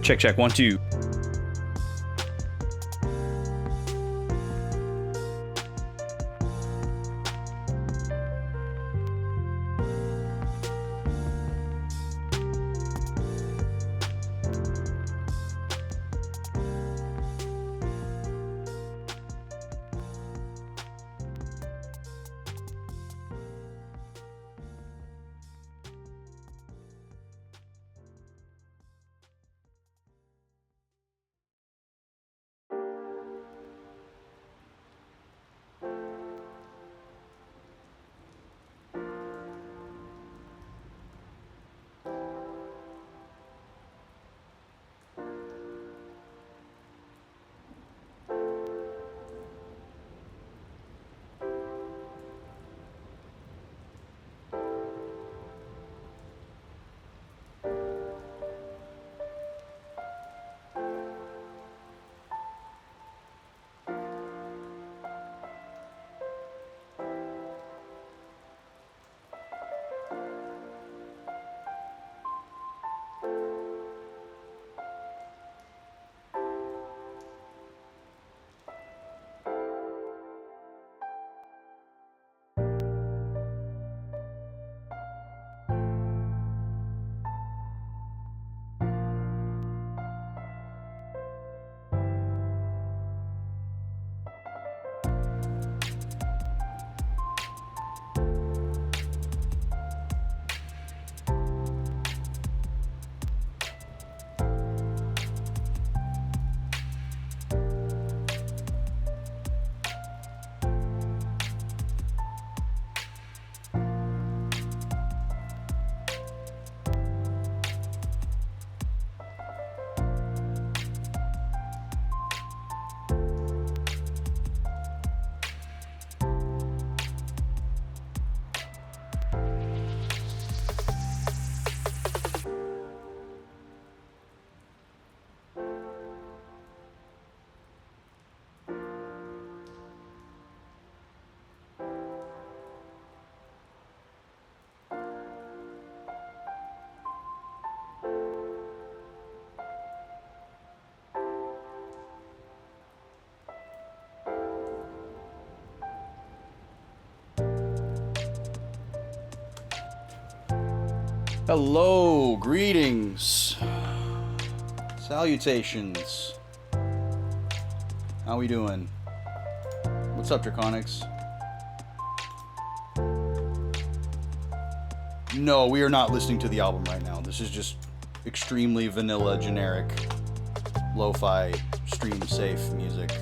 Check, check, 1, 2. Hello, greetings, salutations. How we doing? What's up, Draconics? No, we are not listening to the album right now. This is just extremely vanilla, generic, lo-fi, stream-safe music.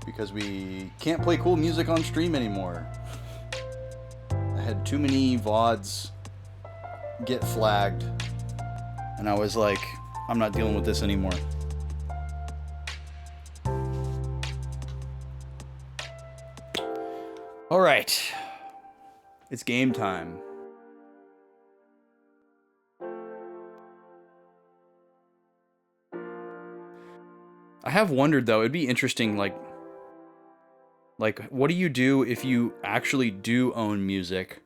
Because we can't play cool music on stream anymore. I had too many VODs get flagged, and I was like, I'm not dealing with this anymore. Alright, it's game time. I have wondered, though, it'd be interesting, like, what do you do if you actually do own music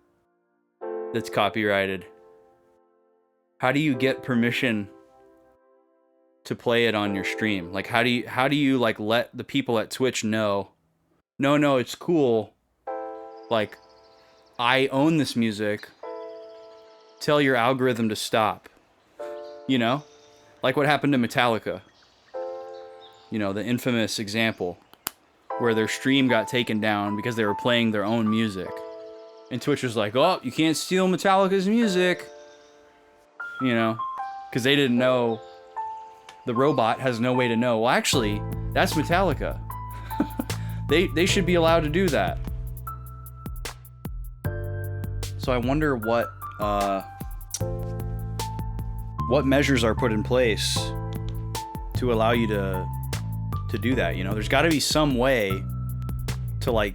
that's copyrighted? How do you get permission to play it on your stream? Like, how do you like let the people at Twitch know, no, it's cool. Like, I own this music. Tell your algorithm to stop. You know? Like what happened to Metallica. You know, the infamous example where their stream got taken down because they were playing their own music. And Twitch was like, oh, you can't steal Metallica's music. You know? Because they didn't know. The robot has no way to know. Well, actually, that's Metallica. They should be allowed to do that. So I wonder what measures are put in place to allow you to do that. You know, there's got to be some way to like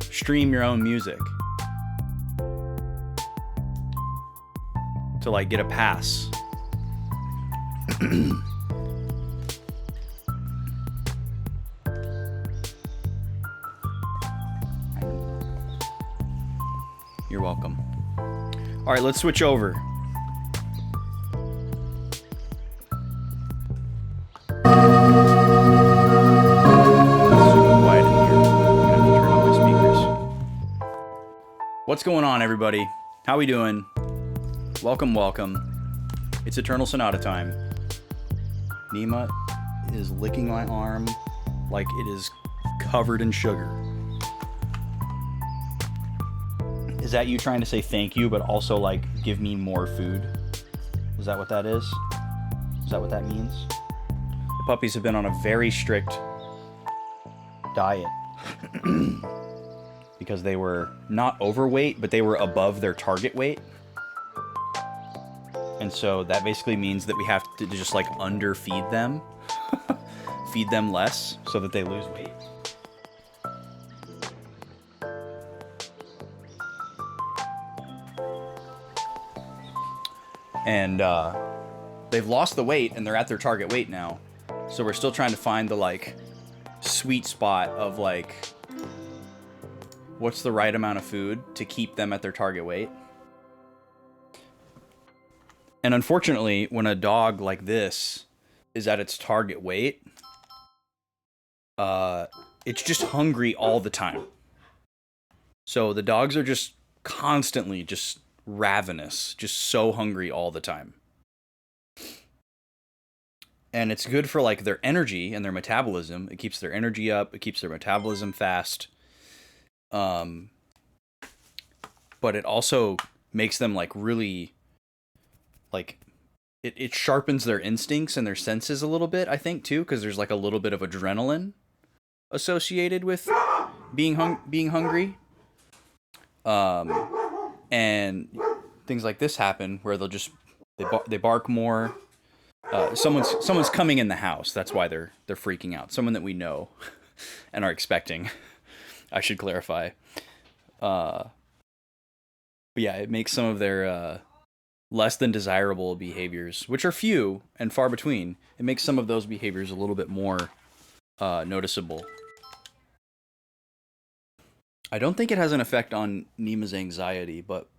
stream your own music, to like get a pass. You're welcome. All right, let's switch over. What's going on, everybody? How we doing? Welcome, welcome. It's Eternal Sonata time. Nima is licking my arm like it is covered in sugar. Is that you trying to say thank you, but also, like, give me more food? Is that what that is? Is that what that means? The puppies have been on a very strict diet. Because they were not overweight, but they were above their target weight. And so that basically means that we have to just, like, underfeed them. Feed them less so that they lose weight. And they've lost the weight and they're at their target weight now. So we're still trying to find the, like, sweet spot of, like, what's the right amount of food to keep them at their target weight. And unfortunately, when a dog like this is at its target weight, it's just hungry all the time. So the dogs are just constantly just ravenous, just so hungry all the time. And it's good for, like, their energy and their metabolism. It keeps their energy up. It keeps their metabolism fast. But it also makes them, like, really, like, it sharpens their instincts and their senses a little bit, I think, too, because there's, like, a little bit of adrenaline associated with being hungry. And things like this happen where they'll just they bark more. Someone's coming in the house. That's why they're freaking out. Someone that we know and are expecting. I should clarify. But yeah, it makes some of their less than desirable behaviors, which are few and far between, it makes some of those behaviors a little bit more noticeable. I don't think it has an effect on Nima's anxiety, but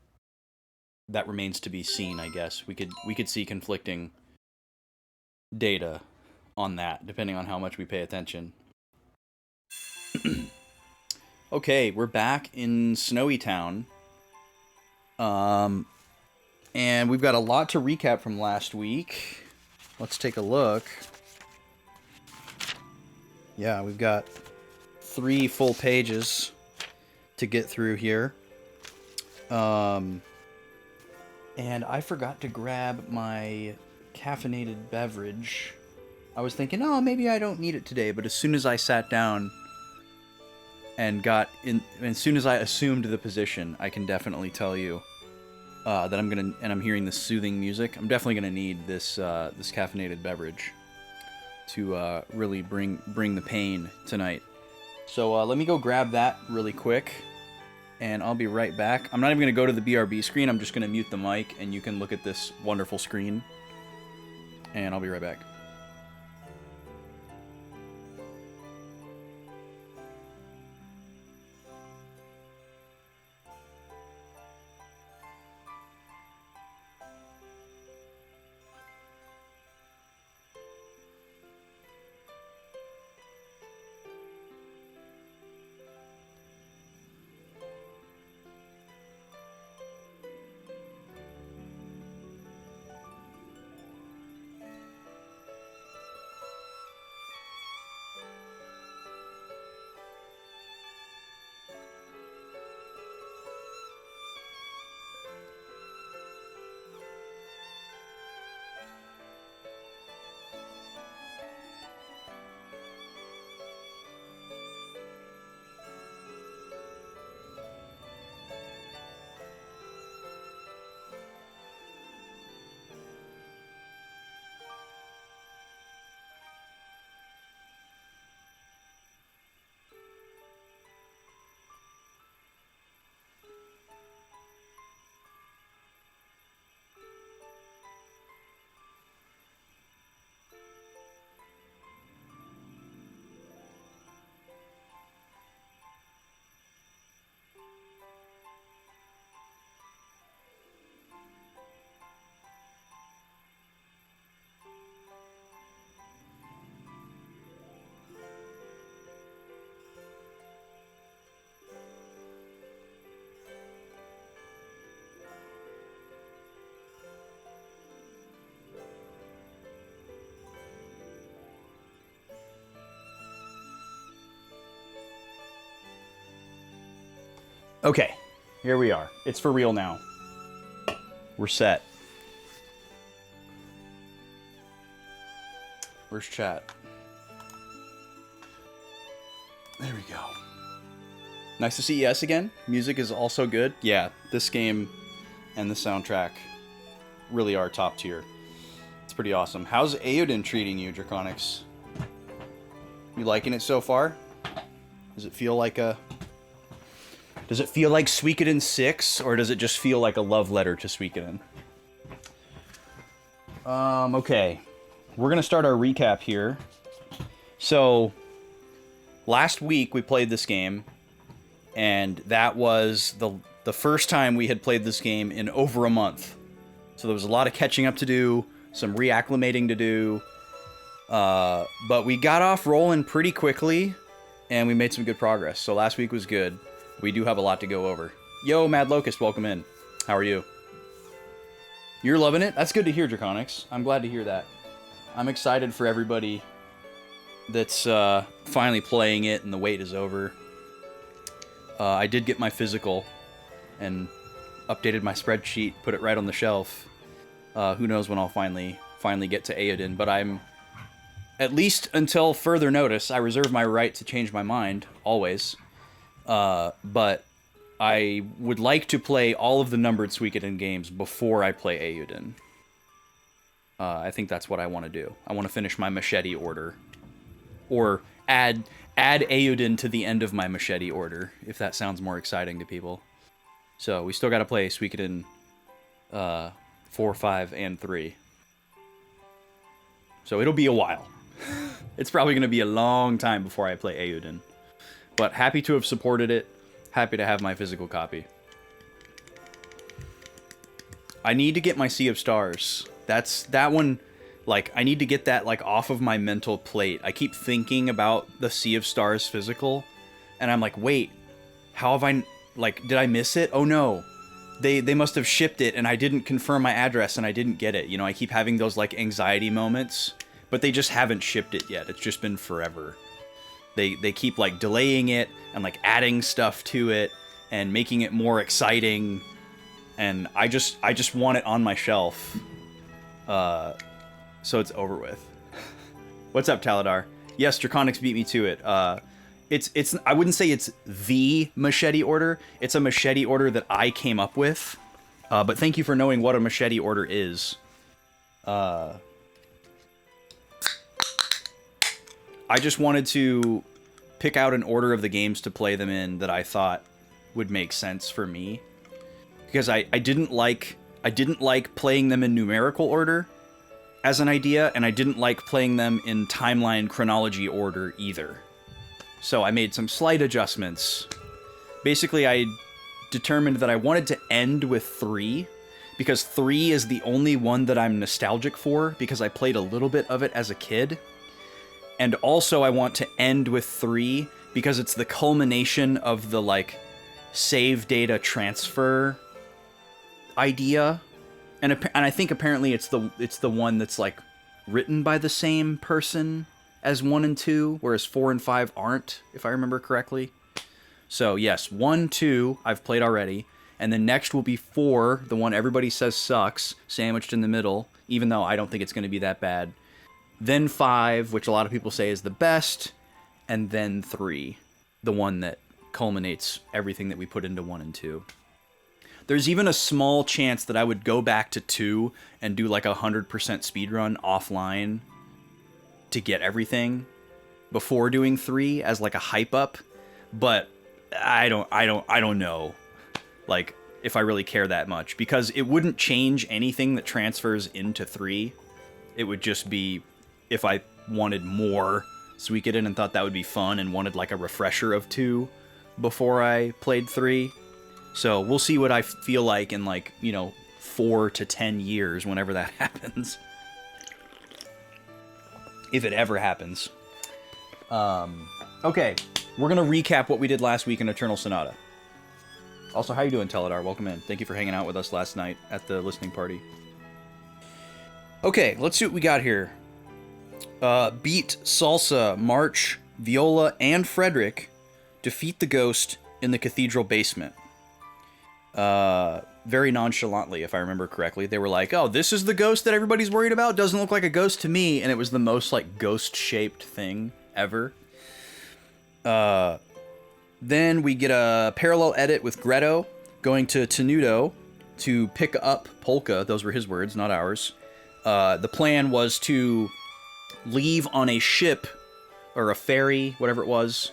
that remains to be seen, I guess. We could see conflicting data on that, depending on how much we pay attention. Okay, we're back in Snowy Town. And we've got a lot to recap from last week. Let's take a look. Yeah, we've got 3 full pages to get through here. And I forgot to grab my caffeinated beverage. I was thinking, oh, maybe I don't need it today, but as soon as I sat down and as soon as I assumed the position, I can definitely tell you that I'm hearing this soothing music. I'm definitely gonna need this this caffeinated beverage to really bring the pain tonight. So let me go grab that really quick, and I'll be right back. I'm not even gonna go to the BRB screen. I'm just gonna mute the mic, and you can look at this wonderful screen. And I'll be right back. Okay, here we are. It's for real now. We're set. Where's chat? There we go. Nice to see ES again. Music is also good. Yeah, this game and the soundtrack really are top tier. It's pretty awesome. How's Aoden treating you, Draconics? You liking it so far? Does it feel like Suikoden 6, or does it just feel like a love letter to Suikoden? Okay. We're gonna start our recap here. So, last week we played this game, and that was the first time we had played this game in over a month. So there was a lot of catching up to do, some reacclimating to do, but we got off rolling pretty quickly, and we made some good progress. So last week was good. We do have a lot to go over. Yo, Mad Locust, welcome in. How are you? You're loving it? That's good to hear, Draconics. I'm glad to hear that. I'm excited for everybody that's finally playing it and the wait is over. I did get my physical and updated my spreadsheet, put it right on the shelf. Who knows when I'll finally get to Aoden, but I'm, at least until further notice, I reserve my right to change my mind, always. But I would like to play all of the numbered Suikoden games before I play Aoden. I think that's what I want to do. I want to finish my machete order. Or add Aoden to the end of my machete order, if that sounds more exciting to people. So, we still got to play Suikoden 4, 5, and 3. So, it'll be a while. It's probably going to be a long time before I play Aoden. But happy to have supported it. Happy to have my physical copy. I need to get my Sea of Stars. That one, like, I need to get that, like, off of my mental plate. I keep thinking about the Sea of Stars physical, and I'm like, wait, how have I, like, did I miss it? Oh no, they must have shipped it, and I didn't confirm my address, and I didn't get it. You know, I keep having those, like, anxiety moments, but they just haven't shipped it yet. It's just been forever. They keep, like, delaying it, and, like, adding stuff to it, and making it more exciting, and I just want it on my shelf. So it's over with. What's up, Taladar? Yes, Draconics beat me to it. It's I wouldn't say it's the machete order. It's a machete order that I came up with. But thank you for knowing what a machete order is. I just wanted to pick out an order of the games to play them in that I thought would make sense for me. Because I didn't like playing them in numerical order as an idea, and I didn't like playing them in timeline chronology order either. So I made some slight adjustments. Basically, I determined that I wanted to end with 3, because 3 is the only one that I'm nostalgic for, because I played a little bit of it as a kid. And also I want to end with 3, because it's the culmination of the, like, save data transfer idea, and I think apparently it's the one that's, like, written by the same person as 1 and 2, whereas 4 and 5 aren't, if I remember correctly. So yes, 1, 2 I've played already, and then next will be 4, the one everybody says sucks, sandwiched in the middle, even though I don't think it's going to be that bad. Then 5, which a lot of people say is the best, and then 3, the one that culminates everything that we put into 1 and 2. There's even a small chance that I would go back to 2 and do, like, 100% speedrun offline to get everything before doing 3 as, like, a hype up, but I don't know, like, if I really care that much, because it wouldn't change anything that transfers into 3. It would just be if I wanted more Suikoden and thought that would be fun and wanted, like, a refresher of 2 before I played 3. So we'll see what I feel like in, like, you know, 4 to 10 years, whenever that happens. If it ever happens. Okay, we're gonna recap what we did last week in Eternal Sonata. Also, how you doing, Teledar? Welcome in. Thank you for hanging out with us last night at the listening party. Okay, let's see what we got here. Beat, Salsa, March, Viola, and Frederick defeat the ghost in the cathedral basement. very nonchalantly, if I remember correctly. They were like, oh, this is the ghost that everybody's worried about? Doesn't look like a ghost to me. And it was the most, like, ghost-shaped thing ever. Then we get a parallel edit with Greto going to Tenuto to pick up Polka. Those were his words, not ours. The plan was to leave on a ship, or a ferry, whatever it was,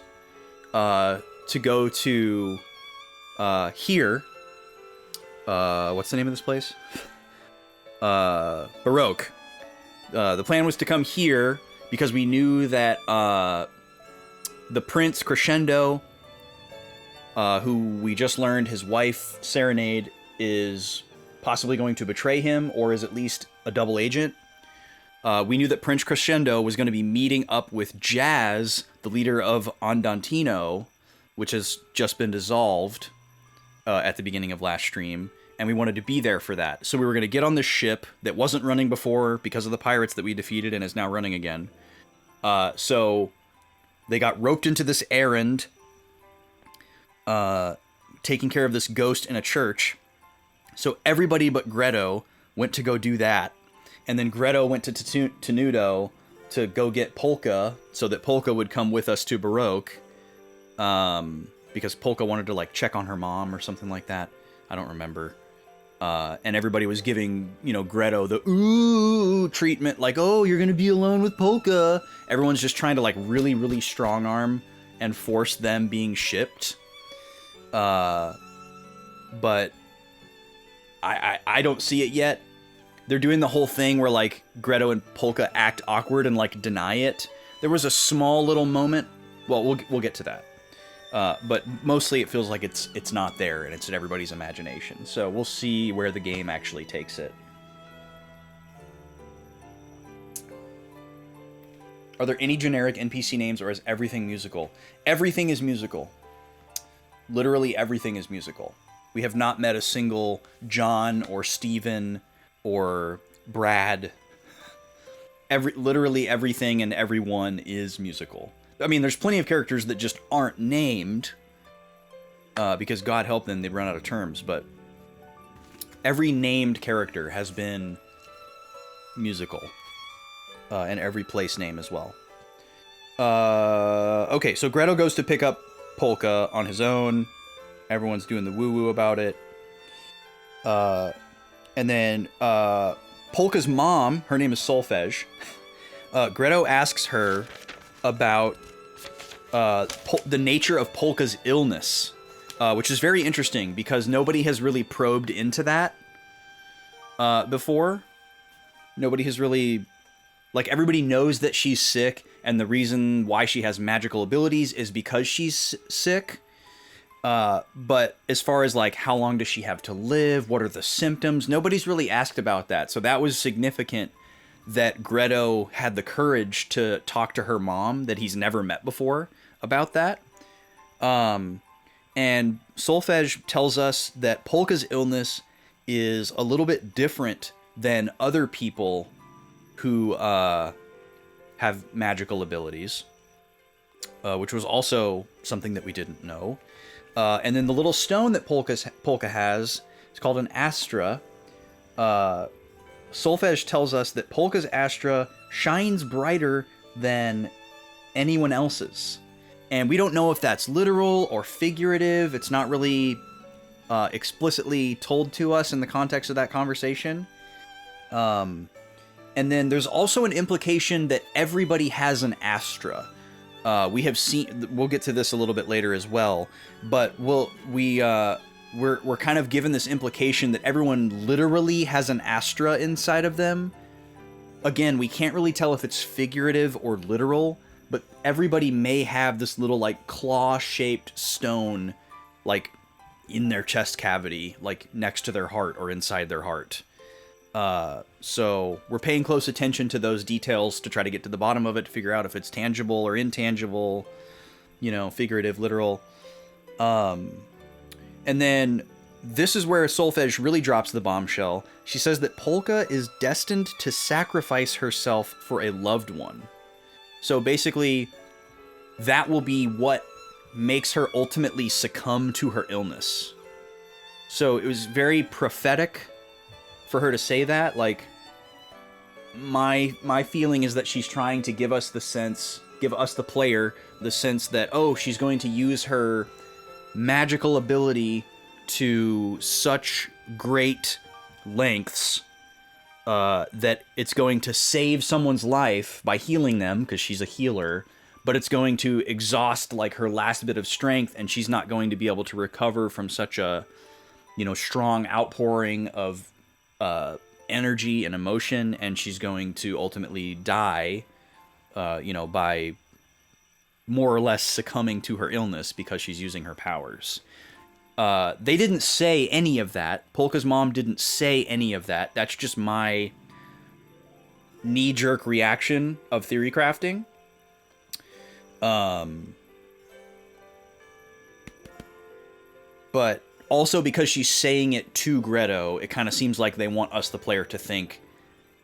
to go to here. What's the name of this place? Baroque. The plan was to come here because we knew that the Prince Crescendo, who we just learned his wife, Serenade, is possibly going to betray him, or is at least a double agent. We knew that Prince Crescendo was going to be meeting up with Jazz, the leader of Andantino, which has just been dissolved at the beginning of last stream, and we wanted to be there for that. So we were going to get on this ship that wasn't running before because of the pirates that we defeated and is now running again. So they got roped into this errand, taking care of this ghost in a church. So everybody but Greto went to go do that. And then Greto went to Tenuto to go get Polka, so that Polka would come with us to Baroque. Because Polka wanted to, like, check on her mom or something like that. I don't remember. And everybody was giving, you know, Greto the ooh treatment, like, oh, you're gonna be alone with Polka. Everyone's just trying to, like, really, really strong arm and force them being shipped. But I don't see it yet. They're doing the whole thing where, like, Greto and Polka act awkward and, like, deny it. There was a small little moment. Well, we'll get to that. But mostly it feels like it's not there, and it's in everybody's imagination. So we'll see where the game actually takes it. Are there any generic NPC names, or is everything musical? Everything is musical. Literally everything is musical. We have not met a single John or Steven or Brad. Literally everything and everyone is musical. I mean, there's plenty of characters that just aren't named, because God help them, they'd run out of terms, but every named character has been musical, and every place name as well. Okay, so Greto goes to pick up Polka on his own. Everyone's doing the woo-woo about it. And then Polka's mom, her name is Solfege. Greto asks her about the nature of Polka's illness, which is very interesting because nobody has really probed into that before. Nobody has really... Like, everybody knows that she's sick, and the reason why she has magical abilities is because she's sick. But as far as, like, how long does she have to live? What are the symptoms? Nobody's really asked about that. So that was significant that Greto had the courage to talk to her mom that he's never met before about that. And Solfege tells us that Polka's illness is a little bit different than other people who have magical abilities, which was also something that we didn't know. And then the little stone that Polka has, it's called an Astra. Solfege tells us that Polka's Astra shines brighter than anyone else's. And we don't know if that's literal or figurative. It's not really explicitly told to us in the context of that conversation. And then there's also an implication that everybody has an Astra. We have seen... We'll get to this a little bit later as well. But we're kind of given this implication that everyone literally has an Astra inside of them. Again, we can't really tell if it's figurative or literal, but everybody may have this little, like, claw-shaped stone, like, in their chest cavity, like, next to their heart or inside their heart. So we're paying close attention to those details to try to get to the bottom of it, to figure out if it's tangible or intangible, you know, figurative, literal. And then this is where Solfege really drops the bombshell. She says that Polka is destined to sacrifice herself for a loved one. So basically, that will be what makes her ultimately succumb to her illness. So it was very prophetic for her to say that. Like, my feeling is that she's trying to give us the player, the sense that, oh, she's going to use her magical ability to such great lengths that it's going to save someone's life by healing them, because she's a healer, but it's going to exhaust like her last bit of strength, and she's not going to be able to recover from such a, strong outpouring of energy and emotion, and she's going to ultimately die, by more or less succumbing to her illness because she's using her powers. They didn't say any of that. Polka's mom didn't say any of that. That's just my knee-jerk reaction of theory crafting. But also because she's saying it to Greto, it kind of seems like they want us, the player, to think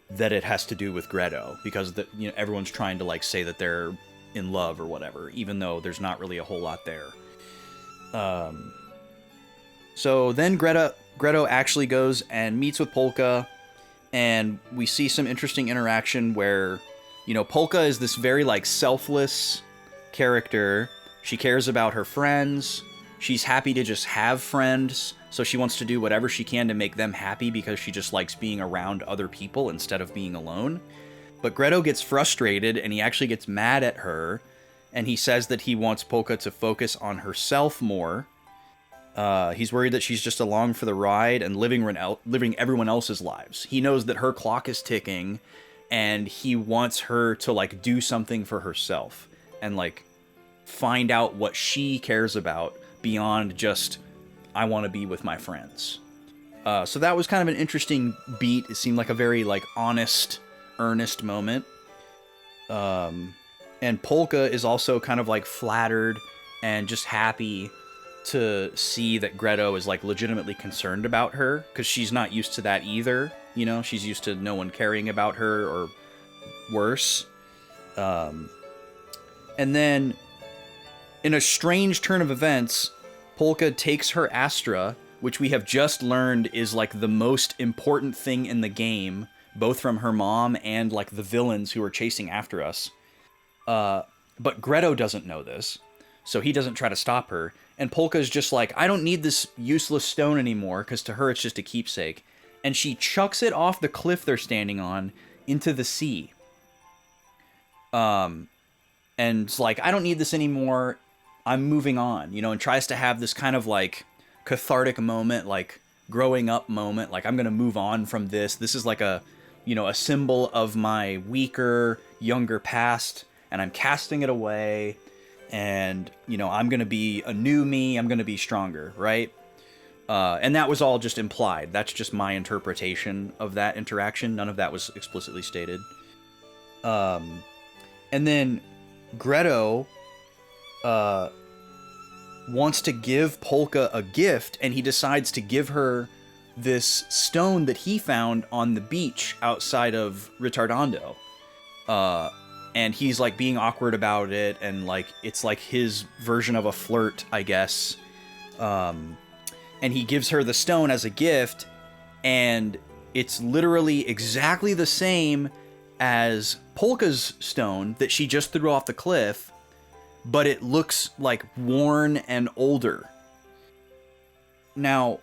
that it has to do with Greto, because everyone's trying to like say that they're in love or whatever, even though there's not really a whole lot there. So then Greto actually goes and meets with Polka, and we see some interesting interaction where, Polka is this very like selfless character. She cares about her friends. She's happy to just have friends, so she wants to do whatever she can to make them happy because she just likes being around other people instead of being alone. But Greto gets frustrated, and he actually gets mad at her, and he says that he wants Polka to focus on herself more. He's worried that she's just along for the ride and living everyone else's lives. He knows that her clock is ticking, and he wants her to like do something for herself and like find out what she cares about beyond just, I want to be with my friends. So that was kind of an interesting beat. It seemed like a very like honest, earnest moment. And Polka is also kind of like flattered and just happy to see that Greto is like legitimately concerned about her, because she's not used to that either. She's used to no one caring about her, or worse. And then in a strange turn of events, Polka takes her Astra, which we have just learned is like the most important thing in the game, both from her mom and like the villains who are chasing after us. But Greto doesn't know this, so he doesn't try to stop her. And Polka's just like, I don't need this useless stone anymore, because to her it's just a keepsake. And she chucks it off the cliff they're standing on into the sea. And it's like, I don't need this anymore. I'm moving on, and tries to have this kind of like cathartic moment, like growing up moment. Like, I'm going to move on from this. This is like a symbol of my weaker, younger past, and I'm casting it away. And, I'm going to be a new me. I'm going to be stronger, right? And that was all just implied. That's just my interpretation of that interaction. None of that was explicitly stated. And then Greto wants to give Polka a gift, and he decides to give her this stone that he found on the beach outside of Retardando. And he's like being awkward about it, and like it's like his version of a flirt, I guess. And he gives her the stone as a gift, and it's literally exactly the same as Polka's stone that she just threw off the cliff, but it looks like worn and older. Now,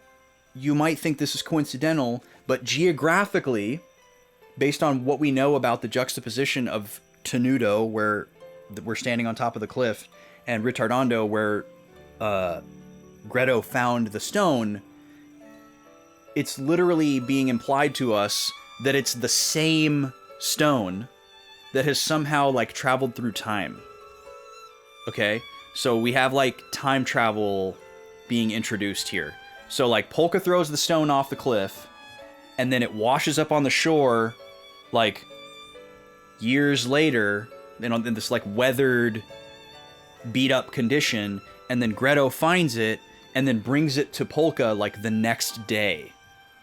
you might think this is coincidental, but geographically, based on what we know about the juxtaposition of Tenuto, where we're standing on top of the cliff, and Retardando, where Greto found the stone, it's literally being implied to us that it's the same stone that has somehow like traveled through time. Okay, so we have like time travel being introduced here. So like Polka throws the stone off the cliff, and then it washes up on the shore like years later in this like weathered, beat up condition, and then Greto finds it and then brings it to Polka like the next day.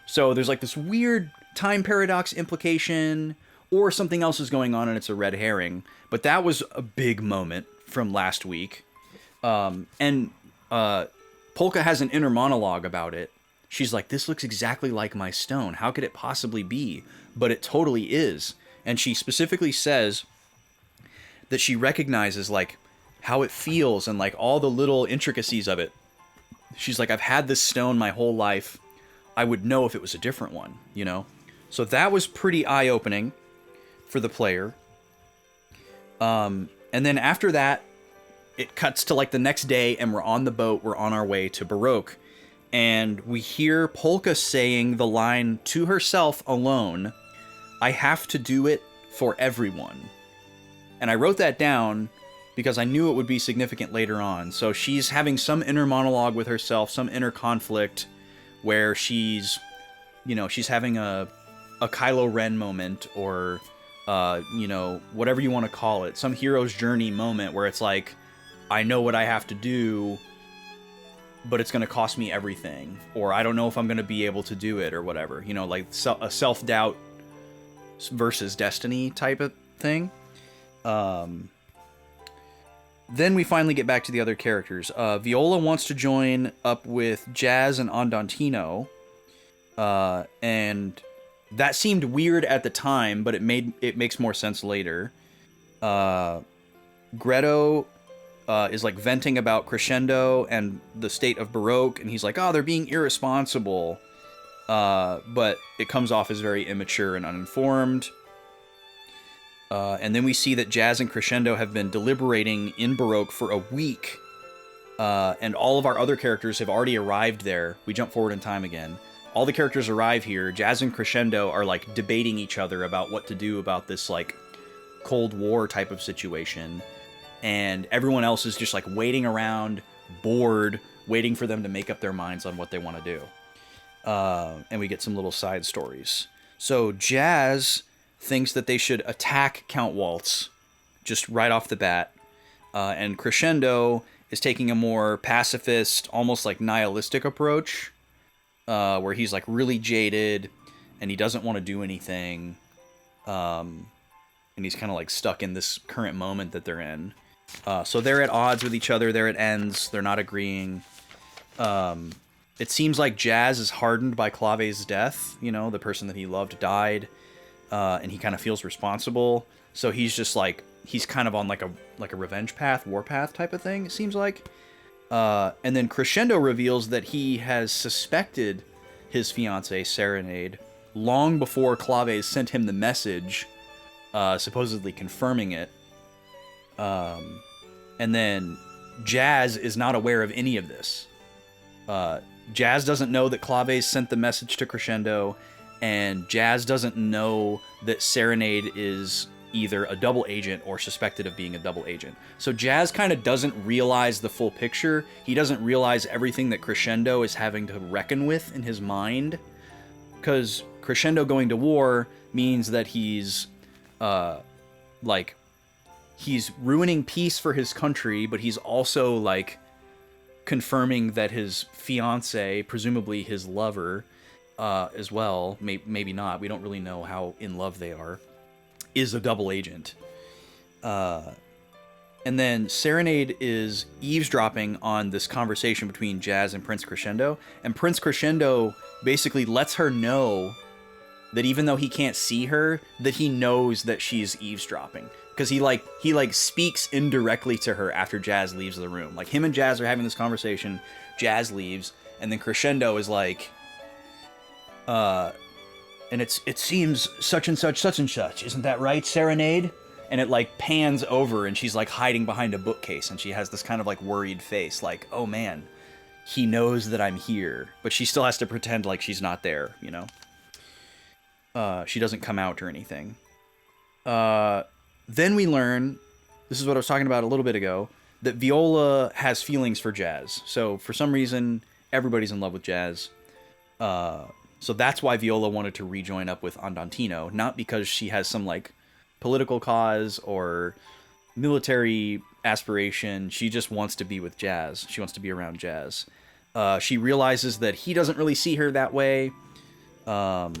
So there's like this weird time paradox implication, or something else is going on and it's a red herring. But that was a big moment from last week. And Polka has an inner monologue about it. she's like, this looks exactly like my stone. How could it possibly be? But it totally is. And she specifically says that she recognizes like how it feels and like all the little intricacies of it. She's like, I've had this stone my whole life. I would know if it was a different one, you know? So that was pretty eye-opening for the player. And then after that, it cuts to like the next day and we're on the boat. We're on our way to Baroque. And we hear Polka saying the line to herself alone, I have to do it for everyone. And I wrote that down because I knew it would be significant later on. So she's having some inner monologue with herself, some inner conflict where she's, you know, she's having a Kylo Ren moment or, you know, whatever you want to call it. Some hero's journey moment where it's like, I know what I have to do, but it's going to cost me everything. Or I don't know if I'm going to be able to do it or whatever. You know, like a self-doubt versus destiny type of thing. Then we finally get back to the other characters. Viola wants to join up with Jazz and Andantino. And that seemed weird at the time, but it makes more sense later. Greto is like venting about Crescendo and the state of Baroque, and he's like, oh, they're being irresponsible. But it comes off as very immature and uninformed. And then we see that Jazz and Crescendo have been deliberating in Baroque for a week. And all of our other characters have already arrived there. We jump forward in time again. All the characters arrive here. Jazz and Crescendo are like debating each other about what to do about this like Cold War type of situation. And everyone else is just like waiting around, bored, waiting for them to make up their minds on what they want to do. And we get some little side stories. So Jazz thinks that they should attack Count Waltz just right off the bat. And Crescendo is taking a more pacifist, almost like nihilistic approach, where he's like really jaded and he doesn't want to do anything. And he's kind of like stuck in this current moment that they're in. So they're at odds with each other. They're at ends. They're not agreeing. It seems like Jazz is hardened by Clave's death. You know, the person that he loved died. And he kind of feels responsible. So he's just like, he's kind of on like a revenge path, war path type of thing, it seems like. And then Crescendo reveals that he has suspected his fiancée, Serenade, long before Clave sent him the message, supposedly confirming it. And then Jazz is not aware of any of this. Jazz doesn't know that Clave sent the message to Crescendo, and Jazz doesn't know that Serenade is either a double agent or suspected of being a double agent. So Jazz kind of doesn't realize the full picture. He doesn't realize everything that Crescendo is having to reckon with in his mind. Because Crescendo going to war means that he's, he's ruining peace for his country, but he's also, like, confirming that his fiancée, presumably his lover, as well, maybe not, we don't really know how in love they are, is a double agent. And then Serenade is eavesdropping on this conversation between Jazz and Prince Crescendo, and Prince Crescendo basically lets her know that even though he can't see her, that he knows that she's eavesdropping. Because he speaks indirectly to her after Jazz leaves the room. Like, him and Jazz are having this conversation, Jazz leaves, and then Crescendo is like, and it seems such and such, isn't that right, Serenade? And it, like, pans over, and she's, like, hiding behind a bookcase, and she has this kind of, like, worried face, like, oh, man, he knows that I'm here. But she still has to pretend like she's not there, you know? She doesn't come out or anything. Then we learn, this is what I was talking about a little bit ago, that Viola has feelings for Jazz. So, for some reason, everybody's in love with Jazz. So that's why Viola wanted to rejoin up with Andantino, not because she has some, like, political cause or military aspiration. She just wants to be with Jazz. She wants to be around Jazz. She realizes that he doesn't really see her that way, but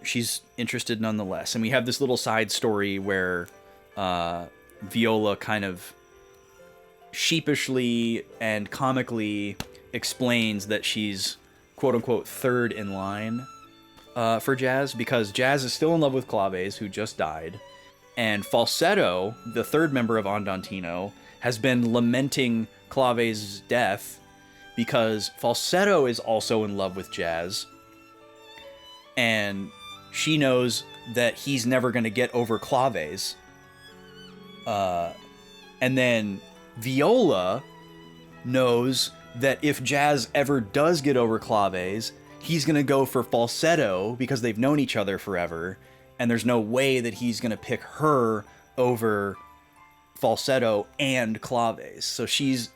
she's interested nonetheless. And we have this little side story where Viola kind of sheepishly and comically explains that she's quote-unquote third in line for Jazz, because Jazz is still in love with Claves, who just died, and Falsetto, the third member of Andantino, has been lamenting Claves' death because Falsetto is also in love with Jazz, and she knows that he's never going to get over Claves. And then Viola knows that if Jazz ever does get over Claves, he's going to go for Falsetto because they've known each other forever, and there's no way that he's going to pick her over Falsetto and Claves.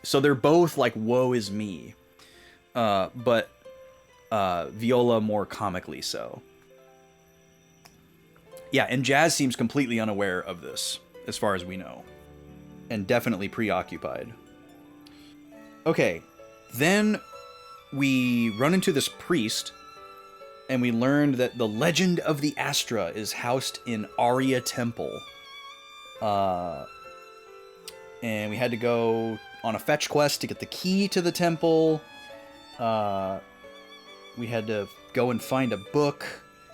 So they're both like, woe is me. But Viola more comically so. Yeah, and Jazz seems completely unaware of this, as far as we know. And definitely preoccupied. Okay, then we run into this priest, and we learned that the Legend of the Astra is housed in Aria Temple. And we had to go on a fetch quest to get the key to the temple. We had to go and find a book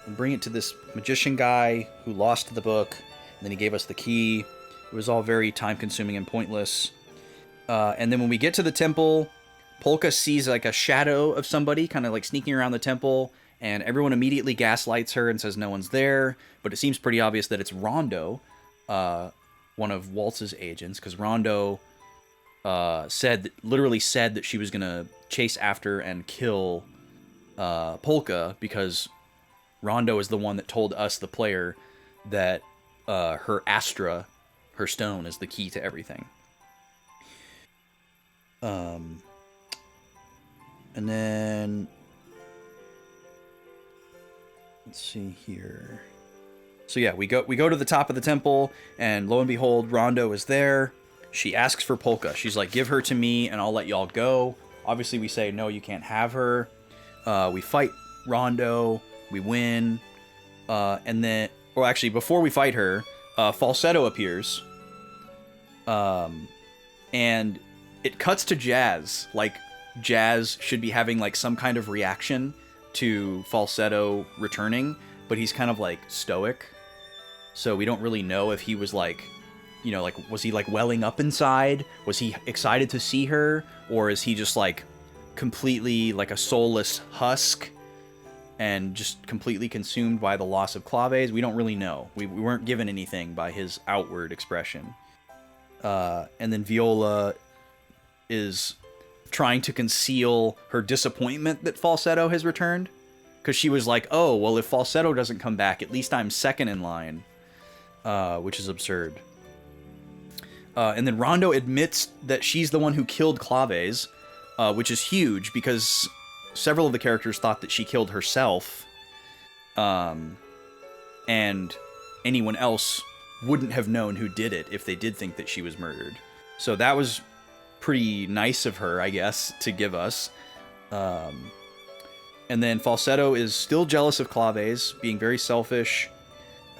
and bring it to this magician guy who lost the book, and then he gave us the key. It was all very time-consuming and pointless. And then when we get to the temple, Polka sees like a shadow of somebody kind of like sneaking around the temple, and everyone immediately gaslights her and says no one's there, but it seems pretty obvious that it's Rondo, one of Waltz's agents, because Rondo literally said that she was going to chase after and kill Polka, because Rondo is the one that told us, the player, that her Astra, her stone, is the key to everything. And then let's see here. So yeah, we go to the top of the temple, and lo and behold, Rondo is there. She asks for Polka. She's like, give her to me and I'll let y'all go. Obviously we say, no, you can't have her. We fight Rondo, we win, and then, or actually before we fight her, Falsetto appears, and it cuts to Jazz. Like, Jazz should be having like some kind of reaction to Falsetto returning, but he's kind of like stoic, so we don't really know if he was like, you know, like, was he like welling up inside? Was he excited to see her? Or is he just like completely like a soulless husk and just completely consumed by the loss of Claves? We don't really know. We weren't given anything by his outward expression. And then Viola is trying to conceal her disappointment that Falsetto has returned, because she was like, oh, well, if Falsetto doesn't come back, at least I'm second in line, which is absurd. And then Rondo admits that she's the one who killed Claves, which is huge, because several of the characters thought that she killed herself, and anyone else wouldn't have known who did it if they did think that she was murdered. So that was pretty nice of her, I guess, to give us. And then Falsetto is still jealous of Claves, being very selfish.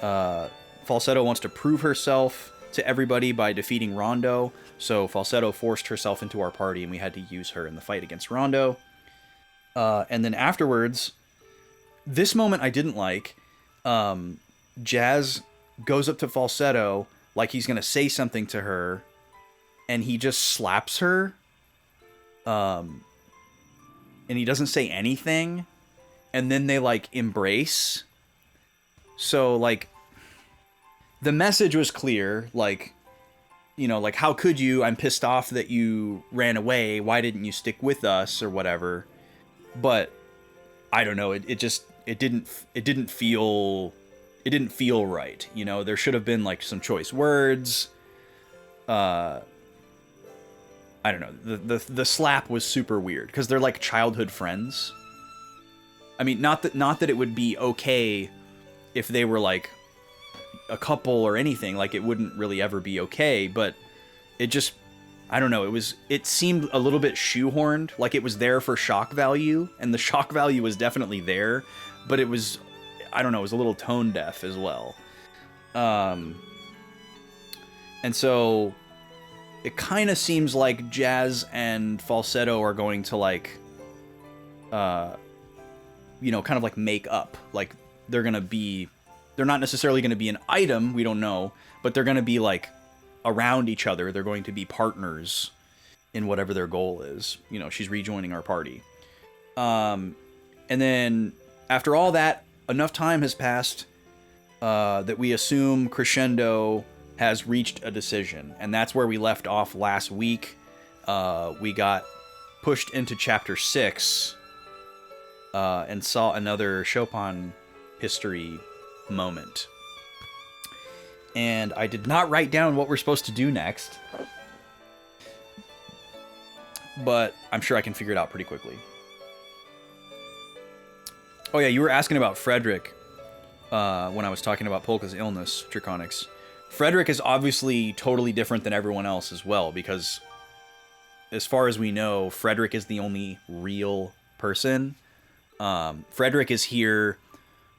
Falsetto wants to prove herself to everybody by defeating Rondo, so Falsetto forced herself into our party, and we had to use her in the fight against Rondo. And then afterwards, this moment I didn't like. Jazz goes up to Falsetto like he's going to say something to her, and he just slaps her. And he doesn't say anything. And then they, like, embrace. So, like, the message was clear. Like, you know, like, how could you? I'm pissed off that you ran away. Why didn't you stick with us or whatever? But I don't know. It didn't feel right. You know, there should have been like some choice words. I don't know. The slap was super weird because they're like childhood friends. I mean, not that it would be okay if they were like a couple or anything. Like, it wouldn't really ever be okay, but it just, I don't know. It seemed a little bit shoehorned. Like, it was there for shock value, and the shock value was definitely there, but it was, I don't know, it was a little tone deaf as well. And so it kind of seems like Jazz and Falsetto are going to like, you know, kind of like make up. Like they're not necessarily going to be an item, we don't know, but they're going to be like around each other. They're going to be partners in whatever their goal is. You know, she's rejoining our party. And then after all that, enough time has passed that we assume Crescendo has reached a decision. And that's where we left off last week. We got pushed into chapter 6 and saw another Chopin history moment. And I did not write down what we're supposed to do next, but I'm sure I can figure it out pretty quickly. Oh yeah, you were asking about Frederick when I was talking about Polka's illness, Draconics. Frederick is obviously totally different than everyone else as well, because as far as we know, Frederick is the only real person. Frederick is here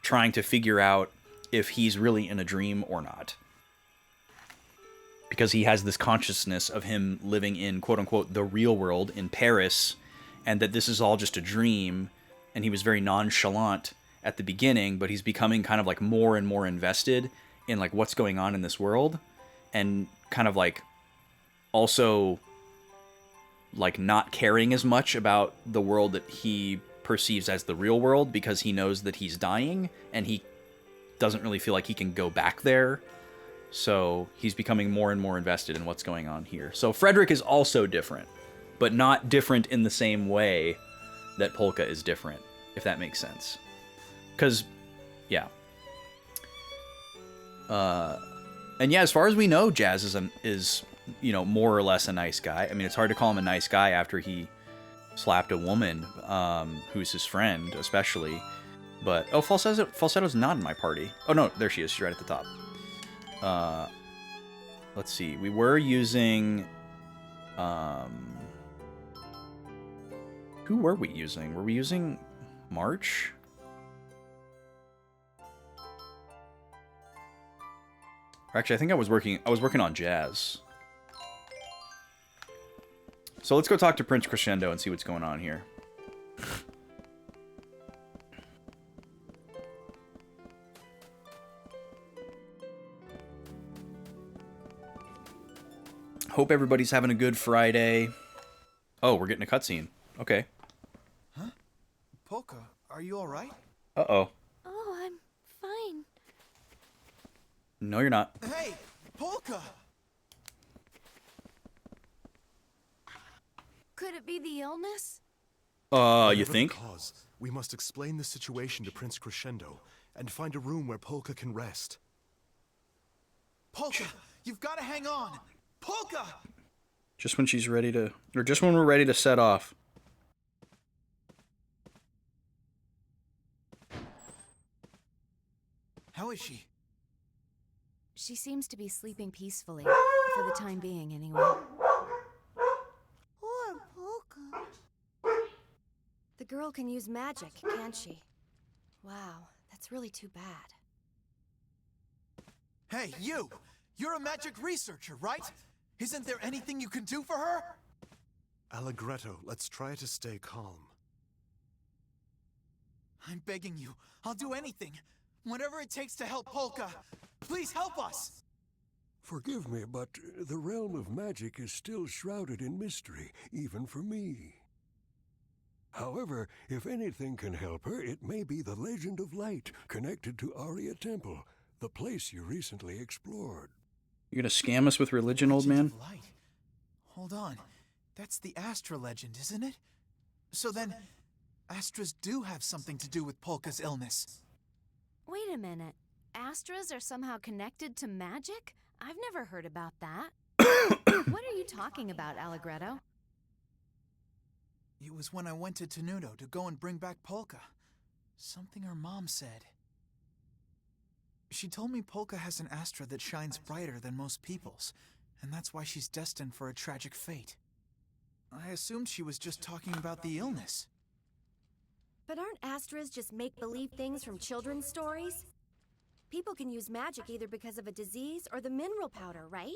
trying to figure out if he's really in a dream or not. Because he has this consciousness of him living in, quote-unquote, the real world in Paris, and that this is all just a dream, and he was very nonchalant at the beginning, but he's becoming kind of like more and more invested in like what's going on in this world, and kind of like also like not caring as much about the world that he perceives as the real world, because he knows that he's dying, and he doesn't really feel like he can go back there. So he's becoming more and more invested in what's going on here. So Frederick is also different, but not different in the same way that Polka is different, if that makes sense. Because, yeah. And yeah, as far as we know, Jazz is, you know, more or less a nice guy. I mean, it's hard to call him a nice guy after he slapped a woman who's his friend, especially. But, oh, Falsetto's not in my party. Oh, no, there she is. She's right at the top. Let's see. We were using... who were we using? Were we using March? Actually, I think I was working on Jazz. So let's go talk to Prince Crescendo and see what's going on here. Hope everybody's having a good Friday. Oh, we're getting a cutscene. Okay. Huh? Polka, are you alright? Uh-oh. Oh, I'm fine. No, you're not. Hey, Polka! Could it be the illness? You Whatever think? the cause, we must explain the situation to Prince Crescendo and find a room where Polka can rest. Polka, you've got to hang on! Polka! Just when she's ready to... Or just when we're ready to set off. How is she? She seems to be sleeping peacefully, for the time being anyway. Poor Polka. The girl can use magic, can't she? Wow, that's really too bad. Hey, you! You're a magic researcher, right? Isn't there anything you can do for her? Allegretto, let's try to stay calm. I'm begging you. I'll do anything. Whatever it takes to help Polka. Please help us! Forgive me, but the realm of magic is still shrouded in mystery, even for me. However, if anything can help her, it may be the Legend of Light, connected to Aria Temple, the place you recently explored. You gonna scam us with religion, old man? Legend of Light. Hold on. That's the Astra legend, isn't it? So then, Astras do have something to do with Polka's illness. Wait a minute. Astras are somehow connected to magic? I've never heard about that. What are you talking about, Allegretto? It was when I went to Tenuto to go and bring back Polka. Something her mom said. She told me Polka has an Astra that shines brighter than most people's, and that's why she's destined for a tragic fate. I assumed she was just talking about the illness. But aren't Astras just make-believe things from children's stories? People can use magic either because of a disease or the mineral powder, right?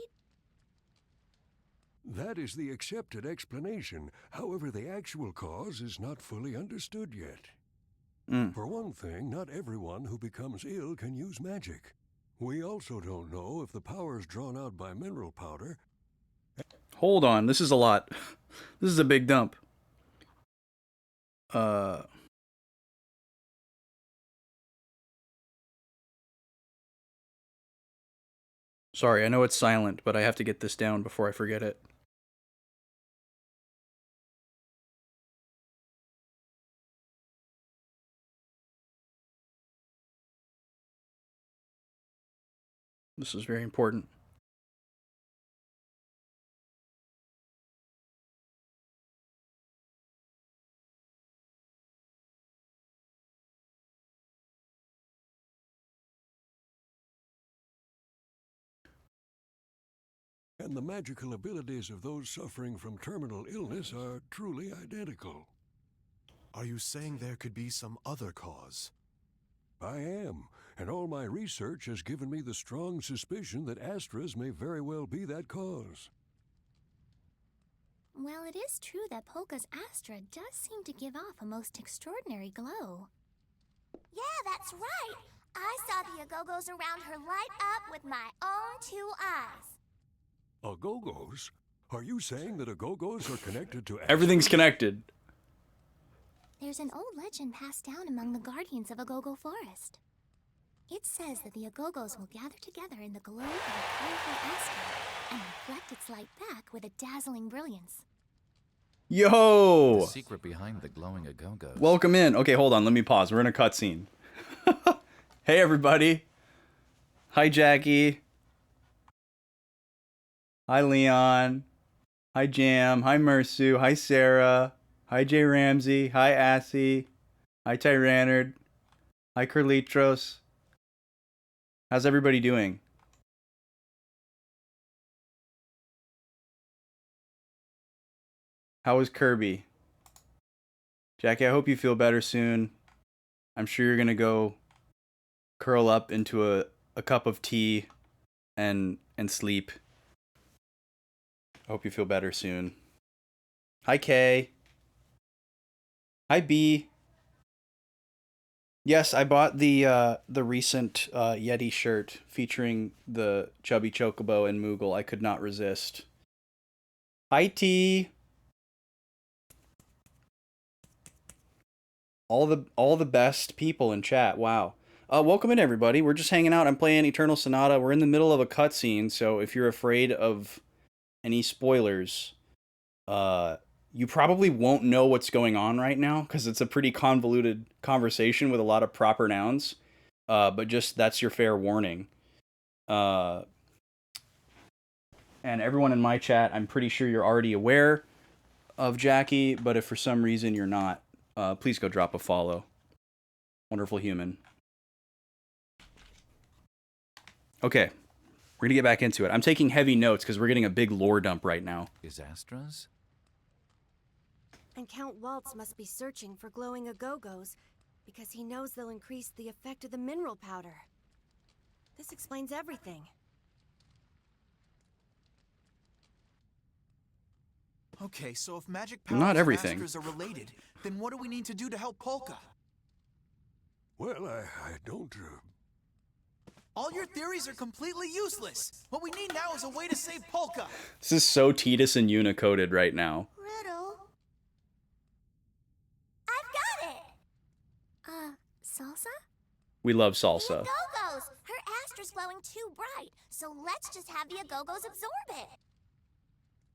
That is the accepted explanation. However, the actual cause is not fully understood yet. For one thing, not everyone who becomes ill can use magic. We also don't know if the powers drawn out by mineral powder... Hold on, this is a lot. This is a big dump. Sorry, I know it's silent, but I have to get this down before I forget it. This is very important. And the magical abilities of those suffering from terminal illness are truly identical. Are you saying there could be some other cause? I am, and all my research has given me the strong suspicion that Astras may very well be that cause. Well, it is true that Polka's Astra does seem to give off a most extraordinary glow. Yeah, that's right. I saw the Agogos around her light up with my own 2 eyes. Agogos? Are you saying that Agogos are connected to Astras? Everything's connected. There's an old legend passed down among the guardians of Agogo Forest. It says that the Agogos will gather together in the glow of a powerful Astra and reflect its light back with a dazzling brilliance. Yo! The secret behind the glowing Agogos. Welcome in. Okay, hold on. Let me pause. We're in a cutscene. Hey, everybody. Hi, Jackie. Hi, Leon. Hi, Jam. Hi, Mersu. Hi, Sarah. Hi, Jay Ramsey. Hi, Assy. Hi, Tyrannard. Hi, Carlitros. How's everybody doing? How is Kirby? Jackie, I hope you feel better soon. I'm sure you're gonna go curl up into a cup of tea and sleep. I hope you feel better soon. Hi, Kay. Hi, B. Yes, I bought the recent Yeti shirt featuring the chubby chocobo and Moogle. I could not resist. Hi, T. All the best people in chat. Wow. Welcome in, everybody. We're just hanging out. I'm playing Eternal Sonata. We're in the middle of a cutscene, so if you're afraid of any spoilers, you probably won't know what's going on right now because it's a pretty convoluted conversation with a lot of proper nouns. But just that's your fair warning. And everyone in my chat, I'm pretty sure you're already aware of Jackie, but if for some reason you're not, please go drop a follow. Wonderful human. Okay, we're gonna get back into it. I'm taking heavy notes because we're getting a big lore dump right now. Is Astras? And Count Waltz must be searching for glowing Agogos because he knows they'll increase the effect of the mineral powder. This explains everything. Okay, so if magic powers Not and everything. Astras are related, then what do we need to do to help Polka? Well, I don't... All your theories are completely useless. What we need now is a way to save Polka. This is so Titus and Unicoded right now. Riddle. I've got it! Salsa? We love The salsa. Agogos! Her Astra's glowing too bright, so let's just have the Agogos absorb it.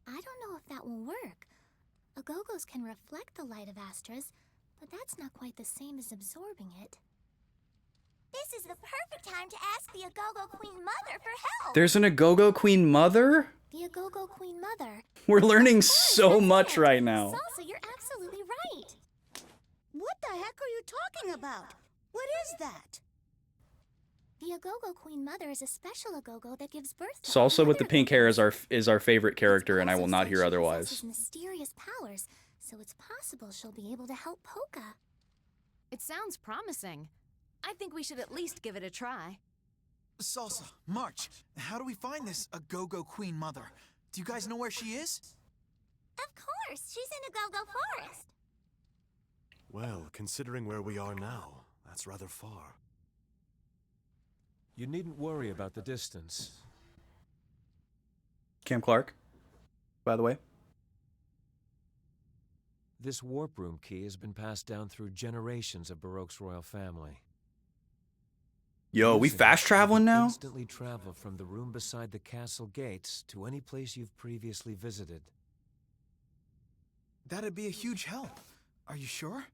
I don't know if that will work. Agogos can reflect the light of Astras, but that's not quite the same as absorbing it. This is the perfect time to ask the Agogo Queen Mother for help. There's an Agogo Queen Mother? The Agogo Queen Mother. We're learning so much right now. Salsa, you're absolutely right. What the heck are you talking about? What is that? The Agogo Queen Mother is a special Agogo that gives birth to Salsa with the other pink hair Agogos. is our favorite character, and I will Also not said hear she otherwise. possesses mysterious powers, so it's possible she'll be able to help Polka. It sounds promising. I think we should at least give it a try. Salsa, March, how do we find this Agogo Queen Mother? Do you guys know where she is? Of course, she's in a go-go forest. Well, considering where we are now, that's rather far. You needn't worry about the distance. Cam Clark, by the way. This warp room key has been passed down through generations of Baroque's royal family. Yo, we Using fast it, you traveling can now? Instantly travel from the room beside the castle gates to any place you've previously visited. That'd be a huge help. Are you sure?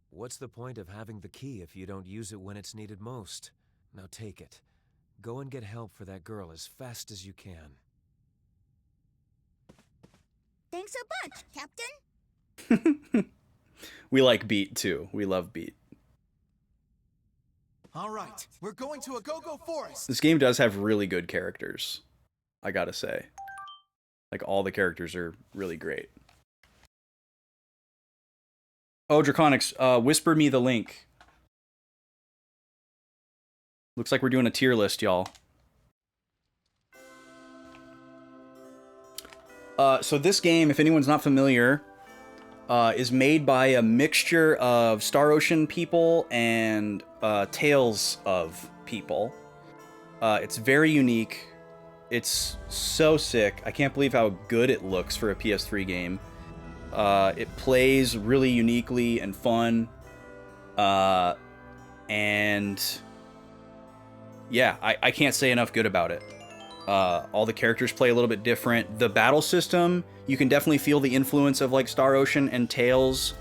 What's the point of having the key if you don't use it when it's needed most? Now take it. Go and get help for that girl as fast as you can. Thanks a bunch, Captain. We like Beat, too. We love Beat. All right, we're going to a go-go forest. This game does have really good characters, I gotta say. Like, all the characters are really great. Oh, Draconics, whisper me the link. Looks like we're doing a tier list, y'all. So this game, if anyone's not familiar, is made by a mixture of Star Ocean people and Tales of people. It's very unique. It's so sick. I can't believe how good it looks for a PS3 game. It plays really uniquely and fun. And yeah, I can't say enough good about it. All the characters play a little bit different. The battle system, you can definitely feel the influence of like Star Ocean and Tales,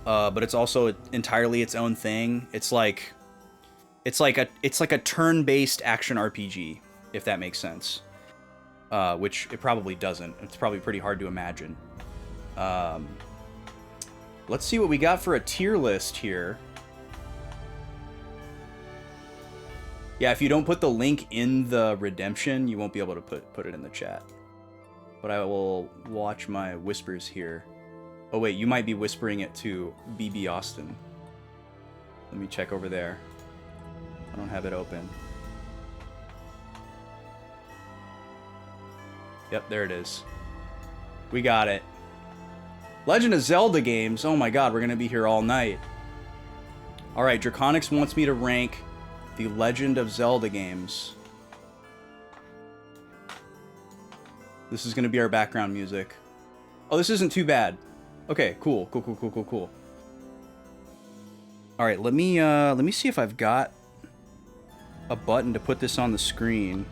but it's also entirely its own thing. It's like a turn-based action RPG, if that makes sense. Which it probably doesn't. It's probably pretty hard to imagine. Let's see what we got for a tier list here. Yeah, if you don't put the link in the redemption, you won't be able to put it in the chat. But I will watch my whispers here. Oh wait, you might be whispering it to BB Austin. Let me check over there. I don't have it open. Yep, there it is. We got it. Legend of Zelda games. Oh my god, we're gonna be here all night. Alright, Draconics wants me to rank the Legend of Zelda games. This is gonna be our background music. Oh, this isn't too bad. Okay, cool. Alright, let me see if I've got a button to put this on the screen.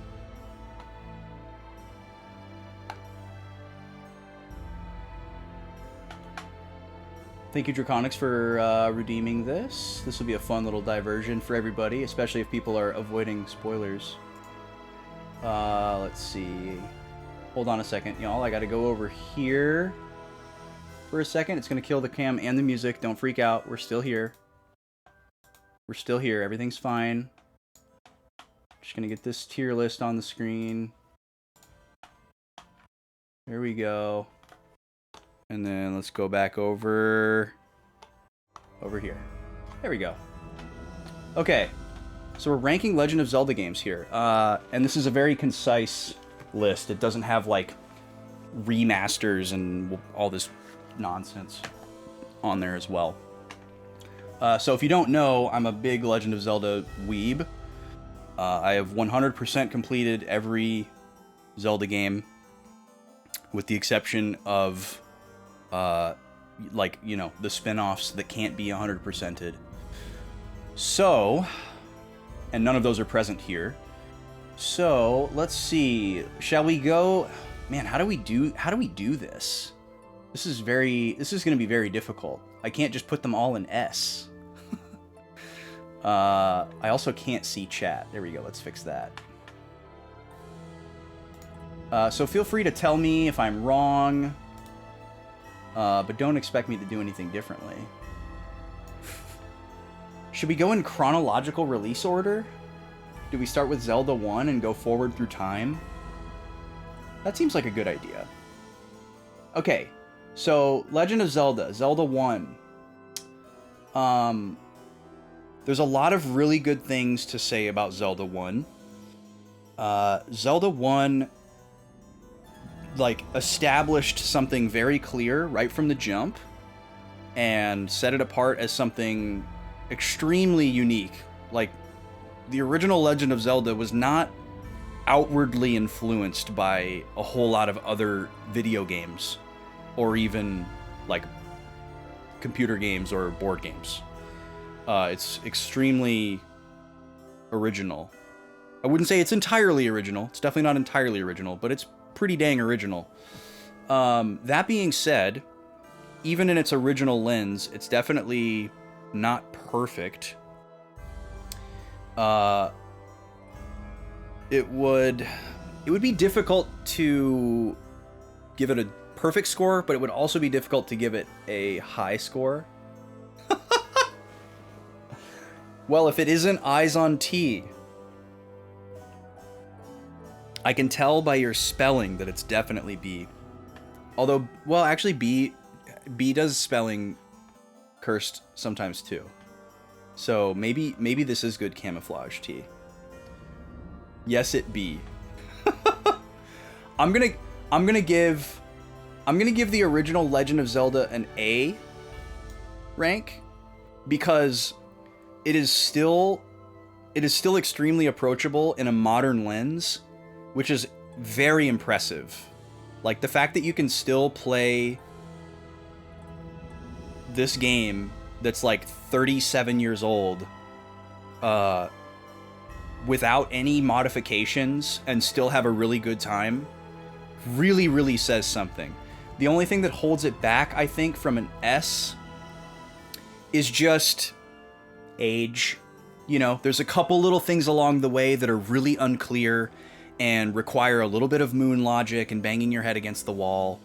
Thank you, Draconics, for redeeming this. This will be a fun little diversion for everybody, especially if people are avoiding spoilers. Let's see. Hold on a second, y'all. I gotta go over here for a second. It's gonna kill the cam and the music. Don't freak out. We're still here. We're still here. Everything's fine. Just gonna get this tier list on the screen. There we go. And then let's go back over here. There we go. Okay, so we're ranking Legend of Zelda games here. And this is a very concise list. It doesn't have, like, remasters and all this nonsense on there as well. So if you don't know, I'm a big Legend of Zelda weeb. I have 100% completed every Zelda game, with the exception of like, you know, the spin-offs that can't be 100%ed. So, and none of those are present here. So, let's see. Shall we go? Man, how do we do this? This is going to be very difficult. I can't just put them all in S. I also can't see chat. There we go. Let's fix that. So feel free to tell me if I'm wrong. But don't expect me to do anything differently. Should we go in chronological release order? Do we start with Zelda 1 and go forward through time? That seems like a good idea. Okay, so Legend of Zelda, Zelda 1. There's a lot of really good things to say about Zelda 1. Zelda 1 like established something very clear right from the jump and set it apart as something extremely unique. Like, the original Legend of Zelda was not outwardly influenced by a whole lot of other video games or even like computer games or board games. It's extremely original. I wouldn't say it's entirely original. It's definitely not entirely original, but it's pretty dang original. That being said, even in its original lens, it's definitely not perfect. It would be difficult to give it a perfect score, but it would also be difficult to give it a high score. Well, if it isn't Eyes on T, I can tell by your spelling that it's definitely B. Although, well, actually B does spelling cursed sometimes too. So maybe this is good camouflage, T. Yes, it be. I'm gonna give the original Legend of Zelda an A rank because it is still extremely approachable in a modern lens, which is very impressive. Like, the fact that you can still play this game that's like 37 years old without any modifications and still have a really good time really, really says something. The only thing that holds it back, I think, from an S is just age. You know, there's a couple little things along the way that are really unclear and require a little bit of moon logic and banging your head against the wall.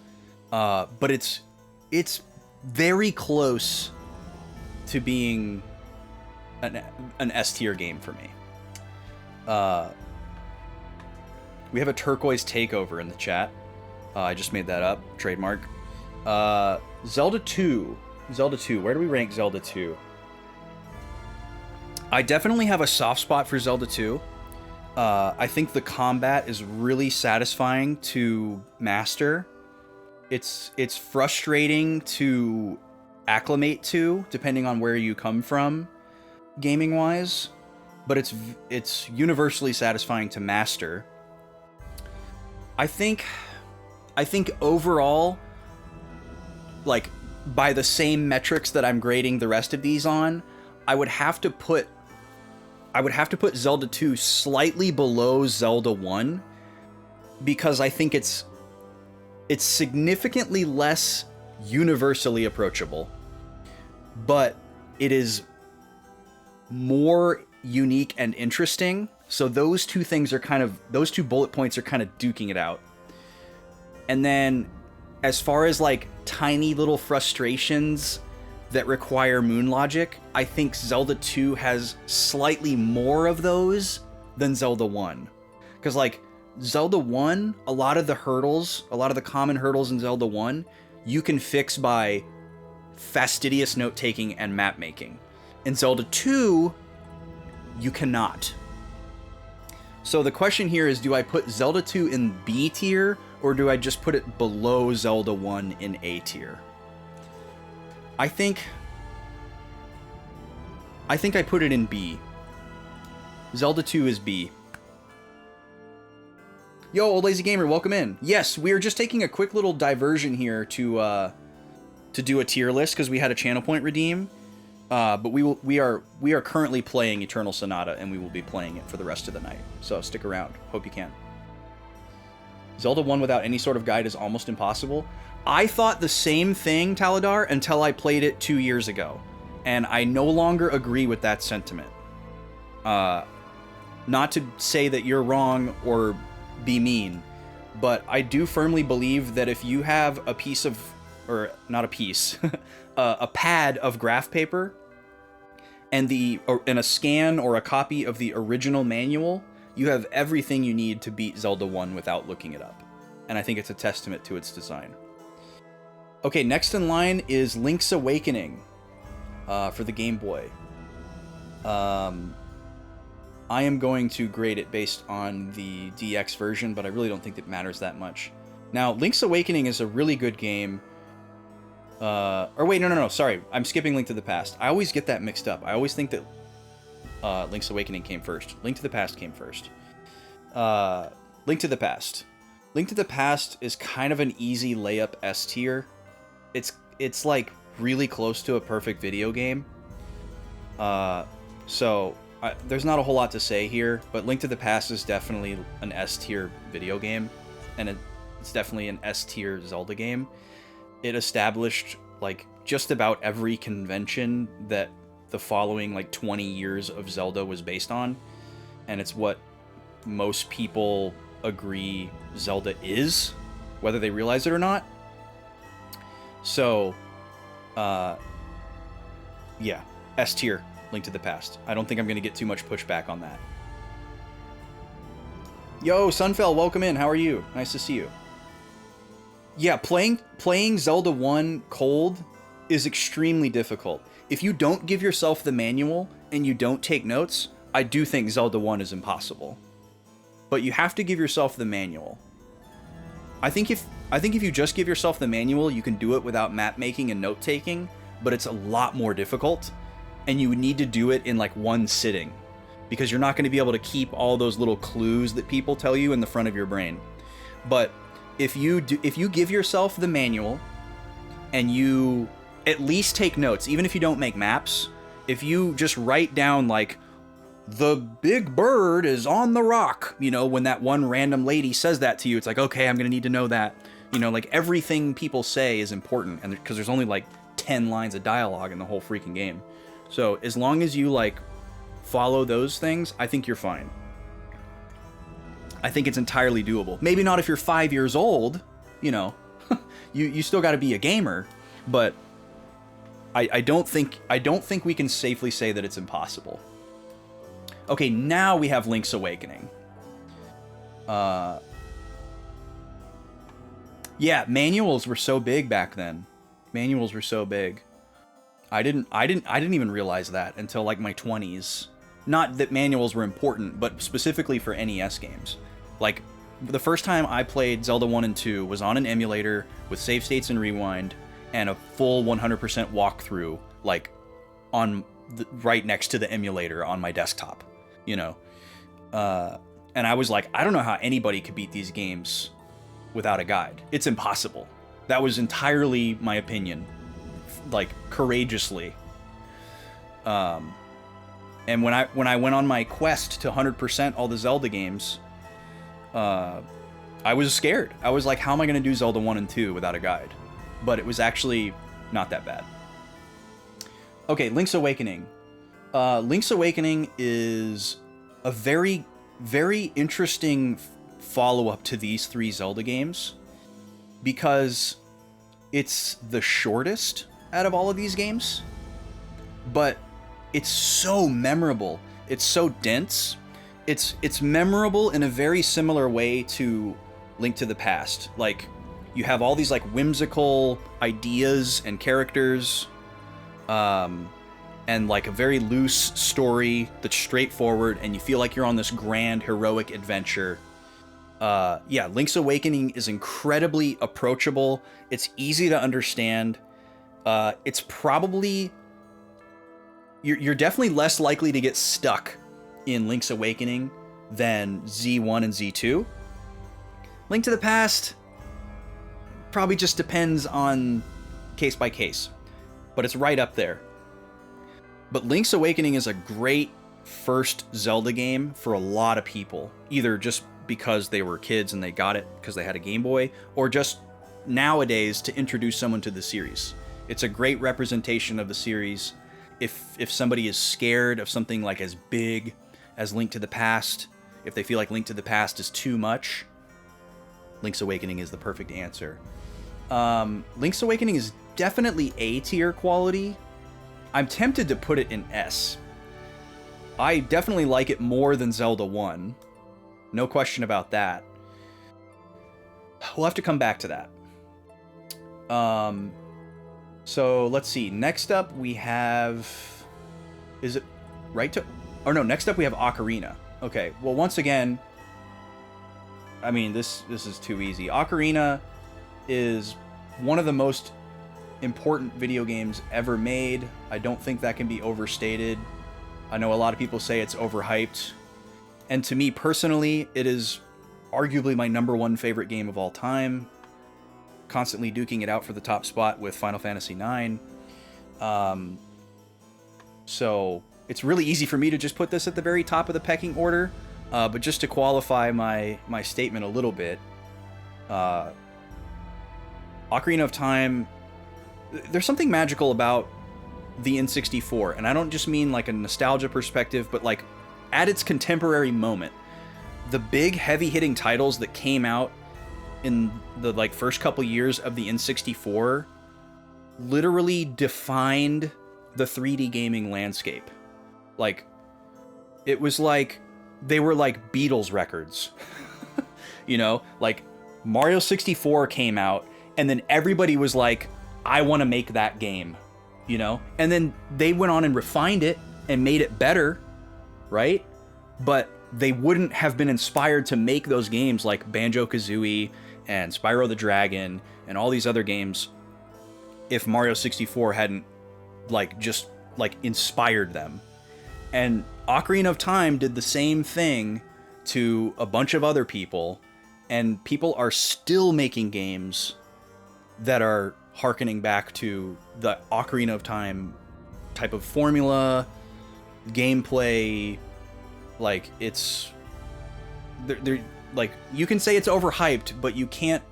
But it's very close to being an S tier game for me. We have a turquoise takeover in the chat. I just made that up. Trademark. Zelda 2. Where do we rank Zelda 2? I definitely have a soft spot for Zelda 2. I think the combat is really satisfying to master. It's frustrating to acclimate to, depending on where you come from, gaming-wise. But it's universally satisfying to master. I think overall, like, by the same metrics that I'm grading the rest of these on, I would have to put Zelda 2 slightly below Zelda 1 because I think it's significantly less universally approachable, but it is more unique and interesting. So those two bullet points are kind of duking it out. And then as far as like tiny little frustrations that require moon logic, I think Zelda 2 has slightly more of those than Zelda 1. Because like Zelda 1, a lot of the common hurdles in Zelda 1, you can fix by fastidious note-taking and map-making. In Zelda 2, you cannot. So the question here is, do I put Zelda 2 in B tier, or do I just put it below Zelda 1 in A tier? I think I put it in B. Zelda 2 is B. Yo, Old Lazy Gamer, welcome in. Yes, we are just taking a quick little diversion here to do a tier list because we had a channel point redeem. But we are currently playing Eternal Sonata, and we will be playing it for the rest of the night. So stick around. Hope you can. Zelda 1 without any sort of guide is almost impossible. I thought the same thing, Taladar, until I played it 2 years ago. And I no longer agree with that sentiment. Not to say that you're wrong or be mean, but I do firmly believe that if you have a piece of, or not a piece, a pad of graph paper and a scan or a copy of the original manual, you have everything you need to beat Zelda 1 without looking it up. And I think it's a testament to its design. Okay, next in line is Link's Awakening for the Game Boy. I am going to grade it based on the DX version, but I really don't think it matters that much. Now, Link's Awakening is a really good game. Or wait, no, sorry. I'm skipping Link to the Past. I always get that mixed up. I always think that Link's Awakening came first. Link to the Past came first. Link to the Past. Link to the Past is kind of an easy layup S tier. It's like really close to a perfect video game. So there's not a whole lot to say here, but Link to the Past is definitely an S tier video game, and it's definitely an S tier Zelda game. It established like just about every convention that the following like 20 years of Zelda was based on, and it's what most people agree Zelda is, whether they realize it or not. So, yeah, S tier, Link to the Past. I don't think I'm going to get too much pushback on that. Yo, Sunfell, welcome in. How are you? Nice to see you. Yeah, playing Zelda 1 cold is extremely difficult. If you don't give yourself the manual and you don't take notes, I do think Zelda 1 is impossible. But you have to give yourself the manual. I think if you just give yourself the manual, you can do it without map making and note taking, but it's a lot more difficult, and you would need to do it in like one sitting, because you're not going to be able to keep all those little clues that people tell you in the front of your brain. But if you give yourself the manual and you at least take notes, even if you don't make maps, if you just write down like, the big bird is on the rock, you know, when that one random lady says that to you, it's like, okay, I'm gonna need to know that. You know, like everything people say is important, and because there's only like 10 lines of dialogue in the whole freaking game. So as long as you like follow those things, I think you're fine. I think it's entirely doable. Maybe not if you're 5 years old, you know, you still got to be a gamer, but I don't think we can safely say that it's impossible. Okay, now we have Link's Awakening. Yeah, manuals were so big back then. Manuals were so big. I didn't even realize that until like my 20s. Not that manuals were important, but specifically for NES games. Like, the first time I played Zelda 1 and 2 was on an emulator with save states and rewind and a full 100% walkthrough, like, right next to the emulator on my desktop, you know? And I was like, I don't know how anybody could beat these games without a guide. It's impossible. That was entirely my opinion, like, courageously. And when I went on my quest to 100% all the Zelda games, I was scared. I was like, how am I going to do Zelda 1 and 2 without a guide? But it was actually not that bad. Okay, Link's Awakening. Link's Awakening is a very, very interesting follow-up to these three Zelda games, because it's the shortest out of all of these games, but it's so memorable. It's so dense. It's memorable in a very similar way to Link to the Past. Like, you have all these like whimsical ideas and characters, and like a very loose story that's straightforward, and you feel like you're on this grand heroic adventure. Yeah, Link's Awakening is incredibly approachable. It's easy to understand. It's probably... You're definitely less likely to get stuck in Link's Awakening than Z1 and Z2. Link to the Past probably just depends on case by case, but it's right up there. But Link's Awakening is a great first Zelda game for a lot of people, either just because they were kids and they got it because they had a Game Boy, or just nowadays to introduce someone to the series. It's a great representation of the series. If somebody is scared of something like as big as Link to the Past, if they feel like Link to the Past is too much, Link's Awakening is the perfect answer. Link's Awakening is definitely A tier quality. I'm tempted to put it in S. I definitely like it more than Zelda 1. No question about that. We'll have to come back to that. So let's see. Next up we have... Is it right to... Or no, next up we have Ocarina. Okay, well once again... I mean, this is too easy. Ocarina is one of the most important video games ever made. I don't think that can be overstated. I know a lot of people say it's overhyped. And to me personally, it is arguably my #1 favorite game of all time. Constantly duking it out for the top spot with Final Fantasy IX. So it's really easy for me to just put this at the very top of the pecking order. But just to qualify my statement a little bit, Ocarina of Time, there's something magical about the N64, and I don't just mean like a nostalgia perspective, but like at its contemporary moment, the big heavy-hitting titles that came out in the like first couple years of the N64 literally defined the 3D gaming landscape. Like, it was like they were like Beatles records. You know, like Mario 64 came out and then everybody was like, I want to make that game, you know? And then they went on and refined it and made it better, right? But they wouldn't have been inspired to make those games like Banjo-Kazooie and Spyro the Dragon and all these other games if Mario 64 hadn't like just like inspired them. And Ocarina of Time did the same thing to a bunch of other people, and people are still making games that are hearkening back to the Ocarina of Time type of formula, gameplay. Like, it's they're like, you can say it's overhyped, but you can't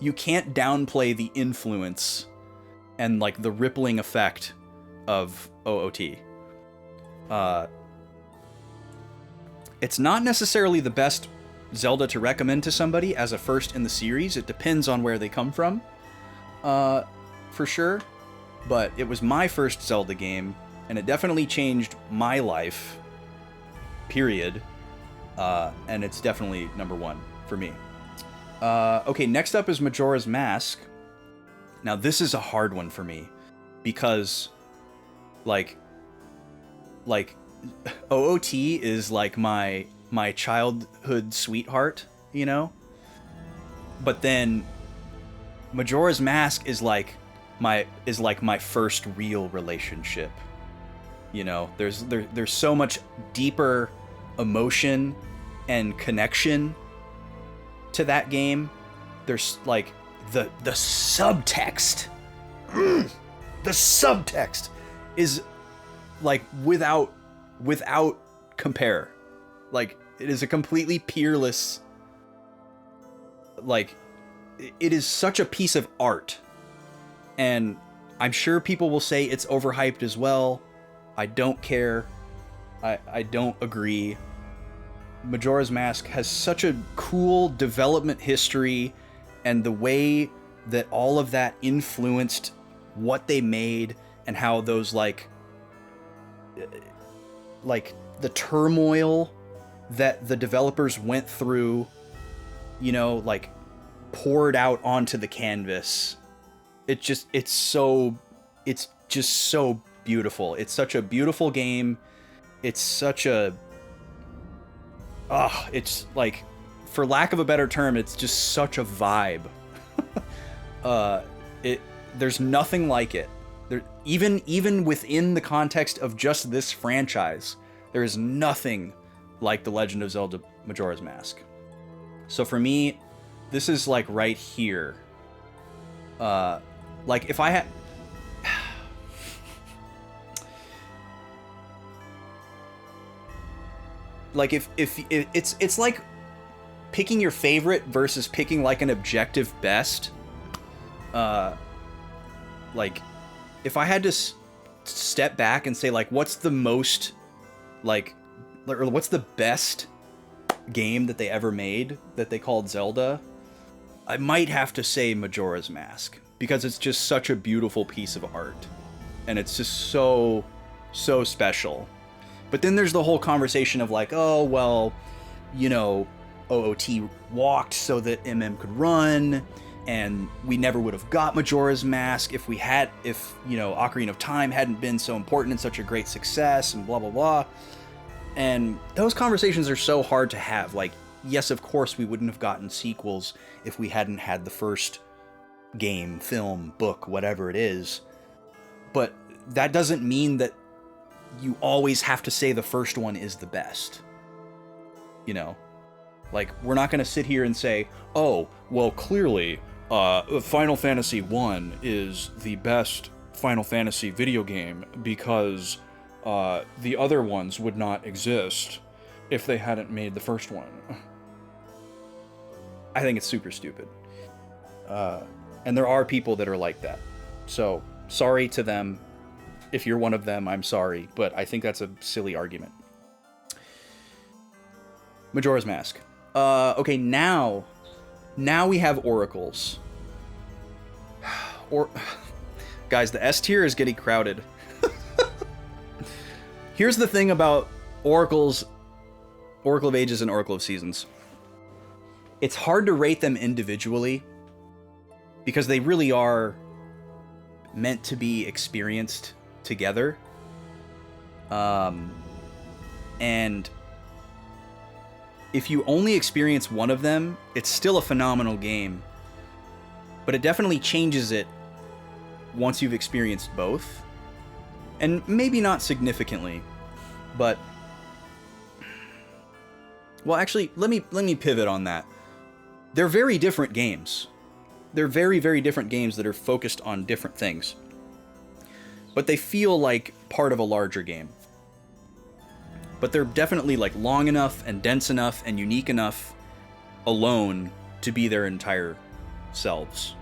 downplay the influence and like the rippling effect of OOT. It's not necessarily the best Zelda to recommend to somebody as a first in the series. It depends on where they come from, for sure. But it was my first Zelda game, and it definitely changed my life, period. And it's definitely #1 for me. Okay, next up is Majora's Mask. Now, this is a hard one for me, because, like OOT is like my childhood sweetheart, you know? But then Majora's Mask is like my first real relationship. You know, there's so much deeper emotion and connection to that game. There's like the subtext. The subtext is like without compare. Like, it is a completely peerless, like, it is such a piece of art. And I'm sure people will say it's overhyped as well. I don't care. I don't agree. Majora's Mask has such a cool development history, and the way that all of that influenced what they made, and how those like the turmoil that the developers went through, you know, like poured out onto the canvas. It's just so beautiful. It's such a beautiful game. It's such a it's like, for lack of a better term, it's just such a vibe. There's nothing like it. There, even within the context of just this franchise, there is nothing like The Legend of Zelda Majora's Mask. So for me, this is like right here. Like, if I had like if it's like picking your favorite versus picking like an objective best. Like, if I had to step back and say, like, what's the most, like, or what's the best game that they ever made that they called Zelda, I might have to say Majora's Mask, because it's just such a beautiful piece of art, and it's just so special. But then there's the whole conversation of like, oh, well, you know, OOT walked so that MM could run, and we never would have got Majora's Mask if you know, Ocarina of Time hadn't been so important and such a great success, and blah, blah, blah. And those conversations are so hard to have. Like, yes, of course, we wouldn't have gotten sequels if we hadn't had the first game, film, book, whatever it is. But that doesn't mean that you always have to say the first one is the best. You know? Like, we're not going to sit here and say, oh, well, clearly, Final Fantasy 1 is the best Final Fantasy video game because the other ones would not exist if they hadn't made the first one. I think it's super stupid. And there are people that are like that. So, sorry to them. If you're one of them, I'm sorry. But I think that's a silly argument. Majora's Mask. Okay, now we have oracles. Guys, the S tier is getting crowded. Here's the thing about oracles, Oracle of Ages and Oracle of Seasons. It's hard to rate them individually because they really are meant to be experienced together. And if you only experience one of them, it's still a phenomenal game. But it definitely changes it once you've experienced both. And maybe not significantly, but... Well, actually, let me pivot on that. They're very different games. They're very, very different games that are focused on different things. But they feel like part of a larger game. But they're definitely like long enough and dense enough and unique enough alone to be their entire selves.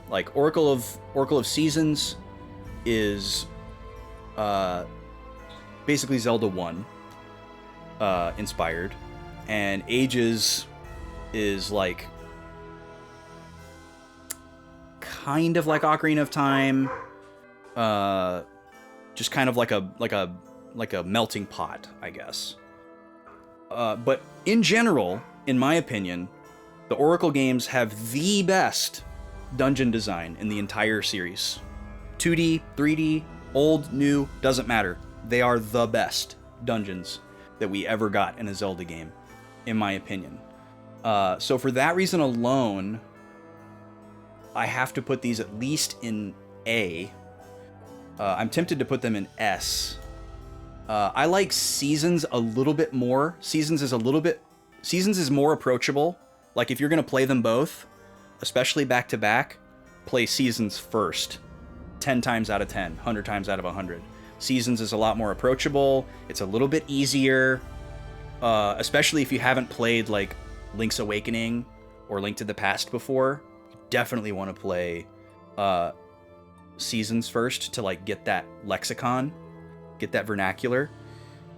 Like Oracle of Seasons is basically Zelda 1 inspired, and Ages is like kind of like Ocarina of Time, just kind of like a melting pot, I guess. But in general, in my opinion, the Oracle games have the best dungeon design in the entire series. 2D, 3D, old, new, doesn't matter. They are the best dungeons that we ever got in a Zelda game, in my opinion. So for that reason alone, I have to put these at least in A. I'm tempted to put them in S. I like Seasons a little bit more. Seasons is more approachable. Like if you're gonna play them both, especially back to back, play Seasons first. 10 times out of 10, 100 times out of 100. Seasons is a lot more approachable. It's a little bit easier, especially if you haven't played like Link's Awakening or Link to the Past before. You definitely want to play Seasons first to like get that lexicon, get that vernacular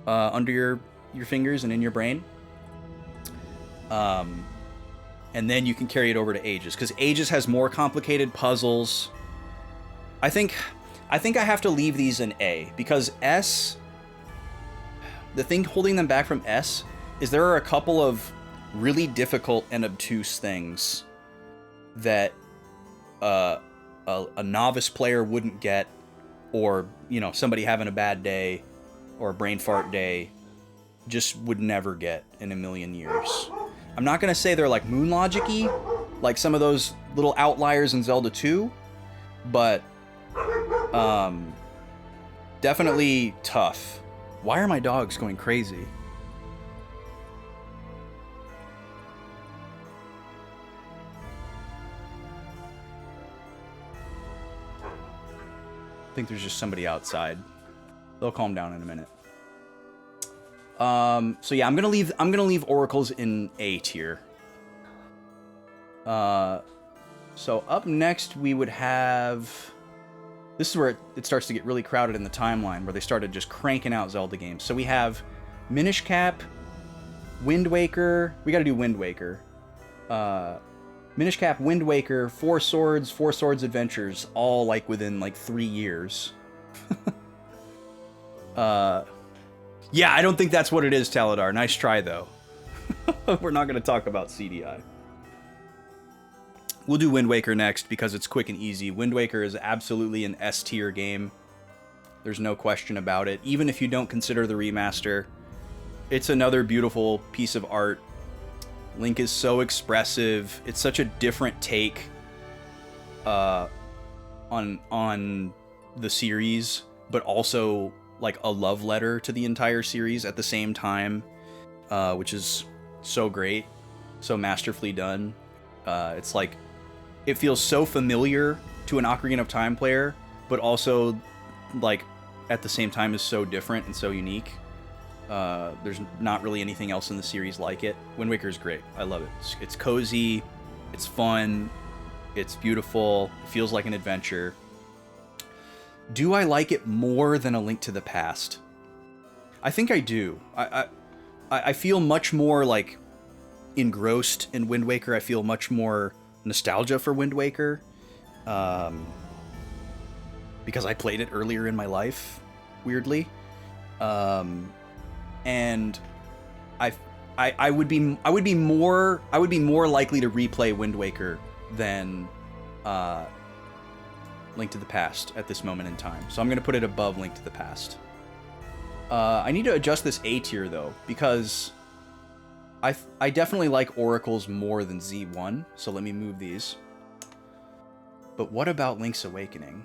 under your fingers and in your brain. And then you can carry it over to Ages, because Ages has more complicated puzzles. I think I have to leave these in A, because S, the thing holding them back from S is there are a couple of really difficult and obtuse things that a novice player wouldn't get, or, you know, somebody having a bad day or a brain fart day just would never get in a million years. I'm not going to say they're like Moon Logic-y, like some of those little outliers in Zelda 2, but definitely tough. Why are my dogs going crazy? I think there's just somebody outside. They'll calm down in a minute. So yeah, I'm gonna leave Oracles in A tier. So up next we would have... This is where it starts to get really crowded in the timeline, where they started just cranking out Zelda games. So we have Minish Cap, Wind Waker. We gotta do Wind Waker. Minish Cap, Wind Waker, Four Swords Adventures, all like within like 3 years. Yeah, I don't think that's what it is, Taladar. Nice try, though. We're not going to talk about CDI. We'll do Wind Waker next because it's quick and easy. Wind Waker is absolutely an S-tier game. There's no question about it. Even if you don't consider the remaster, it's another beautiful piece of art. Link is so expressive. It's such a different take on the series, but also like a love letter to the entire series at the same time, which is so great, so masterfully done. It's like, it feels so familiar to an Ocarina of Time player, but also like at the same time is so different and so unique. There's not really anything else in the series like it. Wind Waker is great. I love it. It's cozy, it's fun, it's beautiful, it feels like an adventure. Do I like it more than A Link to the Past? I think I do. I feel much more like engrossed in Wind Waker. I feel much more nostalgia for Wind Waker, because I played it earlier in my life, weirdly. And I would be more likely to replay Wind Waker than Link to the Past at this moment in time. So I'm going to put it above Link to the Past. I need to adjust this A tier though, because I definitely like Oracles more than Z1. So let me move these. But what about Link's Awakening?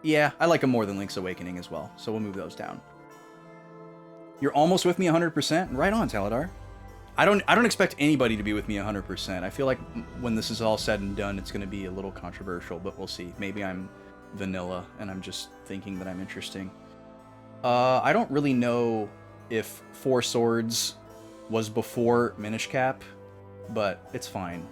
Yeah, I like them more than Link's Awakening as well. So we'll move those down. You're almost with me 100%? Right on, Taladar. I don't expect anybody to be with me 100%. I feel like when this is all said and done, it's going to be a little controversial, but we'll see. Maybe I'm vanilla and I'm just thinking that I'm interesting. I don't really know if Four Swords was before Minish Cap, but it's fine.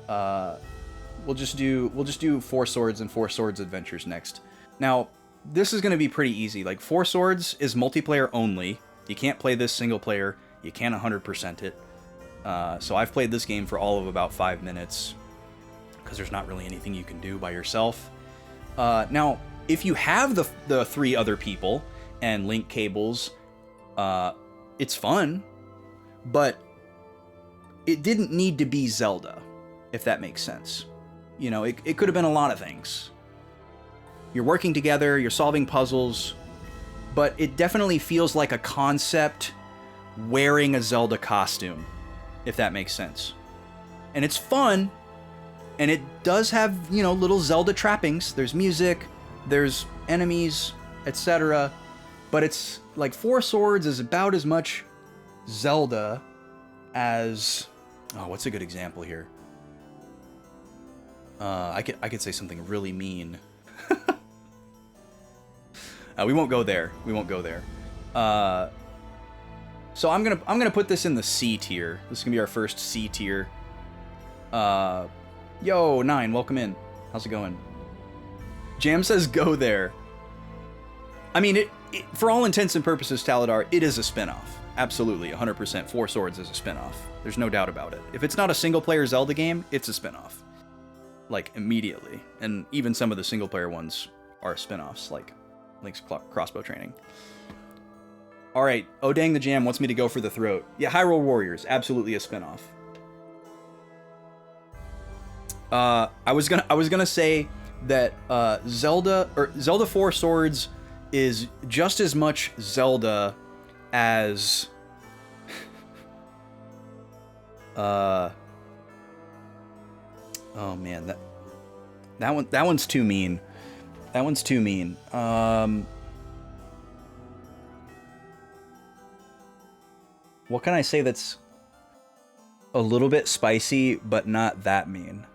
We'll just do Four Swords and Four Swords Adventures next. Now, this is going to be pretty easy. Like, Four Swords is multiplayer only. You can't play this single player. You can't 100% it. So I've played this game for all of about 5 minutes, because there's not really anything you can do by yourself. Now, if you have the 3 other people and link cables, it's fun, but it didn't need to be Zelda, if that makes sense. You know, it could have been a lot of things. You're working together, you're solving puzzles, but it definitely feels like a concept wearing a Zelda costume, if that makes sense. And it's fun, and it does have, you know, little Zelda trappings. There's music, there's enemies, etc. But it's like Four Swords is about as much Zelda as... Oh, what's a good example here? I could say something really mean. We won't go there. We won't go there. So I'm gonna put this in the C tier. This is gonna be our first C tier. Yo, 9, welcome in. How's it going? Jam says go there. I mean, it for all intents and purposes, Taladar, it is a spin-off. Absolutely, 100%. Four Swords is a spin-off. There's no doubt about it. If it's not a single-player Zelda game, it's a spin-off. Like, immediately. And even some of the single-player ones are spin-offs, like Link's Crossbow Training. Alright, Oh Dang the Jam wants me to go for the throat. Yeah, Hyrule Warriors, absolutely a spin-off. I was gonna say that Zelda Four Swords is just as much Zelda as oh man, that one's too mean. That one's too mean. What can I say that's a little bit spicy but not that mean?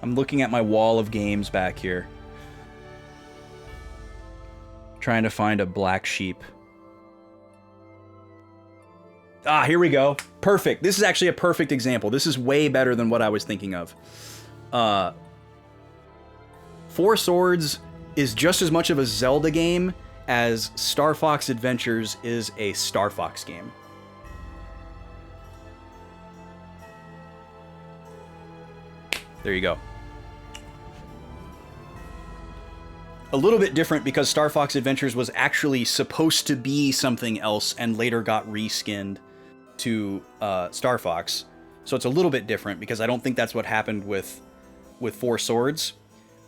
I'm looking at my wall of games back here, trying to find a black sheep. Ah, here we go. Perfect. This is actually a perfect example. This is way better than what I was thinking of. Four Swords is just as much of a Zelda game as Star Fox Adventures is a Star Fox game. There you go. A little bit different because Star Fox Adventures was actually supposed to be something else and later got reskinned to Star Fox. So it's a little bit different because I don't think that's what happened with Four Swords.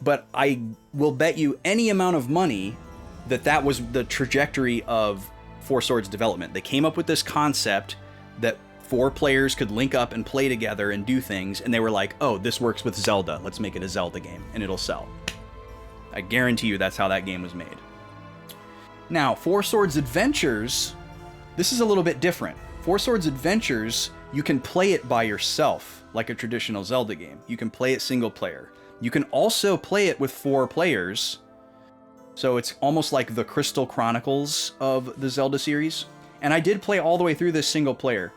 but I will bet you any amount of money that that was the trajectory of Four Swords development. They came up with this concept that 4 players could link up and play together and do things, and they were like, oh, this works with Zelda. Let's make it a Zelda game, and it'll sell. I guarantee you that's how that game was made. Now, Four Swords Adventures, this is a little bit different. Four Swords Adventures, you can play it by yourself, like a traditional Zelda game. You can play it single player. You can also play it with 4 players, so it's almost like the Crystal Chronicles of the Zelda series. And I did play all the way through this single player.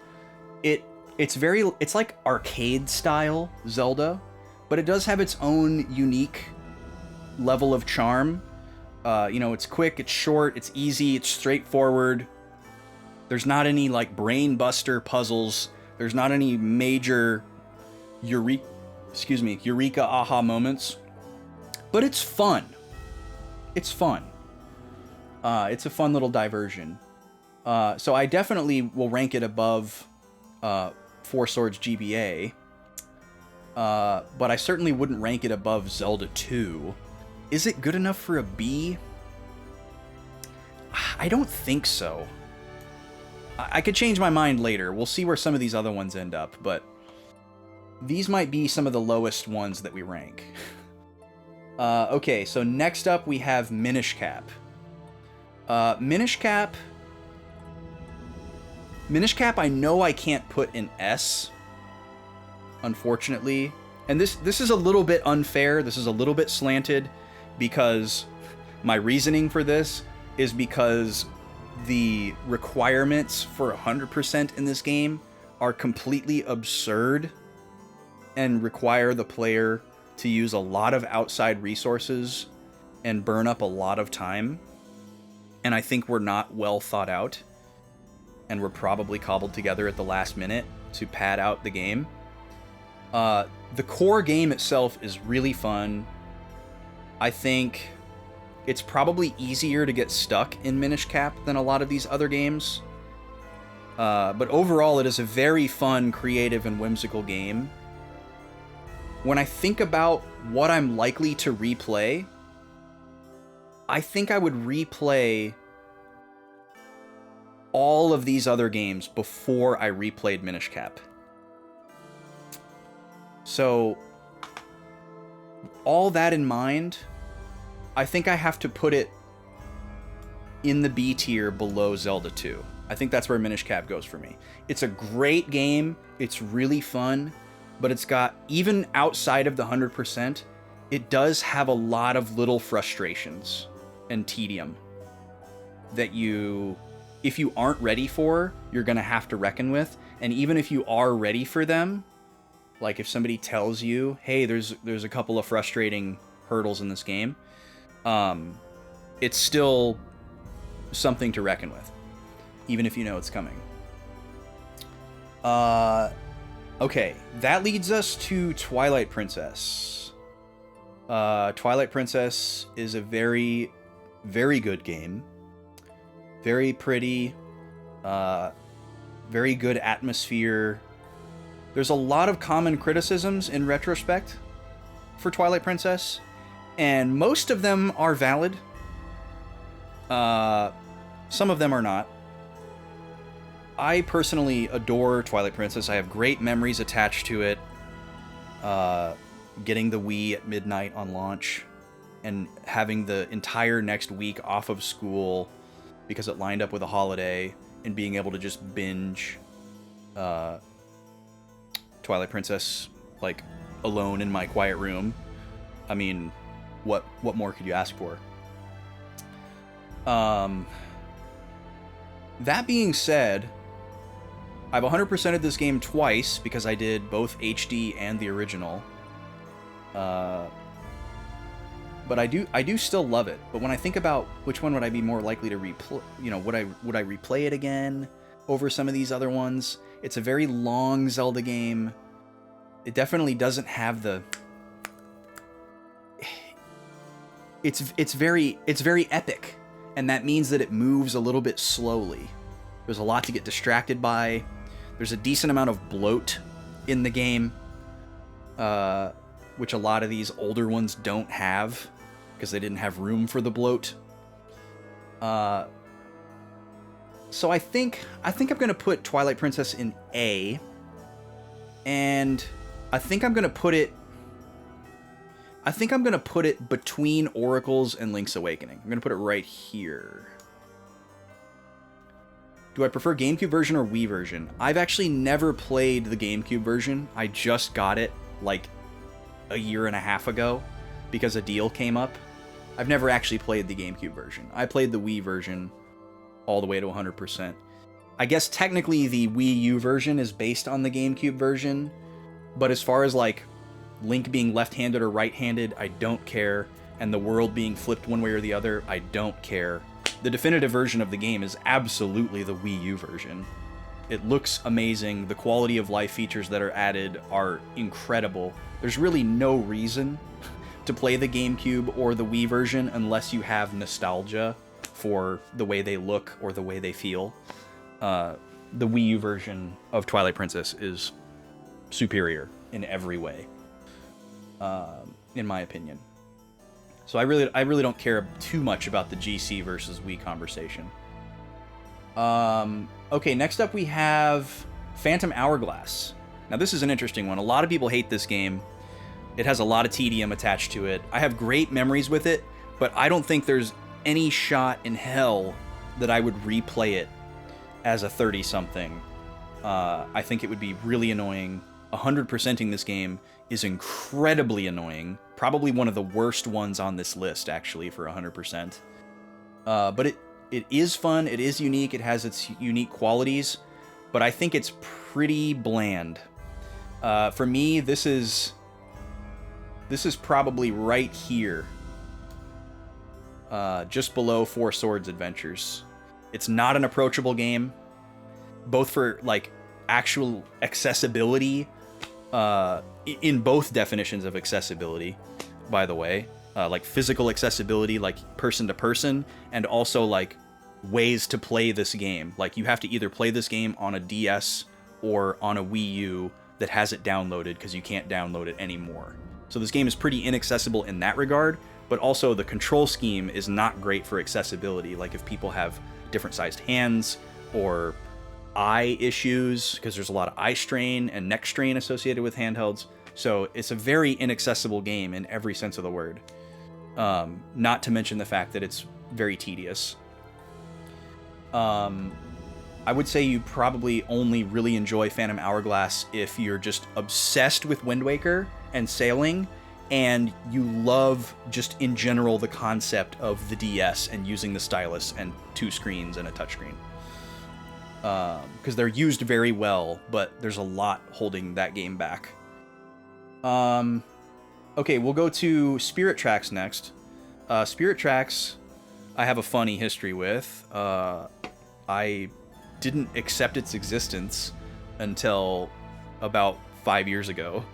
It's like arcade style Zelda, but it does have its own unique level of charm. You know, it's quick, it's short, it's easy, it's straightforward. There's not any like brain buster puzzles. There's not any major eureka aha moments. But it's fun. It's fun. It's a fun little diversion. So I definitely will rank it above Four Swords GBA. But I certainly wouldn't rank it above Zelda 2. Is it good enough for a B? I don't think so. I could change my mind later. We'll see where some of these other ones end up, but these might be some of the lowest ones that we rank. Okay, so next up we have Minish Cap. Minish Cap, I know I can't put in S, unfortunately. And this is a little bit unfair. This is a little bit slanted because my reasoning for this is because the requirements for 100% in this game are completely absurd and require the player to use a lot of outside resources and burn up a lot of time. And I think we're not well thought out, and we're probably cobbled together at the last minute to pad out the game. The core game itself is really fun. I think it's probably easier to get stuck in Minish Cap than a lot of these other games. But overall, it is a very fun, creative, and whimsical game. When I think about what I'm likely to replay, I think I would replay all of these other games before I replayed Minish Cap. So, all that in mind, I think I have to put it in the B tier below Zelda 2. I think that's where Minish Cap goes for me. It's a great game, it's really fun, but it's got, even outside of the 100%, it does have a lot of little frustrations and tedium that if you aren't ready for, you're gonna have to reckon with. And even if you are ready for them, like if somebody tells you, hey, there's a couple of frustrating hurdles in this game, it's still something to reckon with, even if you know it's coming. Okay, that leads us to Twilight Princess. Twilight Princess is a very, very good game. Very pretty, very good atmosphere. There's a lot of common criticisms in retrospect for Twilight Princess, and most of them are valid. Some of them are not. I personally adore Twilight Princess. I have great memories attached to it. Getting the Wii at midnight on launch and having the entire next week off of school because it lined up with a holiday, and being able to just binge Twilight Princess, like, alone in my quiet room. I mean, what more could you ask for? That being said, I've 100%ed this game twice because I did both HD and the original. But I do still love it. But when I think about which one would I be more likely to replay, you know, would I replay it again over some of these other ones? It's a very long Zelda game. It definitely doesn't have the. It's very epic, and that means that it moves a little bit slowly. There's a lot to get distracted by. There's a decent amount of bloat in the game. which a lot of these older ones don't have because they didn't have room for the bloat. So I think I'm gonna put Twilight Princess in A, and I think I'm gonna put it between Oracles and Link's Awakening. I'm gonna put it right here. Do I prefer GameCube version or Wii version? I've actually never played the GameCube version. I just got it like a year and a half ago because a deal came up. I've never actually played the GameCube version. I played the Wii version all the way to 100%. I guess technically the Wii U version is based on the GameCube version, but as far as like Link being left-handed or right-handed, I don't care, and the world being flipped one way or the other, I don't care. The definitive version of the game is absolutely the Wii U version. It looks amazing. The quality of life features that are added are incredible. There's really no reason to play the GameCube or the Wii version unless you have nostalgia for the way they look or the way they feel. The Wii U version of Twilight Princess is superior in every way, in my opinion. So I really don't care too much about the GC versus Wii conversation. Okay, next up we have Phantom Hourglass. Now this is an interesting one. A lot of people hate this game. It has a lot of tedium attached to it. I have great memories with it, but I don't think there's any shot in hell that I would replay it as a 30-something. I think it would be really annoying. 100%ing this game is incredibly annoying. Probably one of the worst ones on this list, actually, for 100%. But it is fun, it is unique, it has its unique qualities, but I think it's pretty bland. For me, this is probably right here. Just below Four Swords Adventures. It's not an approachable game, both for like actual accessibility, in both definitions of accessibility, by the way, like physical accessibility, like person to person, and also like ways to play this game. Like you have to either play this game on a DS or on a Wii U that has it downloaded because you can't download it anymore. So this game is pretty inaccessible in that regard, but also the control scheme is not great for accessibility. Like if people have different sized hands or eye issues, because there's a lot of eye strain and neck strain associated with handhelds. So it's a very inaccessible game in every sense of the word. Not to mention the fact that it's very tedious. I would say you probably only really enjoy Phantom Hourglass if you're just obsessed with Wind Waker and sailing, and you love just in general the concept of the DS and using the stylus and two screens and a touchscreen. Because they're used very well, but there's a lot holding that game back. Okay, we'll go to Spirit Tracks next. Spirit Tracks, I have a funny history with. I didn't accept its existence until about 5 years ago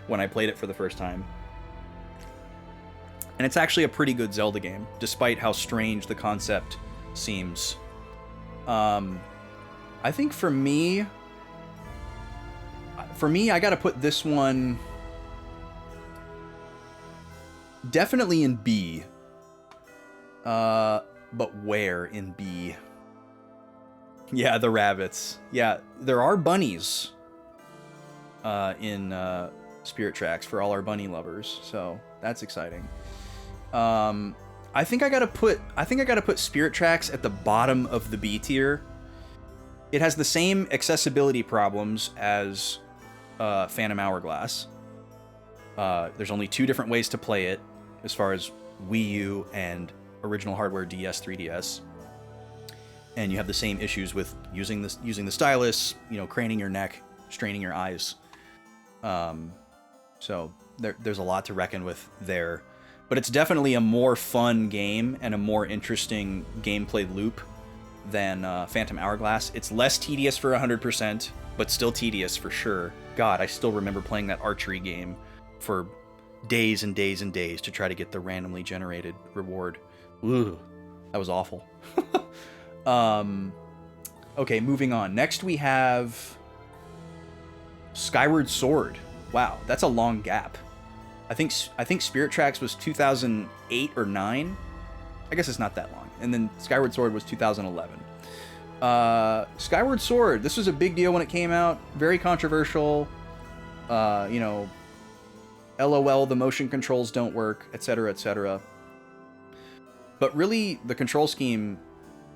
when I played it for the first time. And it's actually a pretty good Zelda game, despite how strange the concept seems. I think for me, I gotta put this one definitely in B. But where in B? Yeah, the rabbits. Yeah, there are bunnies in Spirit Tracks for all our bunny lovers, so that's exciting. I think I gotta put Spirit Tracks at the bottom of the B tier. It has the same accessibility problems as Phantom Hourglass. There's only 2 different ways to play it, as far as Wii U and original hardware DS, 3DS. And you have the same issues with using the stylus, craning your neck, straining your eyes. So there's a lot to reckon with there. But it's definitely a more fun game and a more interesting gameplay loop than Phantom Hourglass. It's less tedious for 100%, but still tedious for sure. God, I still remember playing that archery game for days and days and days to try to get the randomly generated reward. Ugh, that was awful. Okay, moving on. Next we have Skyward Sword. Wow, that's a long gap. I think Spirit Tracks was 2008 or 9. I guess it's not that long. And then Skyward Sword was 2011. Skyward Sword, this was a big deal when it came out. Very controversial. You know, LOL, the motion controls don't work, etc., etc. But really, the control scheme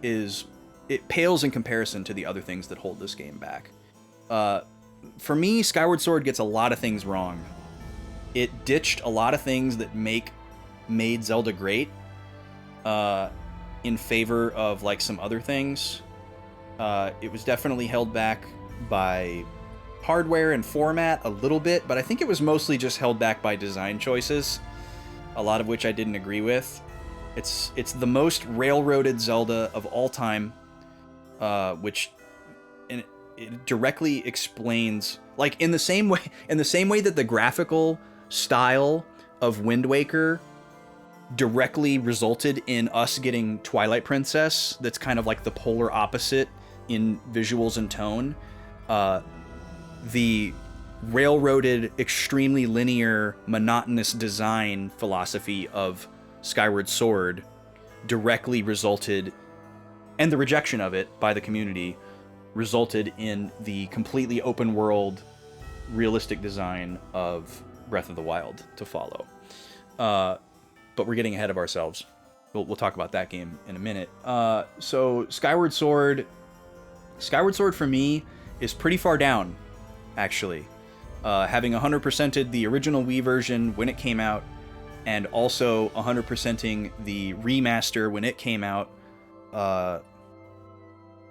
it pales in comparison to the other things that hold this game back. For me, Skyward Sword gets a lot of things wrong. It ditched a lot of things that made Zelda great in favor of like some other things. It was definitely held back by hardware and format a little bit, but I think it was mostly just held back by design choices, a lot of which I didn't agree with. It's the most railroaded Zelda of all time, which it directly explains, like in the same way that the graphical style of Wind Waker directly resulted in us getting Twilight Princess, that's kind of like the polar opposite in visuals and tone. The railroaded, extremely linear, monotonous design philosophy of Skyward Sword directly resulted, and the rejection of it by the community resulted in the completely open world, realistic design of Breath of the Wild to follow. But we're getting ahead of ourselves. We'll talk about that game in a minute. So Skyward Sword for me is pretty far down, actually. Having 100%ed the original Wii version when it came out, and also 100%ing the remaster when it came out.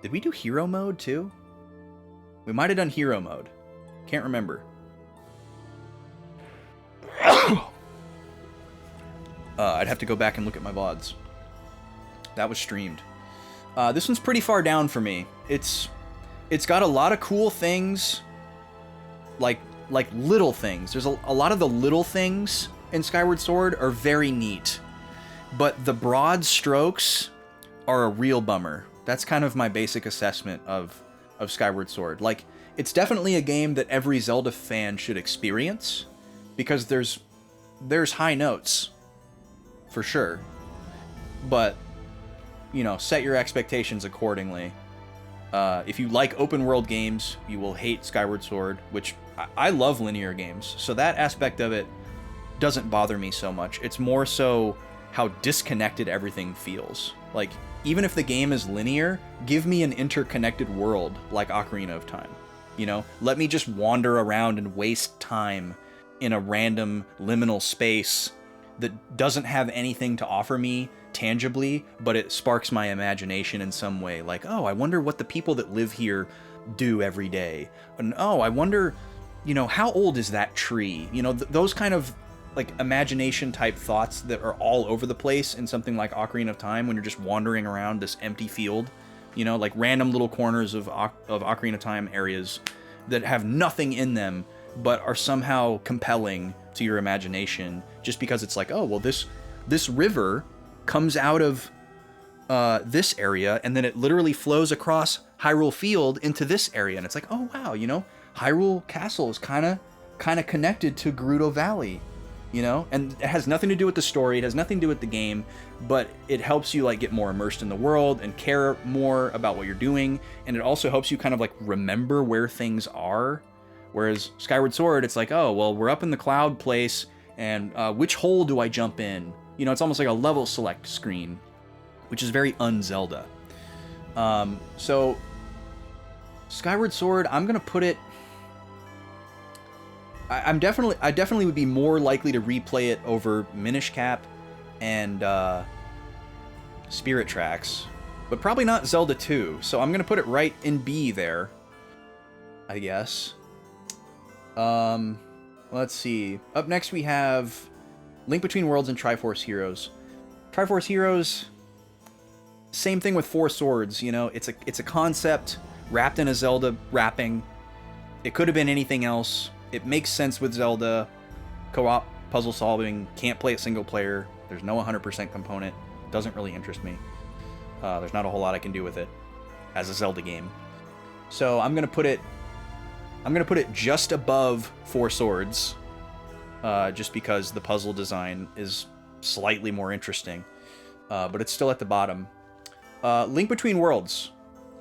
Did we do Hero Mode too? We might have done Hero Mode. Can't remember. I'd have to go back and look at my VODs. That was streamed. This one's pretty far down for me. It's got a lot of cool things, like little things. There's a lot of the little things in Skyward Sword are very neat, but the broad strokes are a real bummer. That's kind of my basic assessment of Skyward Sword. Like, it's definitely a game that every Zelda fan should experience, because there's high notes, for sure. But, you know, set your expectations accordingly. If you like open world games, you will hate Skyward Sword, which I love linear games, so that aspect of it doesn't bother me so much. It's more so how disconnected everything feels. Like, even if the game is linear, give me an interconnected world like Ocarina of Time. You know, let me just wander around and waste time in a random liminal space that doesn't have anything to offer me tangibly, but it sparks my imagination in some way. Like, oh, I wonder what the people that live here do every day. And oh, I wonder, you know, how old is that tree? You know, those kind of like imagination type thoughts that are all over the place in something like Ocarina of Time when you're just wandering around this empty field, you know, like random little corners of Ocarina of Time areas that have nothing in them but are somehow compelling to your imagination just because it's like, oh, well, this river comes out of this area and then it literally flows across Hyrule Field into this area, and it's like, oh wow, you know, Hyrule Castle is kind of connected to Gerudo Valley. You know, and it has nothing to do with the story, it has nothing to do with the game, but it helps you like get more immersed in the world and care more about what you're doing, and it also helps you kind of like remember where things are. Whereas Skyward Sword, it's like, oh, well, we're up in the cloud place, and which hole do I jump in? You know, it's almost like a level select screen, which is very un-Zelda. So Skyward Sword, I'm gonna put it, I definitely would be more likely to replay it over Minish Cap and Spirit Tracks, but probably not Zelda 2. So I'm gonna put it right in B there, I guess. Let's see. Up next we have Link Between Worlds and Triforce Heroes. Triforce Heroes, same thing with Four Swords. You know, it's a concept wrapped in a Zelda wrapping. It could have been anything else. It makes sense with Zelda. Co-op puzzle solving, can't play it single player. There's no 100% component. Doesn't really interest me. There's not a whole lot I can do with it as a Zelda game. So I'm gonna put it just above Four Swords. just because the puzzle design is slightly more interesting. But it's still at the bottom. Link Between Worlds.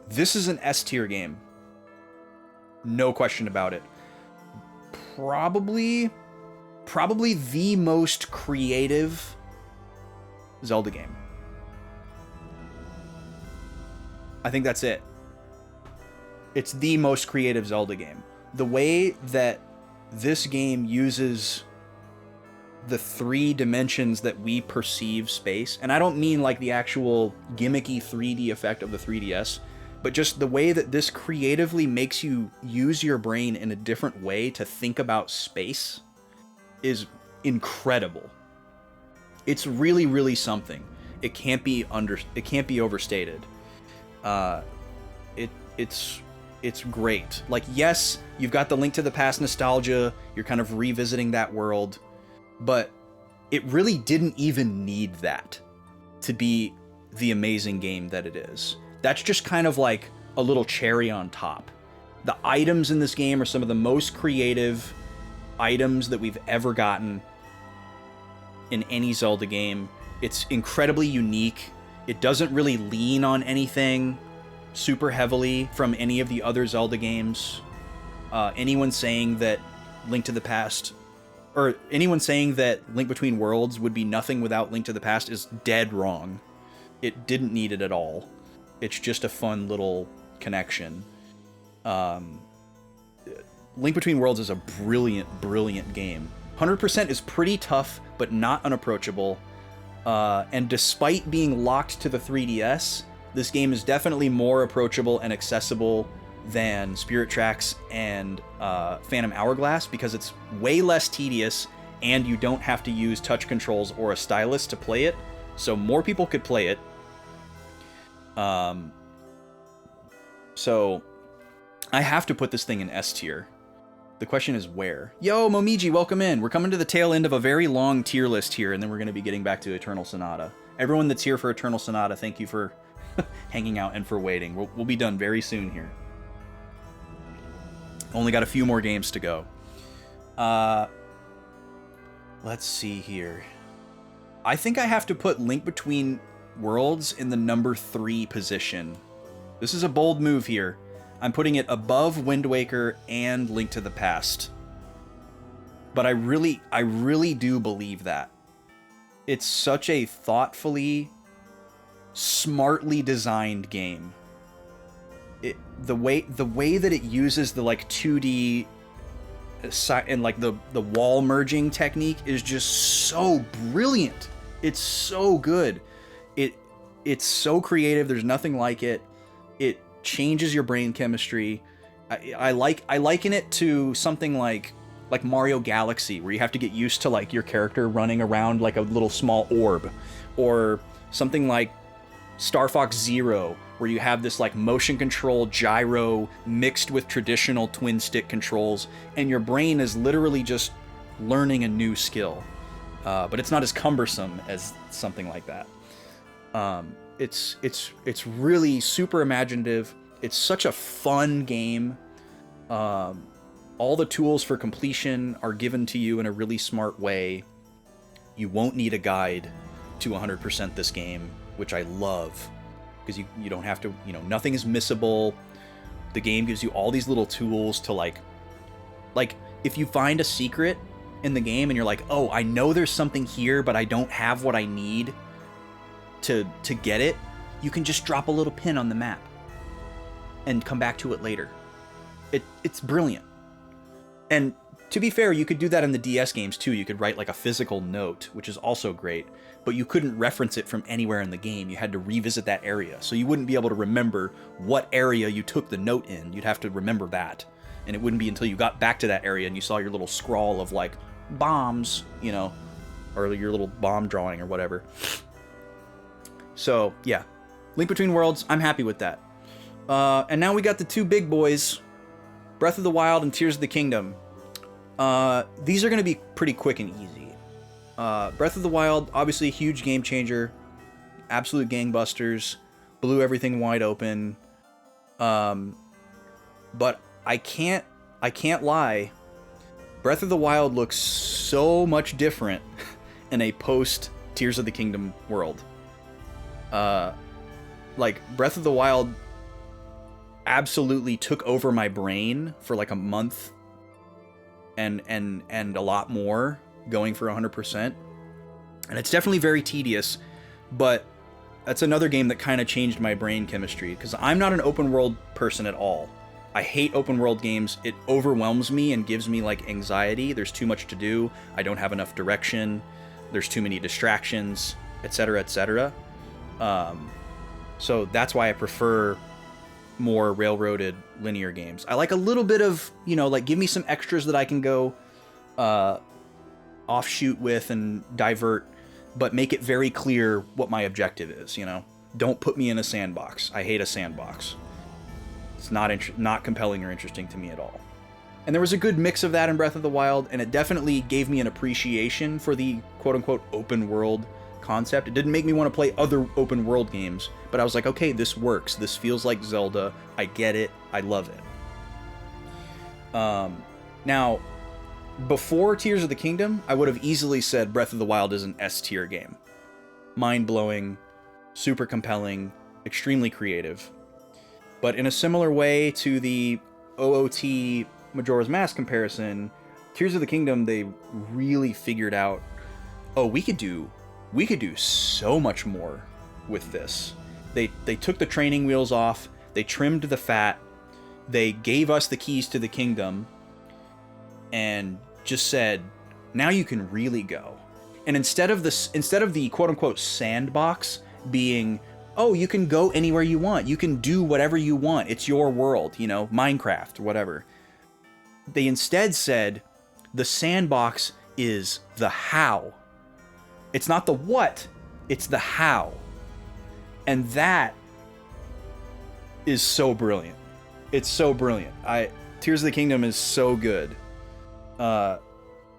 This is an S tier game. No question about it. Probably the most creative Zelda game. I think that's it. It's the most creative Zelda game. The way that this game uses the 3 dimensions that we perceive space, and I don't mean like the actual gimmicky 3D effect of the 3DS, but just the way that this creatively makes you use your brain in a different way to think about space is incredible. It's really, really something. It can't be overstated. It's great. Like, yes, you've got the Link to the Past nostalgia, you're kind of revisiting that world, but it really didn't even need that to be the amazing game that it is. That's just kind of like a little cherry on top. The items in this game are some of the most creative items that we've ever gotten in any Zelda game. It's incredibly unique. It doesn't really lean on anything super heavily from any of the other Zelda games. Anyone saying that Link to the Past, or anyone saying that Link Between Worlds would be nothing without Link to the Past is dead wrong. It didn't need it at all. It's just a fun little connection. Link Between Worlds is a brilliant, brilliant game. 100% is pretty tough, but not unapproachable. And despite being locked to the 3DS, this game is definitely more approachable and accessible than Spirit Tracks and Phantom Hourglass, because it's way less tedious and you don't have to use touch controls or a stylus to play it, so more people could play it. So I have to put this thing in S tier. The question is where? Yo, Momiji, welcome in. We're coming to the tail end of a very long tier list here, and then we're going to be getting back to Eternal Sonata. Everyone that's here for Eternal Sonata, thank you for hanging out and for waiting. We'll be done very soon here. Only got a few more games to go. Let's see here. I think I have to put Link Between Worlds in the number 3 position. This is a bold move here. I'm putting it above Wind Waker and Link to the Past. But I really do believe that. It's such a thoughtfully, smartly designed game. The way that it uses the like 2D and like the wall merging technique is just so brilliant. It's so good. It's so creative. There's nothing like it. It changes your brain chemistry. I liken it to something like Mario Galaxy, where you have to get used to like your character running around like a little small orb, or something like Star Fox Zero, where you have this like motion control gyro mixed with traditional twin stick controls, and your brain is literally just learning a new skill. But it's not as cumbersome as something like that. It's really super imaginative. It's such a fun game. All the tools for completion are given to you in a really smart way. You won't need a guide to 100% this game, which I love, because you don't have to, nothing is missable. The game gives you all these little tools to like if you find a secret in the game and you're like, oh, I know there's something here, but I don't have what I need to get it, you can just drop a little pin on the map and come back to it later. It's brilliant. And to be fair, you could do that in the DS games too. You could write like a physical note, which is also great, but you couldn't reference it from anywhere in the game. You had to revisit that area, so you wouldn't be able to remember what area you took the note in. You'd have to remember that, and it wouldn't be until you got back to that area and you saw your little scrawl of like bombs, or your little bomb drawing or whatever. So yeah, Link Between Worlds, I'm happy with that. And now we got the two big boys, Breath of the Wild and Tears of the Kingdom. These are going to be pretty quick and easy. Breath of the Wild, obviously a huge game changer, absolute gangbusters, blew everything wide open. But I can't lie. Breath of the Wild looks so much different in a post Tears of the Kingdom world. Like Breath of the Wild absolutely took over my brain for like a month and a lot more, going for 100%. And it's definitely very tedious, but that's another game that kind of changed my brain chemistry, because I'm not an open world person at all. I hate open world games. It overwhelms me and gives me like anxiety. There's too much to do. I don't have enough direction. There's too many distractions, etc., etc. So that's why I prefer more railroaded linear games. I like a little bit of, like give me some extras that I can go offshoot with and divert, but make it very clear what my objective is, Don't put me in a sandbox. I hate a sandbox. It's not compelling or interesting to me at all. And there was a good mix of that in Breath of the Wild, and it definitely gave me an appreciation for the quote-unquote open world concept. It didn't make me want to play other open world games, but I was like, okay, this works. This feels like Zelda. I get it. I love it. Now, before Tears of the Kingdom, I would have easily said Breath of the Wild is an S-tier game. Mind-blowing, super compelling, extremely creative. But in a similar way to the OOT Majora's Mask comparison, Tears of the Kingdom, they really figured out, oh, we could do so much more with this. They took the training wheels off, they trimmed the fat, they gave us the keys to the kingdom, and just said, now you can really go. And instead of the quote-unquote sandbox being, oh, you can go anywhere you want, you can do whatever you want, it's your world, Minecraft, whatever. They instead said, the sandbox is the how. It's not the what, it's the how. And that is so brilliant. It's so brilliant. Tears of the Kingdom is so good.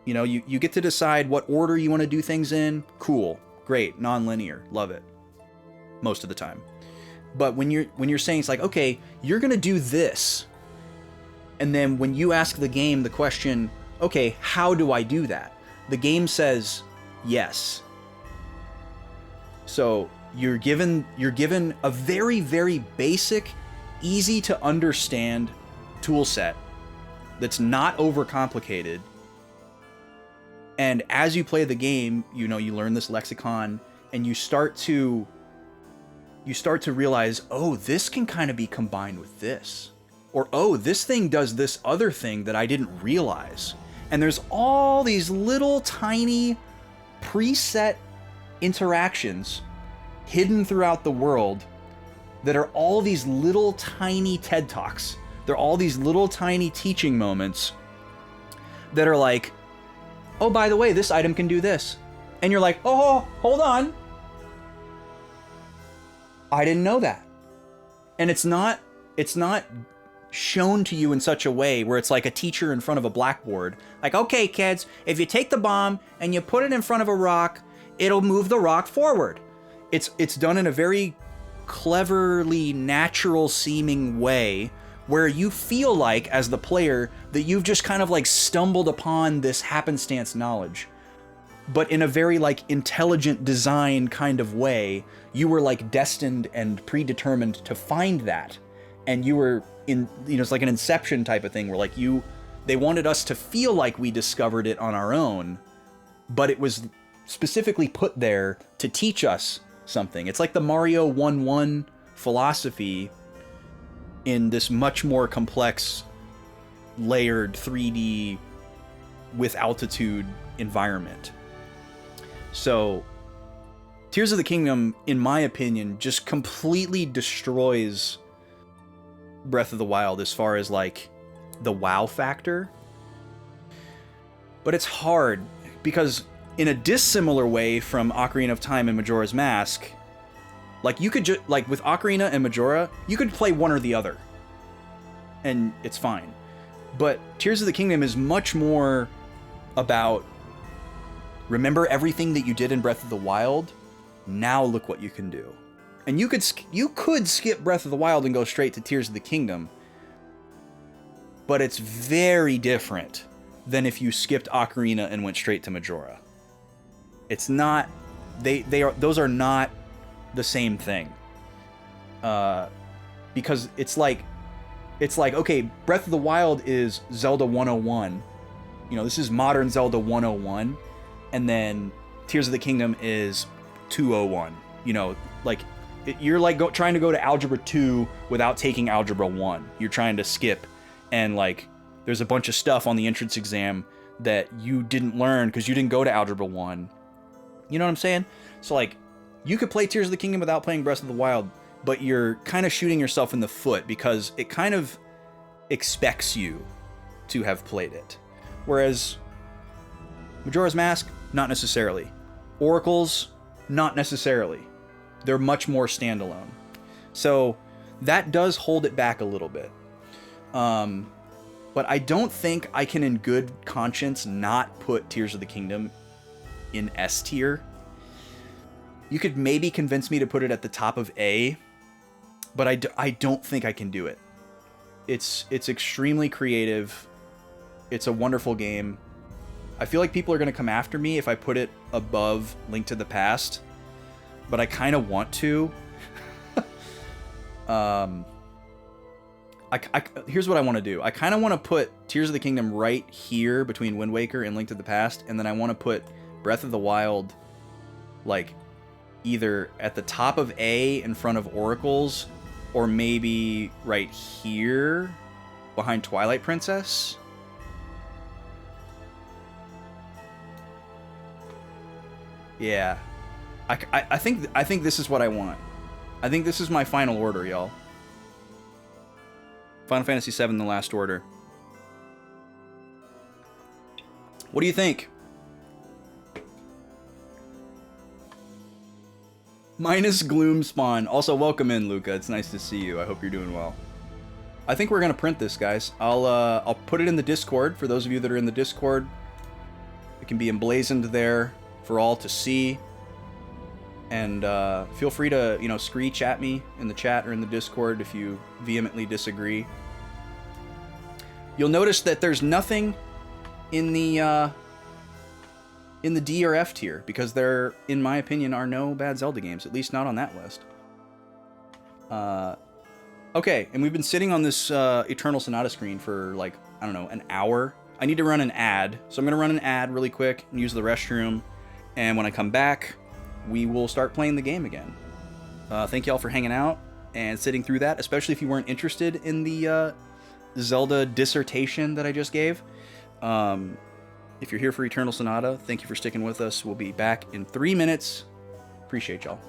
You get to decide what order you want to do things in. Cool. Great. Non-linear. Love it. Most of the time. But when you're saying, it's like, okay, you're going to do this. And then when you ask the game the question, okay, how do I do that? The game says yes. So you're given a very, very basic, easy to understand tool set that's not overcomplicated. And as you play the game, you learn this lexicon, and you start to realize, oh, this can kind of be combined with this. Or, oh, this thing does this other thing that I didn't realize. And there's all these little tiny preset interactions hidden throughout the world that are all these little tiny TED Talks. They're all these little tiny teaching moments that are like, oh, by the way, this item can do this. And you're like, oh, hold on. I didn't know that. And it's not shown to you in such a way where it's like a teacher in front of a blackboard. Like, okay, kids, if you take the bomb and you put it in front of a rock, it'll move the rock forward. It's done in a very cleverly natural seeming way where you feel like, as the player, that you've just kind of like stumbled upon this happenstance knowledge. But in a very like intelligent design kind of way, you were like destined and predetermined to find that. And you were it's like an Inception type of thing where like they wanted us to feel like we discovered it on our own, but it was specifically put there to teach us something. It's like the Mario 1-1 philosophy in this much more complex, layered 3D with altitude environment. So Tears of the Kingdom, in my opinion, just completely destroys Breath of the Wild as far as like the wow factor. But it's hard because in a dissimilar way from Ocarina of Time and Majora's Mask, like you could just like with Ocarina and Majora, you could play one or the other and it's fine. But Tears of the Kingdom is much more about remember everything that you did in Breath of the Wild? Now look what you can do. And you could skip Breath of the Wild and go straight to Tears of the Kingdom. But it's very different than if you skipped Ocarina and went straight to Majora. It's not, those are not the same thing. Because it's like, okay, Breath of the Wild is Zelda 101. You know, this is modern Zelda 101. And then Tears of the Kingdom is 201. You know, like, you're like trying to go to Algebra 2 without taking Algebra 1. You're trying to skip, and like, there's a bunch of stuff on the entrance exam that you didn't learn because you didn't go to Algebra 1. You know what I'm saying? So like, you could play Tears of the Kingdom without playing Breath of the Wild, but you're kind of shooting yourself in the foot because it kind of expects you to have played it. Whereas Majora's Mask, not necessarily. Oracles, not necessarily. They're much more standalone. So that does hold it back a little bit. But I don't think I can in good conscience not put Tears of the Kingdom in S tier. You could maybe convince me to put it at the top of A, but I don't think I can do it. It's extremely creative. It's a wonderful game. I feel like people are going to come after me if I put it above Link to the Past, but I kind of want to. Here's what I want to do. I kind of want to put Tears of the Kingdom right here between Wind Waker and Link to the Past, and then I want to put Breath of the Wild, like, either at the top of A in front of Oracles, or maybe right here behind Twilight Princess. Yeah. I think this is what I want. I think this is my final order, y'all. Final Fantasy VII, The Last Order. What do you think? Minus Gloomspawn. Also, welcome in, Luca. It's nice to see you. I hope you're doing well. I think we're gonna print this, guys. I'll put it in the Discord for those of you that are in the Discord. It can be emblazoned there for all to see. And feel free to, you know, screech at me in the chat or in the Discord if you vehemently disagree. You'll notice that there's nothing in the D or F tier, because there, in my opinion, are no bad Zelda games, at least not on that list. Okay, and we've been sitting on this Eternal Sonata screen for, like, I don't know, an hour. I need to run an ad, so I'm going to run an ad really quick and use the restroom. And when I come back, we will start playing the game again. Thank y'all for hanging out and sitting through that, especially if you weren't interested in the Zelda dissertation that I just gave. If you're here for Eternal Sonata, thank you for sticking with us. We'll be back in 3 minutes. Appreciate y'all.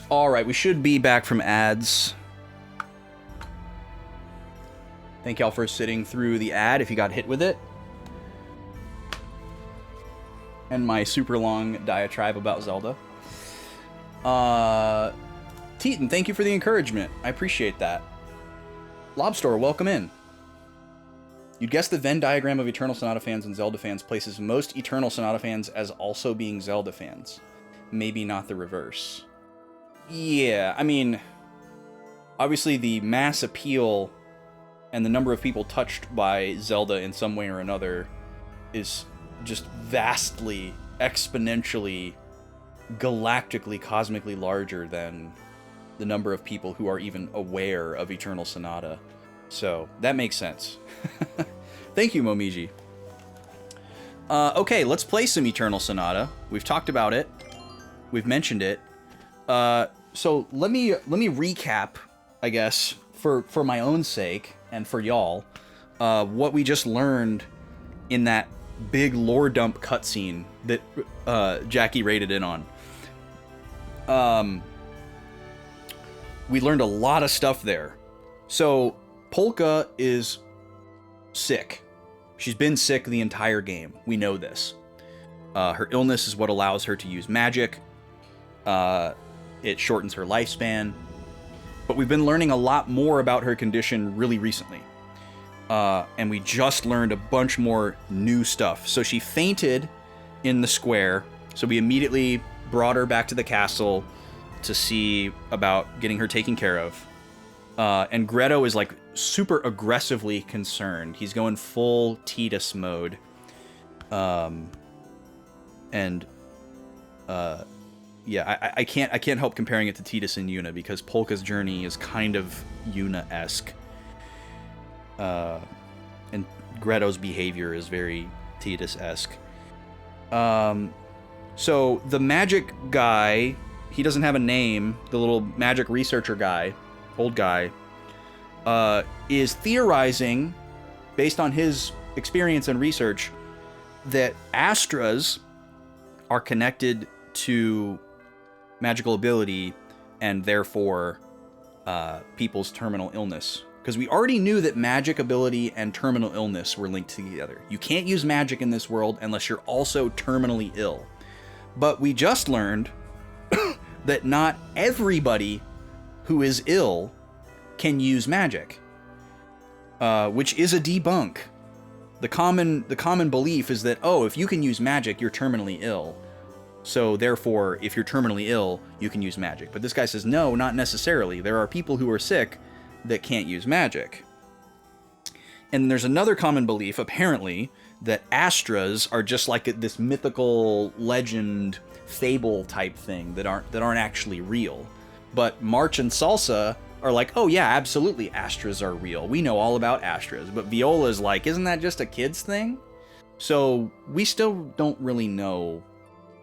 All right, we should be back from ads. Thank y'all for sitting through the ad if you got hit with it. And my super long diatribe about Zelda. Teton, thank you for the encouragement. I appreciate that. Lobster, welcome in. You'd guess the Venn diagram of Eternal Sonata fans and Zelda fans places most Eternal Sonata fans as also being Zelda fans. Maybe not the reverse. Yeah, I mean, obviously the mass appeal and the number of people touched by Zelda in some way or another is just vastly, exponentially, galactically, cosmically larger than the number of people who are even aware of Eternal Sonata. So, that makes sense. Thank you, Momiji. Okay, let's play some Eternal Sonata. We've talked about it. We've mentioned it. So let me recap, I guess, for my own sake and for y'all, what we just learned in that big lore dump cutscene that Jackie rated in on. We learned a lot of stuff there. So Polka is sick. She's been sick the entire game. We know this. Her illness is what allows her to use magic. It shortens her lifespan. But we've been learning a lot more about her condition really recently. And we just learned a bunch more new stuff. So she fainted in the square. So we immediately brought her back to the castle to see about getting her taken care of. And Greto is like super aggressively concerned. He's going full Tidus mode. Yeah, I can't help comparing it to Tidus and Yuna because Polka's journey is kind of Yuna-esque. And Greto's behavior is very Tidus-esque. So the magic guy, he doesn't have a name, the little magic researcher guy, old guy, is theorizing, based on his experience and research, that Astras are connected to magical ability and therefore people's terminal illness. Because we already knew that magic ability and terminal illness were linked together. You can't use magic in this world unless you're also terminally ill. But we just learned that not everybody who is ill can use magic, which is a debunk. The common belief is that, oh, if you can use magic, you're terminally ill. So therefore, if you're terminally ill, you can use magic. But this guy says, no, not necessarily. There are people who are sick that can't use magic. And there's another common belief, apparently, that Astras are just like this mythical legend, fable type thing that aren't actually real. But March and Salsa are like, oh yeah, absolutely, Astras are real. We know all about Astras. But Viola's like, isn't that just a kid's thing? So we still don't really know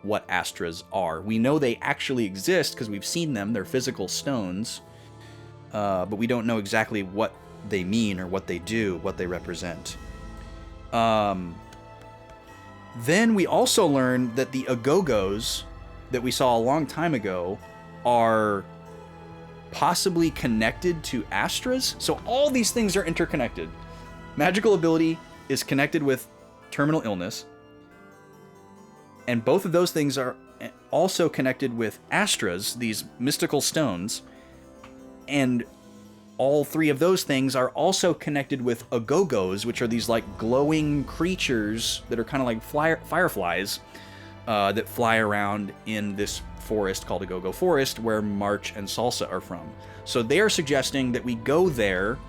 what Astras are. We know they actually exist because we've seen them. They're physical stones. But we don't know exactly what they mean or what they do, what they represent. Then we also learned that the Agogos that we saw a long time ago are possibly connected to Astras. So all these things are interconnected. Magical ability is connected with terminal illness. And both of those things are also connected with Astras, these mystical stones. And all three of those things are also connected with Agogos, which are these like glowing creatures that are kind of like fireflies that fly around in this forest called Agogo Forest, where March and Salsa are from. So they are suggesting that we go there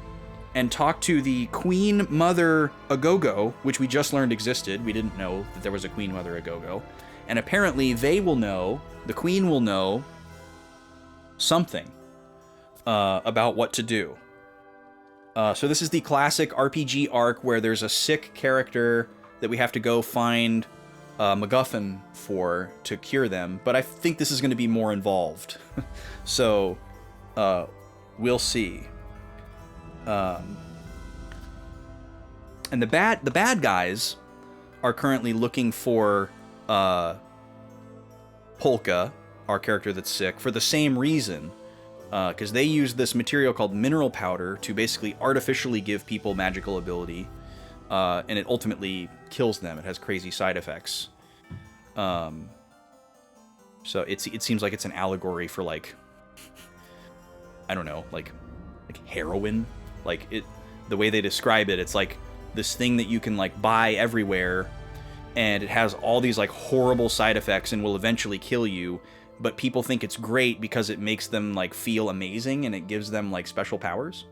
and talk to the Queen Mother Agogo, which we just learned existed. We didn't know that there was a Queen Mother Agogo. And apparently they will know, the Queen will know something about what to do. So this is the classic RPG arc where there's a sick character that we have to go find MacGuffin for to cure them. But I think this is going to be more involved. So we'll see. And the bad guys are currently looking for Polka our character that's sick for the same reason. Because they use this material called mineral powder to basically artificially give people magical ability. And it ultimately kills them. It has crazy side effects. So it seems like it's an allegory for, like, I don't know, like heroin. Like, the way they describe it, it's like this thing that you can, like, buy everywhere, and it has all these, like, horrible side effects and will eventually kill you, but people think it's great because it makes them, like, feel amazing and it gives them, like, special powers.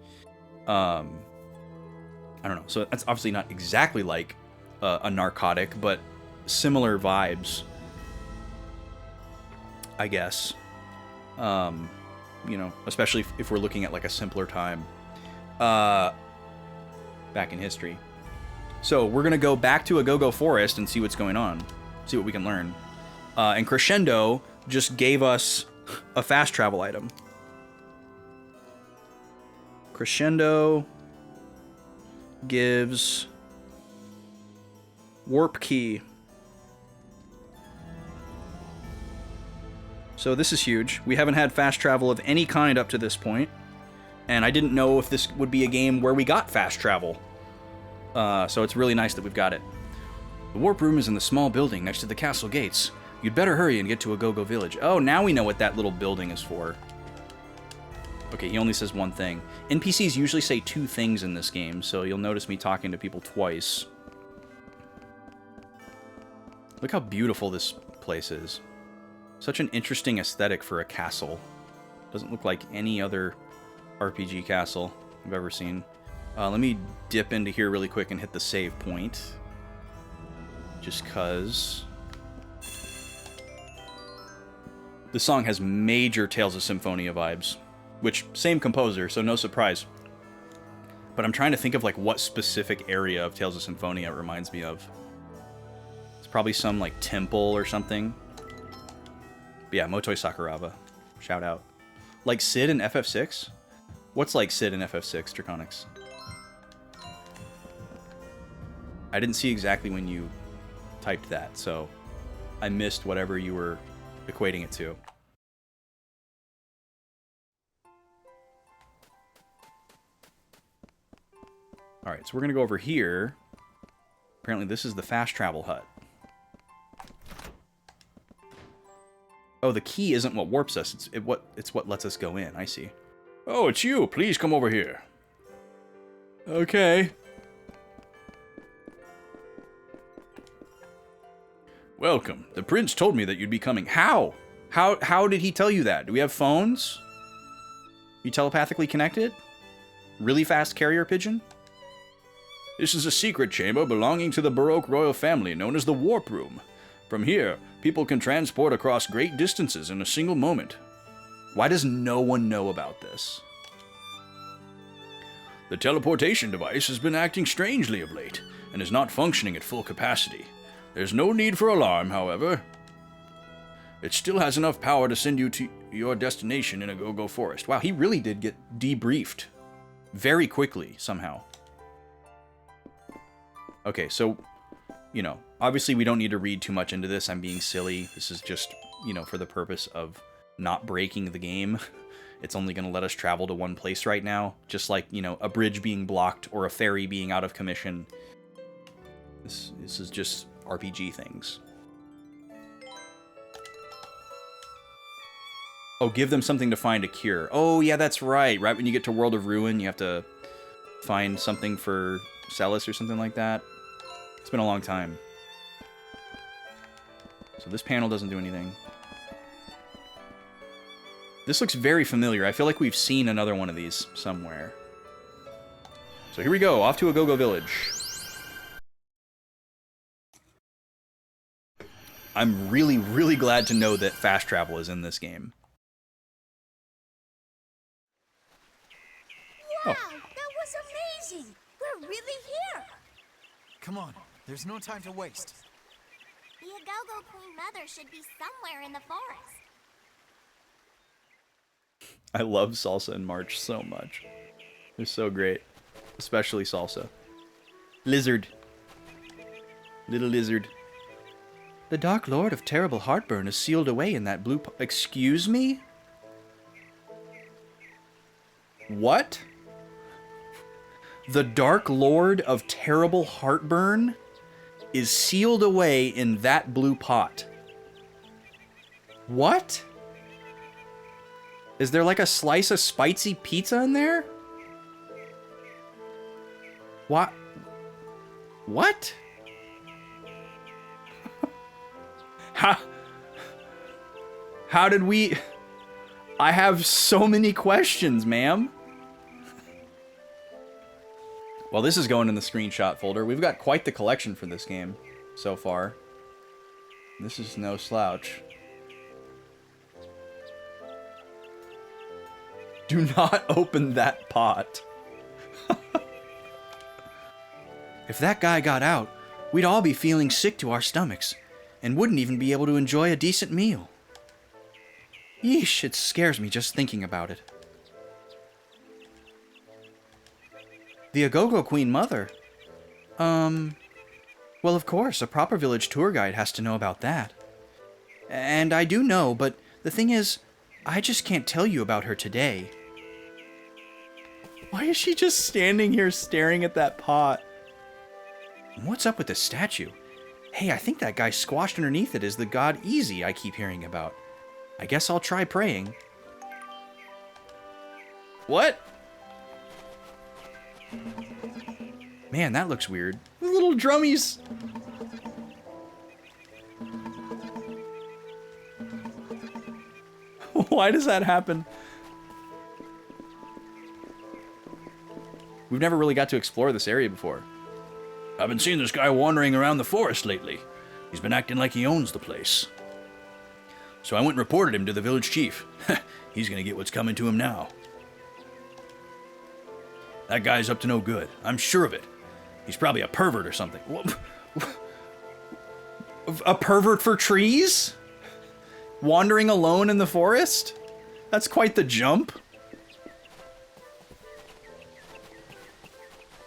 I don't know. So that's obviously not exactly like a narcotic, but similar vibes, I guess. You know, especially if we're looking at, like, a simpler time back in history. So we're going to go back to Agogo Forest and see what's going on. See what we can learn. And Crescendo just gave us a fast travel item. Crescendo gives warp key. So this is huge. We haven't had fast travel of any kind up to this point, and I didn't know if this would be a game where we got fast travel. So it's really nice that we've got it. The warp room is in the small building next to the castle gates. You'd better hurry and get to Agogo Village. Oh, now we know what that little building is for. Okay, he only says one thing. NPCs usually say two things in this game, so you'll notice me talking to people twice. Look how beautiful this place is. Such an interesting aesthetic for a castle. Doesn't look like any other RPG castle I've ever seen. Let me dip into here really quick and hit the save point. Just cause... This song has major Tales of Symphonia vibes. Which, same composer, so no surprise. But I'm trying to think of, like, what specific area of Tales of Symphonia it reminds me of. It's probably some, like, temple or something. But yeah, Motoi Sakuraba. Shout out. Like Sid in FF6? What's like Sid in FF6, Draconics? I didn't see exactly when you typed that, so I missed whatever you were equating it to. Alright, so we're going to go over here. Apparently this is the fast travel hut. Oh, the key isn't what warps us. It's what lets us go in. I see. Oh, it's you. Please come over here. Okay. Welcome. The prince told me that you'd be coming. How? How did he tell you that? Do we have phones? You telepathically connected? Really fast carrier pigeon? This is a secret chamber belonging to the Baroque royal family known as the Warp Room. From here, people can transport across great distances in a single moment. Why does no one know about this? The teleportation device has been acting strangely of late, and is not functioning at full capacity. There's no need for alarm, however. It still has enough power to send you to your destination in Agogo Forest. Wow, he really did get debriefed. Very quickly, somehow. Okay, so, you know, obviously we don't need to read too much into this. I'm being silly. This is just, you know, for the purpose of not breaking the game. It's only going to let us travel to one place right now. Just like, you know, a bridge being blocked or a ferry being out of commission. This is just RPG things. Oh, give them something to find a cure. Oh, yeah, that's right. Right when you get to World of Ruin, you have to find something for Celis or something like that. It's been a long time. So this panel doesn't do anything. This looks very familiar. I feel like we've seen another one of these somewhere. So here we go, off to Agogo Village. I'm really, really glad to know that fast travel is in this game. Wow, that was amazing! We're really here! Come on, there's no time to waste. The Agogo Queen Mother should be somewhere in the forest. I love Salsa and March so much. They're so great. Especially Salsa. Lizard. Little lizard. The Dark Lord of Terrible Heartburn is sealed away in that blue... Excuse me? What? The Dark Lord of Terrible Heartburn is sealed away in that blue pot. What? Is there like a slice of spicy pizza in there? What? What? How did we... I have so many questions, ma'am. Well, this is going in the screenshot folder. We've got quite the collection for this game so far. This is no slouch. Do not open that pot. If that guy got out, we'd all be feeling sick to our stomachs and wouldn't even be able to enjoy a decent meal. Yeesh, it scares me just thinking about it. The Agogo Queen Mother? Well, of course, a proper village tour guide has to know about that. And I do know, but the thing is, I just can't tell you about her today. Why is she just standing here staring at that pot? What's up with this statue? Hey, I think that guy squashed underneath it is the god Easy I keep hearing about. I guess I'll try praying. What? Man, that looks weird. The little drummies. Why does that happen? We've never really got to explore this area before. I've been seeing this guy wandering around the forest lately. He's been acting like he owns the place. So I went and reported him to the village chief. He's gonna get what's coming to him now. That guy's up to no good. I'm sure of it. He's probably a pervert or something. A pervert for trees? Wandering alone in the forest? That's quite the jump.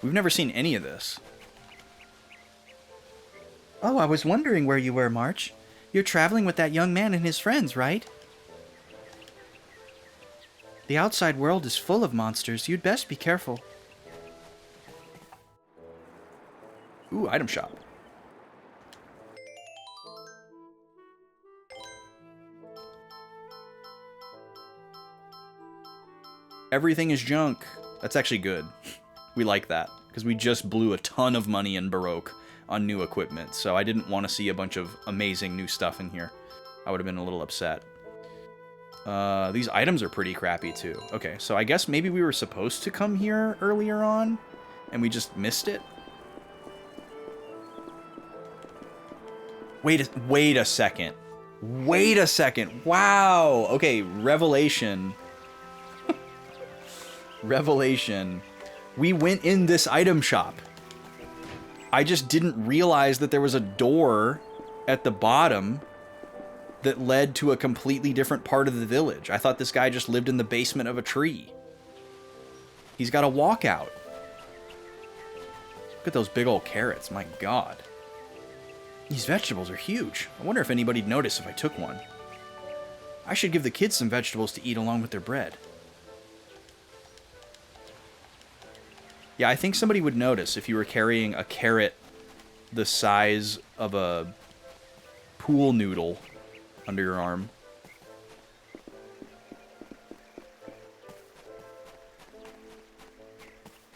We've never seen any of this. Oh, I was wondering where you were, March. You're traveling with that young man and his friends, right? The outside world is full of monsters. You'd best be careful. Ooh, item shop. Everything is junk. That's actually good. We like that, because we just blew a ton of money in Baroque on new equipment, so I didn't want to see a bunch of amazing new stuff in here. I would have been a little upset. These items are pretty crappy too. Okay, so I guess maybe we were supposed to come here earlier on, and we just missed it. Wait a second. Wait a second. Wow. Okay, revelation. Revelation. We went in this item shop. I just didn't realize that there was a door at the bottom that led to a completely different part of the village. I thought this guy just lived in the basement of a tree. He's got a walkout. Look at those big old carrots, my god. These vegetables are huge. I wonder if anybody'd notice if I took one. I should give the kids some vegetables to eat along with their bread. Yeah, I think somebody would notice if you were carrying a carrot the size of a pool noodle under your arm.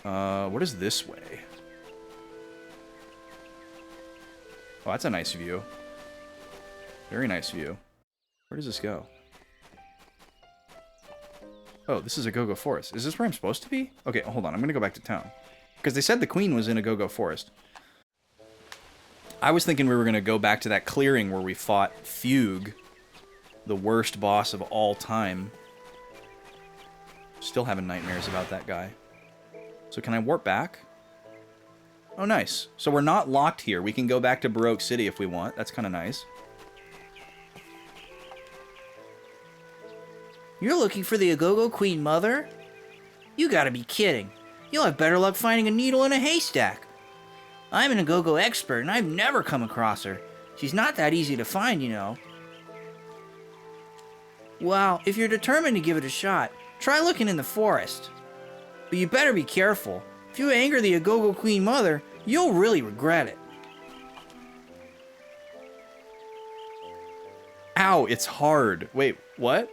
What is this way? Oh, that's a nice view. Very nice view. Where does this go? Oh, this is Agogo Forest. Is this where I'm supposed to be? Okay, hold on. I'm gonna go back to town. Because they said the queen was in Agogo Forest. I was thinking we were gonna go back to that clearing where we fought Fugue, the worst boss of all time. Still having nightmares about that guy. So can I warp back? Oh, nice. So we're not locked here. We can go back to Baroque City if we want. That's kind of nice. You're looking for the Agogo Queen Mother? You gotta be kidding. You'll have better luck finding a needle in a haystack. I'm an Agogo expert, and I've never come across her. She's not that easy to find, you know. Well, if you're determined to give it a shot, try looking in the forest. But you better be careful. If you anger the Agogo Queen Mother, you'll really regret it. Ow, it's hard. Wait, what?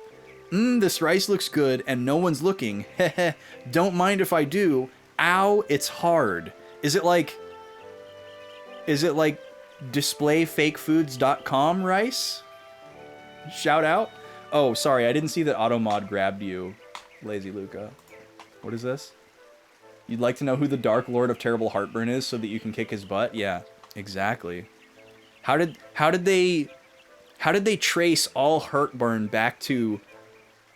This rice looks good and no one's looking. Heh. Don't mind if I do. Ow, it's hard. Is it like displayfakefoods.com rice? Shout out. Oh, sorry, I didn't see that Automod grabbed you, Lazy Luca. What is this? You'd like to know who the Dark Lord of Terrible Heartburn is so that you can kick his butt? Yeah, exactly. How did they trace all heartburn back to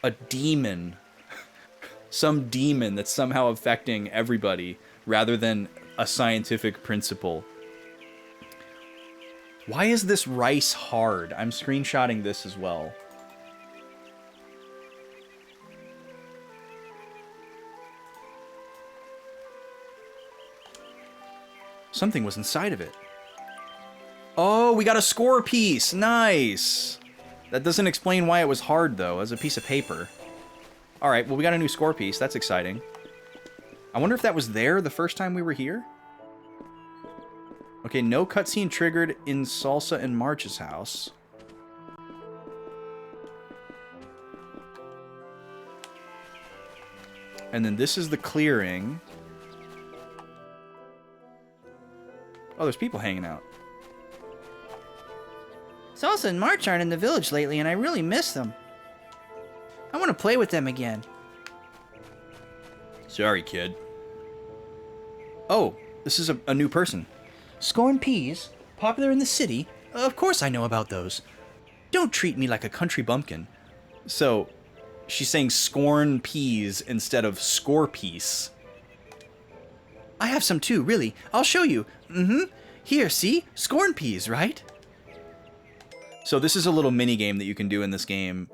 a demon? Some demon that's somehow affecting everybody rather than a scientific principle. Why is this rice hard? I'm screenshotting this as well. Something was inside of it. Oh, we got a score piece. Nice. That doesn't explain why it was hard, though, as a piece of paper. All right, well, we got a new score piece. That's exciting. I wonder if that was there the first time we were here? Okay, no cutscene triggered in Salsa and March's house. And then this is the clearing. Oh, there's people hanging out. Salsa and March aren't in the village lately, and I really miss them. I want to play with them again. Sorry, kid. Oh, this is a new person. Scorn peas? Popular in the city? Of course I know about those. Don't treat me like a country bumpkin. So, she's saying scorn peas instead of score piece. I have some too, really. I'll show you. Here, see? Scorn peas, right? So this is a little mini game that you can do in this game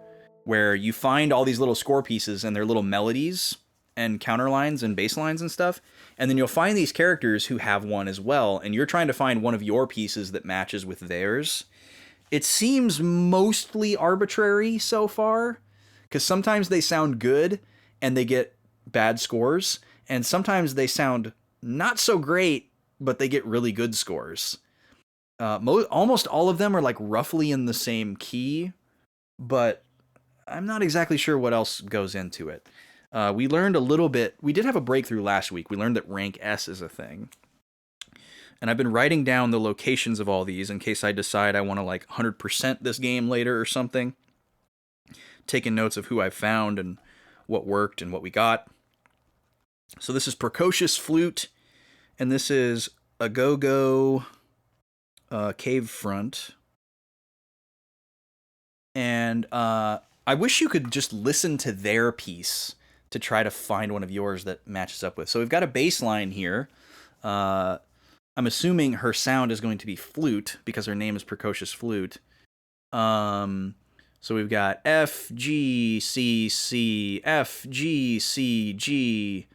where you find all these little score pieces and their little melodies and counterlines and bass lines and stuff. And then you'll find these characters who have one as well. And you're trying to find one of your pieces that matches with theirs. It seems mostly arbitrary so far, because sometimes they sound good and they get bad scores. And sometimes they sound not so great, but they get really good scores. Almost all of them are like roughly in the same key, but I'm not exactly sure what else goes into it. We learned a little bit. We did have a breakthrough last week. We learned that rank S is a thing. And I've been writing down the locations of all these in case I decide I want to like 100% this game later or something. Taking notes of who I found and what worked and what we got. So this is Precocious Flute, and this is Agogo Cave Front. And I wish you could just listen to their piece to try to find one of yours that matches up with. So we've got a bass line here. I'm assuming her sound is going to be flute because her name is Precocious Flute. So we've got F, G, C, C, F, G, C, G,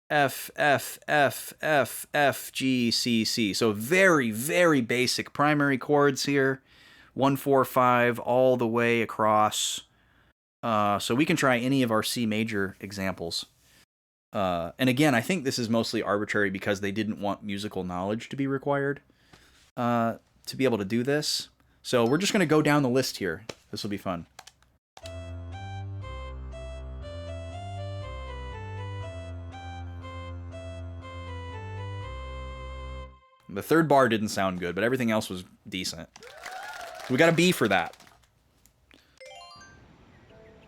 F, F, F, F, F, G, C, C. So very, very basic primary chords here. 1, 4, 5 all the way across. So we can try any of our C major examples. And again, I think this is mostly arbitrary because they didn't want musical knowledge to be required to be able to do this. So we're just going to go down the list here. This will be fun. The third bar didn't sound good, but everything else was decent. So we got a B for that.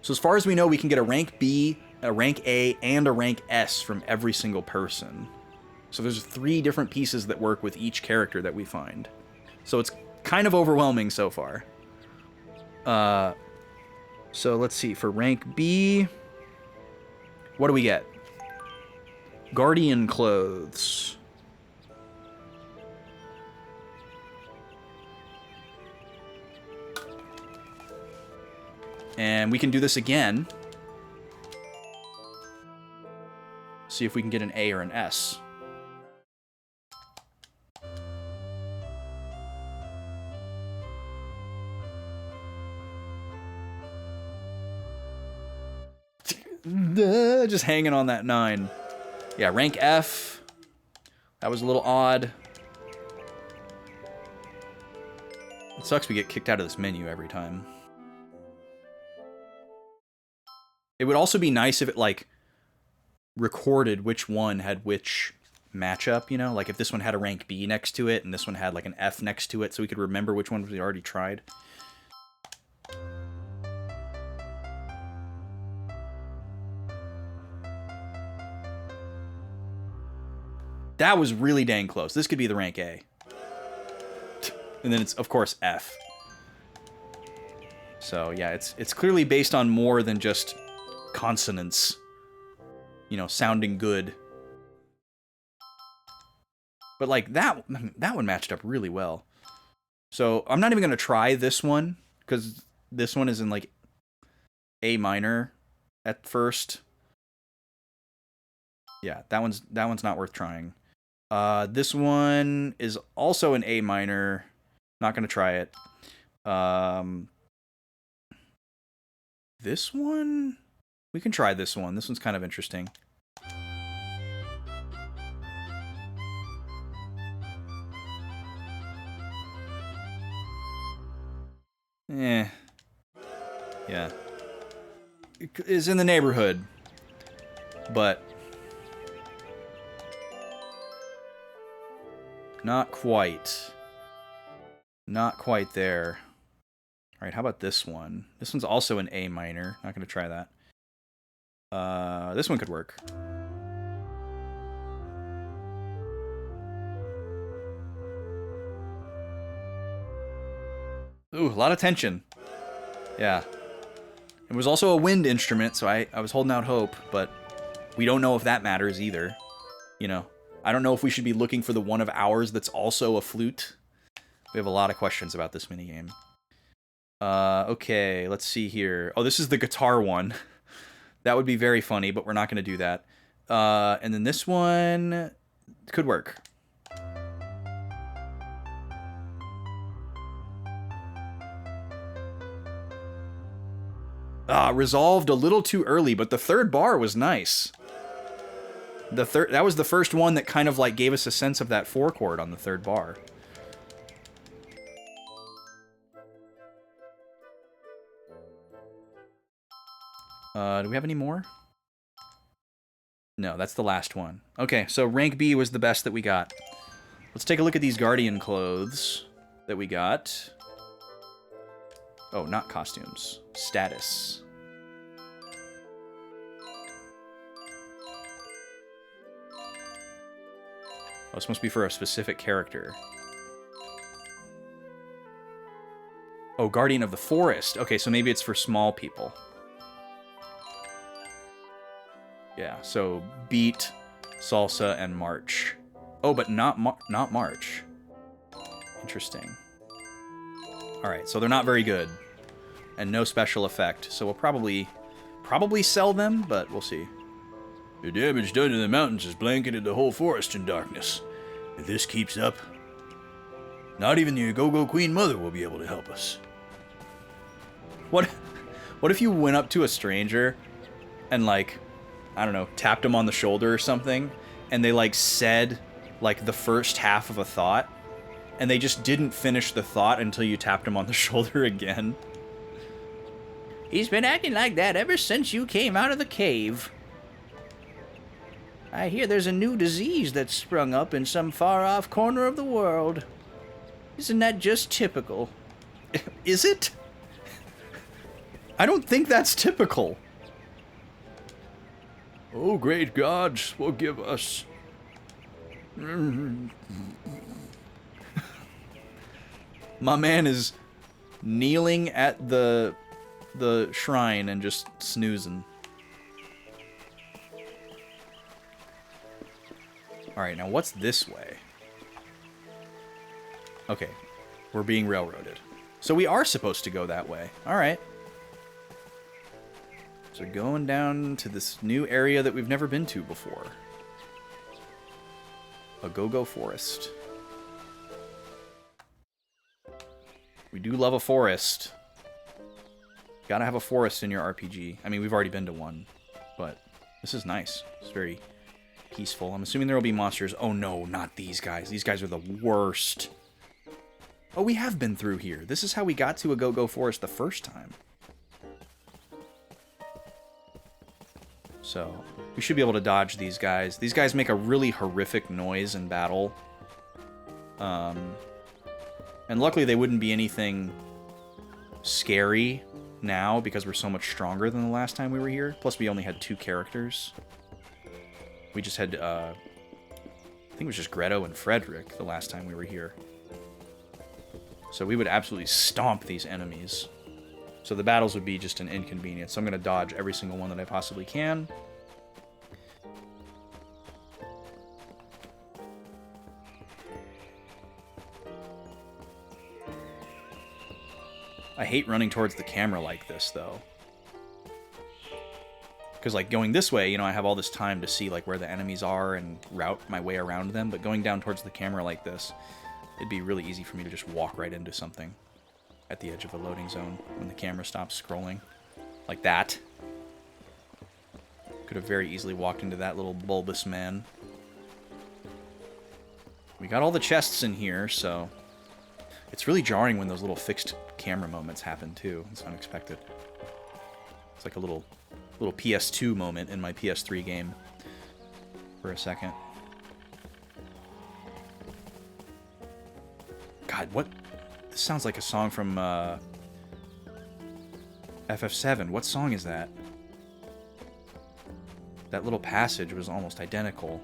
So as far as we know, we can get a rank B, a rank A, and a rank S from every single person. So there's 3 different pieces that work with each character that we find. So it's kind of overwhelming so far. So let's see, for rank B, what do we get? Guardian Clothes. And we can do this again. See if we can get an A or an S. Just hanging on that 9. Yeah, rank F. That was a little odd. It sucks we get kicked out of this menu every time. It would also be nice if it, like, recorded which one had which matchup, you know? Like, if this one had a rank B next to it, and this one had, like, an F next to it, so we could remember which one we already tried. That was really dang close. This could be the rank A. And then it's, of course, F. So, yeah, it's clearly based on more than just consonants. You know, sounding good. But, like, that one matched up really well. So, I'm not even going to try this one, because this one is in, like, A minor at first. Yeah, that one's not worth trying. This one is also an A minor. Not going to try it. This one? We can try this one. This one's kind of interesting. Yeah. It's in the neighborhood. But not quite. Not quite there. Alright, how about this one? This one's also an A minor. Not going to try that. This one could work. Ooh, a lot of tension. Yeah. It was also a wind instrument, so I was holding out hope, but we don't know if that matters either. You know, I don't know if we should be looking for the one of ours that's also a flute. We have a lot of questions about this minigame. Okay, let's see here. Oh, this is the guitar one. That would be very funny, but we're not going to do that. And then this one could work. Resolved a little too early, but the third bar was nice. That was the first one that kind of like gave us a sense of that 4 chord on the third bar. Do we have any more? No, that's the last one. Okay, so rank B was the best that we got. Let's take a look at these Guardian clothes that we got. Oh, not costumes. Status. Oh, this must be for a specific character. Oh, Guardian of the Forest. Okay, so maybe it's for small people. Yeah, so beat, salsa, and march. Oh, but not march. Interesting. Alright, so they're not very good. And no special effect, so we'll probably sell them, but we'll see. The damage done to the mountains has blanketed the whole forest in darkness. If this keeps up, not even the Go-Go Queen Mother will be able to help us. What if you went up to a stranger and, like, I don't know, tapped them on the shoulder or something, and they, like, said, like, the first half of a thought, and they just didn't finish the thought until you tapped them on the shoulder again? He's been acting like that ever since you came out of the cave. I hear there's a new disease that's sprung up in some far-off corner of the world. Isn't that just typical? Is it? I don't think that's typical. Oh, great gods, forgive us. My man is kneeling at the shrine and just snoozing. Alright, now what's this way? Okay, we're being railroaded. So we are supposed to go that way. Alright. So going down to this new area that we've never been to before. A Go-Go Forest. We do love a forest. Gotta have a forest in your RPG. I mean, we've already been to one. But this is nice. It's very peaceful. I'm assuming there will be monsters. Oh no, not these guys. These guys are the worst. Oh, we have been through here. This is how we got to Agogo Forest the first time. So, we should be able to dodge these guys. These guys make a really horrific noise in battle. And luckily they wouldn't be anything scary now because we're so much stronger than the last time we were here. Plus we only had 2 characters. We just had, I think it was just Greto and Frederick the last time we were here. So we would absolutely stomp these enemies. So the battles would be just an inconvenience. So I'm going to dodge every single one that I possibly can. I hate running towards the camera like this, though. Because, like, going this way, you know, I have all this time to see, like, where the enemies are and route my way around them. But going down towards the camera like this, it'd be really easy for me to just walk right into something at the edge of a loading zone when the camera stops scrolling. Like that. Could have very easily walked into that little bulbous man. We got all the chests in here, so... It's really jarring when those little fixed camera moments happen, too. It's unexpected. It's like a little PS2 moment in my PS3 game for a second. God, what? This sounds like a song from FF7. What song is that? That little passage was almost identical.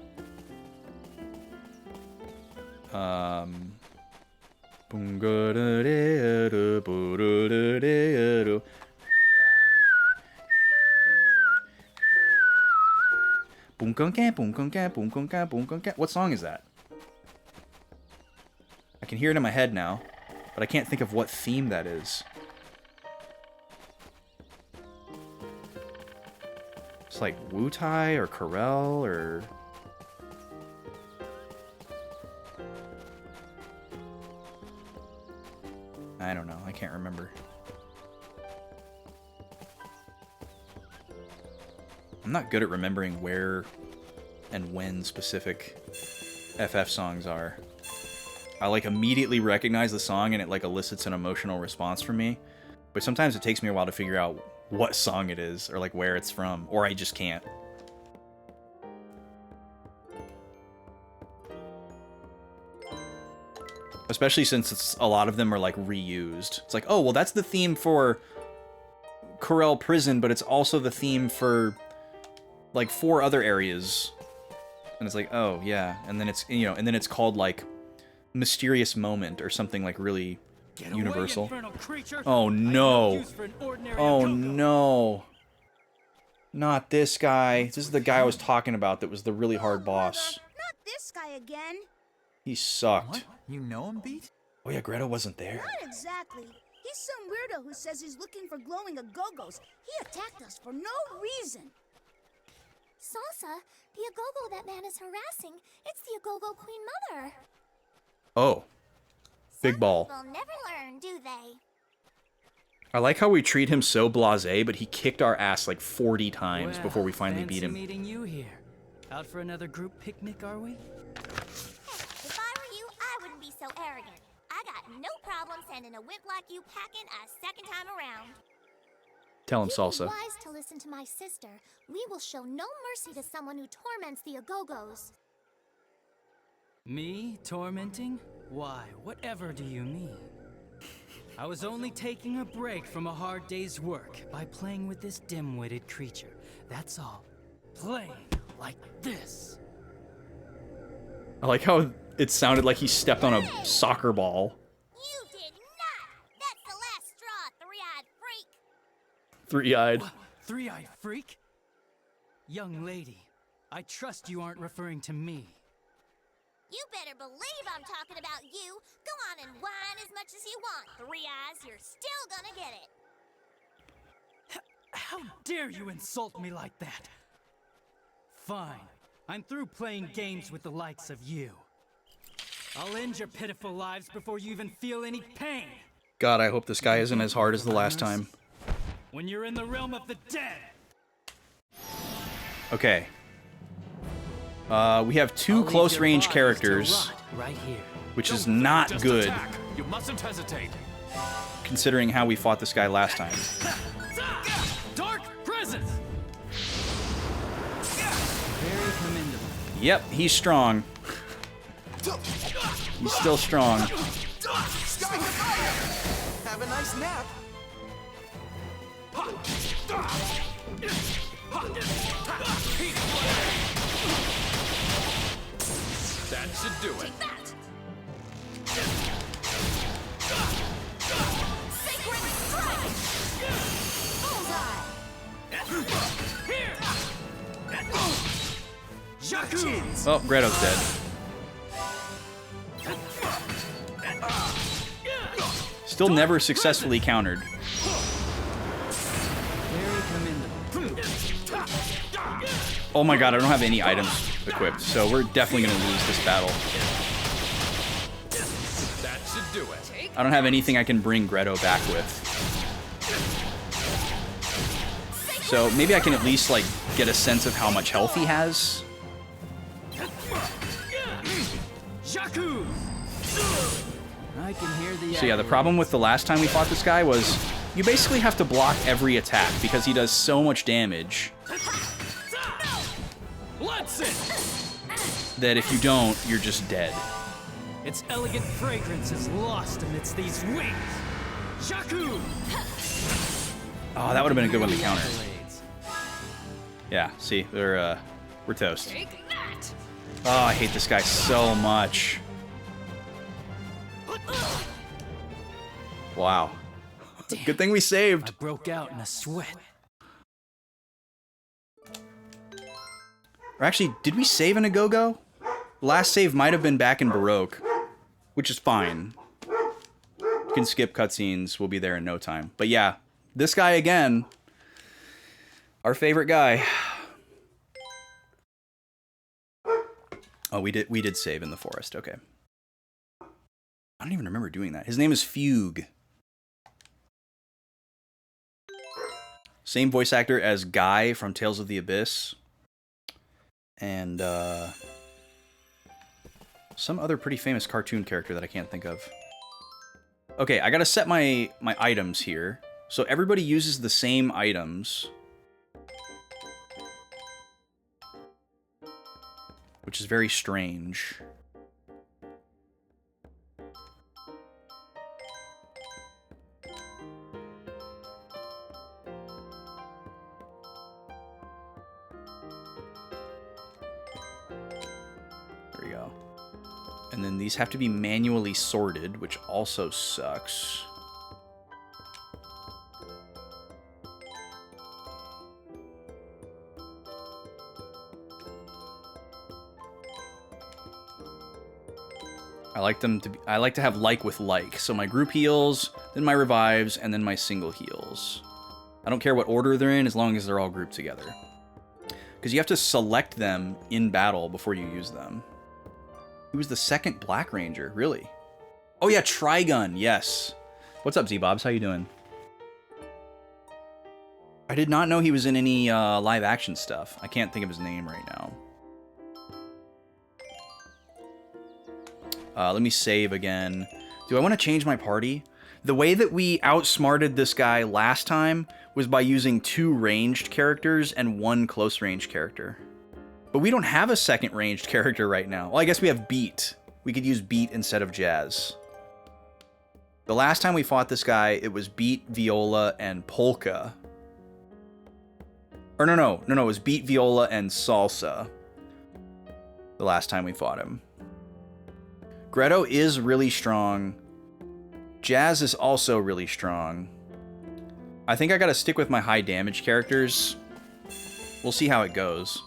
What song is that? I can hear it in my head now, but I can't think of what theme that is. It's like Wu-Tai or Corel or... I don't know. I can't remember. I'm not good at remembering where and when specific FF songs are. I like immediately recognize the song and it like elicits an emotional response from me. But sometimes it takes me a while to figure out what song it is or like where it's from, or I just can't. Especially since a lot of them are like reused. It's like, oh, well that's the theme for Corel Prison, but it's also the theme for like 4 other areas. And it's like, oh yeah, and then it's, you know, and then it's called like Mysterious Moment or something like really universal. Oh no. Oh no. Not this guy. This is the guy I was talking about that was the really hard boss. Not this guy again. He sucked. What? You know him, Beat? Oh yeah, Greto wasn't there. Not exactly. He's some weirdo who says he's looking for glowing Agogos. He attacked us for no reason. Salsa, the Agogo that man is harassing, it's the Agogo Queen Mother. Oh. Big ball. People never learn, do they? I like how we treat him so blasé, but he kicked our ass like 40 times before we finally beat him. Meeting you here. Out for another group picnic, are we? If I were you, I wouldn't be so arrogant. I got no problem sending a wimp like you packing a second time around. Tell him, Salsa. You'd be wise to listen to my sister. We will show no mercy to someone who torments the Agogos. Me tormenting? Why, whatever do you mean? I was only taking a break from a hard day's work by playing with this dim-witted creature. That's all. Playing like this. I like how it sounded like he stepped on a soccer ball. You did not! That's the last straw, three-eyed freak! Three-eyed. What? Three-eyed freak? Young lady, I trust you aren't referring to me. You better believe I'm talking about you. Go on and whine as much as you want, Three Eyes. You're still gonna get it. How dare you insult me like that? Fine. I'm through playing games with the likes of you. I'll end your pitiful lives before you even feel any pain. God, I hope this guy isn't as hard as the last time. When you're in the realm of the dead. Okay. We have two close range characters, right here. which is not good, You mustn't hesitate. considering how we fought this guy last time. Dark presence. Very commendable. Yep, he's strong. He's still strong. Have a nice nap. That should do it. Sacred strike! Bullseye! Oh, Greto's dead. Still never successfully countered. Very commendable. Oh my god, I don't have any items equipped, so we're definitely gonna lose this battle. That should do it. I don't have anything I can bring Greto back with. So maybe I can at least, like, get a sense of how much health he has. Jakku. I can hear the. So yeah, the problem with the last time we fought this guy was you basically have to block every attack because he does so much damage that if you don't, you're just dead. Its elegant fragrance is lost amidst these wings. Jakku. Oh, that would have been a good one to counter. Yeah, see, we're toast. Oh, I hate this guy so much. Wow. Good thing we saved. I broke out in a sweat. Or actually, did we save in a go-go? Last save might have been back in Baroque, which is fine. You can skip cutscenes, we'll be there in no time. But yeah, this guy again, our favorite guy. Oh, we did save in the forest, okay. I don't even remember doing that. His name is Fugue. Same voice actor as Guy from Tales of the Abyss. And some other pretty famous cartoon character that I can't think of. Okay, I gotta set my items here. So everybody uses the same items. Which is very strange. There we go. And then these have to be manually sorted, which also sucks. I like to have like with like. So my group heals, then my revives, and then my single heals. I don't care what order they're in as long as they're all grouped together. Because you have to select them in battle before you use them. He was the second Black Ranger, really? Oh yeah, Trigun, yes. What's up, Z-Bobs? How you doing? I did not know he was in any live action stuff. I can't think of his name right now. Let me save again. Do I want to change my party? The way that we outsmarted this guy last time was by using 2 ranged characters and 1 close range character. But we don't have a second ranged character right now. Well, I guess we have Beat. We could use Beat instead of Jazz. The last time we fought this guy, it was Beat, Viola, and Polka. Or no, it was Beat, Viola, and Salsa. The last time we fought him. Greto is really strong. Jazz is also really strong. I think I gotta stick with my high damage characters. We'll see how it goes.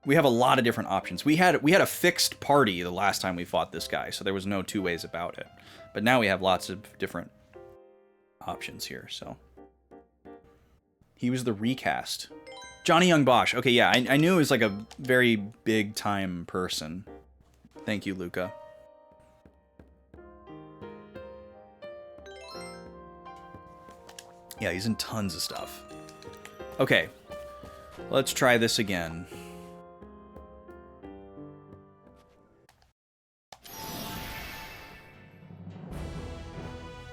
We have a lot of different options. We had a fixed party the last time we fought this guy, so there was no two ways about it. But now we have lots of different options here, so. He was the recast. Johnny Young Bosch. Okay, yeah, I knew he was like a very big time person. Thank you, Luca. Yeah, he's in tons of stuff. Okay. Let's try this again.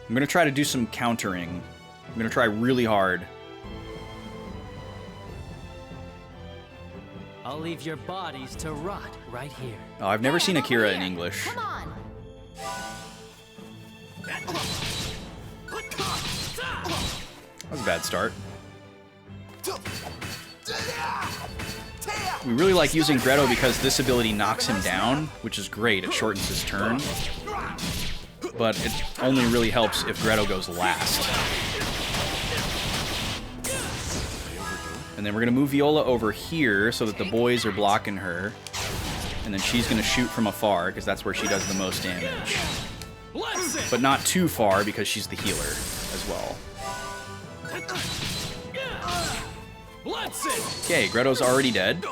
I'm gonna try to do some countering. I'm gonna try really hard. I'll leave your bodies to rot right here. Oh, I've never seen Akira in English. Come on. That was a bad start. We really like using Greto because this ability knocks him down, which is great. It shortens his turn. But it only really helps if Greto goes last. And then we're going to move Viola over here so that the boys are blocking her. And then she's going to shoot from afar because that's where she does the most damage. But not too far because she's the healer as well. Okay, Greto's already dead.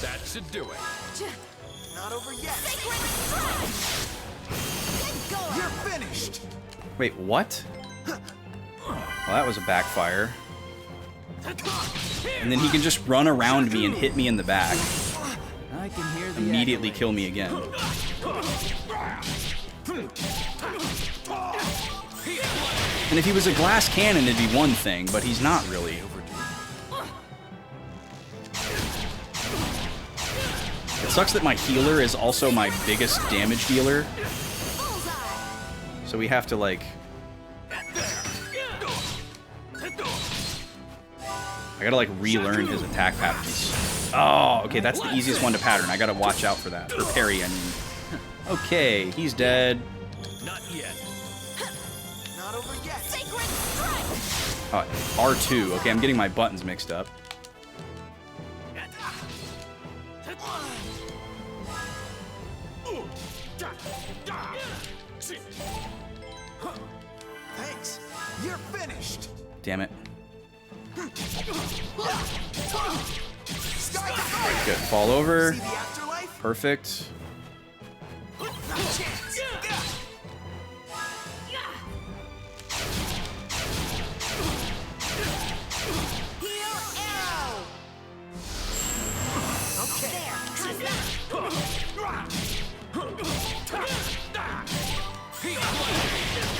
That should do it. Not over yet. You're finished. Wait, what? Well, that was a backfire. And then he can just run around me and hit me in the back. I can hear the Immediately kill me again. And if he was a glass cannon, it'd be one thing, but he's not really. It sucks that my healer is also my biggest damage dealer. So we have to, like... I gotta, like, relearn his attack patterns. Oh, okay, that's the easiest one to pattern. I gotta watch out for that. Or parry, I mean. Okay, he's dead. Not yet. Not over yet. R2. Okay, I'm getting my buttons mixed up. Thanks. You're finished. Damn it. Alright, good. Fall over. Perfect.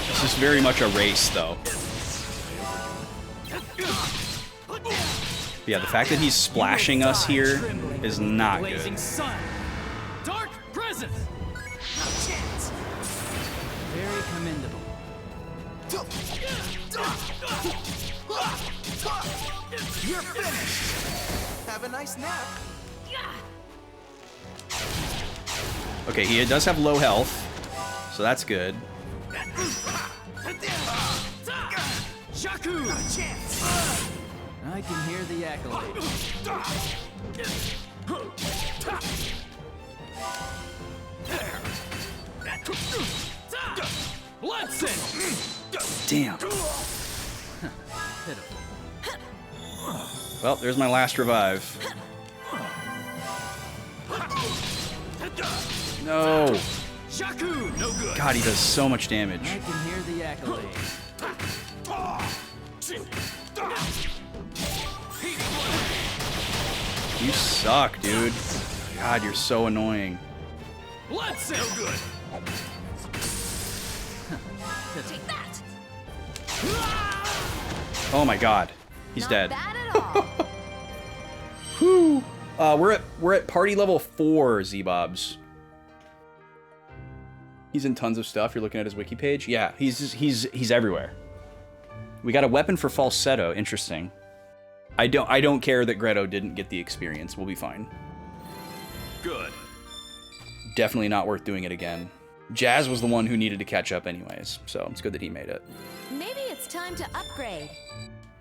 This is very much a race, though. Yeah, the fact that he's splashing us here is not good. Dark presence. Very commendable. You're finished. Have a nice nap. Okay, he does have low health, so that's good. Shaku! I can hear the accolades. Damn. Well, there's my last revive. No. God, he does so much damage. I can hear the accolades. You suck, dude. God, you're so annoying. Let's no good. Take that. Oh my God, he's dead. Bad at all. Whew. We're at party level 4, Z-Bobs. He's in tons of stuff. You're looking at his wiki page. Yeah, he's everywhere. We got a weapon for falsetto. Interesting. I don't care that Greto didn't get the experience. We'll be fine. Good. Definitely not worth doing it again. Jazz was the one who needed to catch up anyways, so it's good that he made it. Maybe it's time to upgrade.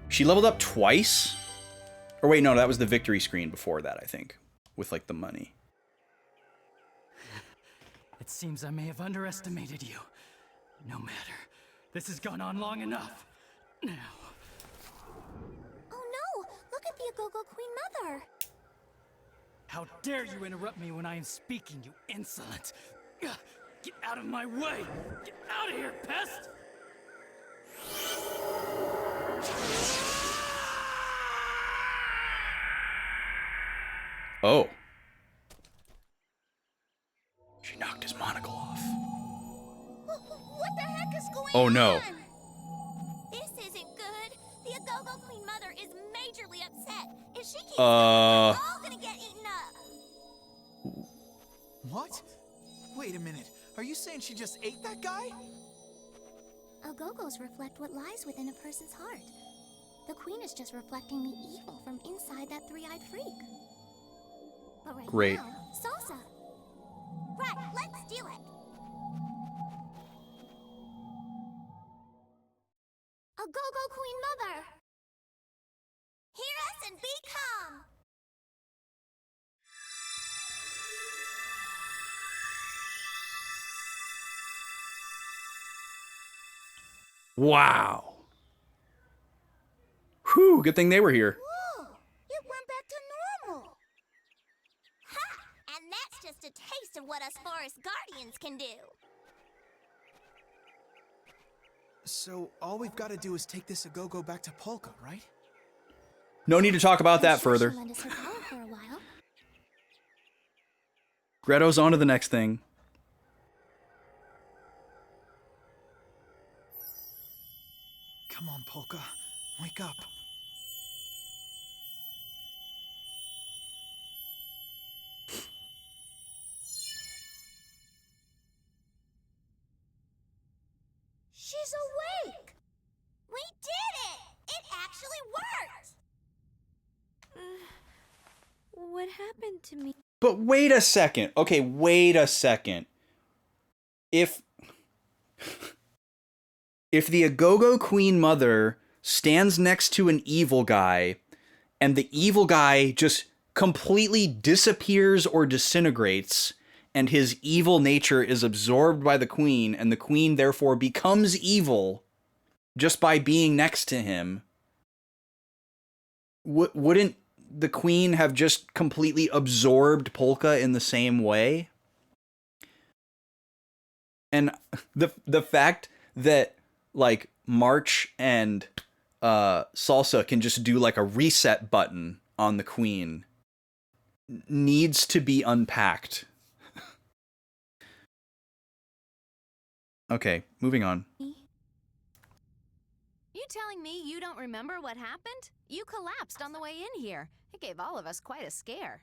She leveled up twice? Or wait, no, that was the victory screen before that, I think. With, like, the money. It seems I may have underestimated you. No matter. This has gone on long enough. Now. Oh no! Look at the Agogo Queen Mother! How dare you interrupt me when I am speaking, you insolent! Ugh, get out of my way! Get out of here, pest! Oh. She knocked his monocle off. What the heck is going on? Oh no. This isn't good. The Agogo Queen Mother is majorly upset. If she keeps going, we're all gonna get eaten up. What? Wait a minute. Are you saying she just ate that guy? Agogos reflect what lies within a person's heart. The queen is just reflecting the evil from inside that three-eyed freak. But right Great. now, Salsa. Right, let's do it. Agogo Queen Mother! Hear us and be calm. Wow. Whew, good thing they were here. Whoa, it went back to normal. Ha! And that's just a taste of what us forest guardians can do. So all we've got to do is take this Agogo back to Polka, right? No need to talk about that I'm sure further. she'll lend us her power for a while. Greto's on to the next thing. Come on, Polka. Wake up. She's awake. We did it. It actually worked. What happened to me? But wait a second. Okay, wait a second. If the Agogo Queen Mother stands next to an evil guy and the evil guy just completely disappears or disintegrates and his evil nature is absorbed by the queen and the queen therefore becomes evil just by being next to him, wouldn't the queen have just completely absorbed Polka in the same way? And the fact that like March and Salsa can just do like a reset button on the queen needs to be unpacked. Okay, moving on. You telling me you don't remember what happened? You collapsed on the way in here. It gave all of us quite a scare.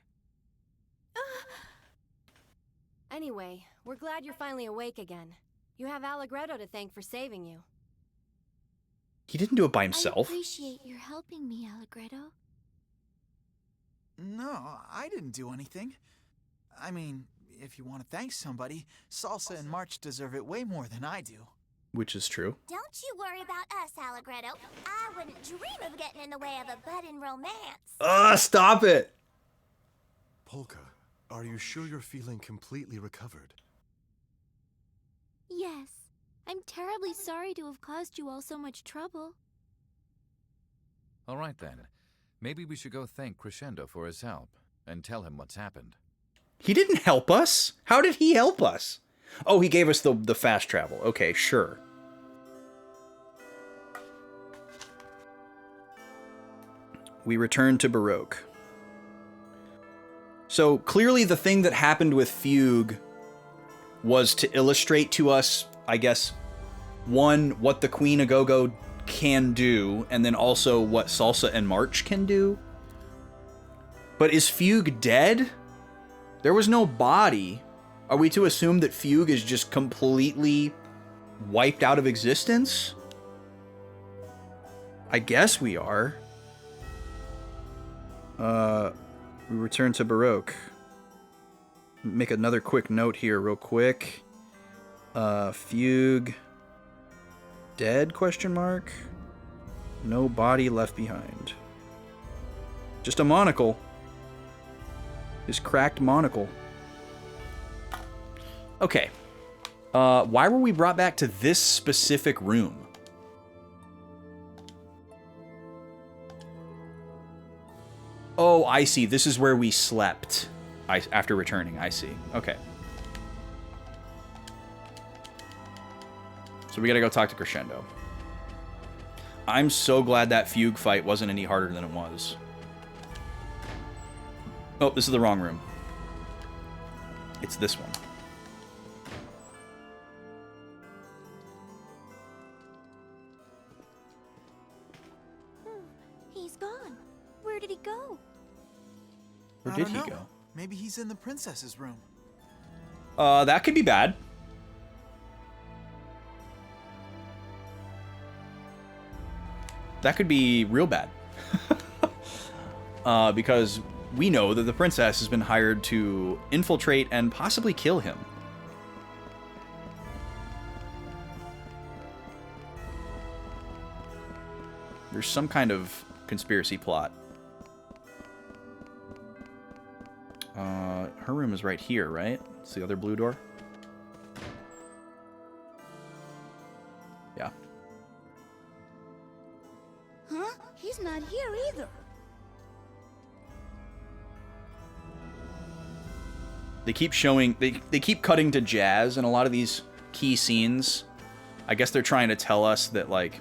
Anyway, we're glad you're finally awake again. You have Allegretto to thank for saving you. He didn't do it by I himself. appreciate your helping me, Allegretto. No, I didn't do anything. I mean, if you want to thank somebody, Salsa and March deserve it way more than I do. Which is true. Don't you worry about us, Allegretto. I wouldn't dream of getting in the way of a budding romance. Stop it! Polka, are you sure you're feeling completely recovered? Yes. I'm terribly sorry to have caused you all so much trouble. All right then. Maybe we should go thank Crescendo for his help and tell him what's happened. He didn't help us. How did he help us? Oh, he gave us the fast travel. Okay, sure. We return to Baroque. So clearly the thing that happened with Fugue was to illustrate to us, I guess, one, what the Queen Agogo can do, and then also what Salsa and March can do. But is Fugue dead? There was no body. Are we to assume that Fugue is just completely wiped out of existence? I guess we are. We return to Baroque. Make another quick note here real quick. Fugue dead, question mark? No body left behind. Just a monocle. His cracked monocle. Okay. Why were we brought back to this specific room? Oh, I see. This is where we slept. After returning, I see. Okay. So we gotta go talk to Crescendo. I'm so glad that fugue fight wasn't any harder than it was. Oh, this is the wrong room. It's this one. He's gone. Where did he go? Where I did don't he know. go? Maybe he's in the princess's room. That could be bad. That could be real bad. Because we know that the princess has been hired to infiltrate and possibly kill him. There's some kind of conspiracy plot. Her room is right here, right? It's the other blue door. Yeah. Huh? He's not here either. They keep showing, they keep cutting to jazz in a lot of these key scenes. I guess they're trying to tell us that, like,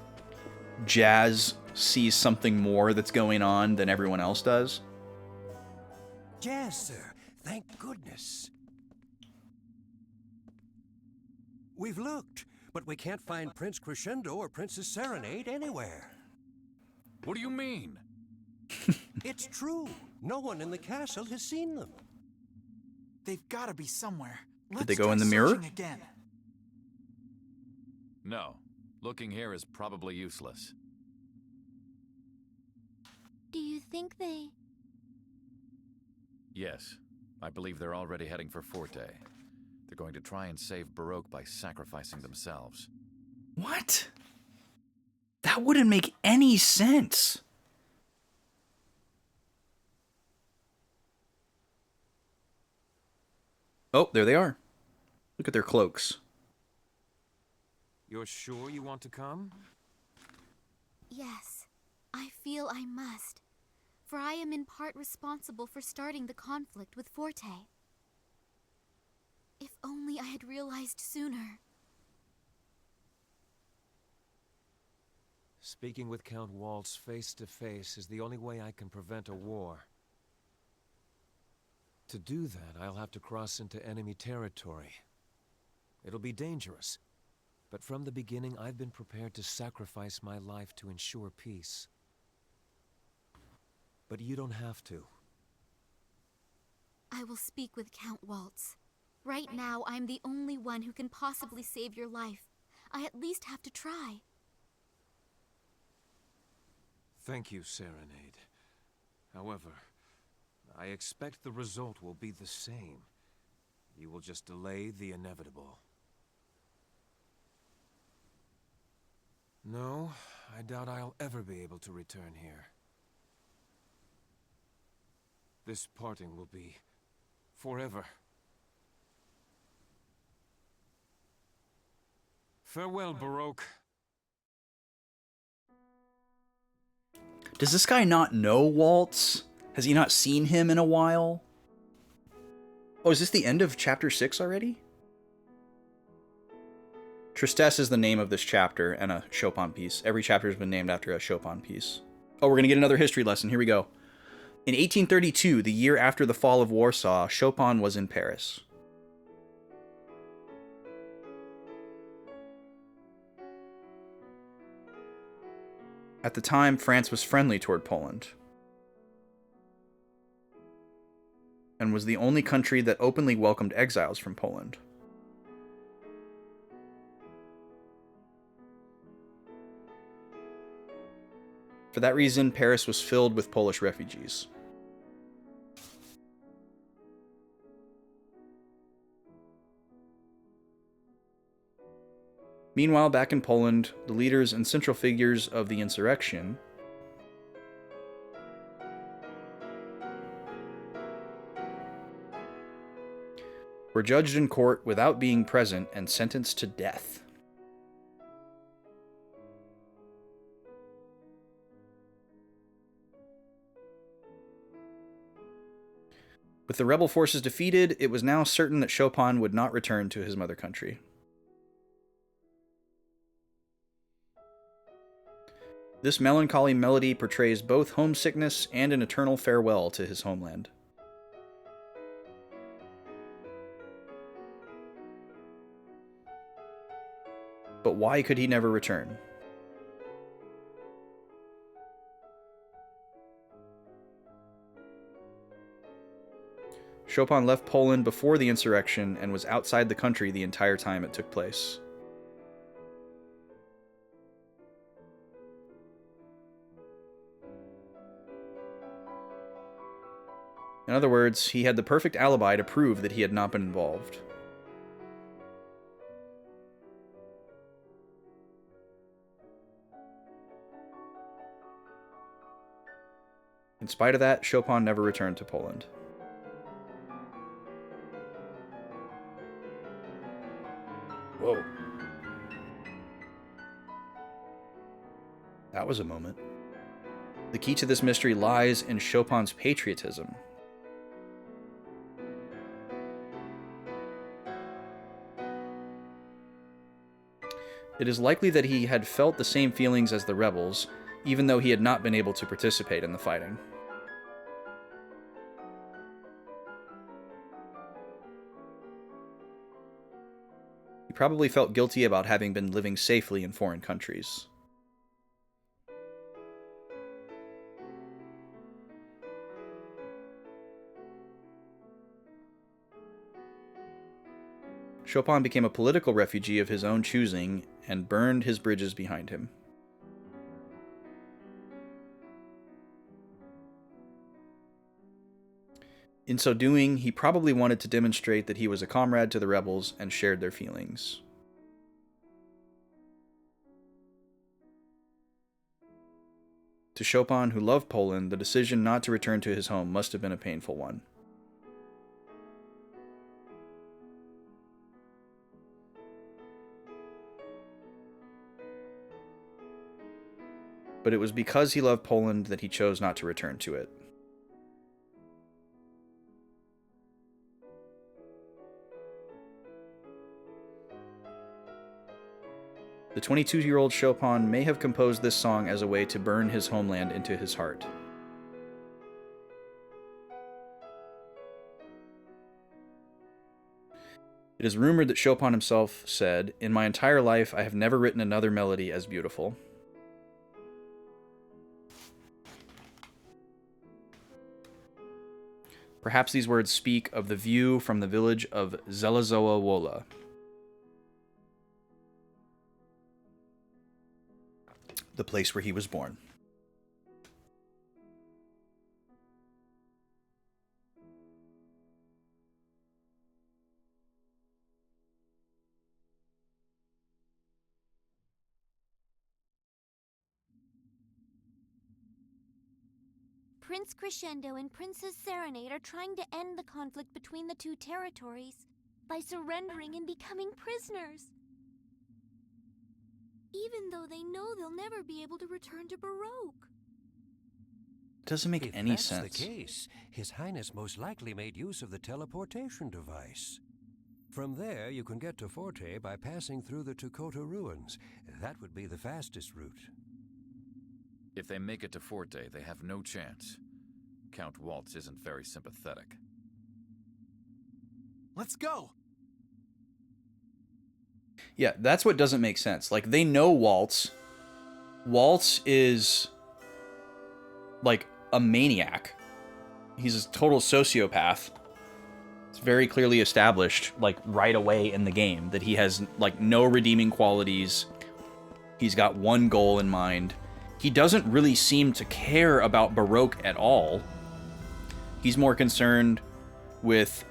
Jazz sees something more that's going on than everyone else does. Jazz, sir. Thank goodness. We've looked, but we can't find Prince Crescendo or Princess Serenade anywhere. What do you mean? It's true. No one in the castle has seen them. They've got to be somewhere. Did they go in the mirror? Again. No. Looking here is probably useless. Do you think they... Yes. I believe they're already heading for Forte. They're going to try and save Baroque by sacrificing themselves. What? That wouldn't make any sense. Oh, there they are. Look at their cloaks. You're sure you want to come? Yes, I feel I must. For I am in part responsible for starting the conflict with Forte. If only I had realized sooner. Speaking with Count Waltz face to face is the only way I can prevent a war. To do that, I'll have to cross into enemy territory. It'll be dangerous, but from the beginning I've been prepared to sacrifice my life to ensure peace. But you don't have to. I will speak with Count Waltz. Right now, I'm the only one who can possibly save your life. I at least have to try. Thank you, Serenade. However, I expect the result will be the same. You will just delay the inevitable. No, I doubt I'll ever be able to return here. This parting will be forever. Farewell, Baroque. Does this guy not know Waltz? Has he not seen him in a while? Oh, is this the end of chapter 6 already? Tristesse is the name of this chapter and a Chopin piece. Every chapter has been named after a Chopin piece. Oh, we're going to get another history lesson. Here we go. In 1832, the year after the fall of Warsaw, Chopin was in Paris. At the time, France was friendly toward Poland and was the only country that openly welcomed exiles from Poland. For that reason, Paris was filled with Polish refugees. Meanwhile, back in Poland, the leaders and central figures of the insurrection were judged in court without being present and sentenced to death. With the rebel forces defeated, it was now certain that Chopin would not return to his mother country. This melancholy melody portrays both homesickness and an eternal farewell to his homeland. But why could he never return? Chopin left Poland before the insurrection and was outside the country the entire time it took place. In other words, he had the perfect alibi to prove that he had not been involved. In spite of that, Chopin never returned to Poland. Whoa. That was a moment. The key to this mystery lies in Chopin's patriotism. It is likely that he had felt the same feelings as the rebels, even though he had not been able to participate in the fighting. He probably felt guilty about having been living safely in foreign countries. Chopin became a political refugee of his own choosing and burned his bridges behind him. In so doing, he probably wanted to demonstrate that he was a comrade to the rebels and shared their feelings. To Chopin, who loved Poland, the decision not to return to his home must have been a painful one. But it was because he loved Poland that he chose not to return to it. The 22-year-old Chopin may have composed this song as a way to burn his homeland into his heart. It is rumored that Chopin himself said, "In my entire life, I have never written another melody as beautiful." Perhaps these words speak of the view from the village of Zelazowa Wola. The place where he was born. Prince Crescendo and Princess Serenade are trying to end the conflict between the two territories by surrendering and becoming prisoners. Even though they know they'll never be able to return to Baroque. It doesn't make any sense. If that's the case, His Highness most likely made use of the teleportation device. From there, you can get to Forte by passing through the Tukota ruins. That would be the fastest route. If they make it to Forte, they have no chance. Count Waltz isn't very sympathetic. Let's go! Yeah, that's what doesn't make sense. Like, they know Waltz. Waltz is, like, a maniac. He's a total sociopath. It's very clearly established, like, right away in the game, that he has, like, no redeeming qualities. He's got one goal in mind. He doesn't really seem to care about Baroque at all. He's more concerned with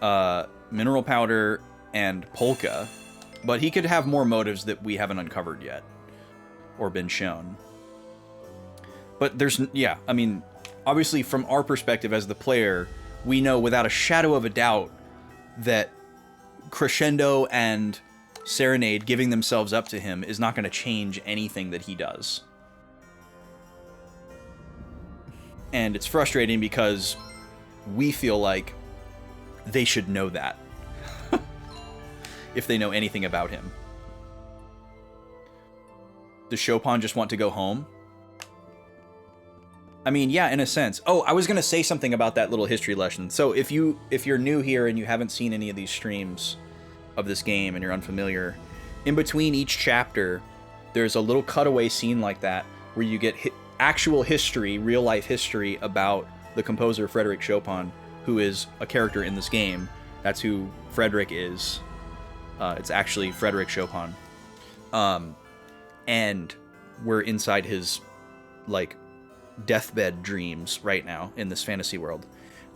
mineral powder and polka. But he could have more motives that we haven't uncovered yet. Or been shown. But there's, yeah, I mean, obviously from our perspective as the player, we know without a shadow of a doubt that Crescendo and Serenade giving themselves up to him is not going to change anything that he does. And it's frustrating because we feel like they should know that. If they know anything about him. Does Chopin just want to go home? I mean, yeah, in a sense. Oh, I was gonna say something about that little history lesson. So if you're new here and you haven't seen any of these streams of this game and you're unfamiliar, in between each chapter, there's a little cutaway scene like that where you get actual history, real life history about the composer Frédéric Chopin, who is a character in this game. That's who Frédéric is. It's actually Frédéric Chopin. And we're inside his, like, deathbed dreams right now in this fantasy world.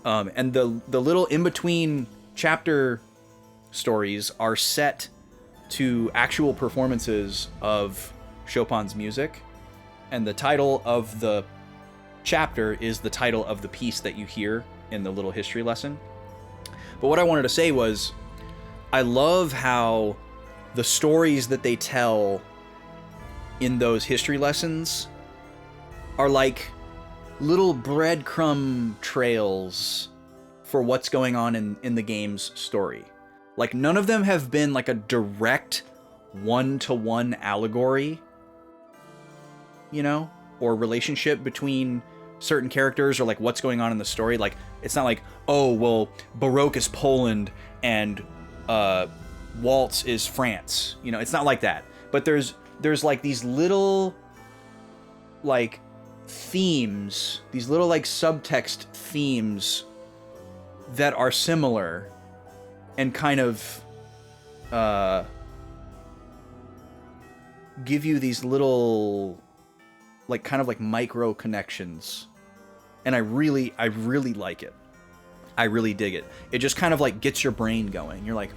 And the little in-between chapter stories are set to actual performances of Chopin's music. And the title of the chapter is the title of the piece that you hear in the little history lesson. But what I wanted to say was, I love how the stories that they tell in those history lessons are like little breadcrumb trails for what's going on in the game's story. Like, none of them have been like a direct one-to-one allegory, you know, or relationship between certain characters, or like what's going on in the story. Like, it's not like, oh, well, Baroque is Poland and waltz is France. You know, it's not like that. But there's like these little like themes, these little like subtext themes that are similar and kind of give you these little like kind of like micro connections. And I really like it. I really dig it. It just kind of like gets your brain going. You're like,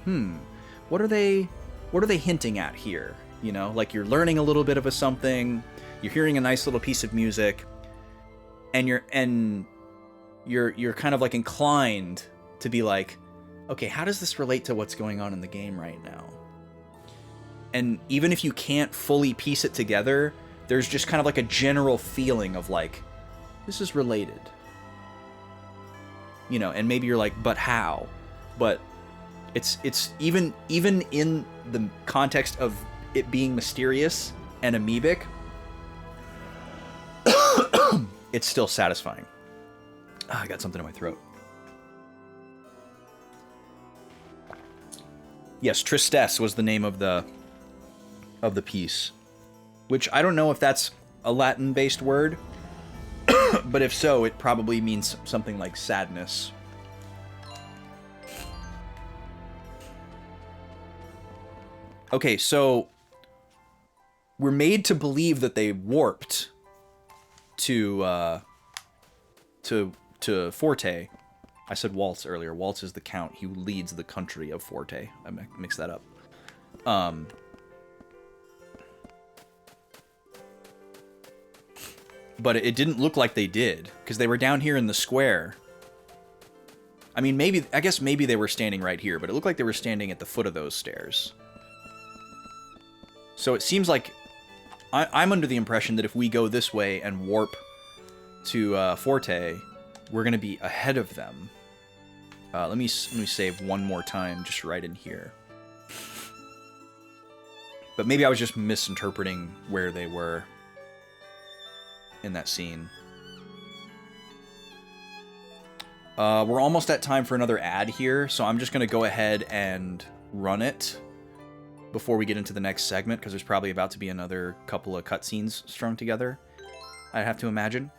what are they hinting at here? You know, like you're learning a little bit of something, you're hearing a nice little piece of music, and you're kind of like inclined to be like, okay, how does this relate to what's going on in the game right now? And even if you can't fully piece it together, there's just kind of like a general feeling of like, this is related. You know, and maybe you're like, but how? But it's even in the context of it being mysterious and amoebic, it's still satisfying. I got something in my throat. Yes, Tristesse was the name of the piece, which I don't know if that's a Latin-based word, but if so, it probably means something like sadness. Okay, so we're made to believe that they warped to Forte. I said Waltz earlier. Waltz is the count. He leads the country of Forte. I mixed that up. But it didn't look like they did, because they were down here in the square. I mean, I guess maybe they were standing right here, but it looked like they were standing at the foot of those stairs. So it seems like I'm under the impression that if we go this way and warp to Forte, we're going to be ahead of them. Let me save one more time just right in here. But maybe I was just misinterpreting where they were in that scene. We're almost at time for another ad here, so I'm just going to go ahead and run it before we get into the next segment, because there's probably about to be another couple of cutscenes strung together, I have to imagine.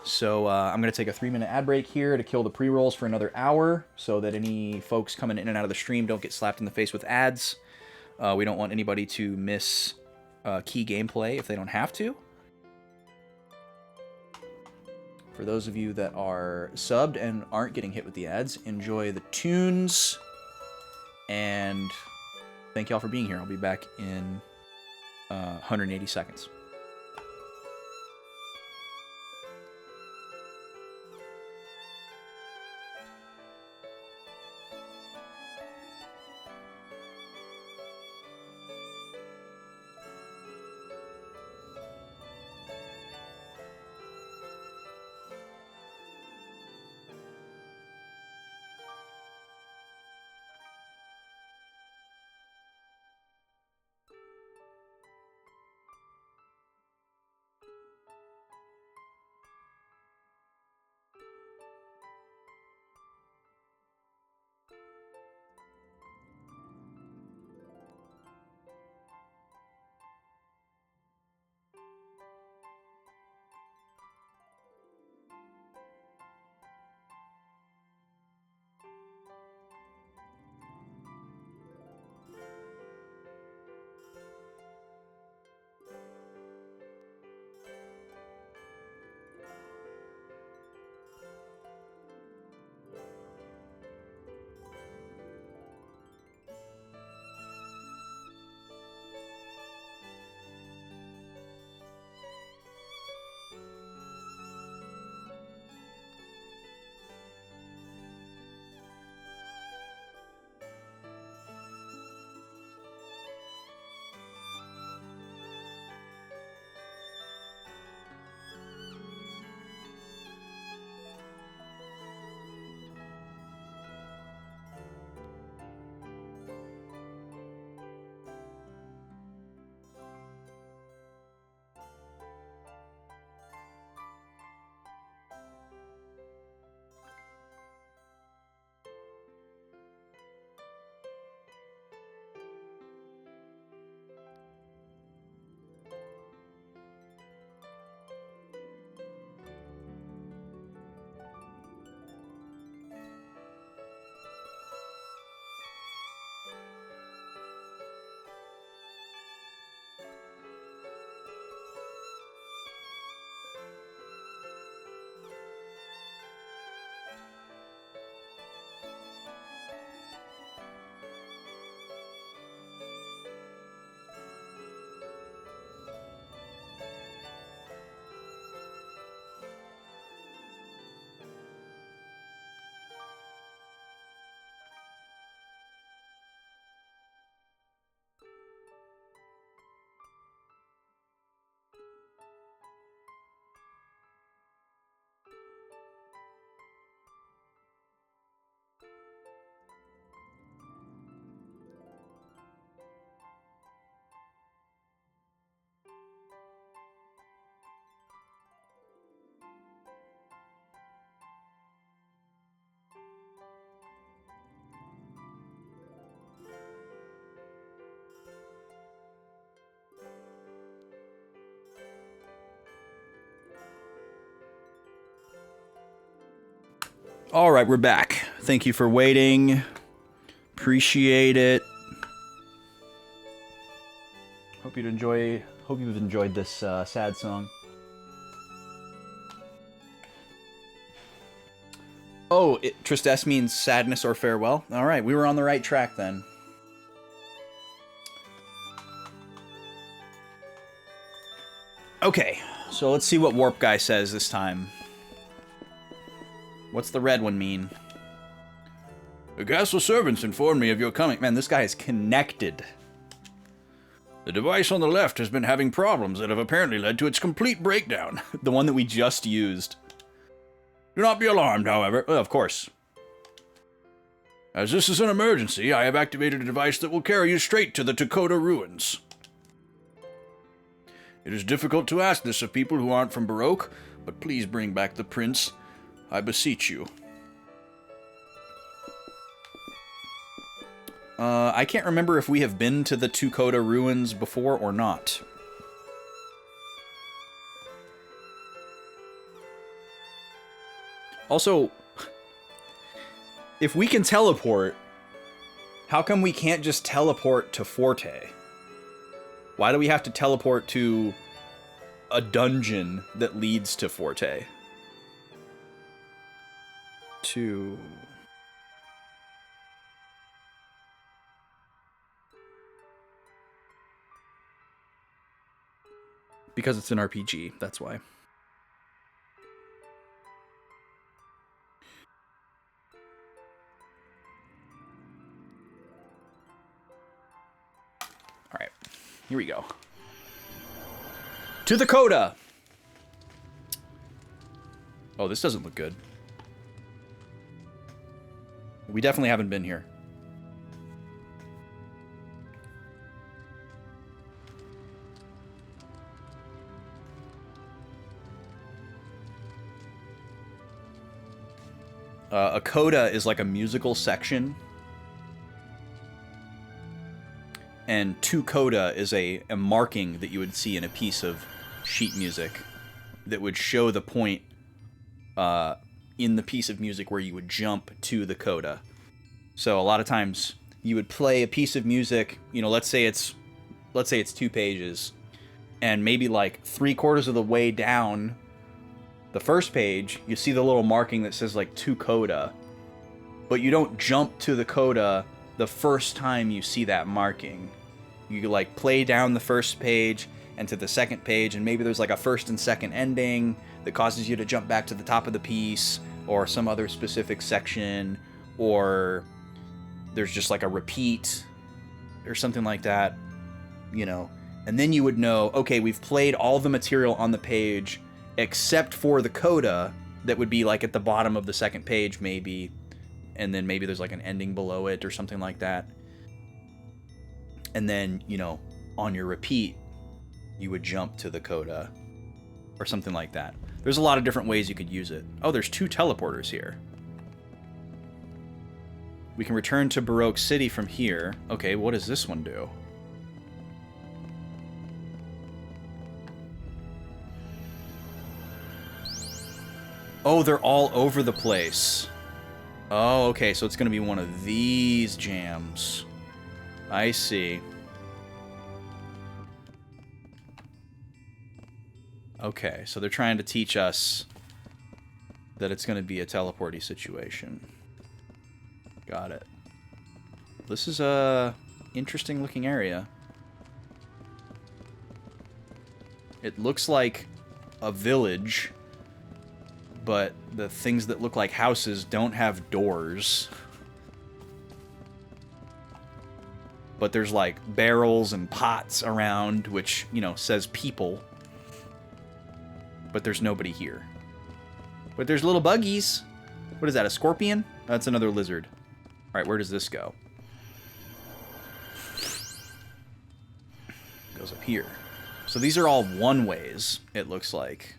So I'm going to take a 3-minute ad break here to kill the pre-rolls for another hour, so that any folks coming in and out of the stream don't get slapped in the face with ads. We don't want anybody to miss key gameplay if they don't have to. For those of you that are subbed and aren't getting hit with the ads, enjoy the tunes, and thank y'all for being here. I'll be back in 180 seconds. All right, we're back. Thank you for waiting. Appreciate it. Hope you've enjoyed this sad song. Oh, tristesse means sadness or farewell. All right, we were on the right track then. Okay, so let's see what Warp Guy says this time. What's the red one mean? The castle servants informed me of your coming. Man, this guy is connected. The device on the left has been having problems that have apparently led to its complete breakdown. The one that we just used. Do not be alarmed, however. Of course. As this is an emergency, I have activated a device that will carry you straight to the Dakota ruins. It is difficult to ask this of people who aren't from Baroque, but please bring back the prince. I beseech you. I can't remember if we have been to the Dakota ruins before or not. Also, if we can teleport, how come we can't just teleport to Forte? Why do we have to teleport to a dungeon that leads to Forte? Because it's an RPG, that's why. Alright, here we go. To the Coda! Oh, this doesn't look good. We definitely haven't been here. A coda is like a musical section. And to coda is a marking that you would see in a piece of sheet music that would show the point in the piece of music where you would jump to the coda. So a lot of times you would play a piece of music, you know, let's say it's 2 pages, and maybe like 3/4 of the way down the first page, you see the little marking that says like to coda, but you don't jump to the coda the first time you see that marking. You like play down the first page and to the second page, and maybe there's like a first and second ending that causes you to jump back to the top of the piece, or some other specific section, or there's just like a repeat or something like that, you know. And then you would know, okay, we've played all the material on the page except for the coda that would be like at the bottom of the second page maybe, and then maybe there's like an ending below it or something like that. And then, you know, on your repeat, you would jump to the coda or something like that. There's a lot of different ways you could use it. Oh, there's 2 teleporters here. We can return to Baroque City from here. Okay, what does this one do? Oh, they're all over the place. Oh, okay, so it's going to be one of these jams. I see. Okay, so they're trying to teach us that it's going to be a teleporty situation. Got it. This is a interesting looking area. It looks like a village, but the things that look like houses don't have doors. But there's like barrels and pots around, which, you know, says people. But there's nobody here. But there's little buggies. What is that, a scorpion? That's another lizard. Alright, where does this go? Goes up here. So these are all one-ways, it looks like.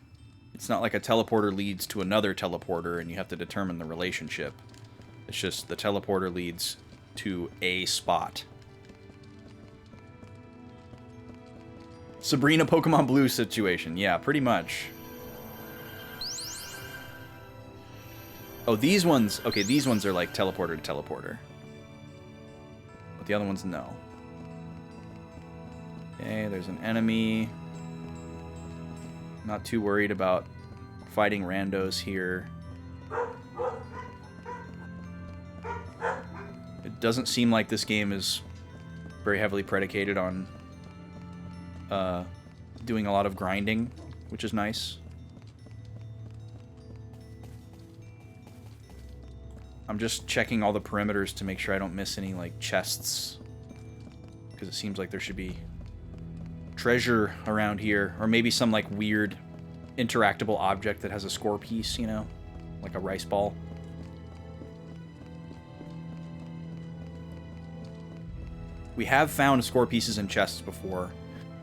It's not like a teleporter leads to another teleporter and you have to determine the relationship. It's just the teleporter leads to a spot. Sabrina Pokemon Blue situation. Yeah, pretty much. Oh, these ones... Okay, these ones are like teleporter to teleporter. But the other ones, no. Okay, there's an enemy. Not too worried about fighting randos here. It doesn't seem like this game is very heavily predicated on doing a lot of grinding, which is nice. I'm just checking all the perimeters to make sure I don't miss any, like, chests. Because it seems like there should be treasure around here. Or maybe some, like, weird interactable object that has a score piece, you know? Like a rice ball. We have found score pieces in chests before.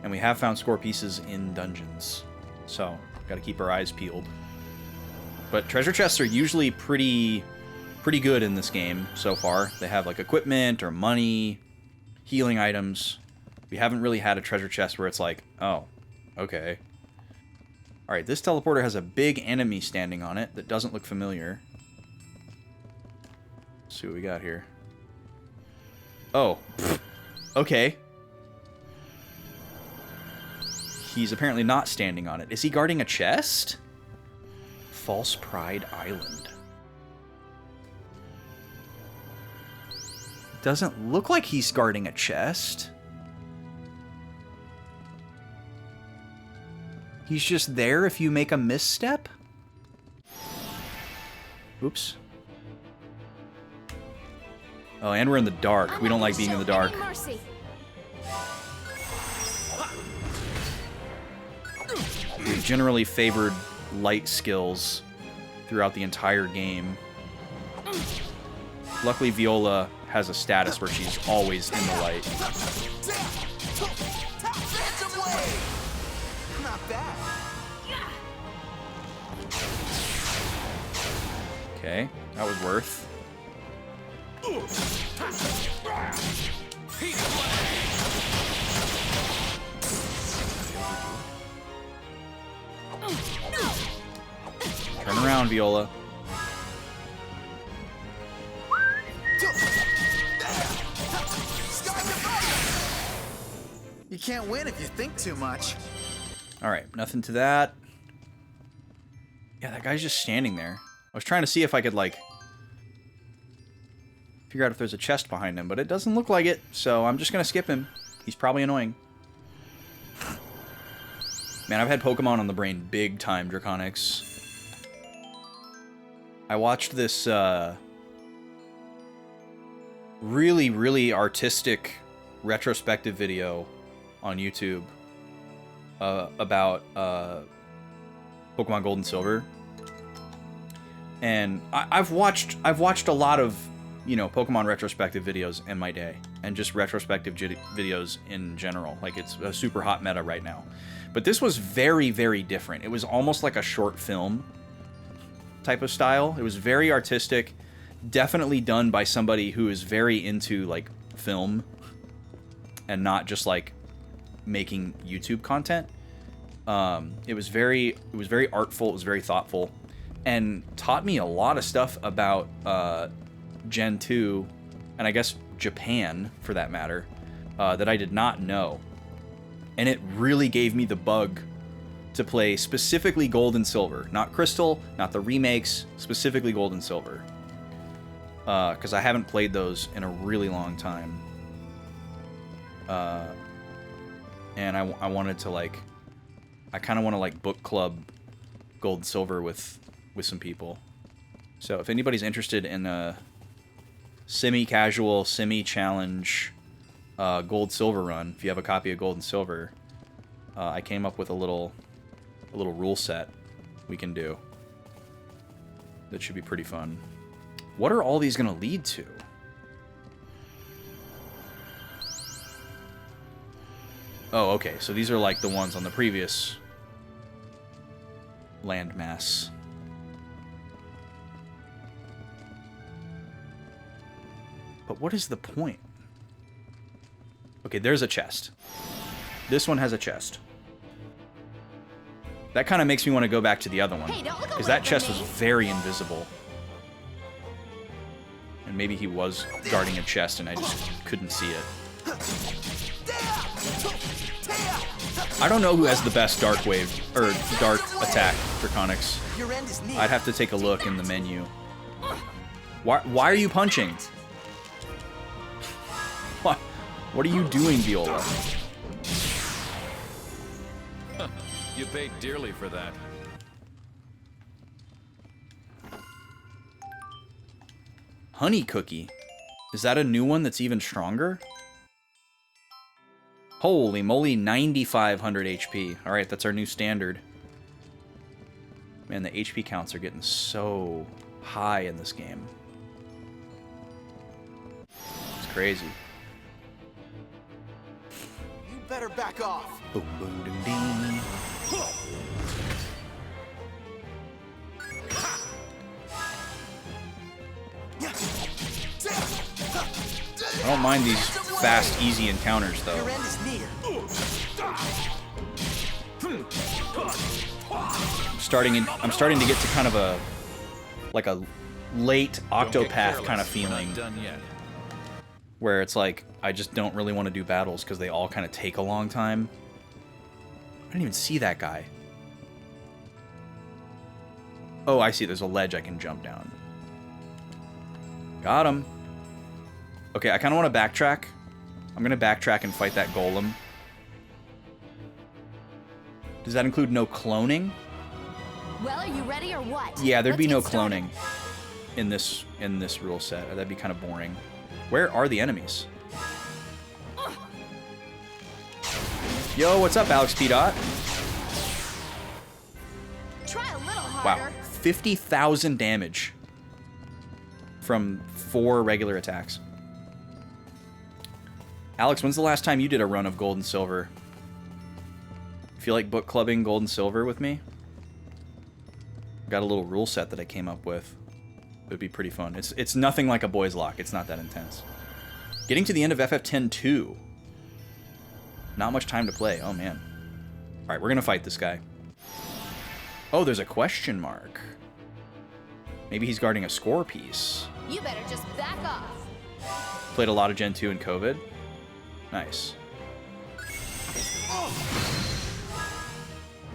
And we have found score pieces in dungeons. So, gotta keep our eyes peeled. But treasure chests are usually pretty good in this game so far. They have like equipment or money, healing items. We haven't really had a treasure chest where it's like, oh, okay. Alright, this teleporter has a big enemy standing on it that doesn't look familiar. Let's see what we got here. Oh, okay. He's apparently not standing on it. Is he guarding a chest? False Pride Island. Doesn't look like he's guarding a chest. He's just there if you make a misstep? Oops. Oh, and we're in the dark. We don't like being in the dark. We've generally favored light skills throughout the entire game. Luckily, Viola has a status where she's always in the light. Okay, that was worth. Turn around, Viola. You can't win if you think too much. Alright, nothing to that. Yeah, that guy's just standing there. I was trying to see if I could, like, figure out if there's a chest behind him, but it doesn't look like it, so I'm just gonna skip him. He's probably annoying. Man, I've had Pokemon on the brain big time, Draconics. I watched this, really, really artistic retrospective video on YouTube about Pokemon Gold and Silver, and I've watched a lot of, you know, Pokemon retrospective videos in my day, and just retrospective videos in general. Like, it's a super hot meta right now, but this was very, very different. It was almost like a short film type of style. It was very artistic, definitely done by somebody who is very into, like, film and not just like making YouTube content. It was very artful, it was very thoughtful, and taught me a lot of stuff about Gen 2, and I guess Japan for that matter, that I did not know. And it really gave me the bug to play specifically Gold and Silver, not Crystal, not the remakes, specifically Gold and Silver, because I haven't played those in a really long time. And I wanted to, like, I kind of want to, like, book club Gold and Silver with some people. So if anybody's interested in a semi-casual, semi-challenge Gold Silver run, if you have a copy of Gold and Silver, I came up with a little rule set we can do that should be pretty fun. What are all these going to lead to? Oh, okay, so these are like the ones on the previous landmass. But what is the point? Okay, there's a chest. This one has a chest. That kind of makes me want to go back to the other one, because that chest was very invisible. And maybe he was guarding a chest and I just couldn't see it. I don't know who has the best dark wave, or dark attack, Draconics. I'd have to take a look in the menu. Why are you punching? What are you doing, Viola? You paid dearly for that. Honey Cookie. Is that a new one that's even stronger? Holy moly, 9,500 HP. Alright, that's our new standard. Man, the HP counts are getting so high in this game. It's crazy. You better back off. Boom, boom, ding, ding. I don't mind these fast, easy encounters, though. Your end is near. I'm starting to get to kind of a late Octopath kind of feeling, where it's like I just don't really want to do battles because they all kind of take a long time. I didn't even see that guy. Oh, I see. There's a ledge I can jump down. Got him. Okay, I kind of want to backtrack. I'm going to backtrack and fight that golem. Does that include no cloning? Well, are you ready or what? Yeah, there'd be no Let's get started. cloning in this rule set. That'd be kind of boring. Where are the enemies? Yo, what's up, Alex P. Dot? Try a little Wow, harder. 50,000 damage from 4 regular attacks. Alex, when's the last time you did a run of gold and silver? Feel like book clubbing gold and silver with me? Got a little rule set that I came up with. It would be pretty fun. It's nothing like a boys lock. It's not that intense. Getting to the end of FF10-2. Not much time to play. Oh, man. All right, we're going to fight this guy. Oh, there's a question mark. Maybe he's guarding a score piece. You better just back off. Played a lot of Gen 2 in COVID. Nice.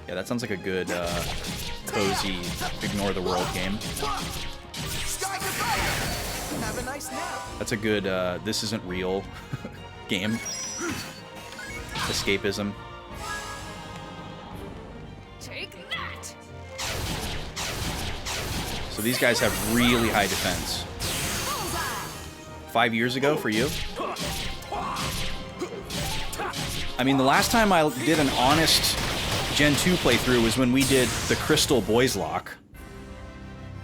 Yeah, that sounds like a good, cozy, ignore the world game. Have a nice nap. That's a good, this isn't real game. Escapism. Take that. So these guys have really high defense. 5 years ago for you? I mean, the last time I did an honest Gen 2 playthrough was when we did the Crystal Boys Lock.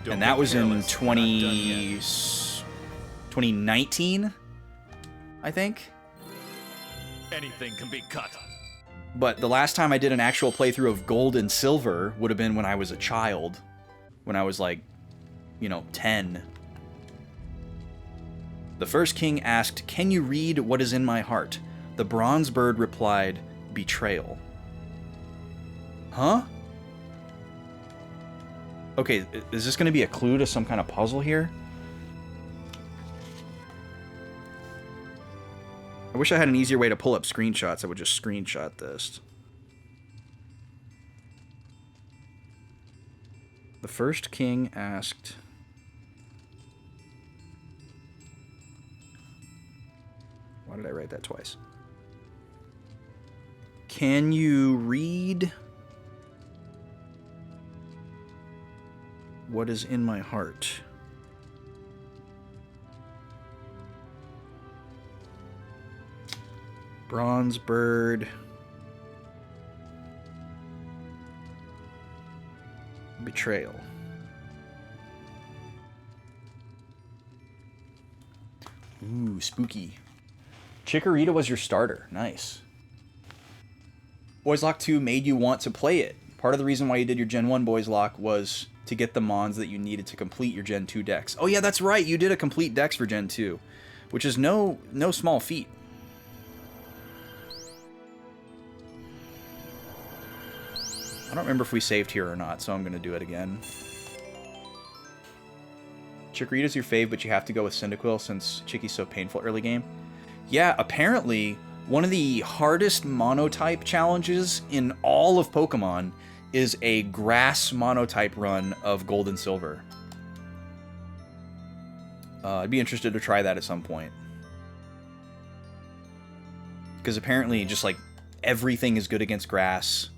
And that was in 2019, I think. Anything can be cut. But the last time I did an actual playthrough of Gold and Silver would have been when I was a child. When I was like, 10. The first king asked, "Can you read what is in my heart?" The bronze bird replied, "Betrayal." Huh? Okay, is this going to be a clue to some kind of puzzle here? I wish I had an easier way to pull up screenshots. I would just screenshot this. The first king asked... Why did I write that twice? Can you read what is in my heart? Bronze bird. Betrayal. Ooh, spooky. Chikorita was your starter. Nice. Boys Lock 2 made you want to play it. Part of the reason why you did your Gen 1 Boys Lock was to get the mons that you needed to complete your Gen 2 decks. Oh yeah, that's right. You did a complete decks for Gen 2, which is no small feat. I don't remember if we saved here or not, so I'm going to do it again. Chikorita's your fave, but you have to go with Cyndaquil since Chicky's so painful early game. Yeah, apparently one of the hardest monotype challenges in all of Pokemon is a grass monotype run of Gold and Silver. I'd be interested to try that at some point. Because apparently just like everything is good against grass,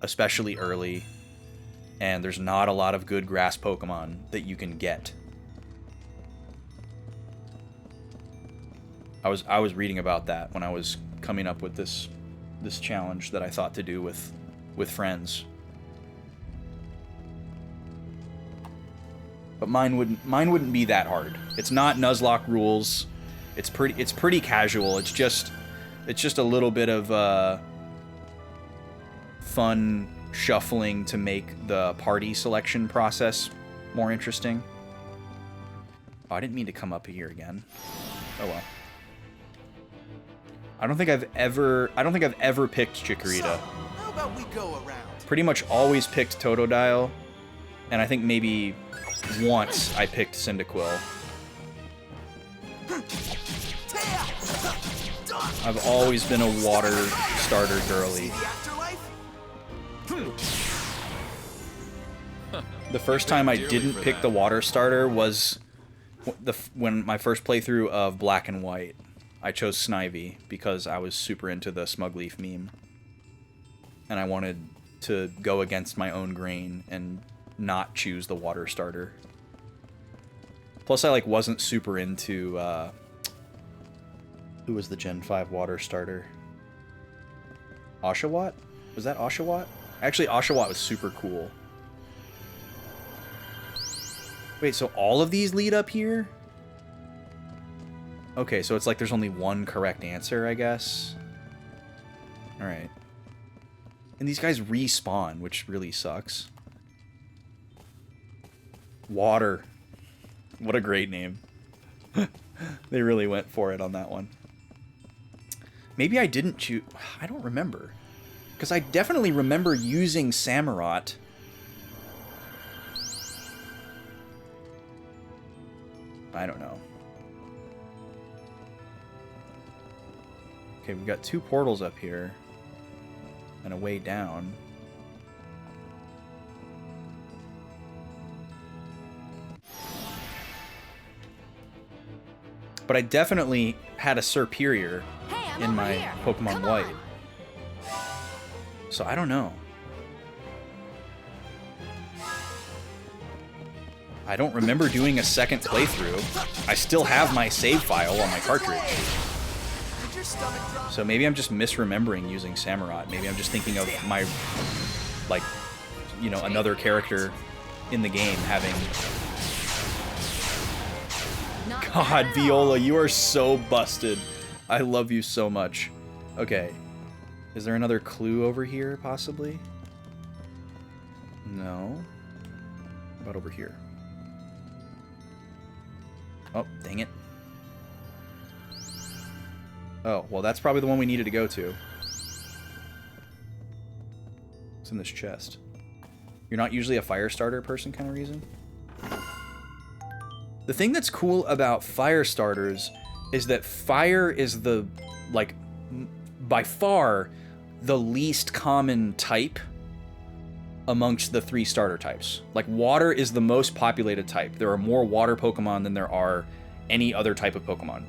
especially early, and there's not a lot of good grass Pokemon that you can get. I was reading about that when I was coming up with this challenge that I thought to do with friends. But mine wouldn't be that hard. It's not Nuzlocke rules. It's pretty casual. It's just a little bit of fun shuffling to make the party selection process more interesting. Oh, I didn't mean to come up here again. Oh well. I don't think I've ever picked Chikorita. So, how about we go around? Pretty much always picked Totodile, and I think maybe once I picked Cyndaquil. I've always been a water starter girly. The first time I didn't pick the water starter was when my first playthrough of Black and White. I chose Snivy because I was super into the Smugleaf meme. And I wanted to go against my own grain and not choose the water starter. Plus I wasn't super into who was the Gen 5 water starter? Oshawott? Was that Oshawott? Actually, Oshawott was super cool. Wait, so all of these lead up here? Okay, so it's like there's only one correct answer, I guess. Alright. And these guys respawn, which really sucks. Water. What a great name. They really went for it on that one. Maybe I didn't choose... I don't remember. Because I definitely remember using Samurott. I don't know. Okay, we've got 2 portals up here. And a way down. But I definitely had a Serperior in my Pokemon White. So I don't know. I don't remember doing a second playthrough. I still have my save file on my cartridge. So maybe I'm just misremembering using Samurott. Maybe I'm just thinking of my, another character in the game having... God, Viola, you are so busted. I love you so much. Okay. Is there another clue over here, possibly? No. What about over here? Oh, dang it. Oh, well, that's probably the one we needed to go to. It's in this chest. You're not usually a fire starter person kind of reason? The thing that's cool about fire starters is that fire is the, by far, the least common type amongst the 3 starter types. Water is the most populated type. There are more water Pokemon than there are any other type of Pokemon.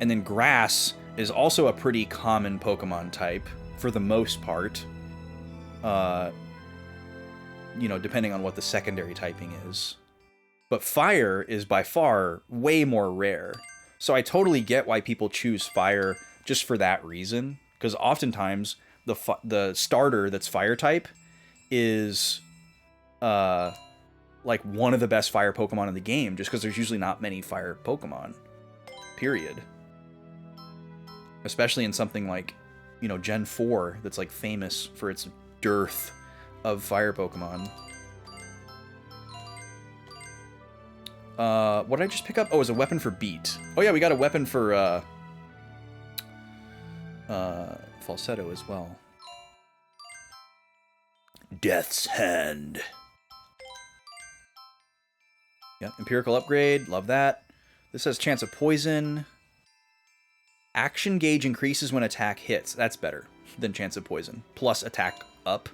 And then grass is also a pretty common Pokemon type, for the most part. Depending on what the secondary typing is. But fire is by far way more rare. So I totally get why people choose fire just for that reason. Because oftentimes, the starter that's fire type is one of the best fire Pokemon in the game, just because there's usually not many fire Pokemon. Period. Especially in something like, Gen 4, that's famous for its dearth of fire Pokemon. What did I just pick up? Oh, it was a weapon for Beat. Oh yeah, we got a weapon for Falsetto as well. Death's Hand. Yep, empirical upgrade, love that. This has chance of poison. Action gauge increases when attack hits. That's better than chance of poison. Plus attack up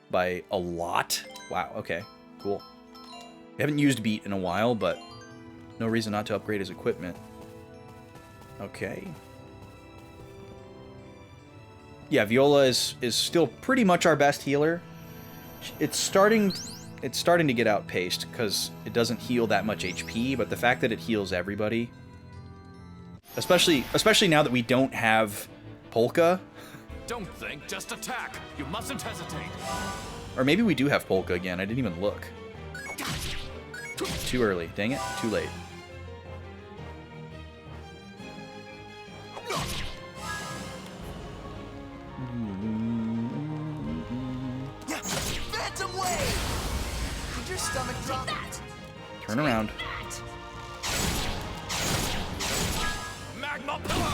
by a lot. Wow, okay, cool. We haven't used Beat in a while, but no reason not to upgrade his equipment. Okay. Yeah, Viola is still pretty much our best healer. It's starting to get outpaced because it doesn't heal that much HP, but the fact that it heals everybody, especially now that we don't have Polka. Don't think, just attack. You mustn't hesitate. Or maybe we do have Polka again. I didn't even look. Too early. Dang it. Too late. Phantom Wave! Did your stomach drop? Turn around. Magma Pillar!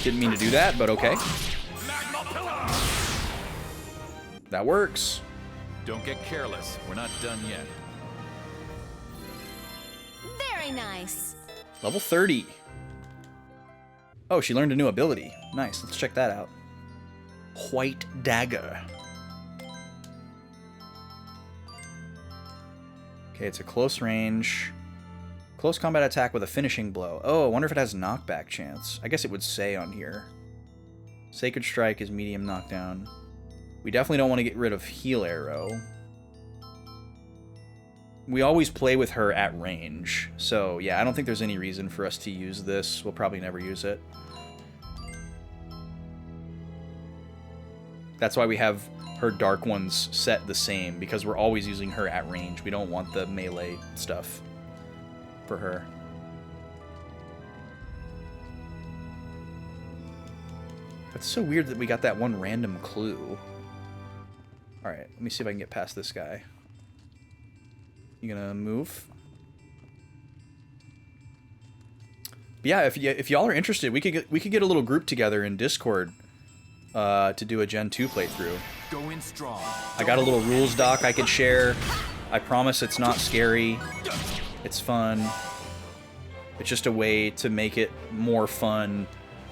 Didn't mean to do that, but okay. Magma Pillar! That works. Don't get careless. We're not done yet. Very nice. Level 30. Oh, she learned a new ability. Nice. Let's check that out. White Dagger. Okay, it's a close range. Close combat attack with a finishing blow. Oh, I wonder if it has knockback chance. I guess it would say on here. Sacred Strike is medium knockdown. We definitely don't want to get rid of Heal Arrow. We always play with her at range. So, yeah, I don't think there's any reason for us to use this. We'll probably never use it. That's why we have her Dark Ones set the same, because we're always using her at range. We don't want the melee stuff for her. It's so weird that we got that one random clue. Alright, let me see if I can get past this guy. You gonna move? But yeah, if y'all are interested, we could get a little group together in Discord to do a Gen 2 playthrough. Go in strong. I got a little rules doc I could share. I promise it's not scary. It's fun. It's just a way to make it more fun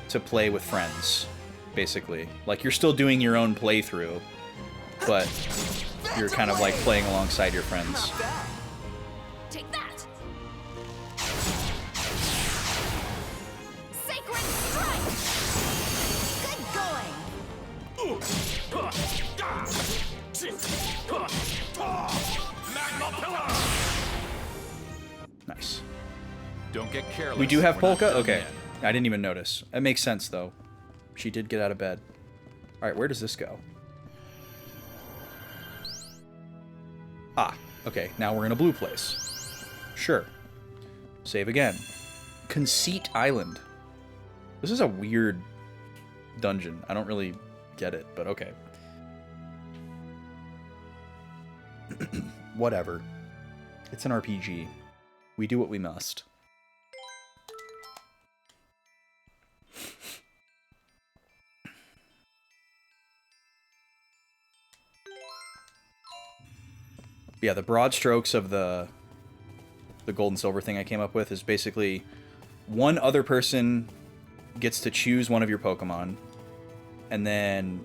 to play with friends, basically. Like, you're still doing your own playthrough, but you're kind of like playing alongside your friends. Take that. Sacred Strike. Good going. Magma Pillar! Nice. Don't get careless. We do have We're not Polka? done Okay. yet. I didn't even notice. It makes sense, though. She did get out of bed. Alright, where does this go? Ah, okay. Now we're in a blue place. Sure. Save again. Conceit Island. This is a weird dungeon. I don't really get it, but okay. Whatever. It's an RPG. We do what we must. Yeah, the broad strokes of the gold and silver thing I came up with is basically one other person gets to choose one of your Pokemon, and then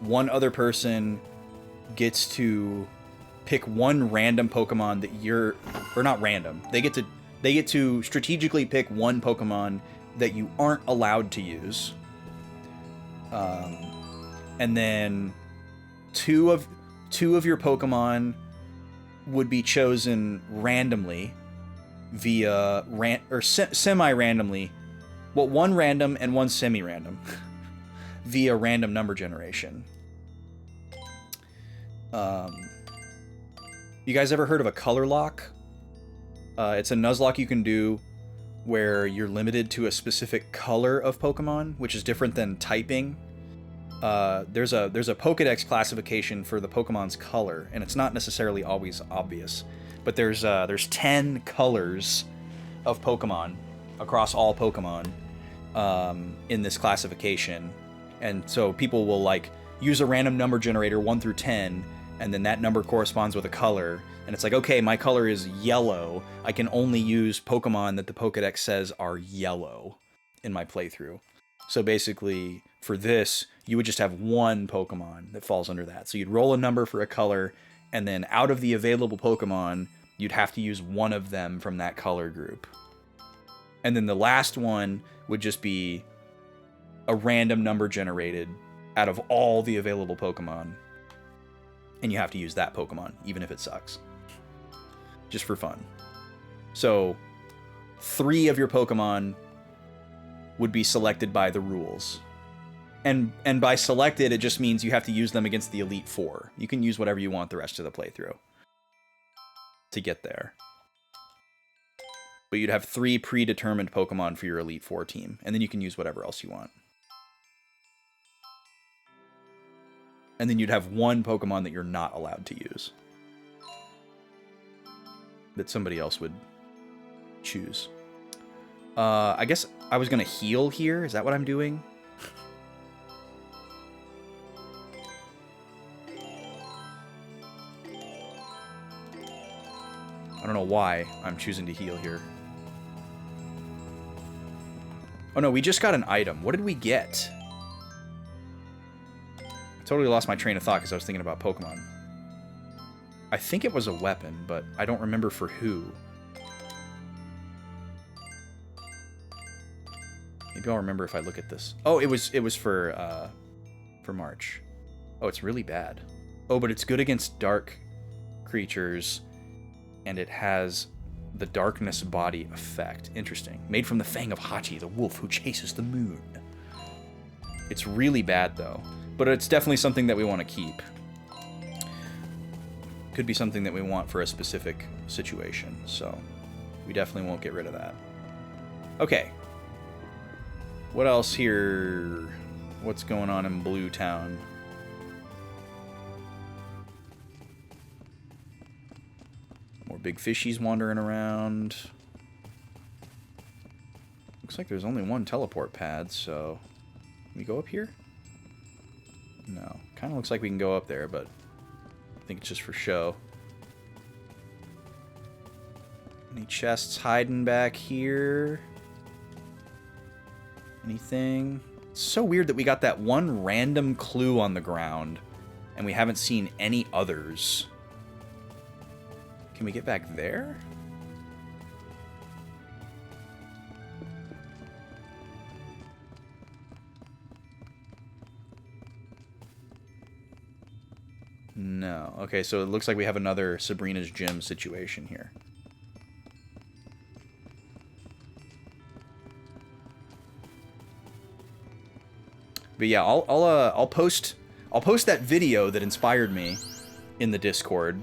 one other person gets to pick one random Pokemon that you're, or not random. They get to strategically pick one Pokemon that you aren't allowed to use. And then two of your Pokemon would be chosen randomly via semi-randomly. Well, one random and one semi-random via random number generation. You guys ever heard of a color lock? It's a Nuzlocke you can do where you're limited to a specific color of Pokemon, which is different than typing. There's a Pokédex classification for the Pokemon's color, and it's not necessarily always obvious. But there's 10 colors of Pokemon across all Pokemon in this classification, and so people will like use a random number generator 1 through 10, and then that number corresponds with a color, and it's like, okay, my color is yellow. I can only use Pokemon that the Pokedex says are yellow in my playthrough. So basically, for this, you would just have one Pokemon that falls under that. So you'd roll a number for a color, and then out of the available Pokemon, you'd have to use one of them from that color group. And then the last one would just be a random number generated out of all the available Pokemon. And you have to use that Pokemon, even if it sucks. Just for fun. So 3 of your Pokemon would be selected by the rules. And by selected, it just means you have to use them against the Elite Four. You can use whatever you want the rest of the playthrough to get there. But you'd have 3 predetermined Pokemon for your Elite Four team, and then you can use whatever else you want. And then you'd have 1 Pokemon that you're not allowed to use, that somebody else would choose. I guess I was going to heal here. Is that what I'm doing? I don't know why I'm choosing to heal here. Oh no, we just got an item. What did we get? I totally lost my train of thought because I was thinking about Pokemon. I think it was a weapon, but I don't remember for who. Maybe I'll remember if I look at this. Oh, it was for March. Oh, it's really bad. Oh, but it's good against dark creatures, and it has the darkness body effect. Interesting. Made from the fang of Hachi, the wolf who chases the moon. It's really bad, though. But it's definitely something that we want to keep. Could be something that we want for a specific situation, so we definitely won't get rid of that. Okay. What else here? What's going on in Blue Town? More big fishies wandering around. Looks like there's only one teleport pad, so... Can we go up here? No. Kind of looks like we can go up there, but I think it's just for show. Any chests hiding back here? Anything? It's so weird that we got that one random clue on the ground, and we haven't seen any others. Can we get back there? No. Okay, so it looks like we have another Sabrina's Gym situation here. But yeah, I'll post that video that inspired me in the Discord,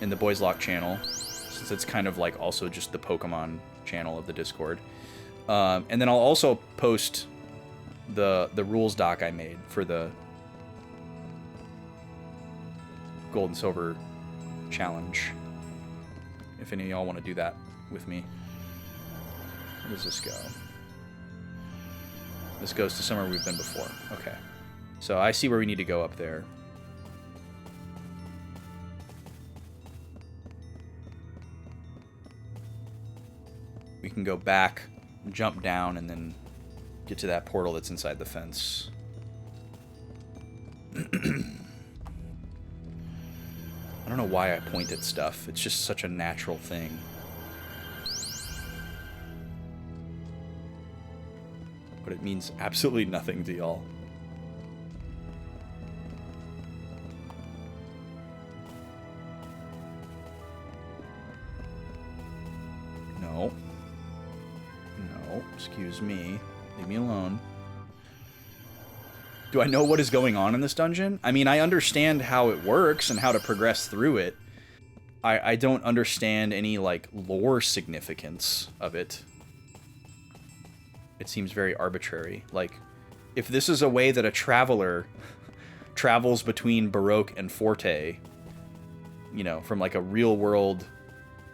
in the Boys Lock channel, since it's kind of like also just the Pokemon channel of the Discord. And then I'll also post the rules doc I made for the Gold and Silver challenge, if any of y'all want to do that with me. Where does this go? This goes to somewhere we've been before. Okay. So I see where we need to go up there. We can go back, jump down, and then get to that portal that's inside the fence. I don't know why I point at stuff. It's just such a natural thing. But it means absolutely nothing to y'all. No. No, excuse me. Leave me alone. Do I know what is going on in this dungeon? I mean, I understand how it works and how to progress through it. I don't understand any, like, lore significance of it. It seems very arbitrary. Like, if this is a way that a traveler travels between Baroque and Forte, you know, from like a real world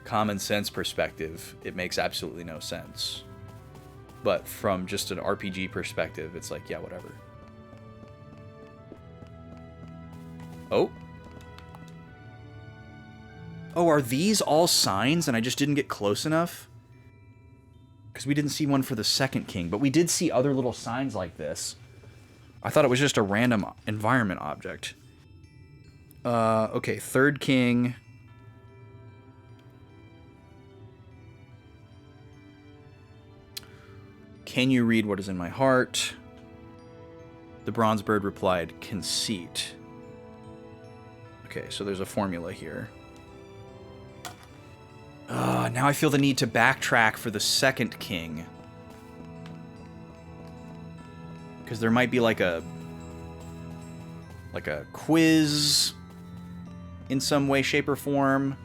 common sense perspective, it makes absolutely no sense. But from just an RPG perspective, it's like, yeah, whatever. Oh. Oh, are these all signs and I just didn't get close enough? Because we didn't see one for the second king, but we did see other little signs like this. I thought it was just a random environment object. Okay, third king. Can you read what is in my heart? The bronze bird replied, conceit. Okay, so there's a formula here. Now I feel the need to backtrack for the second king. Because there might be like a quiz in some way, shape, or form.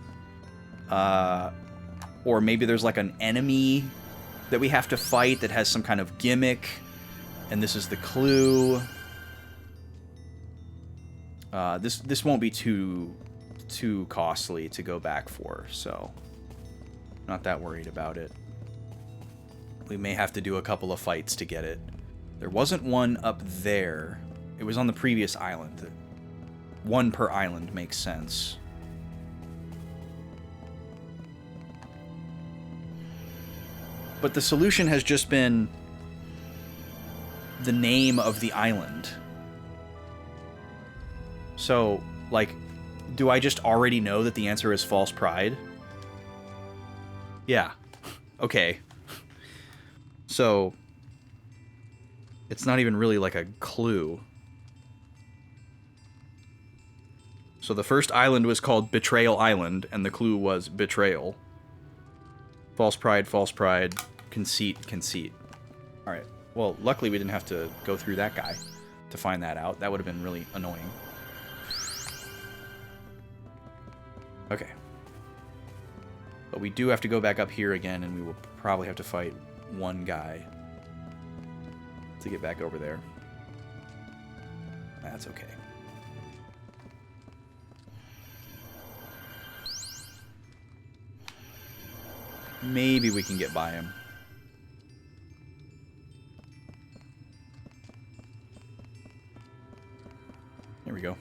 Or maybe there's like an enemy that we have to fight that has some kind of gimmick. And this is the clue. This won't be too costly to go back for, so not that worried about it. We may have to do a couple of fights to get it. There wasn't one up there. It was on the previous island. One per island makes sense. But the solution has just been the name of the island. So, like, do I just already know that the answer is false pride? Yeah. Okay. So, it's not even really like a clue. So the first island was called Betrayal Island, and the clue was betrayal. False pride, conceit, conceit. Alright. Well, luckily we didn't have to go through that guy to find that out. That would have been really annoying. Okay. But we do have to go back up here again, and we will probably have to fight one guy to get back over there. That's okay. Maybe we can get by him. There we go.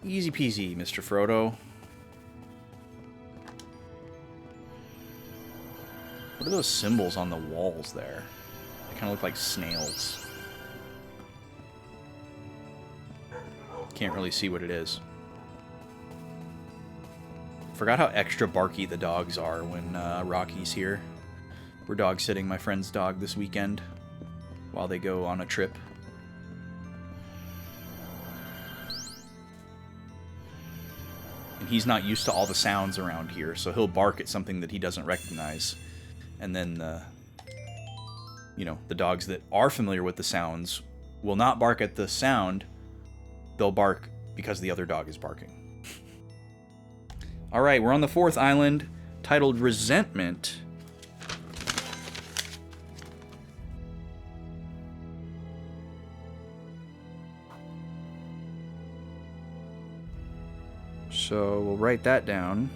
Easy peasy, Mr. Frodo. What are those symbols on the walls there? They kind of look like snails. Can't really see what it is. Forgot how extra barky the dogs are when Rocky's here. We're dog sitting my friend's dog this weekend while they go on a trip. And he's not used to all the sounds around here, so he'll bark at something that he doesn't recognize. And then the dogs that are familiar with the sounds will not bark at the sound. They'll bark because the other dog is barking. All right, we're on the fourth island, titled Resentment. So we'll write that down.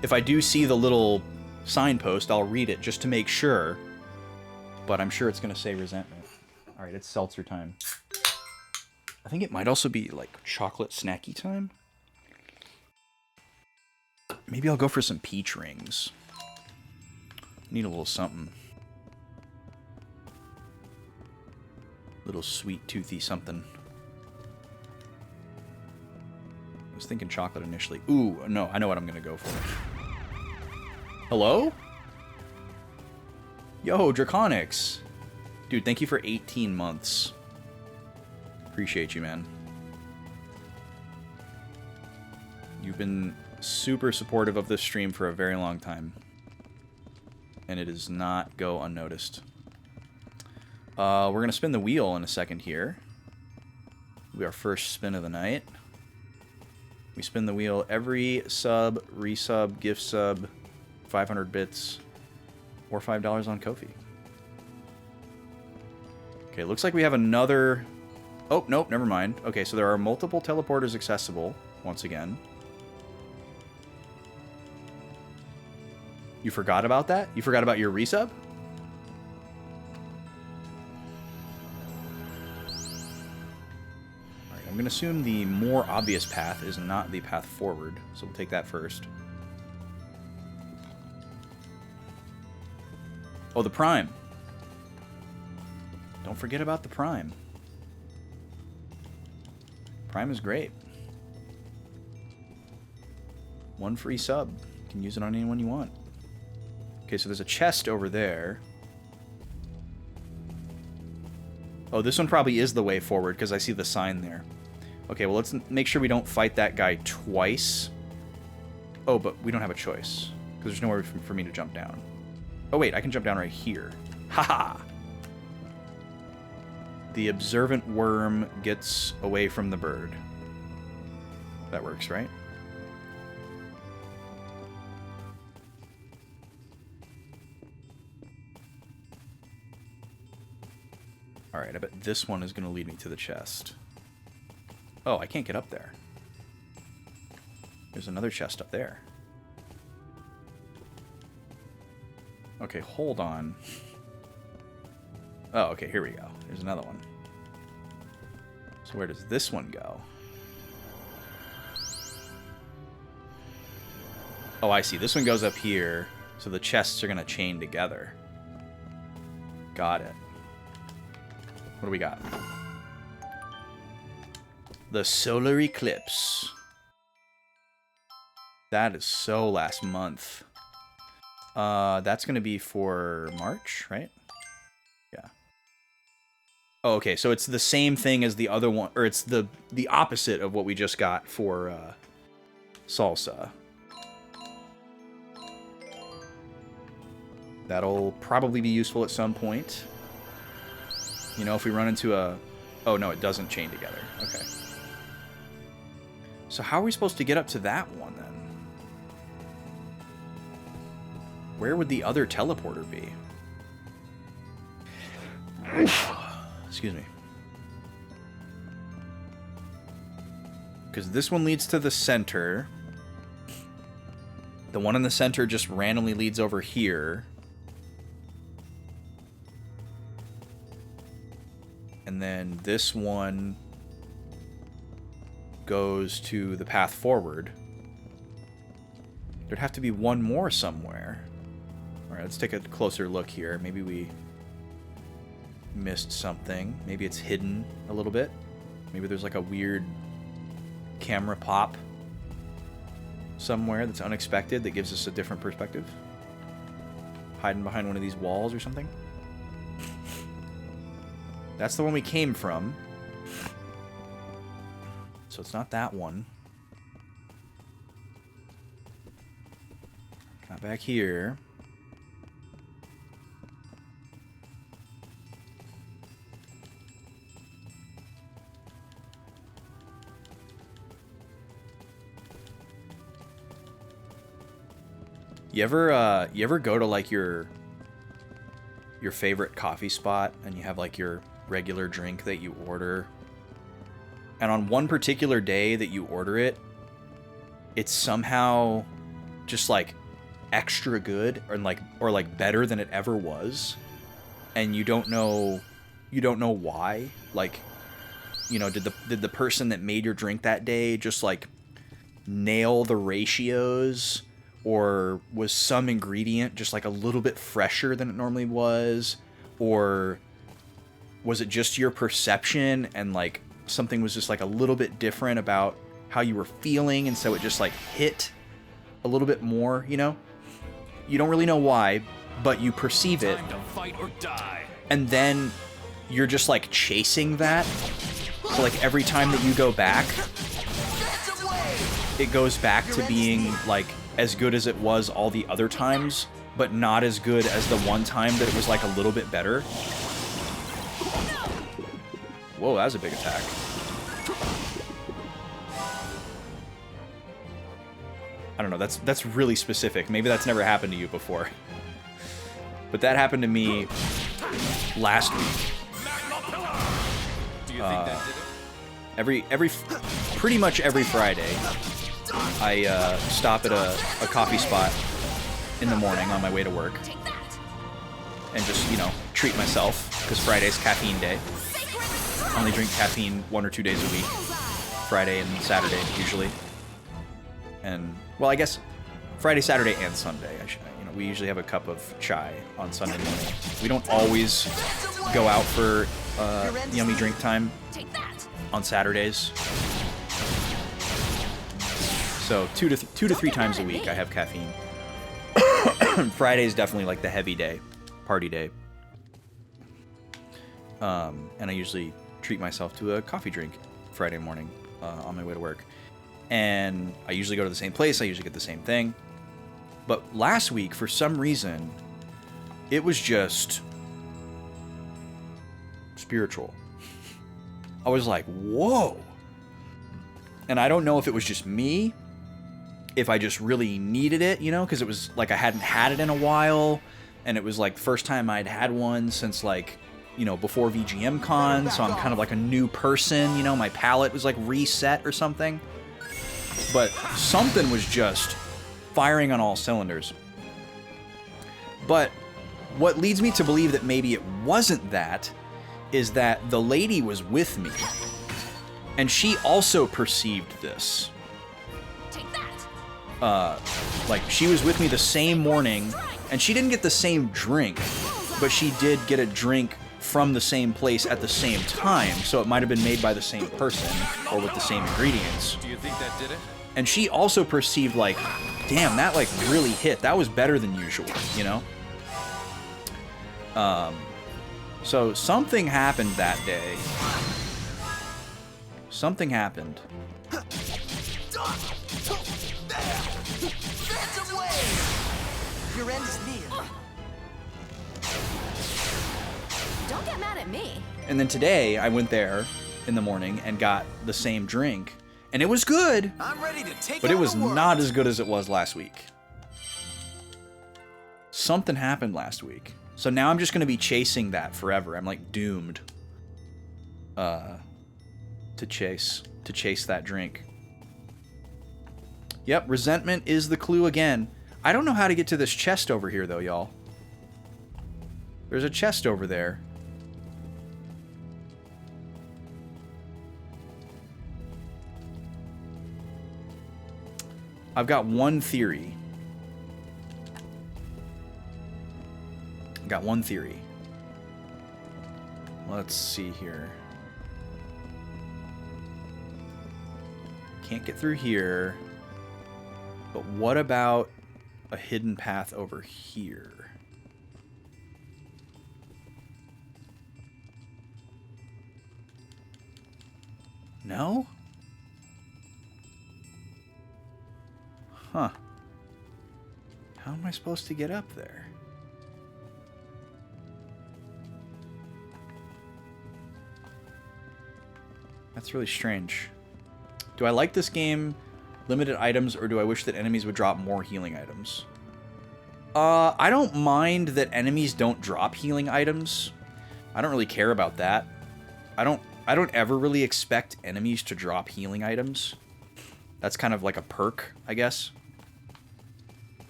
If I do see the little signpost, I'll read it just to make sure. But I'm sure it's going to say resentment. All right, it's seltzer time. I think it might also be like chocolate snacky time. Maybe I'll go for some peach rings. Need a little something. Little sweet toothy something. I was thinking chocolate initially. Ooh, no, I know what I'm gonna go for. Hello? Yo, Draconics. Dude, thank you for 18 months. Appreciate you, man. You've been super supportive of this stream for a very long time. And it does not go unnoticed. We're going to spin the wheel in a second here. It'll be our first spin of the night. We spin the wheel every sub, resub, gift sub, 500 bits, or $5 on Ko-fi. Okay, looks like we have another... Oh, nope, never mind. Okay, so there are multiple teleporters accessible, once again. You forgot about that? You forgot about your resub? going to assume the more obvious path is not the path forward, so we'll take that first. Oh, the Prime. Don't forget about the Prime. Prime is great. 1 free sub. You can use it on anyone you want. Okay, so there's a chest over there. Oh, this one probably is the way forward because I see the sign there. Okay, well, let's make sure we don't fight that guy twice. Oh, but we don't have a choice because there's nowhere for me to jump down. Oh, wait, I can jump down right here. Haha! The observant worm gets away from the bird. That works, right? Alright, I bet this one is going to lead me to the chest. Oh, I can't get up there. There's another chest up there. Okay, hold on. Oh, okay, here we go. There's another one. So where does this one go? Oh, I see. This one goes up here, so the chests are going to chain together. Got it. What do we got? The solar eclipse. That is so last month. That's going to be for March, right? Yeah. Oh, okay, so it's the same thing as the other one, or it's the opposite of what we just got for Salsa. That'll probably be useful at some point. You know, if we run into a... Oh, no, it doesn't chain together. Okay. So how are we supposed to get up to that one, then? Where would the other teleporter be? Excuse me. Because this one leads to the center. The one in the center just randomly leads over here. And then this one goes to the path forward. There'd have to be one more somewhere. Alright, let's take a closer look here. Maybe we missed something. Maybe it's hidden a little bit. Maybe there's like a weird camera pop somewhere that's unexpected that gives us a different perspective. Hiding behind one of these walls or something. That's the one we came from. So it's not that one. Not back here. You ever go to like your favorite coffee spot and you have like your regular drink that you order, and on one particular day that you order it, it's somehow just like extra good or like better than it ever was, and you don't know why. Like, you know, did the person that made your drink that day just like nail the ratios, or was some ingredient just like a little bit fresher than it normally was, or was it just your perception and like something was just like a little bit different about how you were feeling, and so it just like hit a little bit more, you know? You don't really know why, but you perceive it. Time to fight or die. And then you're just like chasing that. So like every time that you go back, it goes back to being like as good as it was all the other times, but not as good as the one time that it was like a little bit better. Whoa, that was a big attack. I don't know, that's really specific. Maybe that's never happened to you before. But that happened to me last week. Do you think that did it? Pretty much every Friday, I stop at a coffee spot in the morning on my way to work and just, you know, treat myself, because Friday's caffeine day. I only drink caffeine 1 or 2 days a week. Friday and Saturday usually. And, well, I guess Friday, Saturday, and Sunday. We usually have a cup of chai on Sunday morning. We don't always go out for yummy drink time on Saturdays. So two to three times a week I have caffeine. Friday is definitely like the heavy day, party day. And I usually treat myself to a coffee drink Friday morning on my way to work. And I usually go to the same place. I usually get the same thing. But last week, for some reason, it was just spiritual. I was like, whoa. And I don't know if it was just me, if I just really needed it, because it was like I hadn't had it in a while. And it was like the first time I'd had one since like, before VGM Con. So I'm kind of like a new person, my palate was like reset or something. But something was just firing on all cylinders. But what leads me to believe that maybe it wasn't that is that the lady was with me and she also perceived this. Take that. Like she was with me the same morning and she didn't get the same drink, but she did get a drink from the same place at the same time, so it might have been made by the same person or with the same ingredients. Do you think that did it? And she also perceived like, damn, that like really hit. That was better than usual, So something happened that day. Something happened. Your end is near. Don't get mad at me. And then today I went there in the morning and got the same drink. And it was good, I'm ready to take but it was not as good as it was last week. Something happened last week. So now I'm just going to be chasing that forever. I'm like doomed to chase that drink. Yep, resentment is the clue again. I don't know how to get to this chest over here though, y'all. There's a chest over there. I've got one theory. Let's see here. Can't get through here. But what about a hidden path over here? No? Huh. How am I supposed to get up there? That's really strange. Do I like this game, limited items, or do I wish that enemies would drop more healing items? I don't mind that enemies don't drop healing items. I don't really care about that. I don't ever really expect enemies to drop healing items. That's kind of like a perk, I guess.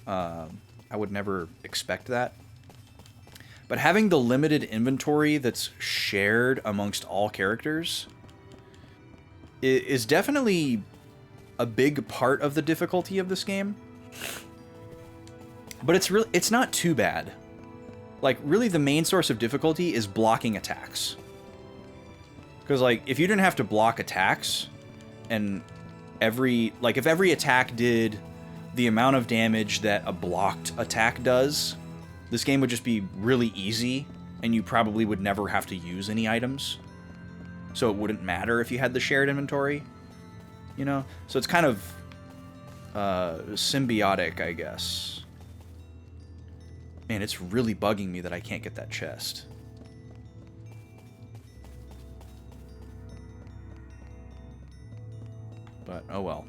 I would never expect that. But having the limited inventory that's shared amongst all characters is definitely a big part of the difficulty of this game. But it's not too bad. Like, really the main source of difficulty is blocking attacks. Because, like, if you didn't have to block attacks, and if every attack did the amount of damage that a blocked attack does, this game would just be really easy, and you probably would never have to use any items. So it wouldn't matter if you had the shared inventory, So it's kind of symbiotic, I guess. Man, it's really bugging me that I can't get that chest. But, oh well.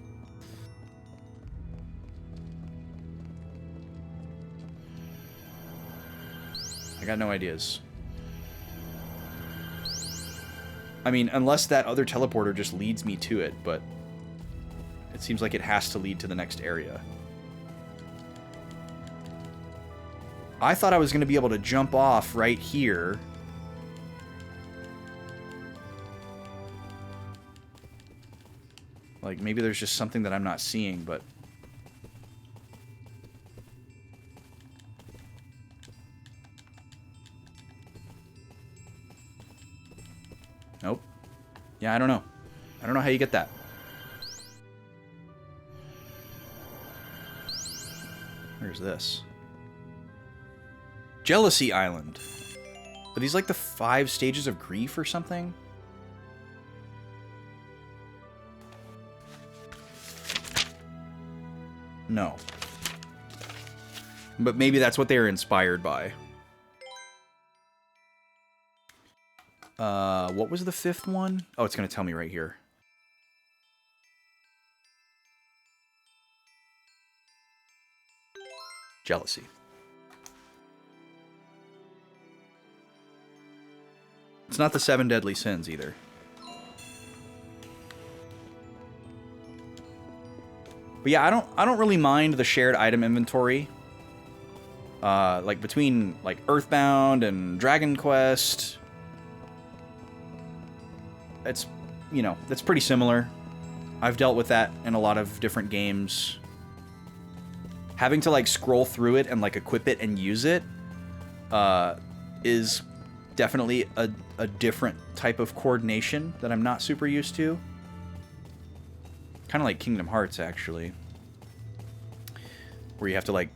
I got no ideas. I mean, unless that other teleporter just leads me to it, but it seems like it has to lead to the next area. I thought I was going to be able to jump off right here. Like, maybe there's just something that I'm not seeing, but... Nope. Yeah, I don't know. I don't know how you get that. Where's this? Jealousy Island. Are these like the 5 stages of grief or something? No. But maybe that's what they were inspired by. What was the 5th one? Oh, it's going to tell me right here. Jealousy. It's not the 7 deadly sins either. But yeah, I don't really mind the shared item inventory. Like between like Earthbound and Dragon Quest. It's, you know, that's pretty similar. I've dealt with that in a lot of different games. Having to like scroll through it and like equip it and use it is definitely a different type of coordination that I'm not super used to. Kind of like Kingdom Hearts, actually. Where you have to like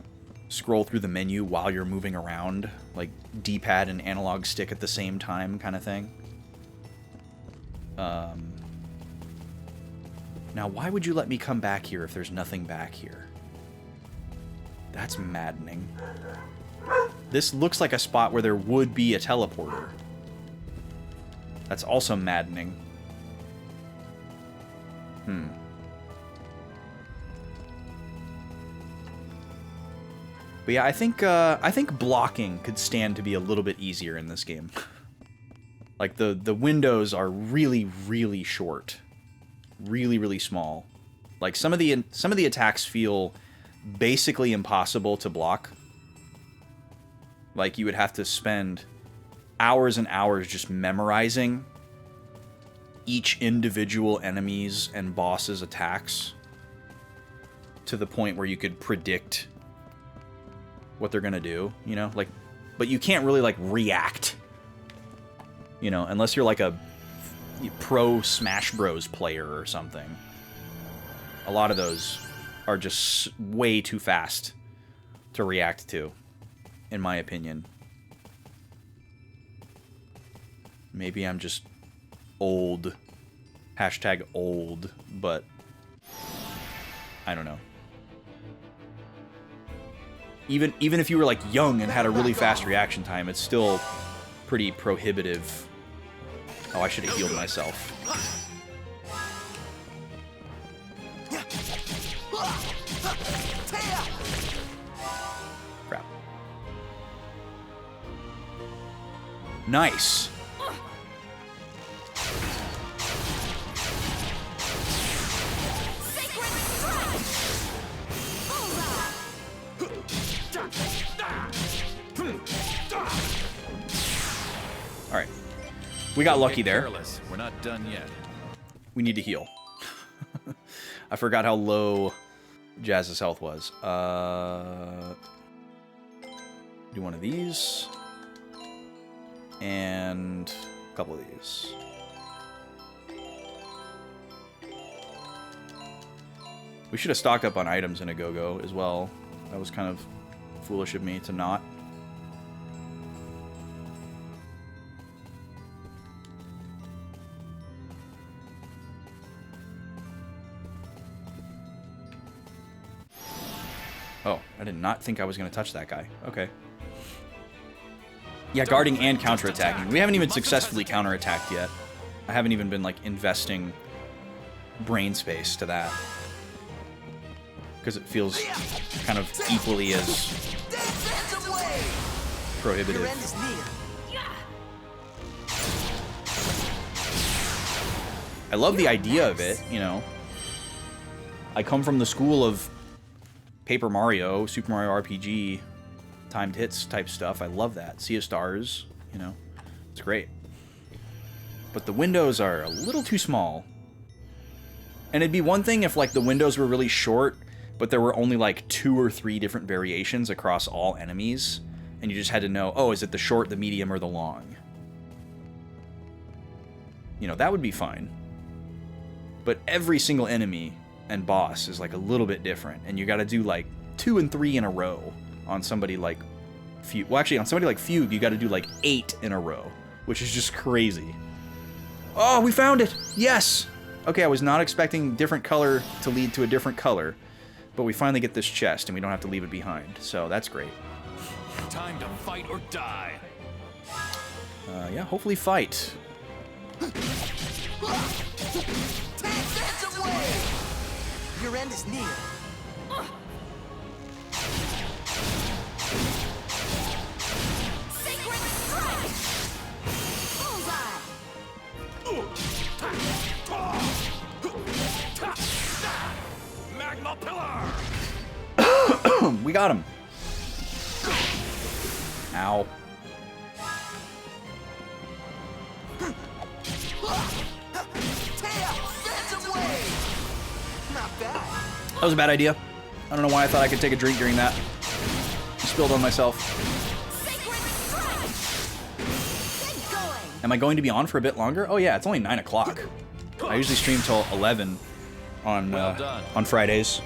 scroll through the menu while you're moving around. Like D-pad and analog stick at the same time kind of thing. Now, why would you let me come back here if there's nothing back here? That's maddening. This looks like a spot where there would be a teleporter. That's also maddening. But yeah, I think blocking could stand to be a little bit easier in this game. Like the windows are really, really short. Really, really small. Like some of the attacks feel basically impossible to block. Like you would have to spend hours and hours just memorizing each individual enemy's and boss's attacks to the point where you could predict what they're gonna do, you know? Like, but you can't really like react, you know, unless you're like a pro Smash Bros player or something. A lot of those are just way too fast to react to, in my opinion. Maybe I'm just old. Hashtag old, but I don't know. Even if you were like young and had a really fast reaction time, it's still pretty prohibitive. Oh, I should have healed myself. Crap. Nice. All right. We got lucky there. We're not done yet. We need to heal. I forgot how low Jazz's health was. Do one of these. And a couple of these. We should have stocked up on items in a go-go as well. That was kind of foolish of me to not. Oh, I did not think I was going to touch that guy. Okay. Yeah, guarding and counterattacking. We haven't even successfully counterattacked yet. I haven't even been, like, investing brain space to that. Because it feels kind of equally as prohibitive. I love the idea of it, you know. I come from the school of Paper Mario, Super Mario RPG, timed hits type stuff. I love that. Sea of Stars, you know, it's great. But the windows are a little too small. And it'd be one thing if, like, the windows were really short, but there were only, like, 2 or 3 different variations across all enemies, and you just had to know, oh, is it the short, the medium, or the long? You know, that would be fine. But every single enemy and boss is, like, a little bit different, and you gotta do, like, 2 and 3 in a row on somebody like Fugue. Well, actually, on somebody like Fugue, you gotta do, like, 8 in a row, which is just crazy. Oh, we found it! Yes! Okay, I was not expecting different color to lead to a different color, but we finally get this chest, and we don't have to leave it behind, so that's great. Time to fight or die. Yeah, hopefully fight. Your end is near. Sacred strike! Bullseye! Magma pillar! We got him. Ow. That was a bad idea. I don't know why I thought I could take a drink during that. Spilled on myself. Am I going to be on for a bit longer? Oh yeah, it's only 9 o'clock. I usually stream till 11 on Fridays.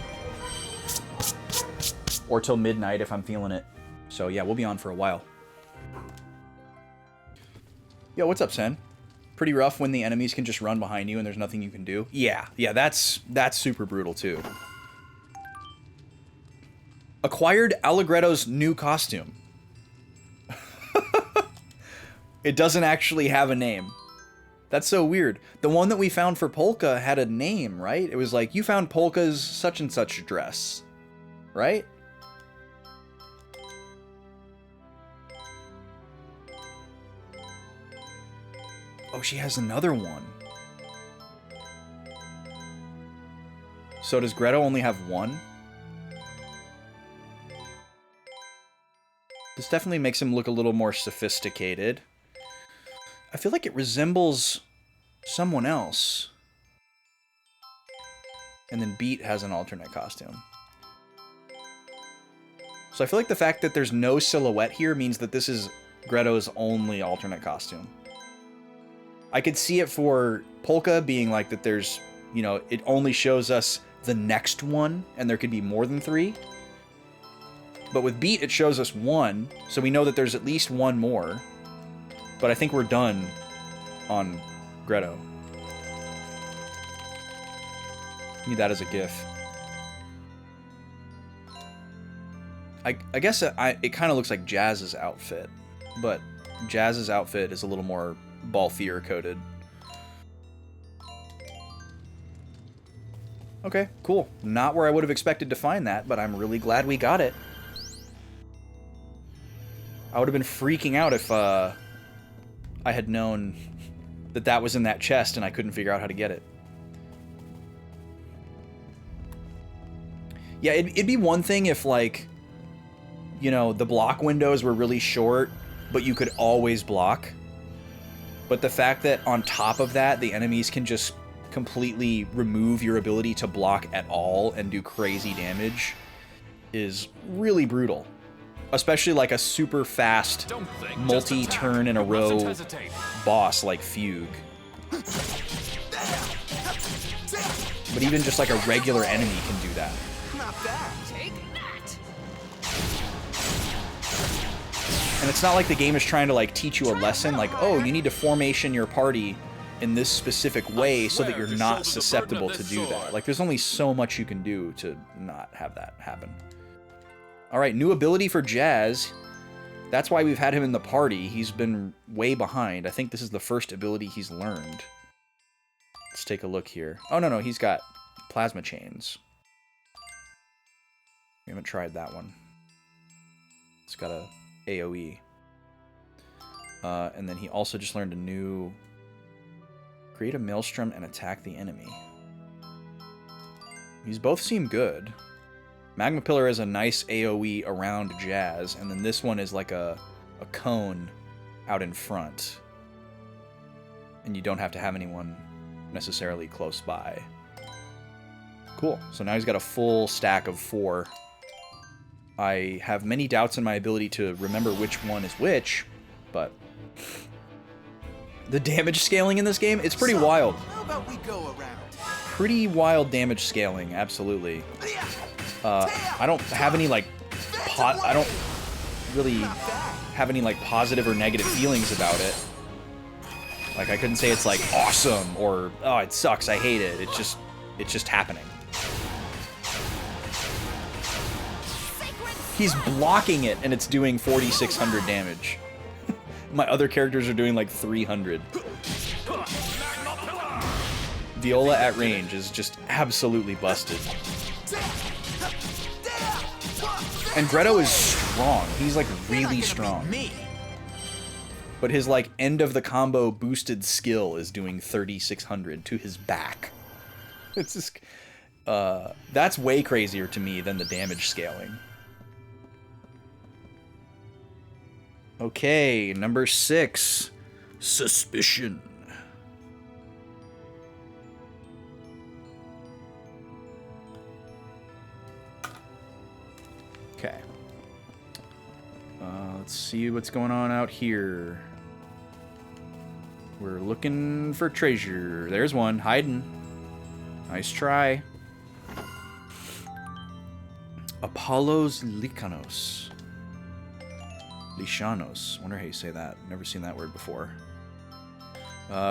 Or till midnight if I'm feeling it. So yeah, we'll be on for a while. Yo, what's up, Sen? Pretty rough when the enemies can just run behind you and there's nothing you can do. Yeah, that's super brutal too. Acquired Allegretto's new costume. It doesn't actually have a name. That's so weird. The one that we found for Polka had a name, right? It was like, you found Polka's such and such dress, right? Oh, she has another one. So does Greta only have one? This definitely makes him look a little more sophisticated. I feel like it resembles someone else. And then Beat has an alternate costume. So I feel like the fact that there's no silhouette here means that this is Greto's only alternate costume. I could see it for Polka being like that there's, you know, it only shows us the next one, and there could be more than 3. But with Beat, it shows us 1, so we know that there's at least 1 more. But I think we're done on Greto. Need that as a GIF. I guess it kind of looks like Jazz's outfit, but Jazz's outfit is a little more Balthier coated. Okay, cool. Not where I would have expected to find that, but I'm really glad we got it. I would have been freaking out if I had known that that was in that chest and I couldn't figure out how to get it. Yeah, it'd be one thing if, like, you know, the block windows were really short, but you could always block. But the fact that on top of that, the enemies can just completely remove your ability to block at all and do crazy damage is really brutal. Especially like a super fast, multi-turn in a row boss like Fugue. But even just like a regular enemy can do that. Not bad. Take that. And it's not like the game is trying to like teach you a lesson, like, oh, you need to formation your party in this specific way so that you're not susceptible to do that. Like, there's only so much you can do to not have that happen. All right, new ability for Jazz. That's why we've had him in the party. He's been way behind. I think this is the first ability he's learned. Let's take a look here. Oh, no, he's got plasma chains. We haven't tried that one. It's got a AoE. And then he also just learned a new... Create a maelstrom and attack the enemy. These both seem good. Magma Pillar is a nice AoE around Jazz, and then this one is like a cone out in front. And you don't have to have anyone necessarily close by. Cool. So now he's got a full stack of 4. I have many doubts in my ability to remember which one is which, but the damage scaling in this game, it's pretty wild. How about we go around? Pretty wild damage scaling, absolutely. I don't have any like I don't really have any like positive or negative feelings about it. Like I couldn't say it's like awesome or oh it sucks, I hate it. It's just happening. He's blocking it and it's doing 4,600 damage. My other characters are doing like 300. Viola at range is just absolutely busted. And Greto is strong. He's like really strong. But his like end of the combo boosted skill is doing 3,600 to his back. It's just that's way crazier to me than the damage scaling. Okay, number 6, Suspicion. Okay. Let's see what's going on out here. We're looking for treasure. There's one, hiding. Nice try. Apollos Lycanos. Lishanos. Wonder how you say that. Never seen that word before.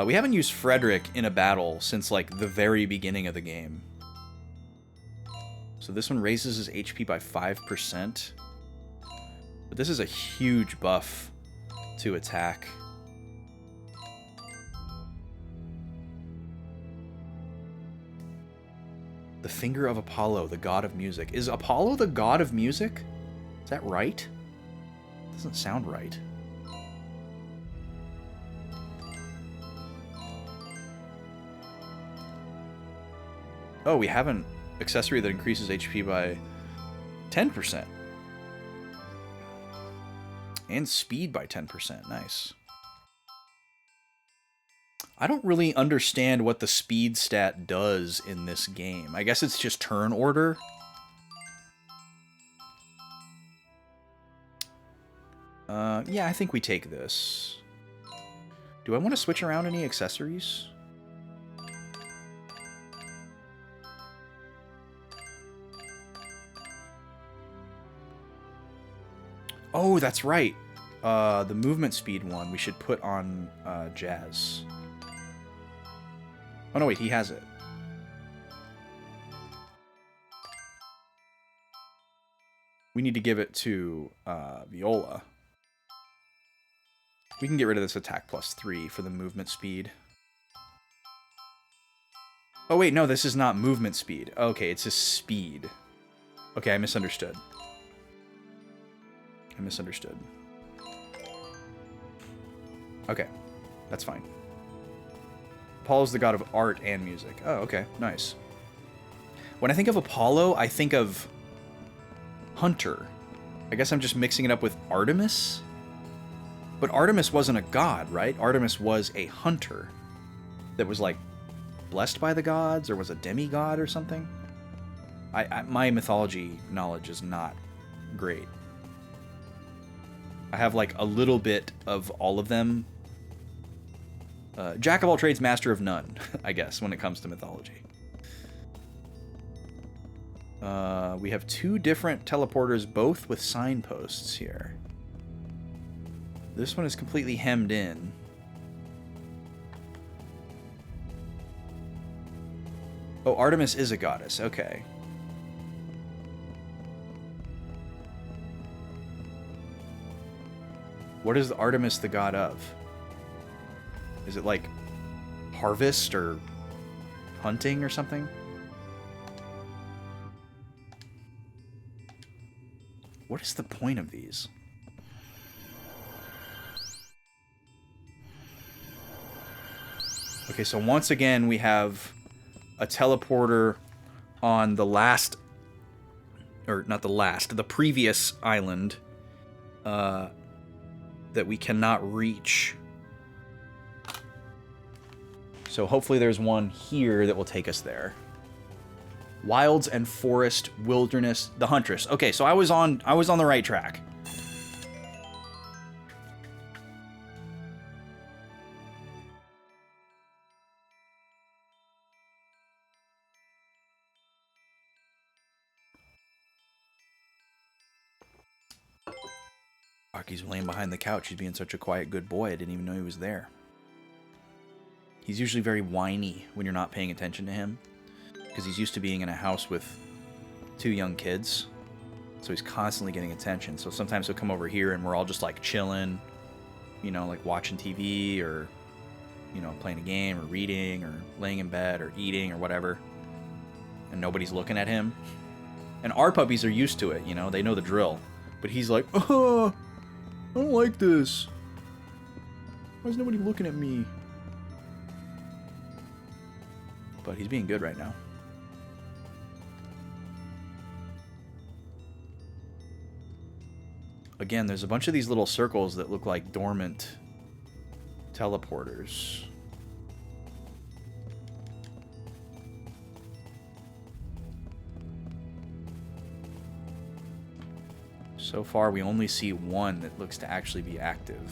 We haven't used Frederick in a battle since like the very beginning of the game. So this one raises his HP by 5%. But this is a huge buff to attack. The Finger of Apollo, the god of music. Is Apollo the god of music? Is that right? Doesn't sound right. Oh, we have an accessory that increases HP by 10%. And speed by 10%. Nice. I don't really understand what the speed stat does in this game. I guess it's just turn order. Yeah, I think we take this. Do I want to switch around any accessories? Oh, that's right. The movement speed one we should put on Jazz. Oh, no, wait, he has it. We need to give it to Viola. We can get rid of this attack plus 3 for the movement speed. Oh, wait, no, this is not movement speed. Okay, it's his speed. Okay, I misunderstood. Okay, that's fine. Apollo's the god of art and music. Oh, okay, nice. When I think of Apollo, I think of Hunter. I guess I'm just mixing it up with Artemis? But Artemis wasn't a god, right? Artemis was a hunter that was, like, blessed by the gods, or was a demigod or something? My mythology knowledge is not great. I have, like, a little bit of all of them. Jack of all trades, master of none, I guess, when it comes to mythology. We have 2 different teleporters, both with signposts here. This one is completely hemmed in. Oh, Artemis is a goddess. Okay. What is Artemis the god of? Is it like harvest or hunting or something? What is the point of these? Okay, so once again we have a teleporter on the last, or not the last, the previous island that we cannot reach. So hopefully there's one here that will take us there. Wilds and Forest, Wilderness, the Huntress. Okay, so I was on the right track. Arky's laying behind the couch. He's being such a quiet, good boy. I didn't even know he was there. He's usually very whiny when you're not paying attention to him, because he's used to being in a house with 2 young kids. So he's constantly getting attention. So sometimes he'll come over here and we're all just like chilling, you know, like watching TV or, you know, playing a game or reading or laying in bed or eating or whatever. And nobody's looking at him. And our puppies are used to it, you know, they know the drill. But he's like, oh, I don't like this. Why is nobody looking at me? But he's being good right now. Again, there's a bunch of these little circles that look like dormant teleporters. So far, we only see one that looks to actually be active.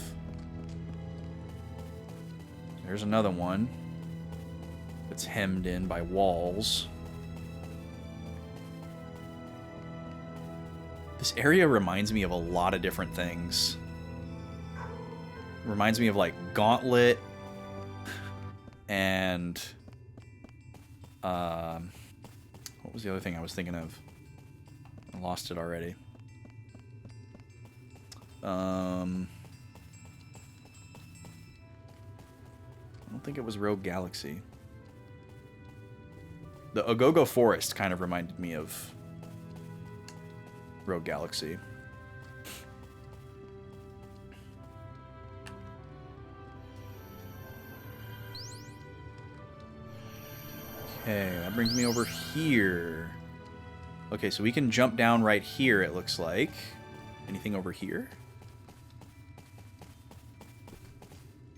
There's another one that's hemmed in by walls. This area reminds me of a lot of different things. It reminds me of like Gauntlet and what was the other thing I was thinking of? I lost it already. I don't think it was Rogue Galaxy. The Agogo Forest kind of reminded me of Rogue Galaxy. Okay, that brings me over here. Okay, so we can jump down right here, it looks like. Anything over here?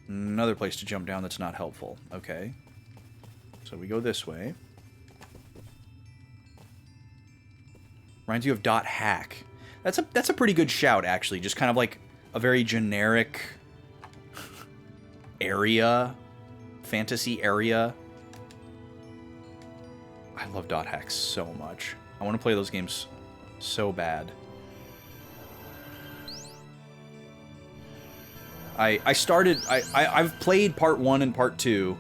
Another place to jump down that's not helpful. Okay. So we go this way. Reminds you of Dot Hack. That's a pretty good shout, actually. Just kind of like a very generic area. Fantasy area. I love Dot Hack so much. I want to play those games so bad. I've played part 1 and part 2,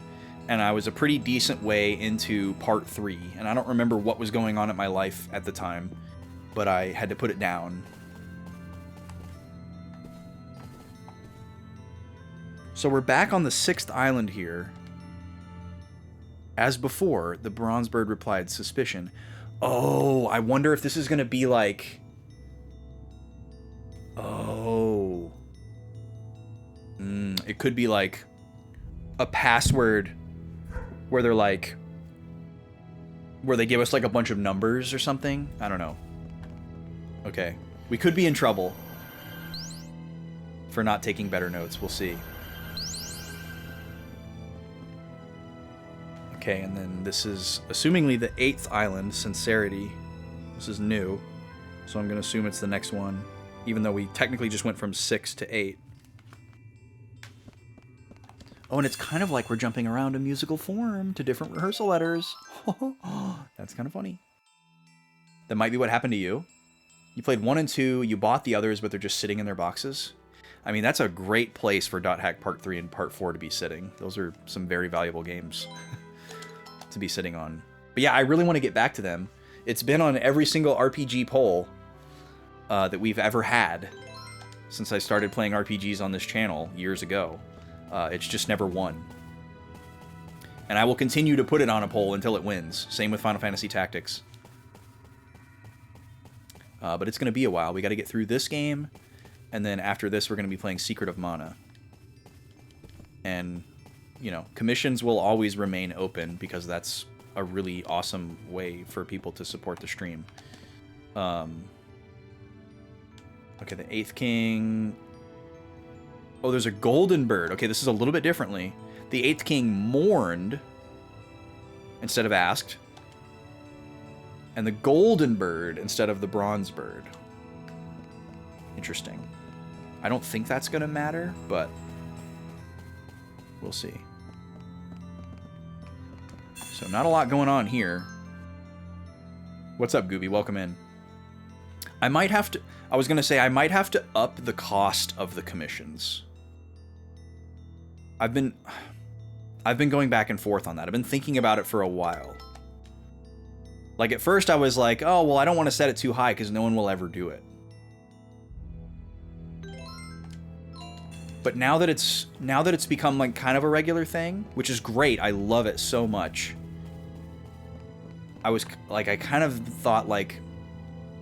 and I was a pretty decent way into part 3, and I don't remember what was going on in my life at the time, but I had to put it down. So we're back on the 6th island here. As before, the bronze bird replied, suspicion. Oh, I wonder if this is going to be like... Oh... it could be like a password where they're like, where they give us like a bunch of numbers or something. I don't know. Okay. We could be in trouble for not taking better notes. We'll see. Okay, and then this is assumingly the 8th island, Sincerity. This is new, so I'm going to assume it's the next one, even though we technically just went from 6 to 8. Oh, and it's kind of like we're jumping around in musical form to different rehearsal letters. That's kind of funny. That might be what happened to you. You played 1 and 2, you bought the others, but they're just sitting in their boxes. I mean, that's a great place for Dot Hack Part 3 and Part 4 to be sitting. Those are some very valuable games to be sitting on. But yeah, I really want to get back to them. It's been on every single RPG poll that we've ever had since I started playing RPGs on this channel years ago. It's just never won. And I will continue to put it on a poll until it wins. Same with Final Fantasy Tactics. But it's going to be a while. We got to get through this game, and then after this, we're going to be playing Secret of Mana. And, you know, commissions will always remain open because that's a really awesome way for people to support the stream. Okay, the 8th King... Oh, there's a golden bird. Okay, this is a little bit differently. The 8th King mourned instead of asked. and the golden bird instead of the bronze bird. Interesting. I don't think that's going to matter, but we'll see. So not a lot going on here. What's up, Gooby? Welcome in. I might have to... I was going to say, I might have to up the cost of the commissions. I've been going back and forth on that. I've been thinking about it for a while. Like, at first I was like, oh, well, I don't want to set it too high because no one will ever do it. But now that it's become like kind of a regular thing, which is great, I love it so much. I kind of thought like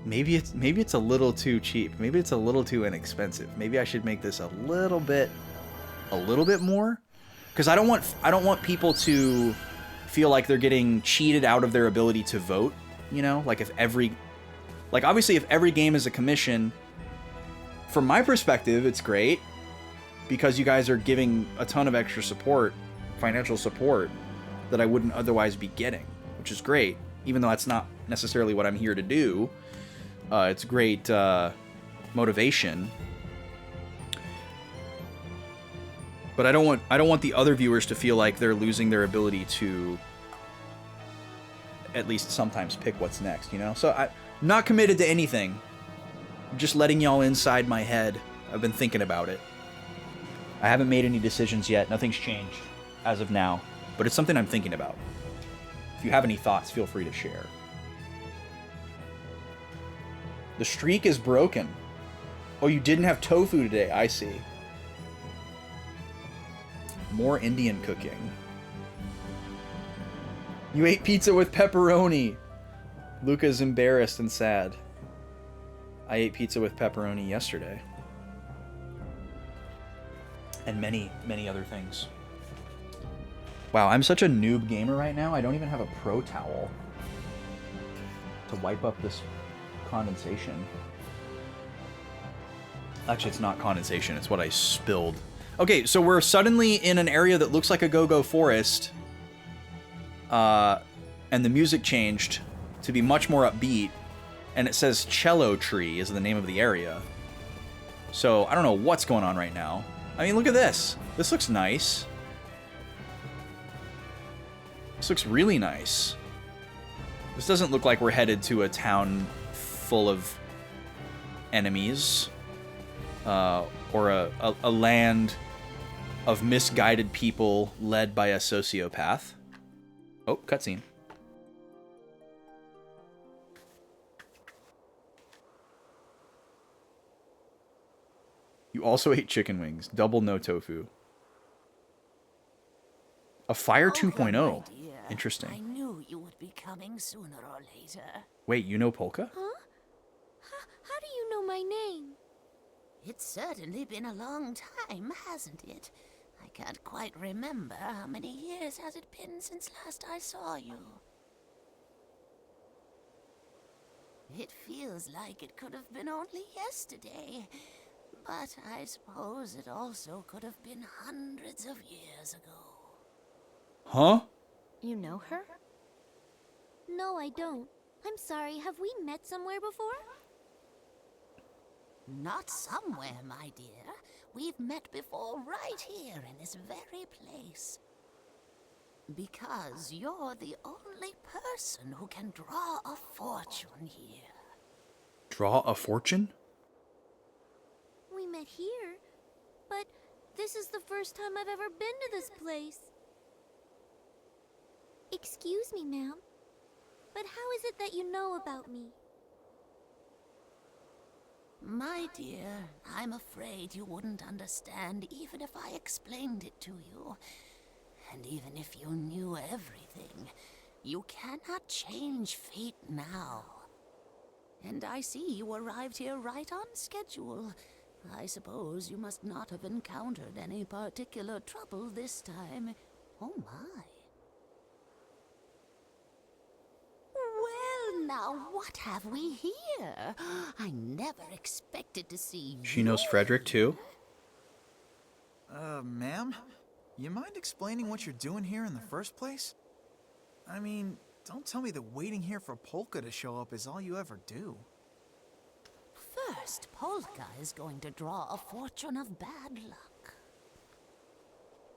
maybe it's a little too cheap. Maybe it's a little too inexpensive. Maybe I should make this a little bit more, because I don't want people to feel like they're getting cheated out of their ability to vote, you know? Like obviously if every game is a commission, from my perspective, it's great because you guys are giving a ton of extra support, financial support, that I wouldn't otherwise be getting, which is great, even though that's not necessarily what I'm here to do. It's great motivation. But I don't want the other viewers to feel like they're losing their ability to at least sometimes pick what's next, you know? So I'm not committed to anything. I'm just letting y'all inside my head. I've been thinking about it. I haven't made any decisions yet. Nothing's changed as of now. But it's something I'm thinking about. If you have any thoughts, feel free to share. The streak is broken. Oh, you didn't have tofu today. I see. More Indian cooking. You ate pizza with pepperoni. Luca's embarrassed and sad. I ate pizza with pepperoni yesterday. And many, many other things. Wow, I'm such a noob gamer right now. I don't even have a pro towel to wipe up this condensation. Actually, it's not condensation. It's what I spilled. Okay, so we're suddenly in an area that looks like a go-go forest. And the music changed to be much more upbeat. And it says Cello Tree is the name of the area. So I don't know what's going on right now. I mean, look at this. This looks nice. This looks really nice. This doesn't look like we're headed to a town full of enemies. Or a land of misguided people led by a sociopath. Oh, cutscene. You also ate chicken wings. Double no tofu. A Fire 2.0. Interesting. I knew you would be coming sooner or later. Wait, you know Polka? Huh? How do you know my name? It's certainly been a long time, hasn't it? I can't quite remember how many years has it been since last I saw you. It feels like it could have been only yesterday, but I suppose it also could have been hundreds of years ago. Huh? You know her? No, I don't. I'm sorry, have we met somewhere before? Not somewhere, my dear. We've met before right here in this very place. Because you're the only person who can draw a fortune here. Draw a fortune? We met here, but this is the first time I've ever been to this place. Excuse me, ma'am, but how is it that you know about me? My dear, I'm afraid you wouldn't understand even if I explained it to you. And even if you knew everything, you cannot change fate now. And I see you arrived here right on schedule. I suppose you must not have encountered any particular trouble this time. Oh my. Well, now what have we here? I never expected to see you. She knows Frederick too? Ma'am? You mind explaining what you're doing here in the first place? I mean, Don't tell me that waiting here for Polka to show up is all you ever do. First, Polka is going to draw a fortune of bad luck.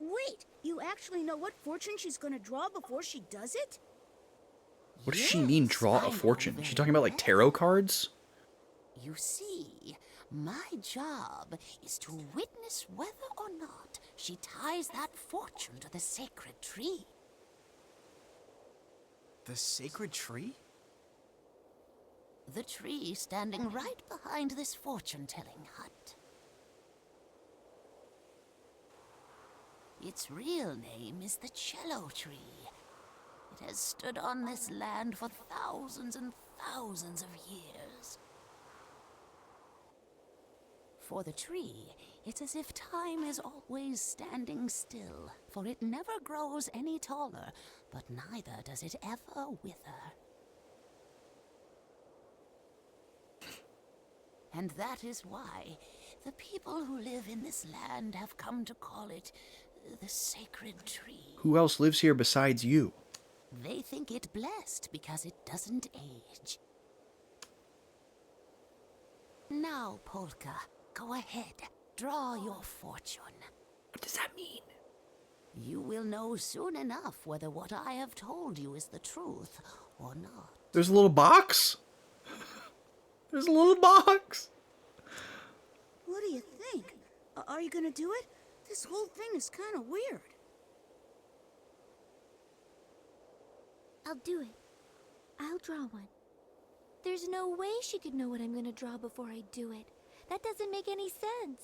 Wait, you actually know what fortune she's gonna draw before she does it? What does she mean, draw a fortune? Is she talking about like tarot cards? You see, my job is to witness whether or not she ties that fortune to the sacred tree. The sacred tree? The tree standing right behind this fortune-telling hut. Its real name is the cello tree. It has stood on this land for thousands and thousands of years. For the tree, it's as if time is always standing still, for it never grows any taller, but neither does it ever wither. And that is why the people who live in this land have come to call it the sacred tree. Who else lives here besides you? They think it blessed because it doesn't age. Now, Polka, go ahead. Draw your fortune. What does that mean? You will know soon enough whether what I have told you is the truth or not. There's a little box? There's a little box. What do you think? Are you gonna do it? This whole thing is kind of weird. I'll do it. I'll draw one. There's no way she could know what I'm gonna draw before I do it. That doesn't make any sense.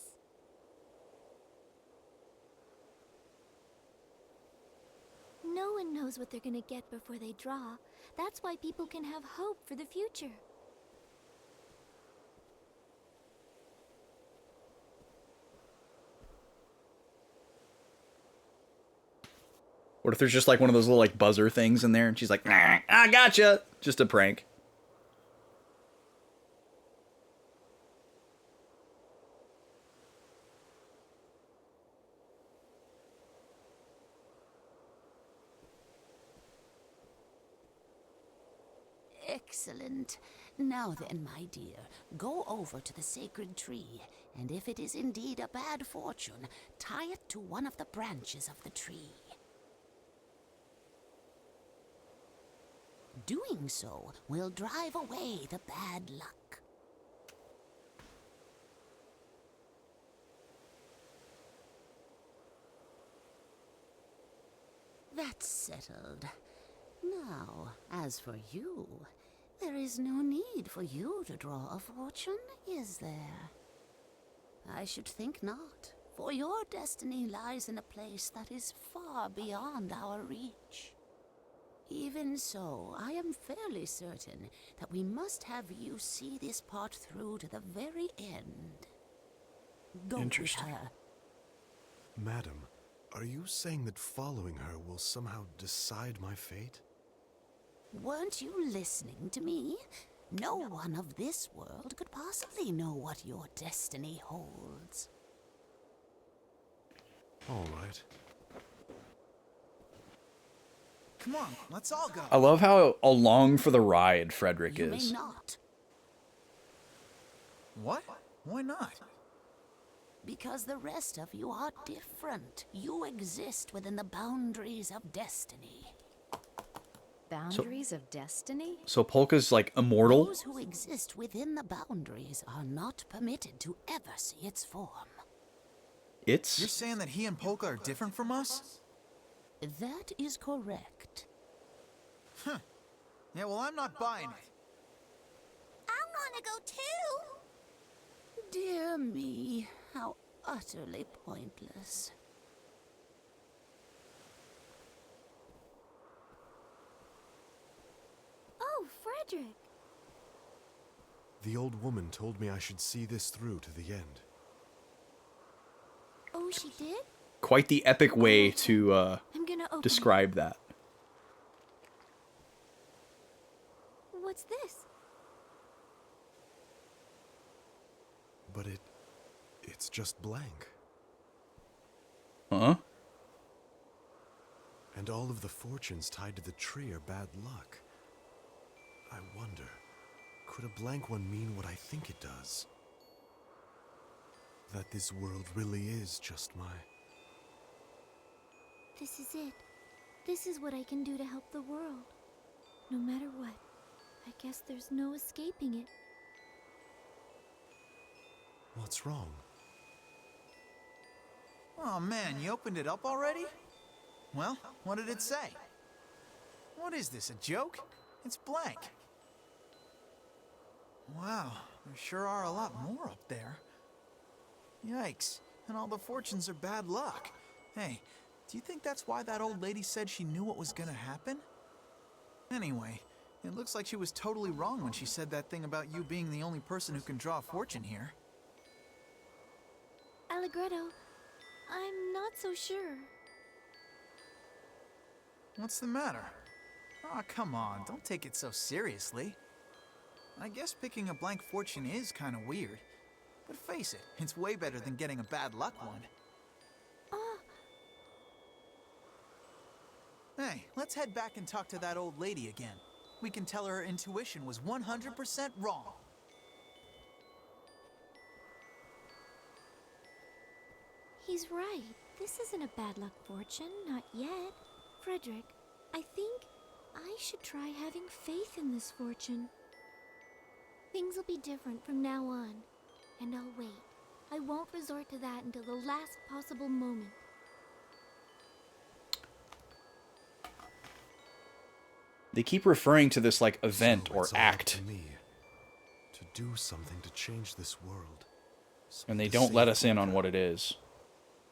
No one knows what they're gonna get before they draw. That's why people can have hope for the future. What if there's just like one of those little like buzzer things in there and she's like, nah, I gotcha. Just a prank. Excellent. Now then, my dear, go over to the sacred tree, and if it is indeed a bad fortune, tie it to one of the branches of the tree. Doing so will drive away the bad luck. That's settled. Now, as for you, there is no need for you to draw a fortune, is there? I should think not, for your destiny lies in a place that is far beyond our reach. Even so, I am fairly certain that we must have you see this part through to the very end. Go with her. Madam, are you saying that following her will somehow decide my fate? Weren't you listening to me? No one of this world could possibly know what your destiny holds. All right. Come on, let's all go. I love how along for the ride Frederick You may is. not. What? Why not? Because the rest of you are different. You exist within the boundaries of destiny. Boundaries of destiny? So Polka's like immortal? Those who exist within the boundaries are not permitted to ever see its form. You're saying that he and Polka are different from us? That is correct. Huh. Yeah, well, I'm not buying it. I want to go too. Dear me, how utterly pointless. Oh, Frederick! The old woman told me I should see this through to the end. Oh, she did? Quite the epic way to I'm gonna open describe that. What's this? But it's just blank. Huh? And all of the fortunes tied to the tree are bad luck. I wonder, could a blank one mean what I think it does? That this world really is just my... This is it. This is what I can do to help the world. No matter what. I guess there's no escaping it. What's wrong? Oh man, you opened it up already? Well, what did it say? What is this, a joke? It's blank. Wow, there sure are a lot more up there. Yikes, and all the fortunes are bad luck. Hey, do you think that's why that old lady said she knew what was gonna happen? Anyway, it looks like she was totally wrong when she said that thing about you being the only person who can draw a fortune here. Allegretto, I'm not so sure. What's the matter? Aw, come on, don't take it so seriously. I guess picking a blank fortune is kinda weird. But face it, it's way better than getting a bad luck one. Hey, let's head back and talk to that old lady again. We can tell her intuition was 100% wrong. He's right. This isn't a bad luck fortune, not yet. Frederick, I think I should try having faith in this fortune. Things will be different from now on, and I'll wait. I won't resort to that until the last possible moment. They keep referring to this like event So or it's all up act. to me to do something to change this world. And they To don't let save us in on Polka. what it is.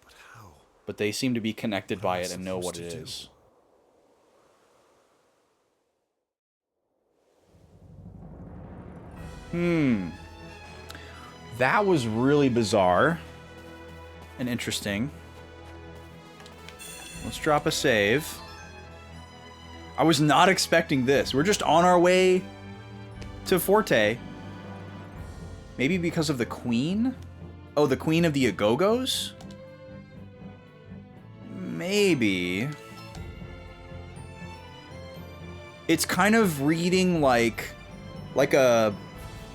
But how? But they seem to be connected What by am I it and know what supposed it to do? is. That was really bizarre and interesting. Let's drop a save. I was not expecting this. We're just on our way to Forte. Maybe because of the queen? Oh, the queen of the Agogos? Maybe. It's kind of reading like a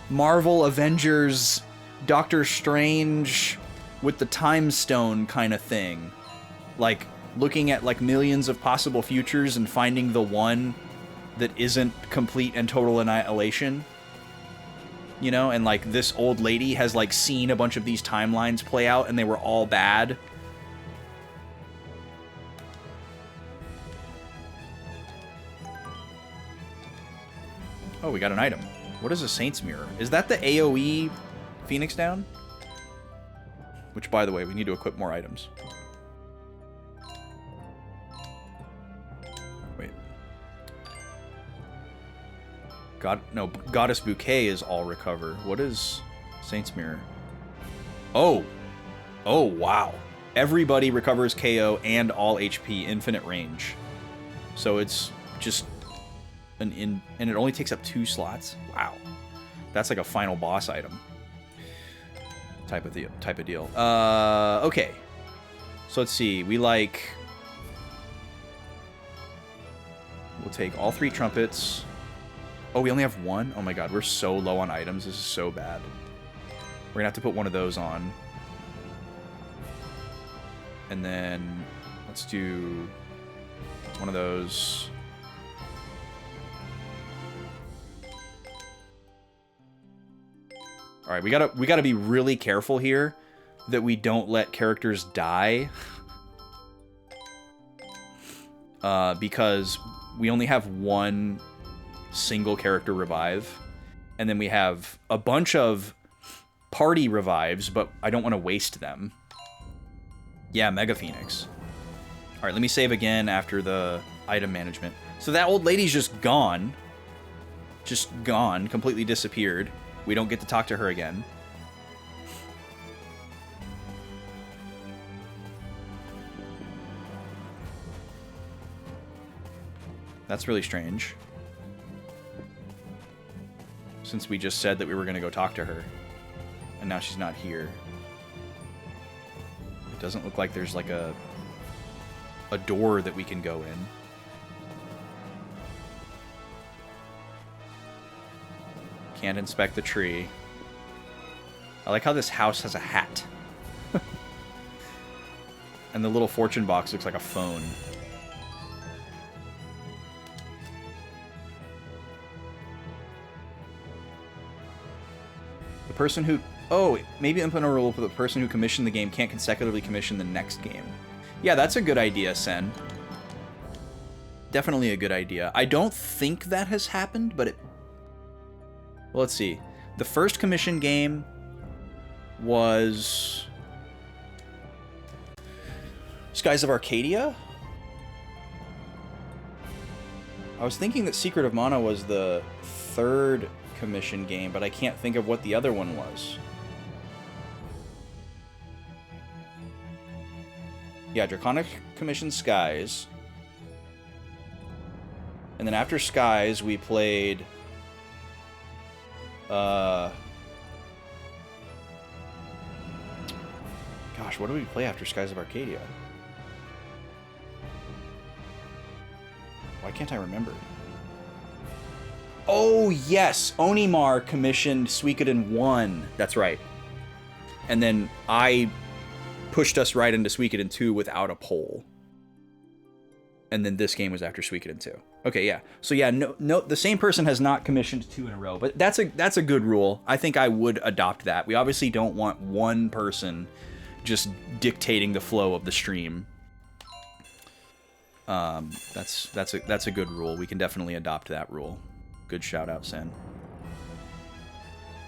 Marvel Avengers Doctor Strange with the Time Stone kind of thing. Like looking at like millions of possible futures and finding the one that isn't complete and total annihilation. You know, and like this old lady has like seen a bunch of these timelines play out and they were all bad. Oh, we got an item. What is a Saint's Mirror? Is that the AoE Phoenix down? Which, by the way, we need to equip more items. Wait. Goddess Bouquet is all recover. What is Saint's Mirror? Oh! Oh, wow. Everybody recovers KO and all HP, infinite range. So it's just and it only takes up 2 slots. Wow, that's like a final boss item type of deal. Okay, so let's see. We'll take all 3 trumpets. Oh, we only have 1. Oh my god, we're so low on items. This is so bad. We're gonna have to put one of those on, and then let's do one of those. All right, we gotta be really careful here that we don't let characters die, because we only have 1 single character revive, and then we have a bunch of party revives, but I don't want to waste them. Yeah, Mega Phoenix. All right, let me save again after the item management. So that old lady's just gone, completely disappeared. We don't get to talk to her again. That's really strange. Since we just said that we were going to go talk to her. And now she's not here. It doesn't look like there's like a a door that we can go in. Can't inspect the tree. I like how this house has a hat. And the little fortune box looks like a phone. The person who... Oh, maybe implement a rule for the person who commissioned the game can't consecutively commission the next game. Yeah, that's a good idea, Sen. Definitely a good idea. I don't think that has happened, but it... Well, let's see. The first commission game was... Skies of Arcadia? I was thinking that Secret of Mana was the third commission game, but I can't think of what the other one was. Yeah, Draconic commissioned Skies. And then after Skies, we played... Gosh, what did we play after Skies of Arcadia? Why can't I remember? Oh, yes! Onimar commissioned Suikoden 1. That's right. And then I pushed us right into Suikoden 2 without a poll. And then this game was after Suikoden 2. Okay, yeah. So yeah, no, the same person has not commissioned 2 in a row, but that's a good rule. I think I would adopt that. We obviously don't want one person just dictating the flow of the stream. That's a good rule. We can definitely adopt that rule. Good shout out, Sen.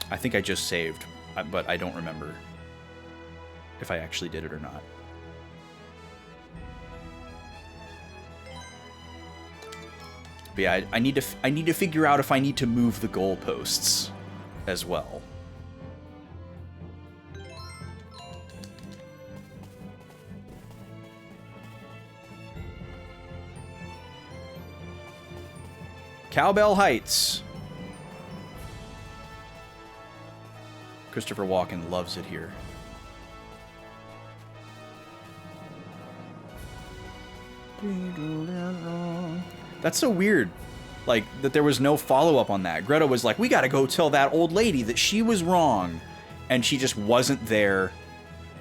I think I just saved, but I don't remember if I actually did it or not. But yeah, I need to figure out if I need to move the goalposts as well. Cowbell Heights. Christopher Walken loves it here. That's so weird. Like, that there was no follow-up on that. Greta was like, we gotta go tell that old lady that she was wrong. And she just wasn't there.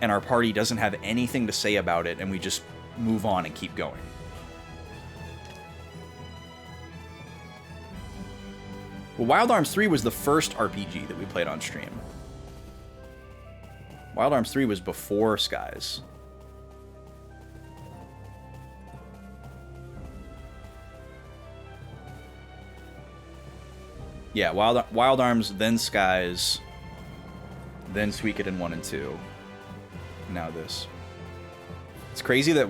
And our party doesn't have anything to say about it. And we just move on and keep going. Well, Wild Arms 3 was the first RPG that we played on stream. Wild Arms 3 was before Skies. Yeah, Wild Arms, then Skies, then Suikoden 1 and 2. Now this. It's crazy that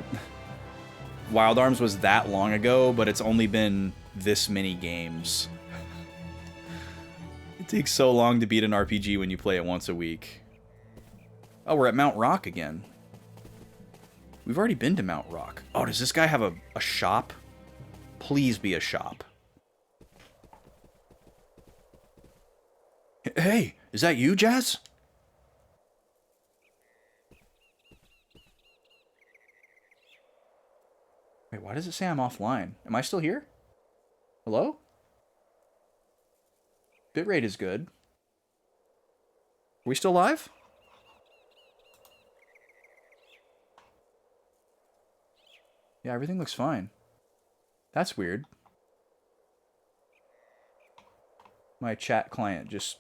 Wild Arms was that long ago, but it's only been this many games. It takes so long to beat an RPG when you play it once a week. Oh, we're at Mount Rock again. We've already been to Mount Rock. Oh, does this guy have a shop? Please be a shop. Hey, is that you, Jazz? Wait, why does it say I'm offline? Am I still here? Hello? Bitrate is good. Are we still live? Yeah, everything looks fine. That's weird. My chat client just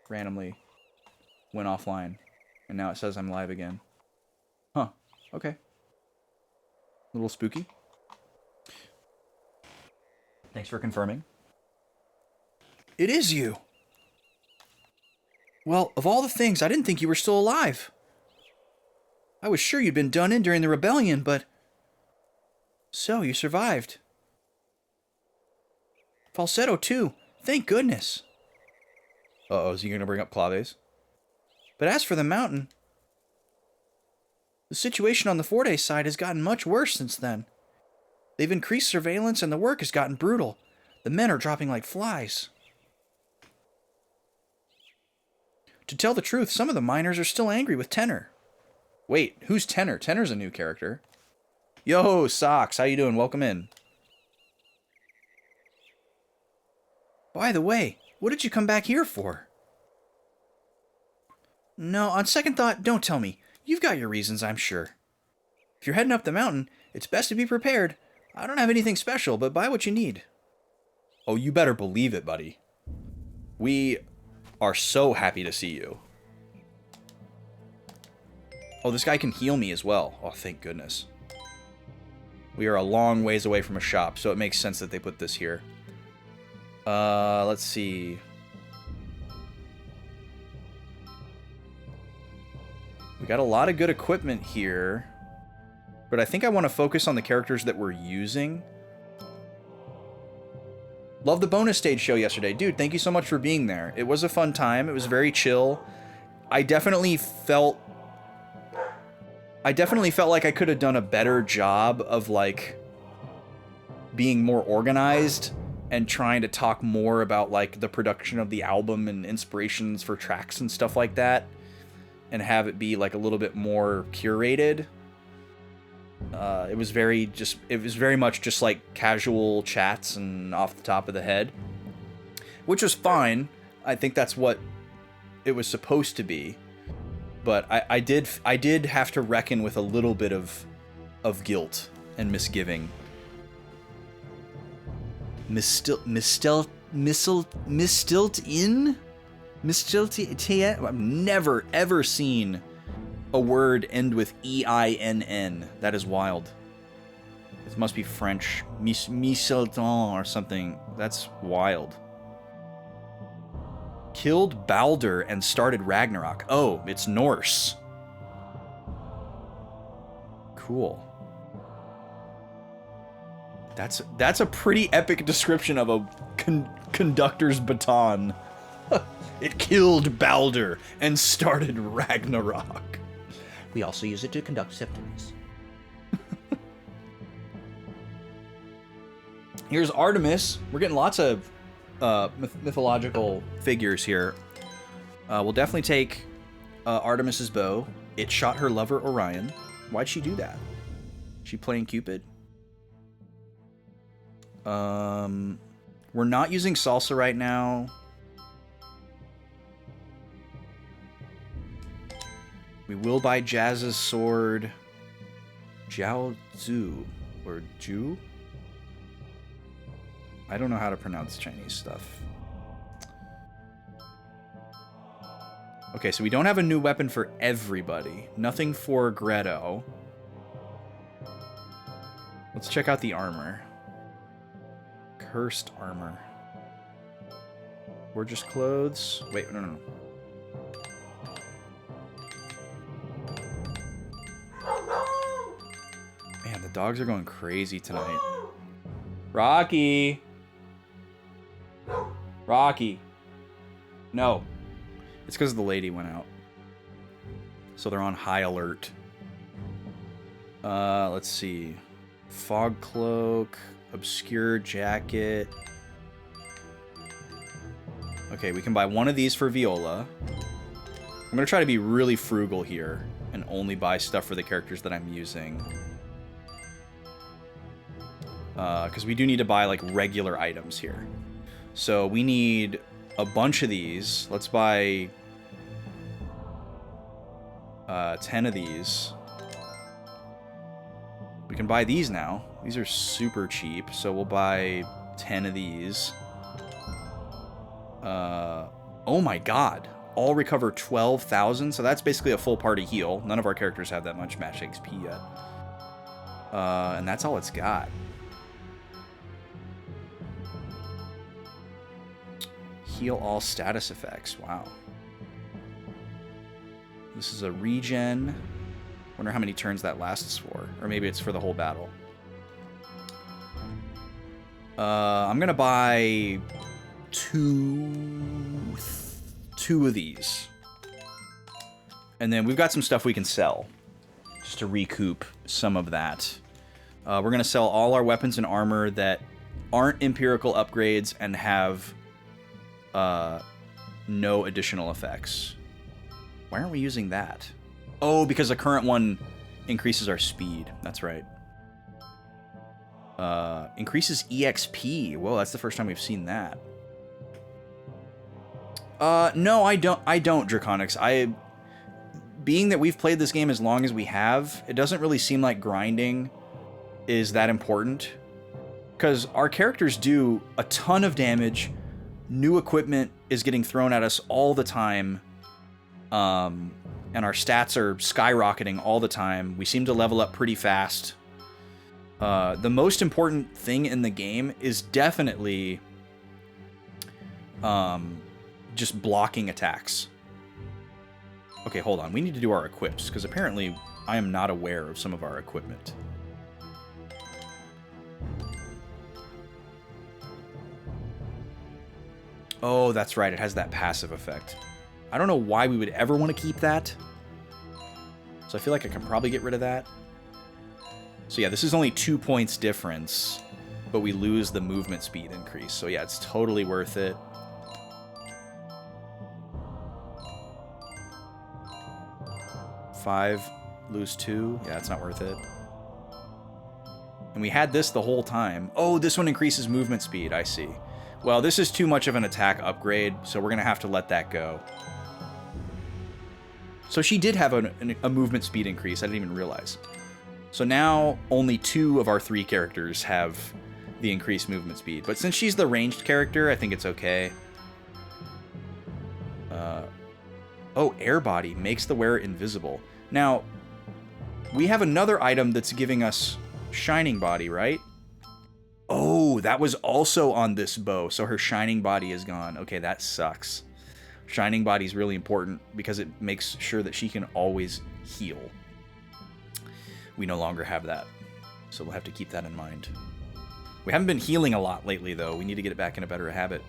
randomly went offline. And now it says I'm live again. Huh. Okay. A little spooky. Thanks for confirming. It is you. Well, of all the things, I didn't think you were still alive. I was sure you'd been done in during the rebellion, but... So, you survived. Falsetto, too. Thank goodness. Uh-oh, is he going to bring up Claves? But as for the mountain... The situation on the Forte side has gotten much worse since then. They've increased surveillance and the work has gotten brutal. The men are dropping like flies. To tell the truth, some of the miners are still angry with Tenor. Wait, who's Tenor? Tenor's a new character. Yo, Socks, how you doing? Welcome in. By the way, what did you come back here for? No, on second thought, don't tell me. You've got your reasons, I'm sure. If you're heading up the mountain, it's best to be prepared. I don't have anything special, but buy what you need. Oh, you better believe it, buddy. We are so happy to see you. Oh, this guy can heal me as well. Oh, thank goodness. We are a long ways away from a shop, so it makes sense that they put this here. Let's see. We got a lot of good equipment here, but I think I want to focus on the characters that we're using. Love the bonus stage show yesterday. Dude, thank you so much for being there. It was a fun time. It was very chill. I definitely felt like I could have done a better job of, like, being more organized and trying to talk more about, like, the production of the album and inspirations for tracks and stuff like that, and have it be, like, a little bit more curated. It was very much just like casual chats and off the top of the head, which was fine. I think that's what it was supposed to be. But I did have to reckon with a little bit of guilt and misgiving. I've never ever seen a word end with E-I-N-N. That is wild. It must be French. Misselton or something. That's wild. Killed Baldur and started Ragnarok. Oh, it's Norse. Cool. That's a pretty epic description of a conductor's baton. It killed Baldur and started Ragnarok. We also use it to conduct symptoms. Here's Artemis. We're getting lots of mythological figures here. We'll definitely take Artemis's bow. It shot her lover Orion. Why'd she do that? She playing Cupid? We're not using salsa right now. We will buy Jazz's sword. Jiao Zhu. Or Ju? I don't know how to pronounce Chinese stuff. Okay, so we don't have a new weapon for everybody. Nothing for Greto. Let's check out the armor. Cursed armor. Gorgeous clothes. Wait, no. Man, the dogs are going crazy tonight. Rocky! Rocky! No. It's because the lady went out. So they're on high alert. Let's see. Fog cloak. Obscure jacket. Okay, we can buy one of these for Viola. I'm going to try to be really frugal here and only buy stuff for the characters that I'm using. Because we do need to buy, like, regular items here. So we need a bunch of these. Let's buy 10 of these. We can buy these now. These are super cheap, so we'll buy 10 of these. Oh my god. All recover 12,000, so that's basically a full party heal. None of our characters have that much match XP yet. And that's all it's got. Heal all status effects. Wow. This is a regen. Wonder how many turns that lasts for. Or maybe it's for the whole battle. I'm gonna buy two of these. And then we've got some stuff we can sell. Just to recoup some of that. We're gonna sell all our weapons and armor that aren't empirical upgrades and have no additional effects. Why aren't we using that? Oh, because the current one increases our speed. That's right. Increases EXP. Whoa, that's the first time we've seen that. No, I don't, Draconics. Being that we've played this game as long as we have, it doesn't really seem like grinding is that important. Because our characters do a ton of damage, new equipment is getting thrown at us all the time, and our stats are skyrocketing all the time. We seem to level up pretty fast. The most important thing in the game is definitely just blocking attacks. Okay, hold on. We need to do our equips, because apparently I am not aware of some of our equipment. Oh, that's right. It has that passive effect. I don't know why we would ever want to keep that. So I feel like I can probably get rid of that. So yeah, this is only 2 points difference, but we lose the movement speed increase. So yeah, it's totally worth it. Five, lose 2. Yeah, it's not worth it. And we had this the whole time. Oh, this one increases movement speed. I see. Well, this is too much of an attack upgrade, so we're going to have to let that go. So she did have a movement speed increase. I didn't even realize. So now only 2 of our 3 characters have the increased movement speed. But since she's the ranged character, I think it's okay. Oh, air body makes the wearer invisible. Now, we have another item that's giving us shining body, right? Oh, that was also on this bow, so her shining body is gone. Okay, that sucks. Shining body is really important because it makes sure that she can always heal. We no longer have that, so we'll have to keep that in mind. We haven't been healing a lot lately, though. We need to get it back in a better habit,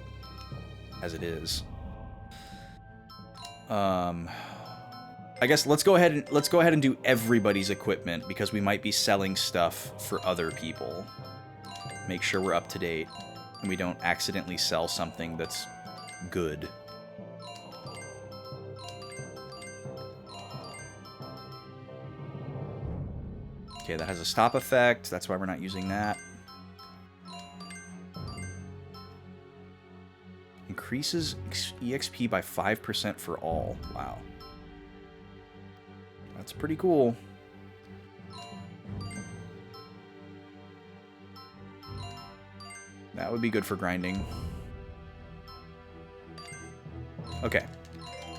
as it is. I guess let's go ahead and do everybody's equipment because we might be selling stuff for other people. Make sure we're up to date and we don't accidentally sell something that's good. Okay, that has a stop effect. That's why we're not using that. Increases EXP by 5% for all. Wow. That's pretty cool. That would be good for grinding. Okay.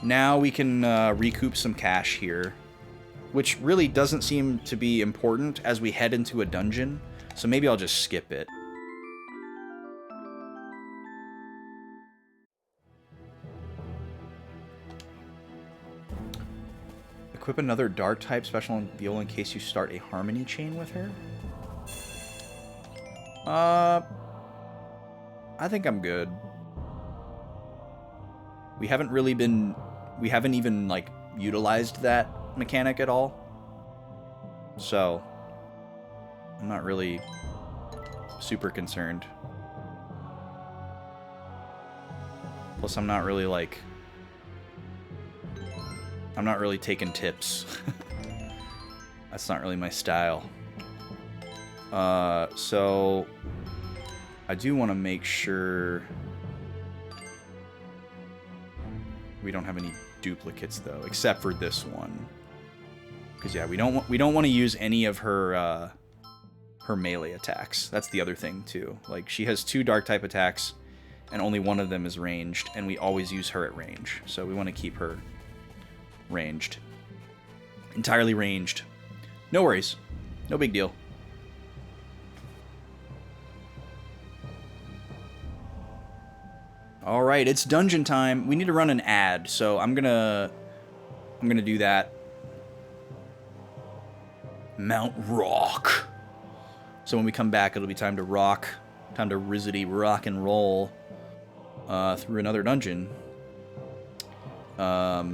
Now we can recoup some cash here, which really doesn't seem to be important as we head into a dungeon, so maybe I'll just skip it. Equip another dark type special on Viola in case you start a harmony chain with her. I think I'm good. We haven't even like utilized that mechanic at all. So I'm not really super concerned. Plus I'm not really taking tips. That's not really my style. So I do want to make sure we don't have any duplicates though, except for this one. Because yeah, we don't want to use any of her her melee attacks. That's the other thing too. Like she has 2 dark type attacks, and only one of them is ranged, and we always use her at range. So we want to keep her ranged, entirely ranged. No worries, no big deal. All right, it's dungeon time. We need to run an ad, so I'm gonna do that. Mount Rock. So when we come back, it'll be time to rock, time to rizzity rock and roll through another dungeon. I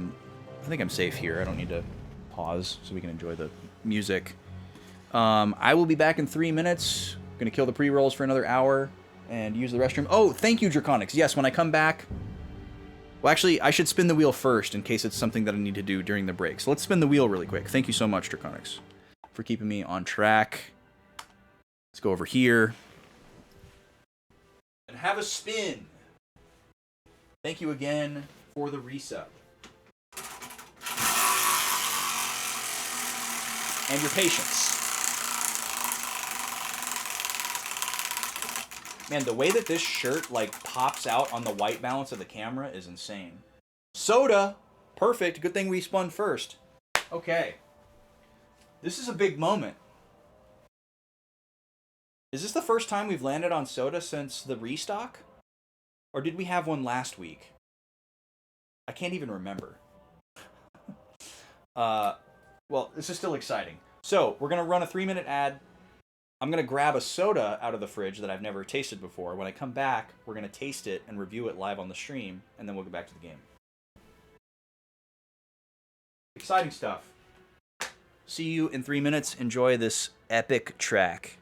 think I'm safe here. I don't need to pause so we can enjoy the music. I will be back in 3 minutes. Gonna kill the pre-rolls for another hour and use the restroom. Oh, thank you, Draconics. Yes, when I come back... Well, actually, I should spin the wheel first in case it's something that I need to do during the break. So let's spin the wheel really quick. Thank you so much, Draconics, for keeping me on track. Let's go over here and have a spin. Thank you again for the resub. And your patience. Man, the way that this shirt like pops out on the white balance of the camera is insane. Soda! Perfect. Good thing we spun first. Okay. This is a big moment. Is this the first time we've landed on Soda since the restock? Or did we have one last week? I can't even remember. Well, this is still exciting. So, we're going to run a 3-minute ad. I'm going to grab a soda out of the fridge that I've never tasted before. When I come back, we're going to taste it and review it live on the stream, and then we'll go back to the game. Exciting stuff. See you in 3 minutes. Enjoy this epic track.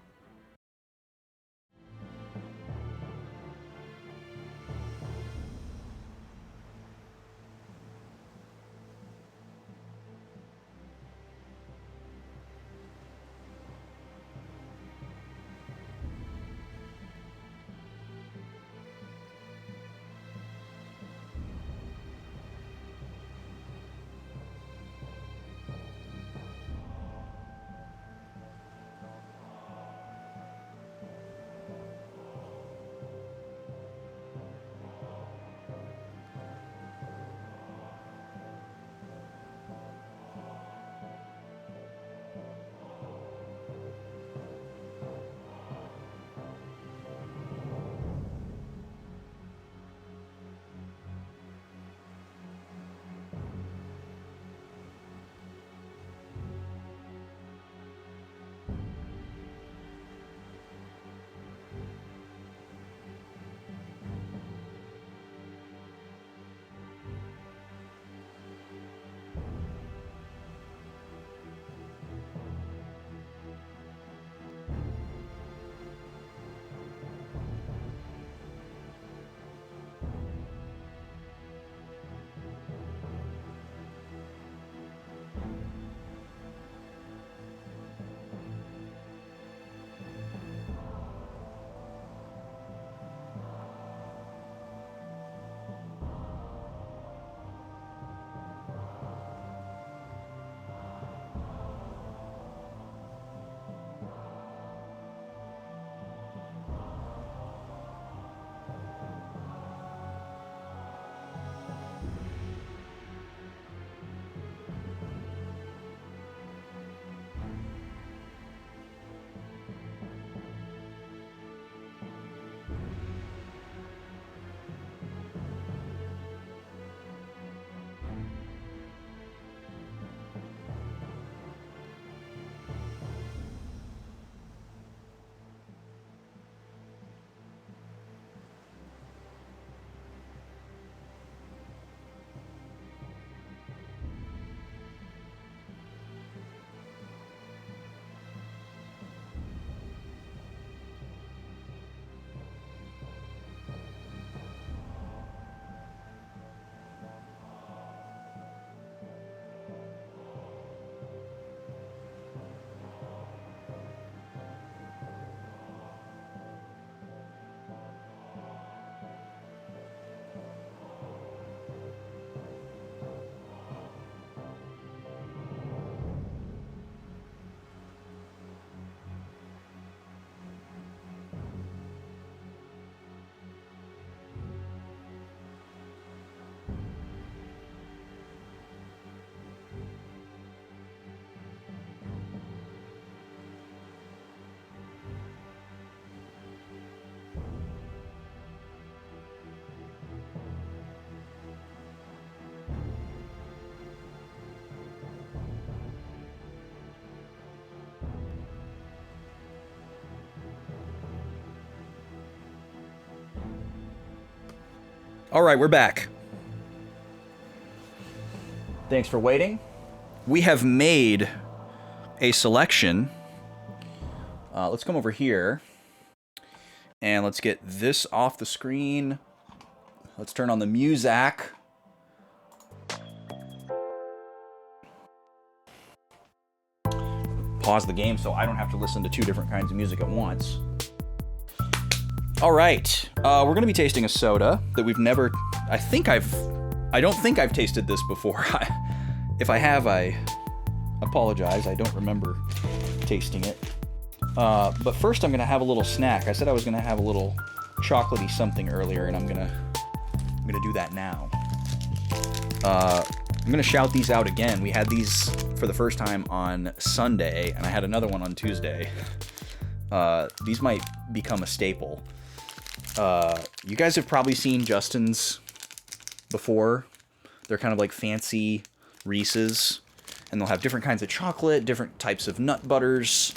All right, we're back. Thanks for waiting. We have made a selection. Let's come over here and let's get this off the screen. Let's turn on the music. pause the game so I don't have to listen to 2 different kinds of music at once. All right, we're gonna be tasting a soda that we've never, I don't think I've tasted this before. If I have, I apologize. I don't remember tasting it. But first I'm gonna have a little snack. I said I was gonna have a little chocolatey something earlier, and I'm gonna do that now. I'm gonna shout these out again. We had these for the first time on Sunday, and I had another one on Tuesday. These might become a staple. You guys have probably seen Justin's before. They're kind of like fancy Reese's, and they'll have different kinds of chocolate, different types of nut butters,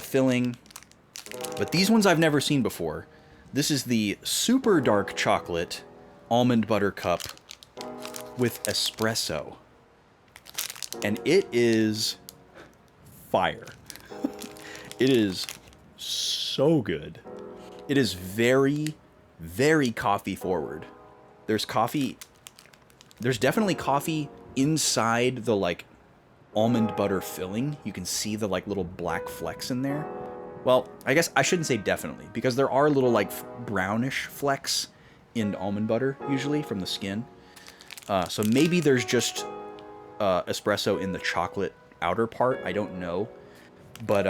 filling. But these ones I've never seen before. This is the super dark chocolate almond butter cup with espresso. And it is fire. It is so good. It is very, very coffee forward. There's definitely coffee inside the like almond butter filling. You can see the like little black flecks in there. Well, I guess I shouldn't say definitely, because there are little like brownish flecks in almond butter usually from the skin. So maybe there's just espresso in the chocolate outer part. I don't know, but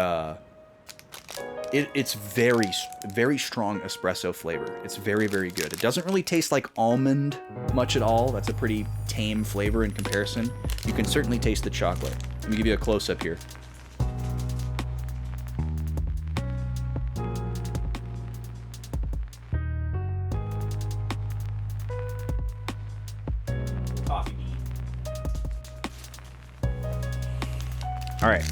it's very, very strong espresso flavor. It's very, very good. It doesn't really taste like almond much at all. That's a pretty tame flavor in comparison. You can certainly taste the chocolate. Let me give you a close-up here. Coffee bean. All right.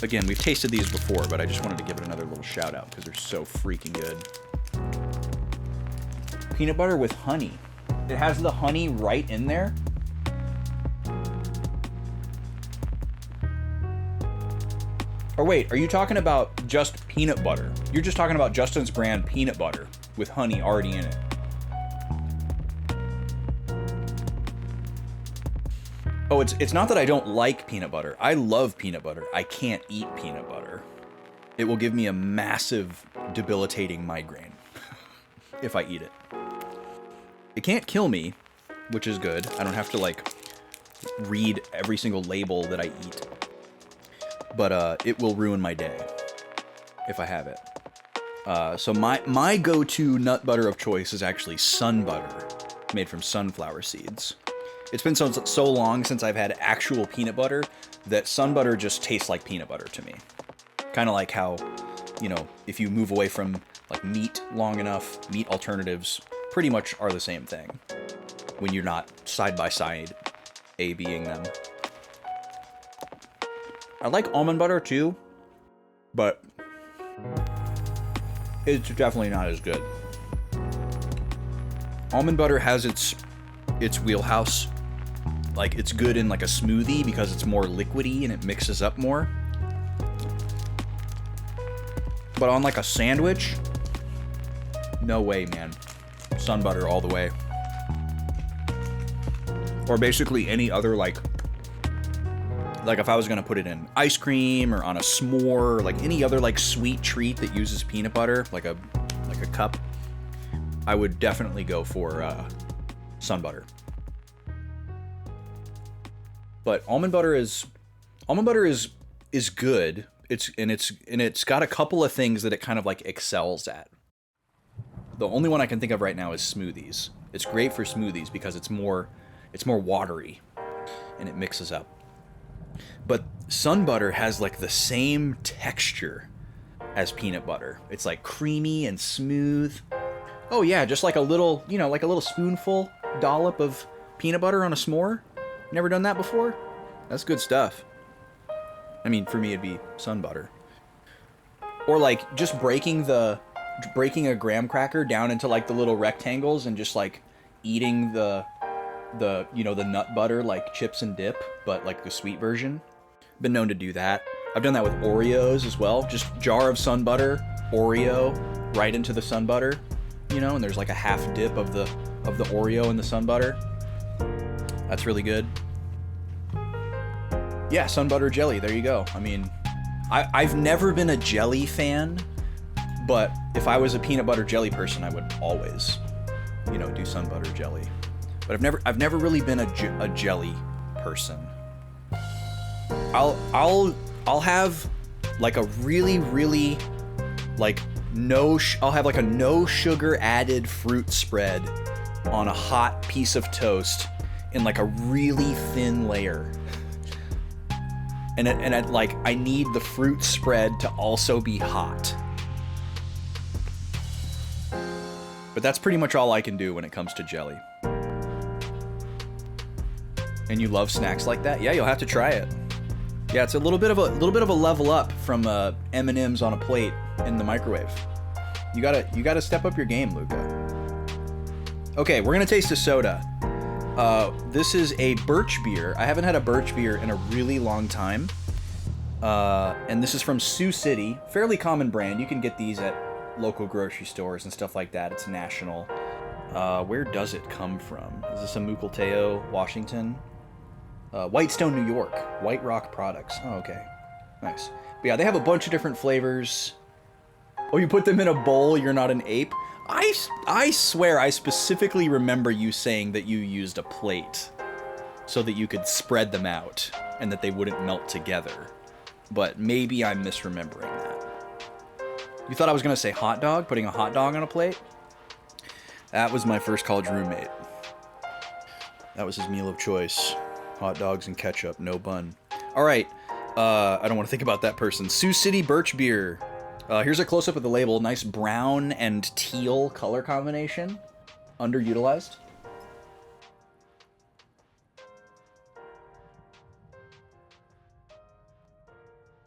Again, we've tasted these before, but I just wanted to give it another little shout out because they're so freaking good. Peanut butter with honey. It has the honey right in there. Or wait, are you talking about just peanut butter? You're just talking about Justin's brand peanut butter with honey already in it. Oh, it's not that I don't like peanut butter. I love peanut butter. I can't eat peanut butter. It will give me a massive, debilitating migraine if I eat it. It can't kill me, which is good. I don't have to, like, read every single label that I eat. But it will ruin my day if I have it. So my go-to nut butter of choice is actually sun butter, made from sunflower seeds. It's been so long since I've had actual peanut butter that sun butter just tastes like peanut butter to me. Kind of like how, you know, if you move away from like meat long enough, meat alternatives pretty much are the same thing when you're not side by side A-Bing them. I like almond butter too, but it's definitely not as good. Almond butter has its wheelhouse. Like, it's good in like a smoothie because it's more liquidy and it mixes up more. But on like a sandwich, no way, man. Sun butter all the way. Or basically any other like if I was gonna put it in ice cream or on a s'more, like any other like sweet treat that uses peanut butter, like a cup, I would definitely go for sun butter. But almond butter is good. It's got a couple of things that it kind of like excels at. The only one I can think of right now is smoothies. It's great for smoothies because it's more watery and it mixes up. But sun butter has like the same texture as peanut butter. It's like creamy and smooth. Oh yeah, just like a little, you know, like a little spoonful dollop of peanut butter on a s'more. Never done that before? That's good stuff. I mean, for me it'd be sun butter. Or like just breaking a graham cracker down into like the little rectangles and just like eating the you know, the nut butter like chips and dip, but like the sweet version. Been known to do that. I've done that with Oreos as well. Just jar of sun butter, Oreo, right into the sun butter, you know, and there's like a half dip of the Oreo in the sun butter. That's really good. Yeah, sun butter jelly. There you go. I mean, I've never been a jelly fan, but if I was a peanut butter jelly person, I would always, you know, do sun butter jelly. But I've never really been a jelly person. I'll have like a really like I'll have like a no sugar added fruit spread on a hot piece of toast in like a really thin layer. And I need the fruit spread to also be hot. But that's pretty much all I can do when it comes to jelly. And you love snacks like that? Yeah, you'll have to try it. Yeah, it's a little bit of a level up from M&Ms on a plate in the microwave. You gotta step up your game, Luca. Okay, we're gonna taste a soda. This is a birch beer. I haven't had a birch beer in a really long time. And this is from Sioux City. Fairly common brand. You can get these at local grocery stores and stuff like that. It's national. Where does it come from? Is this a Mukilteo, Washington? Whitestone, New York. White Rock Products. Oh, okay. Nice. But yeah, they have a bunch of different flavors. Oh, you put them in a bowl? You're not an ape? I swear I specifically remember you saying that you used a plate so that you could spread them out and that they wouldn't melt together. But maybe I'm misremembering that. You thought I was going to say hot dog? Putting a hot dog on a plate? That was my first college roommate. That was his meal of choice. Hot dogs and ketchup, no bun. All right. I don't want to think about that person. Sioux City Birch Beer. Here's a close-up of the label. Nice brown and teal color combination. Underutilized.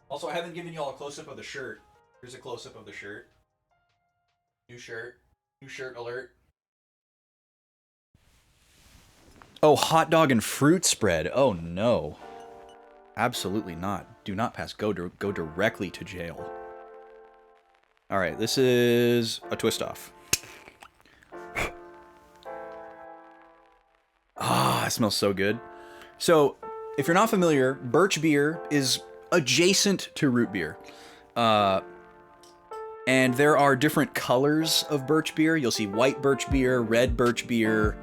Also, I haven't given you all a close-up of the shirt. Here's a close-up of the shirt. New shirt. New shirt alert. Oh, hot dog and fruit spread. Oh, no. Absolutely not. Do not pass. Go directly to jail. All right, this is a twist off. Ah, it smells so good. So, if you're not familiar, birch beer is adjacent to root beer. And there are different colors of birch beer. You'll see white birch beer, red birch beer.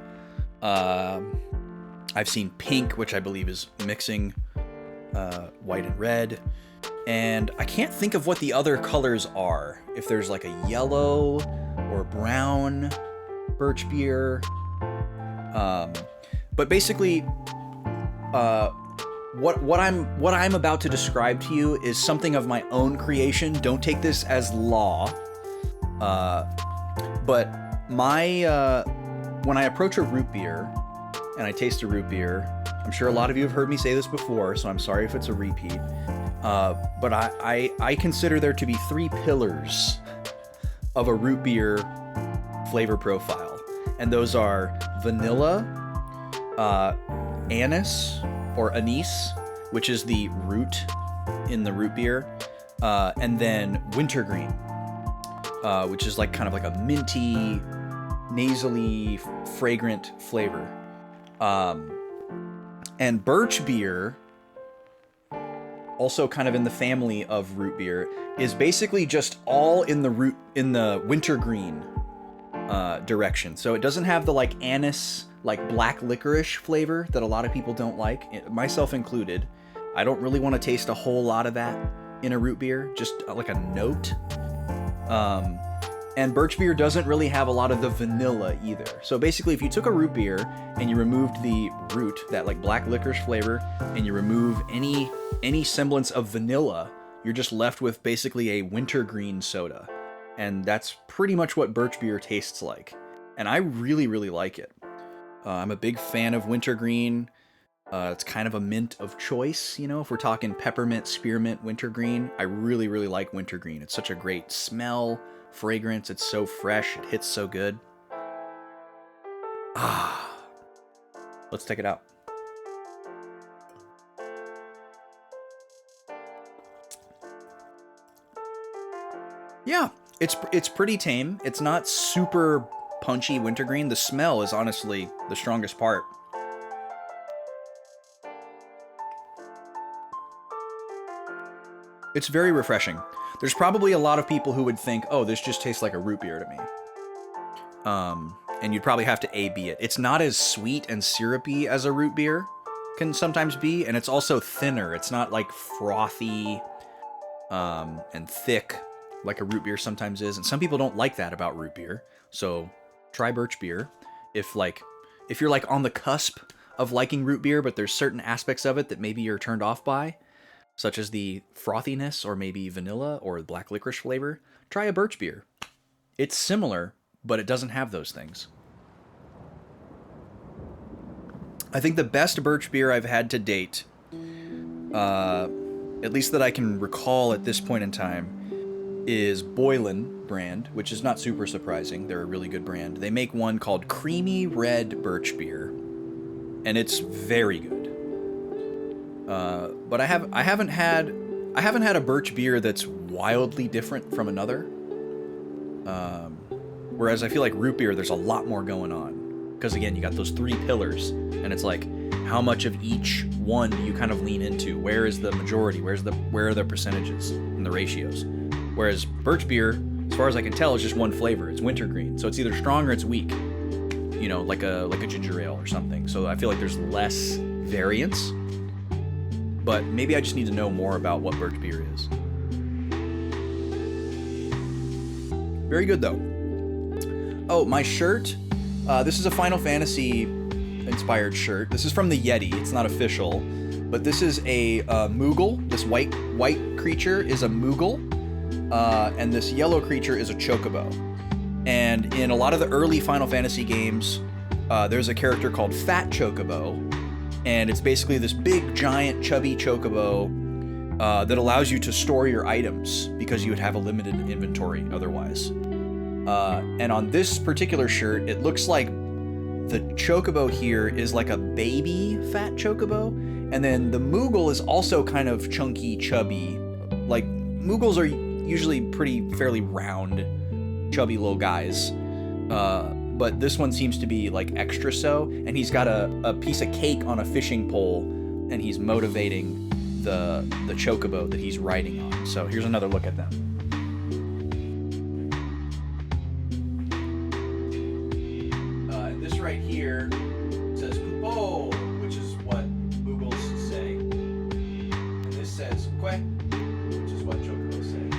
I've seen pink, which I believe is mixing white and red. And I can't think of what the other colors are. If there's like a yellow or brown birch beer. But basically, what I'm about to describe to you is something of my own creation. Don't take this as law. But when I approach a root beer and I taste a root beer, I'm sure a lot of you have heard me say this before, so I'm sorry if it's a repeat. But I consider there to be 3 pillars of a root beer flavor profile. And those are vanilla, anise or anise, which is the root in the root beer, and then wintergreen, which is like kind of like a minty, nasally, fragrant flavor. And birch beer, also kind of in the family of root beer, is basically just all in the wintergreen direction. So it doesn't have the like anise, like black licorice flavor that a lot of people don't like, myself included. I don't really want to taste a whole lot of that in a root beer, just like a note. And birch beer doesn't really have a lot of the vanilla either. So basically, if you took a root beer and you removed the root, that like black licorice flavor, and you remove any semblance of vanilla, you're just left with basically a wintergreen soda. And that's pretty much what birch beer tastes like. And I really, really like it. I'm a big fan of wintergreen. It's kind of a mint of choice, you know, if we're talking peppermint, spearmint, wintergreen. I really, really like wintergreen. It's such a great smell, fragrance. It's so fresh. It hits so good. Ah. Let's take it out. Yeah, it's pretty tame. It's not super punchy wintergreen. The smell is honestly the strongest part. It's very refreshing. There's probably a lot of people who would think, oh, this just tastes like a root beer to me. And you'd probably have to A-B it. It's not as sweet and syrupy as a root beer can sometimes be, and it's also thinner. It's not like frothy and thick like a root beer sometimes is. And some people don't like that about root beer. So try birch beer. If you're like on the cusp of liking root beer, but there's certain aspects of it that maybe you're turned off by, such as the frothiness or maybe vanilla or black licorice flavor, try a birch beer. It's similar, but it doesn't have those things. I think the best birch beer I've had to date, at least that I can recall at this point in time, is Boylan brand, which is not super surprising. They're a really good brand. They make one called Creamy Red Birch Beer, and it's very good. But I haven't had a birch beer that's wildly different from another. Whereas I feel like root beer, there's a lot more going on. Because again, you got those three pillars, and it's like, how much of each one do you kind of lean into? Where is the majority? Where are the percentages and the ratios? Whereas birch beer, as far as I can tell, is just one flavor. It's wintergreen. So it's either strong or it's weak. You know, like a ginger ale or something. So I feel like there's less variance. But maybe I just need to know more about what birch beer is. Very good, though. Oh, my shirt. This is a Final Fantasy inspired shirt. This is from the Yeti. It's not official, but this is a Moogle. This white creature is a Moogle, and this yellow creature is a Chocobo. And in a lot of the early Final Fantasy games, there's a character called Fat Chocobo, and it's basically this big, giant, chubby Chocobo that allows you to store your items because you would have a limited inventory otherwise. And on this particular shirt, it looks like the Chocobo here is like a baby Fat Chocobo, and then the Moogle is also kind of chunky, chubby. Like, Moogles are usually fairly round, chubby little guys. But this one seems to be like extra so, and he's got a piece of cake on a fishing pole, and he's motivating the Chocobo that he's riding on. So here's another look at them. This right here says "Pupo," which is what Moogles say, and this says "Kwe," which is what Chocobos say.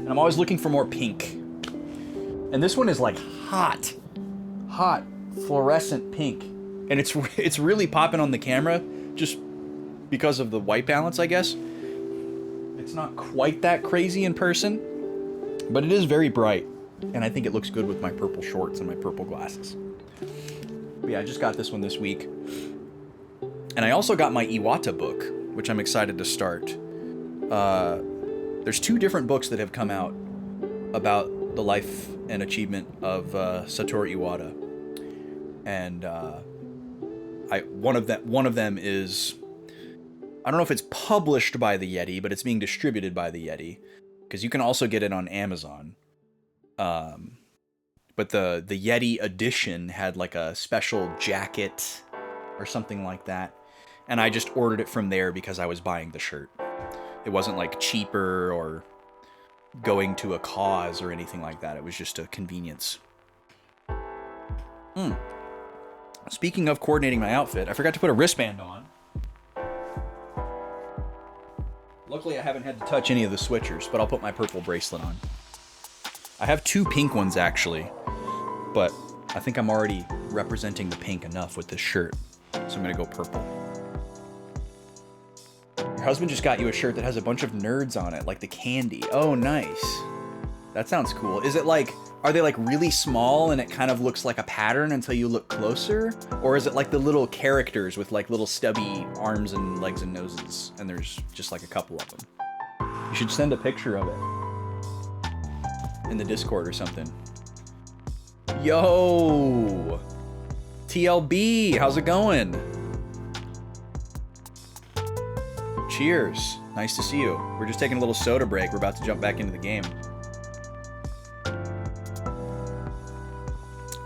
And I'm always looking for more pink. And this one is like hot fluorescent pink, and it's really popping on the camera just because of the white balance, I guess. It's not quite that crazy in person, but it is very bright, and I think it looks good with my purple shorts and my purple glasses. But yeah, I just got this one this week, and I also got my Iwata book, which I'm excited to start. There's 2 different books that have come out about the life and achievement of Satoru Iwata, and one of them is, I don't know if it's published by the Yeti, but it's being distributed by the Yeti, because you can also get it on Amazon. But the Yeti edition had like a special jacket or something like that, and I just ordered it from there because I was buying the shirt. It wasn't like cheaper or going to a cause or anything like that. It was just a convenience. Speaking of coordinating my outfit, I forgot to put a wristband on. Luckily, I haven't had to touch any of the switchers, but I'll put my purple bracelet on. I have 2 pink ones, actually, but I think I'm already representing the pink enough with this shirt, so I'm gonna go purple. Your husband just got you a shirt that has a bunch of nerds on it, like the candy. Oh, nice. That sounds cool. Is it like, are they like really small and it kind of looks like a pattern until you look closer? Or is it like the little characters with like little stubby arms and legs and noses, and there's just like a couple of them? You should send a picture of it in the Discord or something. Yo! TLB, how's it going? Cheers. Nice to see you. We're just taking a little soda break. We're about to jump back into the game.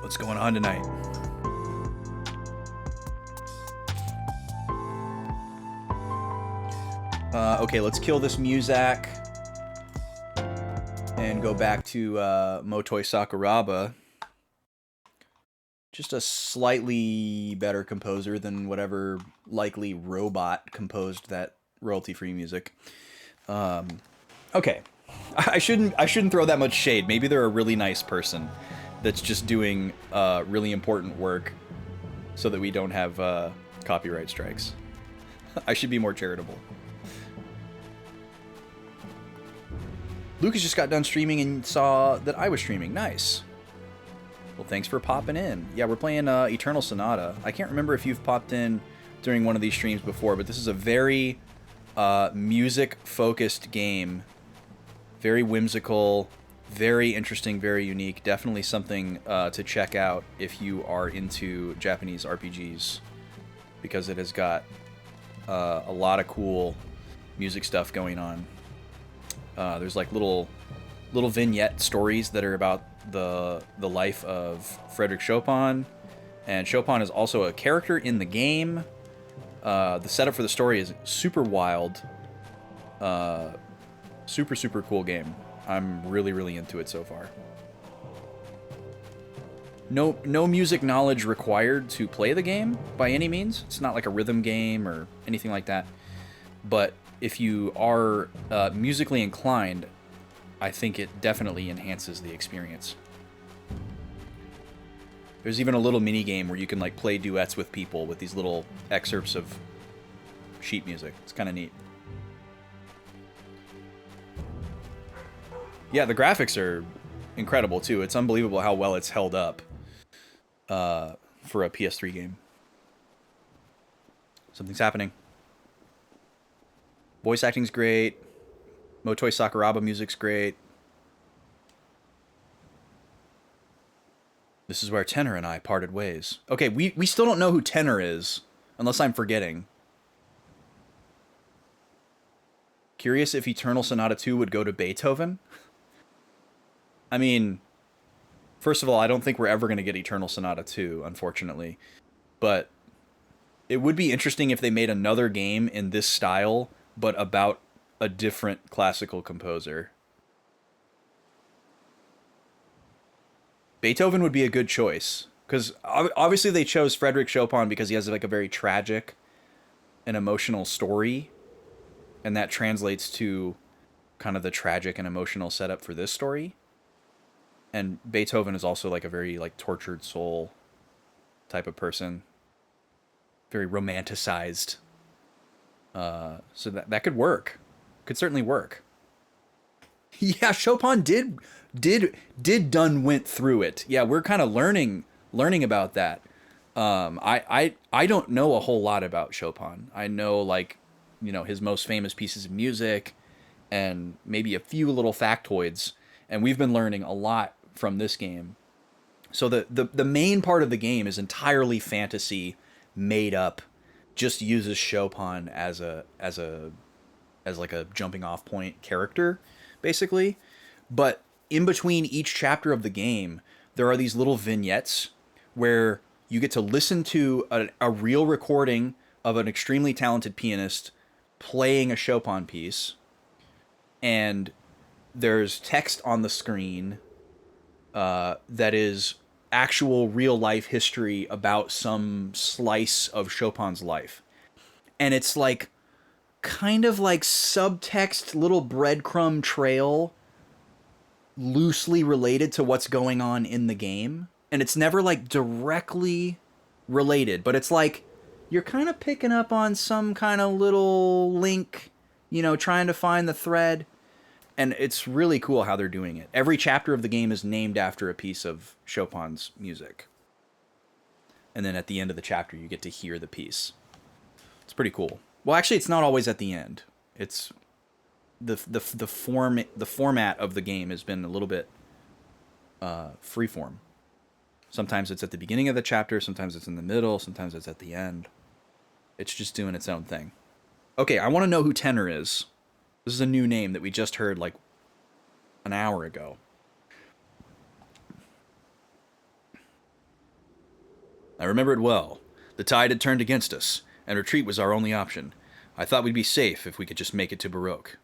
What's going on tonight? Okay, let's kill this Muzak and go back to Motoi Sakuraba. Just a slightly better composer than whatever likely robot composed that royalty-free music. Okay, I shouldn't throw that much shade. Maybe they're a really nice person that's just doing really important work so that we don't have copyright strikes. I should be more charitable. Lucas just got done streaming and saw that I was streaming. Nice. Well, thanks for popping in. Yeah, we're playing Eternal Sonata. I can't remember if you've popped in during one of these streams before, but this is a very music-focused game. Very whimsical, very interesting, very unique. Definitely something to check out if you are into Japanese RPGs, because it has got a lot of cool music stuff going on. There's like little vignette stories that are about the life of Frédéric Chopin, and Chopin is also a character in the game. The setup for the story is super wild. Super cool game. I'm really into it so far. No music knowledge required to play the game by any means. It's not like a rhythm game or anything like that. But if you are musically inclined, I think it definitely enhances the experience. There's even a little mini game where you can like play duets with people with these little excerpts of sheet music. It's kind of neat. Yeah, the graphics are incredible too. It's unbelievable how well it's held up for a PS3 game. Something's happening. Voice acting's great. Motoi Sakuraba music's great. This is where Tenor and I parted ways. Okay, we still don't know who Tenor is, unless I'm forgetting. Curious if Eternal Sonata 2 would go to Beethoven? I mean, first of all, I don't think we're ever going to get Eternal Sonata 2, unfortunately. But it would be interesting if they made another game in this style, but about a different classical composer. Beethoven would be a good choice, because obviously they chose Frédéric Chopin because he has like a very tragic and emotional story, and that translates to kind of the tragic and emotional setup for this story. And Beethoven is also like a very like tortured soul type of person, very romanticized. So that could work. Could certainly work. Yeah, Chopin did went through it. Yeah, we're kind of learning about that. I don't know a whole lot about Chopin. I know like, you know, his most famous pieces of music and maybe a few little factoids, and we've been learning a lot from this game. So the main part of the game is entirely fantasy, made up, just uses Chopin as like a jumping off point character, basically. But in between each chapter of the game, there are these little vignettes where you get to listen to a real recording of an extremely talented pianist playing a Chopin piece, and there's text on the screen that is actual real life history about some slice of Chopin's life. And it's like kind of like subtext, little breadcrumb trail loosely related to what's going on in the game. And it's never like directly related, but it's like you're kind of picking up on some kind of little link, you know, trying to find the thread. And it's really cool how they're doing it. Every chapter of the game is named after a piece of Chopin's music. And then at the end of the chapter, you get to hear the piece. It's pretty cool. Well, actually, it's not always at the end. It's the format of the game has been a little bit freeform. Sometimes it's at the beginning of the chapter, sometimes it's in the middle, sometimes it's at the end. It's just doing its own thing. Okay, I want to know who Tenor is. This is a new name that we just heard like an hour ago. I remember it well. The tide had turned against us, and retreat was our only option. I thought we'd be safe if we could just make it to Baroque.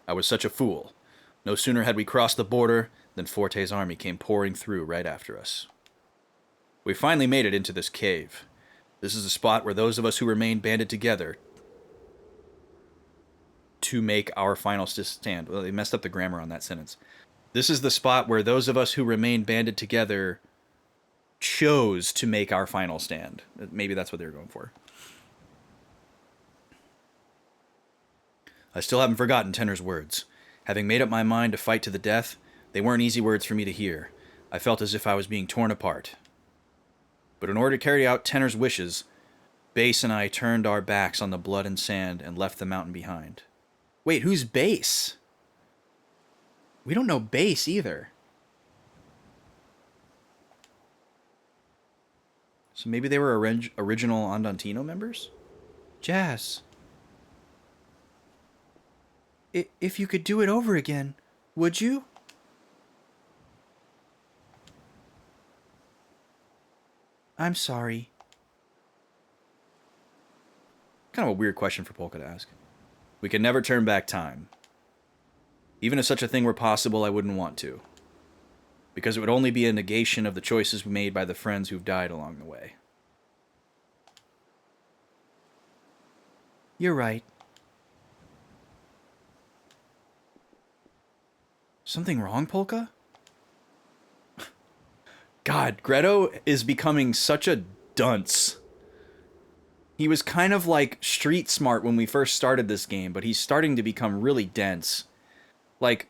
I was such a fool. No sooner had we crossed the border than Forte's army came pouring through right after us. We finally made it into this cave. This is the spot where those of us who remain banded together to make our final stand. Well, they messed up the grammar on that sentence. This is the spot where those of us who remain banded together chose to make our final stand. Maybe that's what they were going for. I still haven't forgotten Tenor's words. Having made up my mind to fight to the death, they weren't easy words for me to hear. I felt as if I was being torn apart. But in order to carry out Tenor's wishes, Base and I turned our backs on the blood and sand and left the mountain behind. Wait, who's Base? We don't know Base either. So maybe they were original Andantino members? Jazz. If you could do it over again, would you? I'm sorry. Kind of a weird question for Polka to ask. We can never turn back time. Even if such a thing were possible, I wouldn't want to. Because it would only be a negation of the choices made by the friends who've died along the way. You're right. Something wrong, Polka? God, Greto is becoming such a dunce. He was kind of like street smart when we first started this game, but he's starting to become really dense. Like,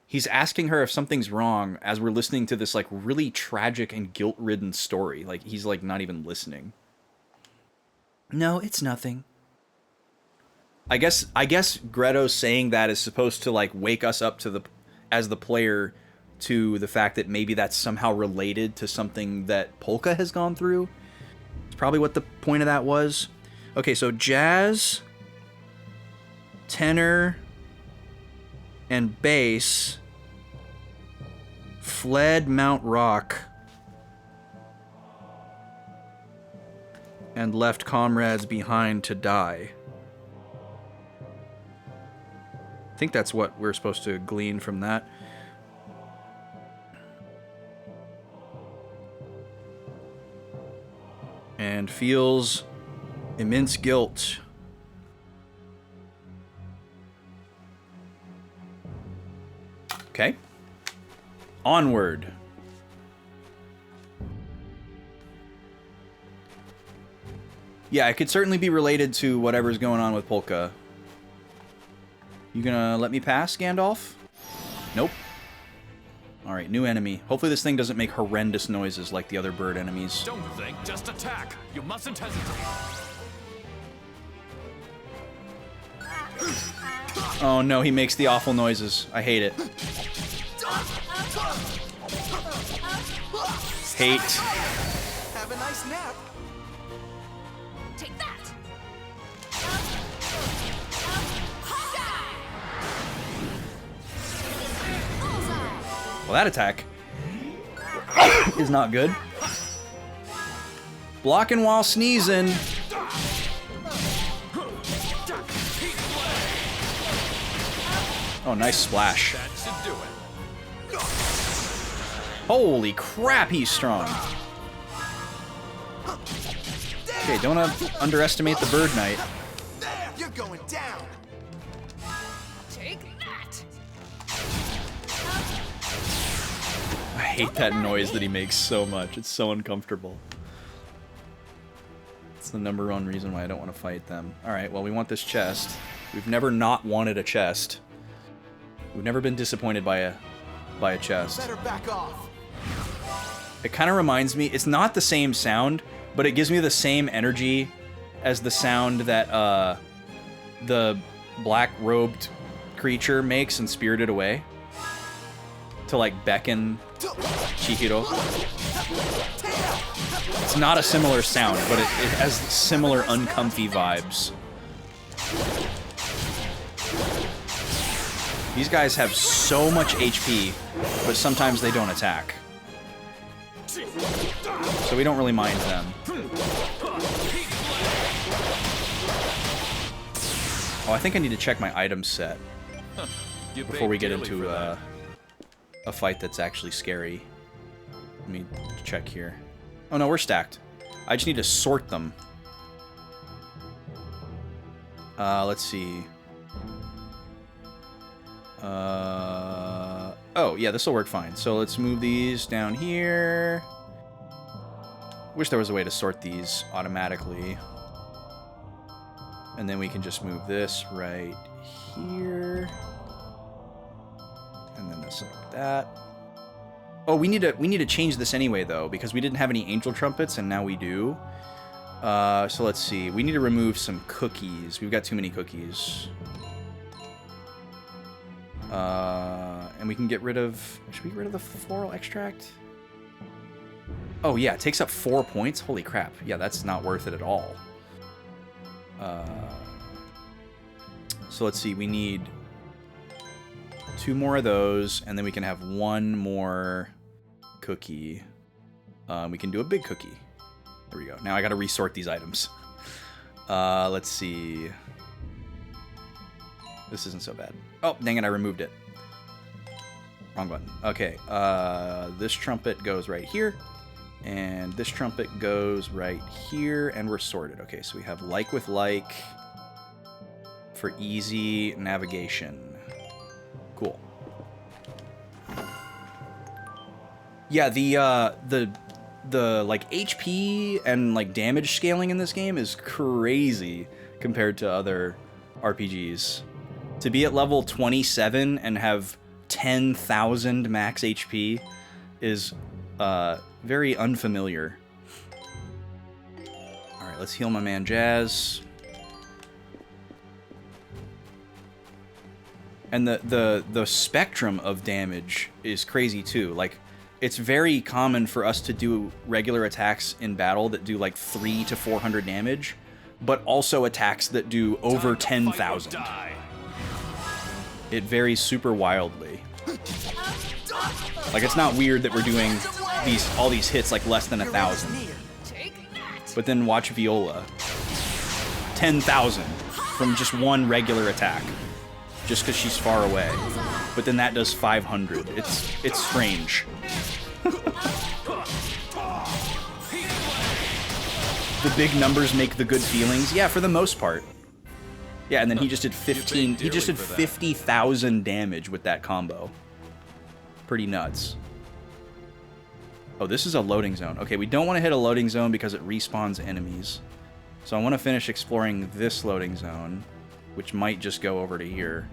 he's asking her if something's wrong as we're listening to this, like, really tragic and guilt-ridden story. Like, he's, like, not even listening. No, it's nothing. I guess Greto saying that is supposed to, like, wake us up to as the player to the fact that maybe that's somehow related to something that Polka has gone through. It's probably what the point of that was. Okay, so Jazz, Tenor, and Bass fled Mount Rock and left comrades behind to die. I think that's what we're supposed to glean from that. And feels immense guilt. Okay. Onward. Yeah, it could certainly be related to whatever's going on with Polka. You gonna let me pass, Gandalf? Nope. Alright, new enemy. Hopefully this thing doesn't make horrendous noises like the other bird enemies. Don't think, just attack. You mustn't hesitate. Oh no, he makes the awful noises. I hate it. Hate. Have a nice nap. Take that! Well, that attack is not good. Blocking while sneezing. Oh, nice splash. Holy crap, he's strong. Okay, don't underestimate the Bird Knight. You're going down. Take that! I hate that noise that he makes so much. It's so uncomfortable. It's the #1 reason why I don't want to fight them. Alright, well, we want this chest. We've never not wanted a chest. We've never been disappointed by a chest. Better back off. It kind of reminds me, it's not the same sound, but it gives me the same energy as the sound that the black-robed creature makes in Spirited Away. To, like, beckon Chihiro. It's not a similar sound, but it has similar uncomfy vibes. These guys have so much HP, but sometimes they don't attack. So we don't really mind them. Oh, I think I need to check my item set You before we paid get dearly into for that. a fight that's actually scary. Let me check here. Oh no, we're stacked. I just need to sort them. Let's see. Oh, yeah, this will work fine. So let's move these down here. Wish there was a way to sort these automatically. And then we can just move this right here. And then this like that. Oh, we need to change this anyway though, because we didn't have any angel trumpets and now we do. So let's see. We need to remove some cookies. We've got too many cookies. And we can get rid of... Should we get rid of the floral extract? Oh, yeah. It takes up 4 points? Holy crap. Yeah, that's not worth it at all. So let's see. We need 2 more of those, and then we can have 1 more cookie. We can do a big cookie. There we go. Now I gotta resort these items. Let's see. This isn't so bad. Oh, dang it, I removed it. Wrong button. Okay, this trumpet goes right here. And this trumpet goes right here, and we're sorted. Okay, so we have like with like for easy navigation. Cool. Yeah, the like HP and like damage scaling in this game is crazy compared to other RPGs. To be at level 27 and have 10,000 max HP is very unfamiliar. All right, let's heal my man Jazz. And the spectrum of damage is crazy too. Like, it's very common for us to do regular attacks in battle that do like 300 to 400 damage, but also attacks that do over 10,000. It varies super wildly. Like, it's not weird that we're doing all these hits like less than 1,000. But then watch Viola. 10,000 from just one regular attack. Just because she's far away. But then that does 500. It's strange. The big numbers make the good feelings. Yeah, for the most part. Yeah, and then he just did 15. He just did 50,000 damage with that combo. Pretty nuts. Oh, this is a loading zone. Okay, we don't want to hit a loading zone because it respawns enemies. So I want to finish exploring this loading zone, which might just go over to here.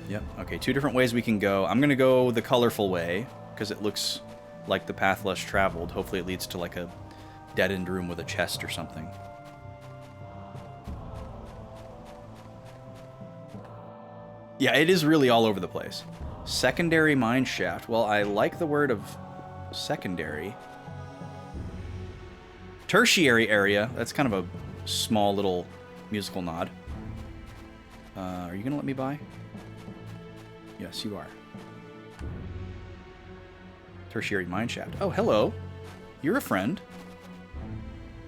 Yep, okay, 2 different ways we can go. I'm going to go the colorful way, because it looks like the path less traveled. Hopefully it leads to like a dead-end room with a chest or something. Yeah, it is really all over the place. Secondary mine shaft. Well, I like the word of secondary. Tertiary area. That's kind of a small little musical nod. Are you going to let me by? Yes, you are. Tertiary mine shaft. Oh, hello. You're a friend.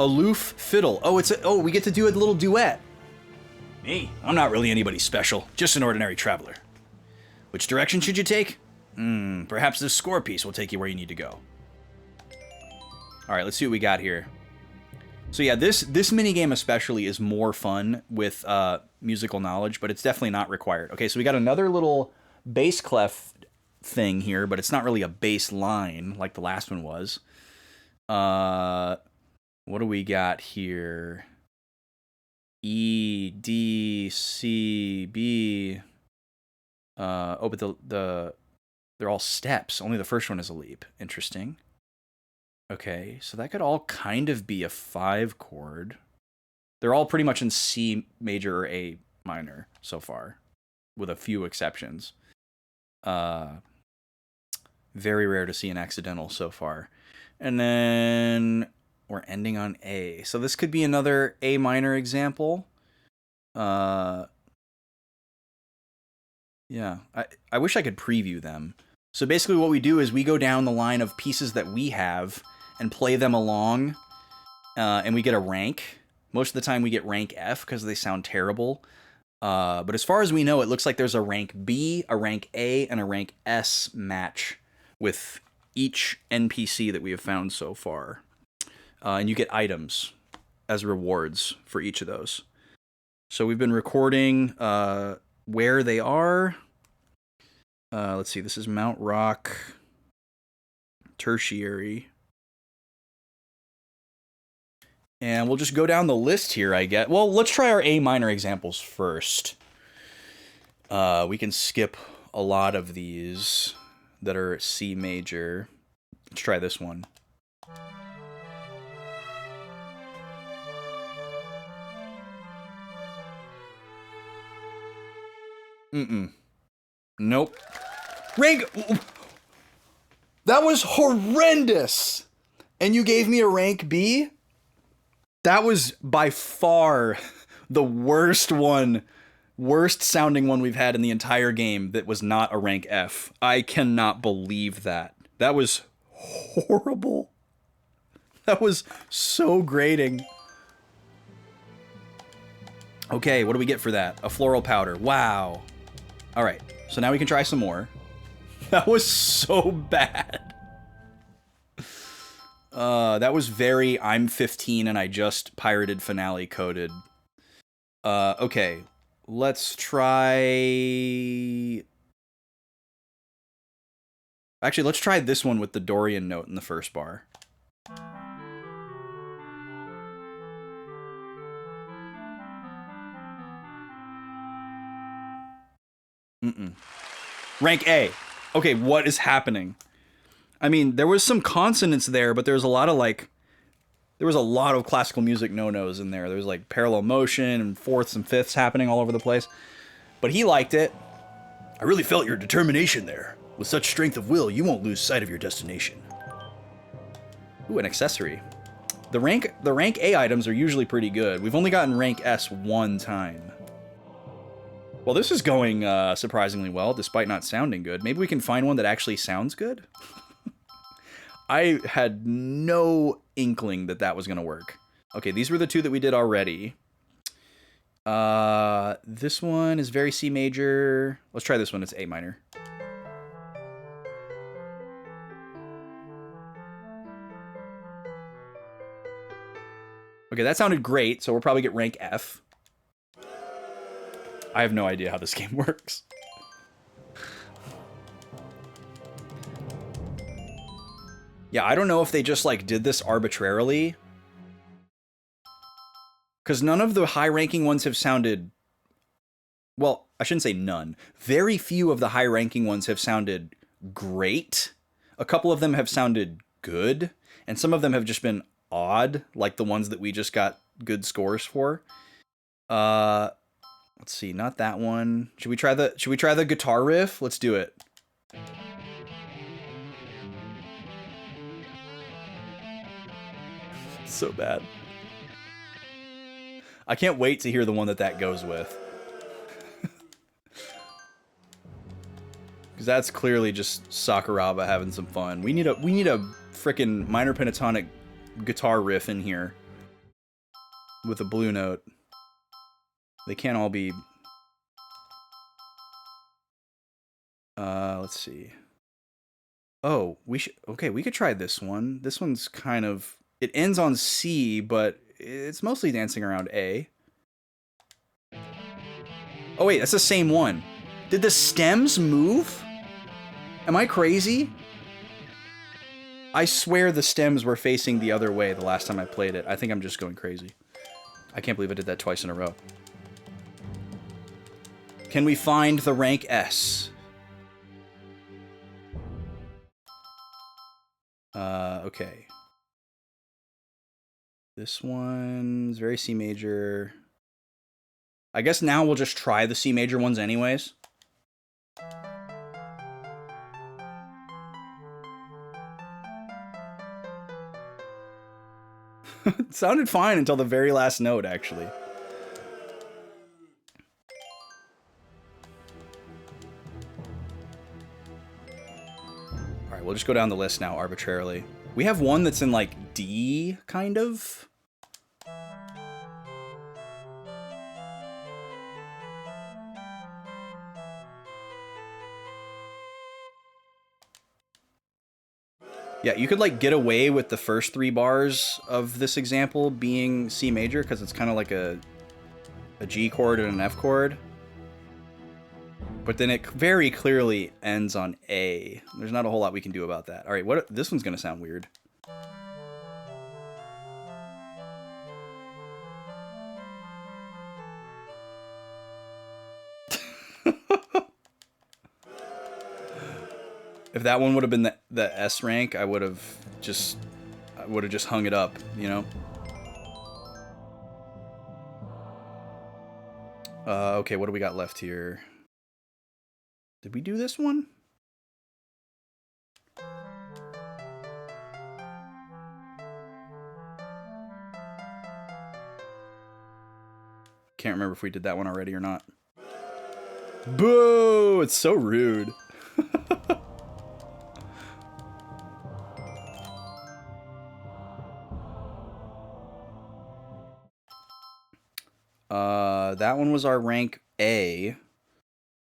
Aloof fiddle. Oh, we get to do a little duet. Me? I'm not really anybody special. Just an ordinary traveler. Which direction should you take? Perhaps this score piece will take you where you need to go. Alright, let's see what we got here. So yeah, this minigame especially is more fun with musical knowledge, but it's definitely not required. Okay, so we got another little bass clef thing here, but it's not really a bass line like the last one was. What do we got here? E, D, C, B. Oh, but they're all steps. Only the first one is a leap. Interesting. Okay, so that could all kind of be a 5 chord. They're all pretty much in C major or A minor so far, with a few exceptions. Very rare to see an accidental so far. And then we're ending on A. So this could be another A minor example. Yeah, I wish I could preview them. So basically what we do is we go down the line of pieces that we have and play them along. and we get a rank. Most of the time we get rank F because they sound terrible. But as far as we know, it looks like there's a rank B, a rank A, and a rank S match with each NPC that we have found so far. And you get items as rewards for each of those. So we've been recording where they are. Let's see, this is Mount Rock Tertiary. And we'll just go down the list here, I guess. Well, let's try our A minor examples first. We can skip a lot of these that are C major. Let's try this one. Nope. Rank... That was horrendous! And you gave me a rank B? That was by far the worst sounding one we've had in the entire game that was not a rank F. I cannot believe that. That was horrible. That was so grating. Okay, what do we get for that? A floral powder. Wow. All right, so now we can try some more. That was so bad. That was very I'm 15 and I just pirated finale coded. Okay, let's try... Actually, let's try this one with the Dorian note in the first bar. Rank A. Okay, what is happening? I mean, there was some consonants there, but there was a lot of classical music no-nos in there. There was like parallel motion and fourths and fifths happening all over the place. But he liked it. I really felt your determination there. With such strength of will, you won't lose sight of your destination. Ooh, an accessory. The rank A items are usually pretty good. We've only gotten rank S one time. Well, this is going surprisingly well, despite not sounding good. Maybe we can find one that actually sounds good? I had no inkling that that was going to work. Okay, these were the two that we did already. This one is very C major. Let's try this one. It's A minor. Okay, that sounded great, so we'll probably get rank F. I have no idea how this game works. Yeah, I don't know if they just, like, did this arbitrarily. Because none of the high-ranking ones have sounded... Well, I shouldn't say none. Very few of the high-ranking ones have sounded great. A couple of them have sounded good. And some of them have just been odd, like the ones that we just got good scores for. Let's see, not that one. Should we try the guitar riff? Let's do it. So bad. I can't wait to hear the one that goes with. Because that's clearly just Sakuraba having some fun. We need a frickin' minor pentatonic guitar riff in here with a blue note. They can't all be... let's see. Oh, we could try this one. This one's kind of... It ends on C, but it's mostly dancing around A. Oh wait, that's the same one. Did the stems move? Am I crazy? I swear the stems were facing the other way the last time I played it. I think I'm just going crazy. I can't believe I did that twice in a row. Can we find the rank S? Okay. This one's very C major. I guess now we'll just try the C major ones anyways. It sounded fine until the very last note, actually. Alright, we'll just go down the list now arbitrarily. We have one that's in, like, D, kind of? Yeah, you could like get away with the first 3 bars of this example being C major because it's kind of like a G chord and an F chord. But then it very clearly ends on A. There's not a whole lot we can do about that. All right, what this one's going to sound weird. If that one would have been the S rank, I would have just hung it up, you know? Okay, what do we got left here? Did we do this one? Can't remember if we did that one already or not. Boo! It's so rude. That one was our rank A,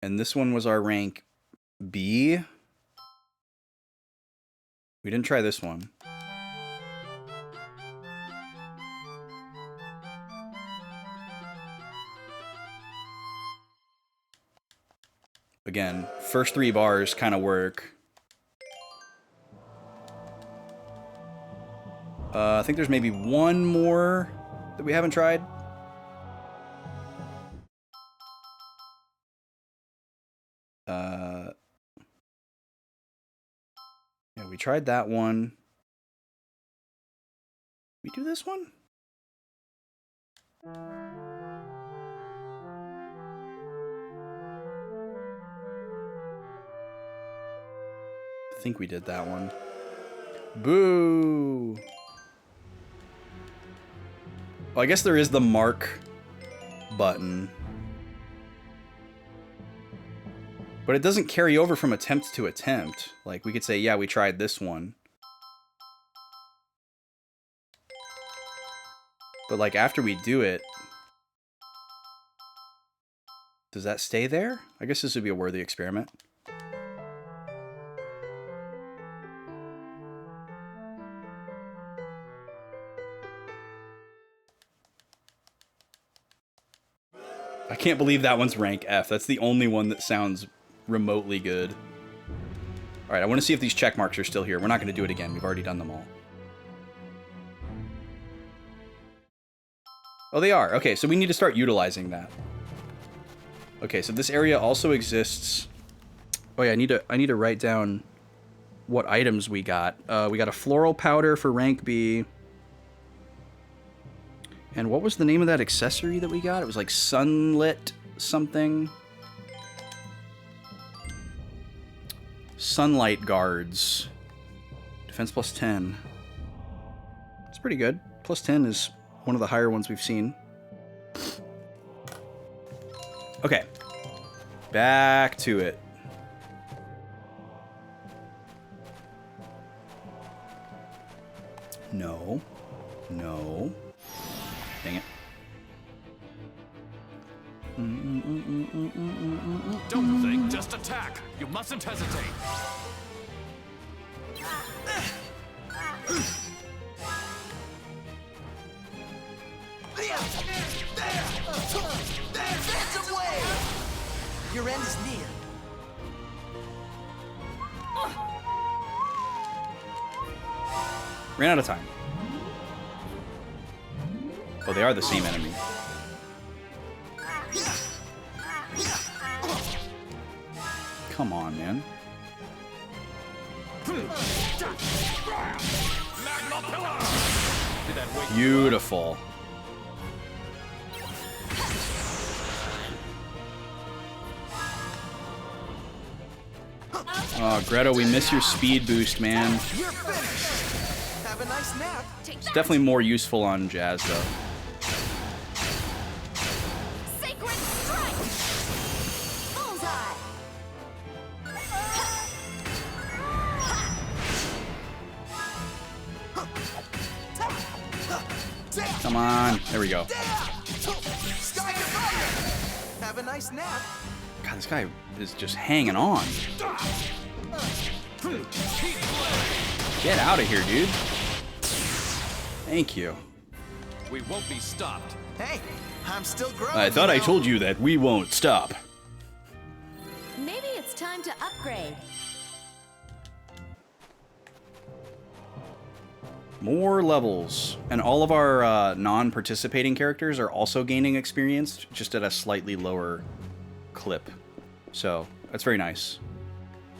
and this one was our rank B. We didn't try this one. Again, first 3 bars kind of work. I think there's maybe one more that we haven't tried. Yeah, we tried that one. We do this one? I think we did that one. Boo! Well, I guess there is the mark button. But it doesn't carry over from attempt to attempt. Like, we could say, yeah, we tried this one. But, like, after we do it... Does that stay there? I guess this would be a worthy experiment. I can't believe that one's rank F. That's the only one that sounds remotely good. Alright, I want to see if these check marks are still here. We're not going to do it again. We've already done them all. Oh, they are. Okay, so we need to start utilizing that. Okay, so this area also exists... Oh yeah, I need to write down what items we got. We got a floral powder for rank B. And what was the name of that accessory that we got? It was like sunlit something. Sunlight guards. Defense plus 10. It's pretty good. Plus 10 is one of the higher ones we've seen. Okay. Back to it. No. No. Dang it. Don't think, just attack. You mustn't hesitate. Phantom Wave! Your end is near. Ran out of time. Oh, they are the same enemy. Come on, man. Beautiful. Oh, Greta, we miss your speed boost, man. You're finished. Have a nice nap. It's definitely more useful on Jazz, though. Sacred strike! Bullseye! Come on. There we go. Sky to fire. Have a nice nap. God, this guy is just hanging on. Get out of here, dude. Thank you. We won't be stopped. Hey, I'm still growing. I thought I told you that we won't stop. Maybe it's time to upgrade. More levels. And all of our non-participating characters are also gaining experience, just at a slightly lower clip. So, that's very nice.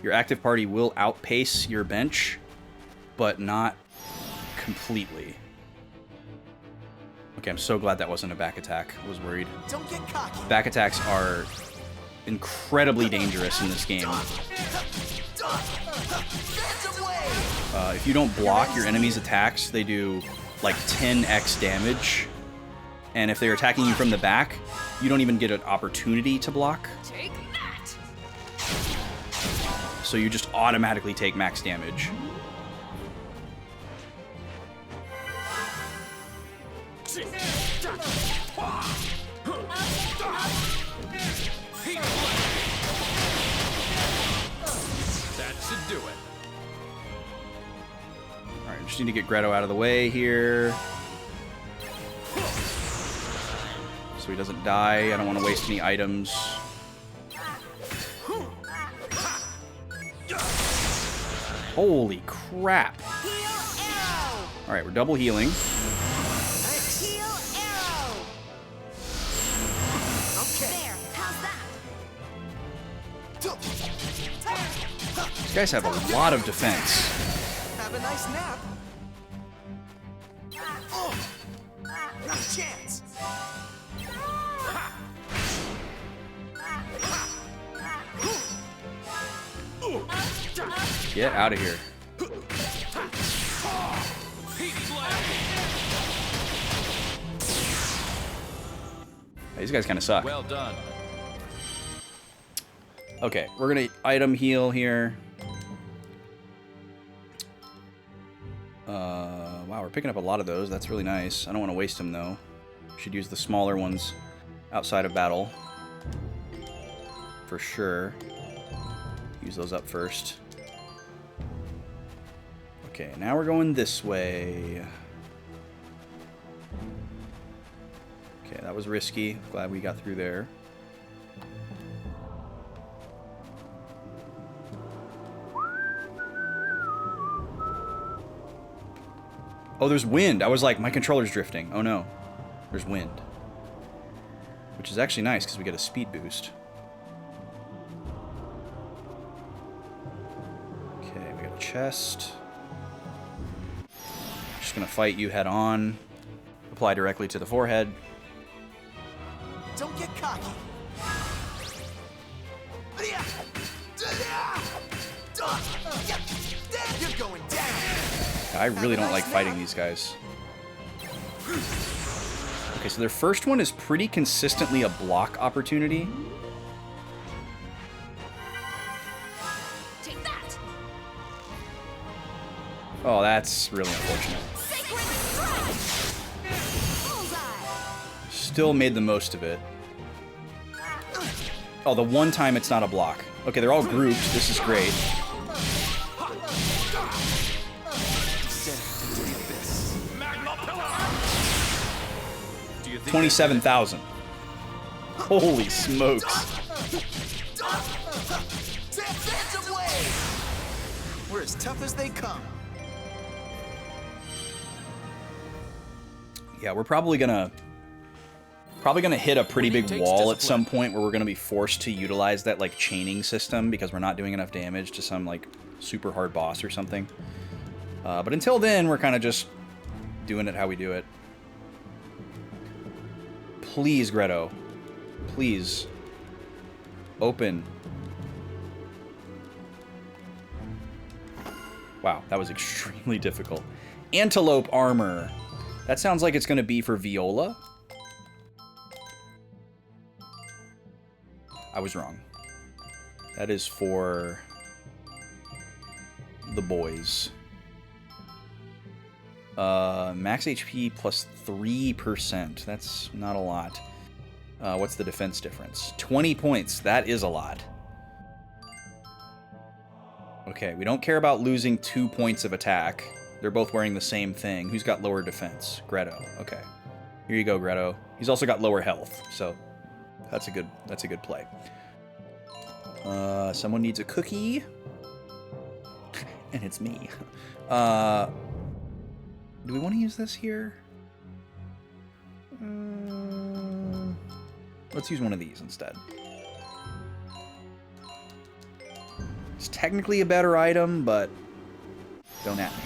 Your active party will outpace your bench, but not completely. Okay, I'm so glad that wasn't a back attack. I was worried. Don't get cocky. Back attacks are incredibly dangerous in this game. If you don't block your enemy's attacks, they do like 10x damage. And if they're attacking you from the back, you don't even get an opportunity to block. Take that. So you just automatically take max damage. That should do it. Alright, just need to get Greto out of the way here. So he doesn't die. I don't want to waste any items. Holy crap. Alright, we're double healing. These guys have a lot of defense. Have a nice nap. Not a chance. Get out of here. These guys kind of suck. Well done. Okay, we're gonna item heal here. Wow, we're picking up a lot of those. That's really nice. I don't want to waste them though. Should use the smaller ones outside of battle for sure. Use those up first. Okay, now we're going this way. Okay, that was risky. Glad we got through there. Oh, there's wind. I was like, my controller's drifting. Oh no, there's wind. Which is actually nice because we get a speed boost. Okay, we got a chest. Just gonna fight you head on. Apply directly to the forehead. Don't get cocky. You're going down. I really don't like fighting these guys. Okay, so their first one is pretty consistently a block opportunity. Take that. Oh, that's really unfortunate. Still made the most of it. Oh, the one time it's not a block. Okay, they're all grouped. This is great. 27,000. Holy smokes. We're as tough as they come. Yeah, we're probably gonna hit a pretty big wall at some point where we're gonna be forced to utilize that like chaining system because we're not doing enough damage to some like super hard boss or something. But until then, we're kind of just doing it how we do it. Please, Greto. Please. Open. Wow, that was extremely difficult. Antelope armor. That sounds like it's going to be for Viola. I was wrong. That is for the boys. Max HP plus 3%. That's not a lot. What's the defense difference? 20 points. That is a lot. Okay, we don't care about losing 2 points of attack. They're both wearing the same thing. Who's got lower defense? Greto. Okay. Here you go, Greto. He's also got lower health, so that's a good play. Someone needs a cookie. And it's me. Do we want to use this here? Let's use one of these instead. It's technically a better item, but don't at me.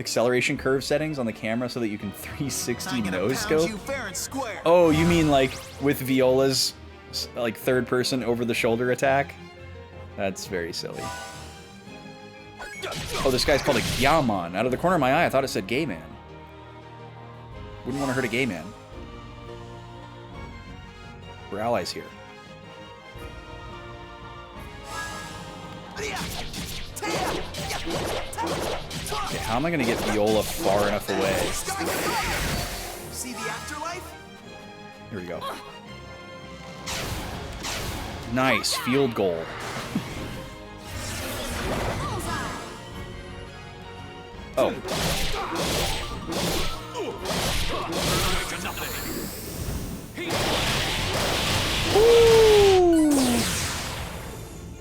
Acceleration curve settings on the camera so that you can 360 nose scope. Oh, you mean like with Viola's like third person over the shoulder attack? That's very silly. Oh, this guy's called a Gyaman. Out of the corner of my eye, I thought it said gay man. Wouldn't want to hurt a gay man. We're allies here. Okay, how am I gonna get Viola far enough away? See the afterlife? Here we go. Nice, field goal. Oh. Ooh.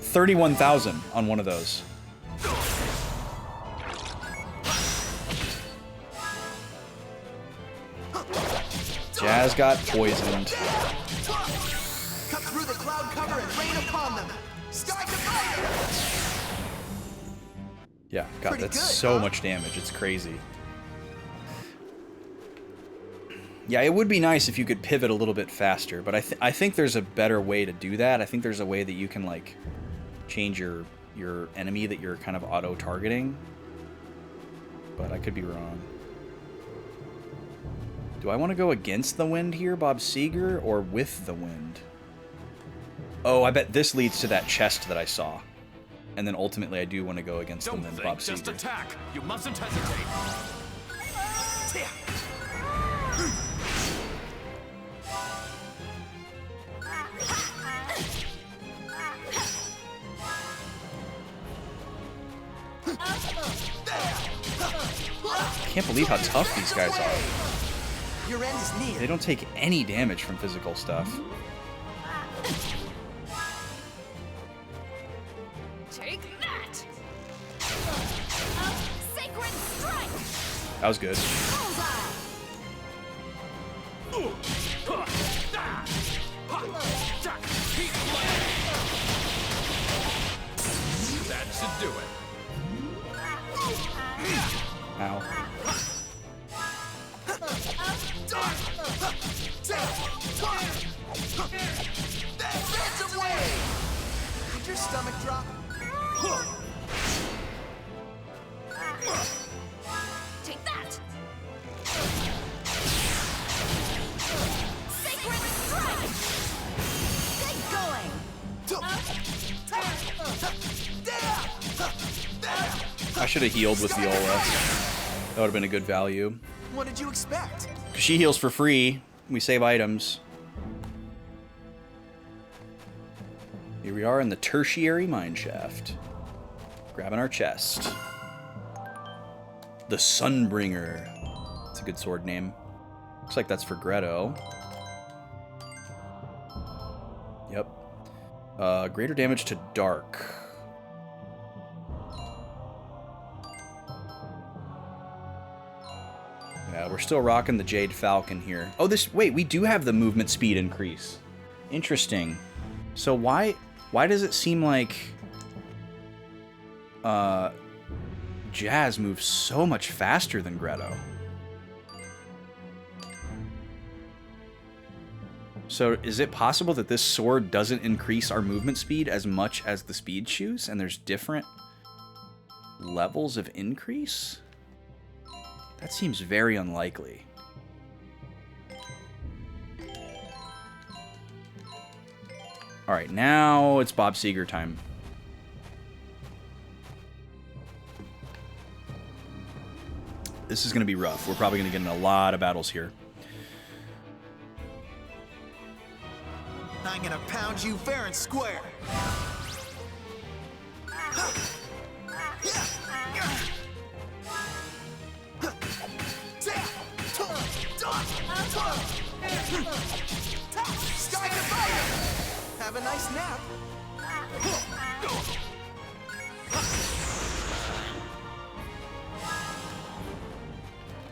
31,000 on one of those. Jazz got poisoned. Cut through the cloud cover and rain upon them. Sky to fire! Yeah, God, that's so much damage. It's crazy. Yeah, it would be nice if you could pivot a little bit faster, but I think there's a better way to do that. I think there's a way that you can like change your enemy that you're kind of auto-targeting, but I could be wrong. Do I want to go against the wind here, Bob Seger, or with the wind? Oh, I bet this leads to that chest that I saw. And then ultimately I do want to go against the wind, Bob Seger. Just attack. You mustn't hesitate. Can't believe how tough these guys are. Your end is near. They don't take any damage from physical stuff. Take that! Sacred strike! That was good. That should do it. Ow. Did your stomach drop? Take that! Sacred strike! Get going! I should have healed with Viola. That would have been a good value. What did you expect? Because she heals for free. We save items. Here we are in the tertiary mineshaft. Grabbing our chest. The Sunbringer. It's a good sword name. Looks like that's for Greto. Yep. Greater damage to dark. Yeah, we're still rocking the Jade Falcon here. Oh, wait, we do have the movement speed increase. Interesting. So why does it seem like Jazz moves so much faster than Greto? So is it possible that this sword doesn't increase our movement speed as much as the speed shoes, and there's different levels of increase? That seems very unlikely. Alright, now it's Bob Seger time. This is going to be rough. We're probably going to get in a lot of battles here. I'm gonna pound you fair and square. Sky to fire! Have a nice nap.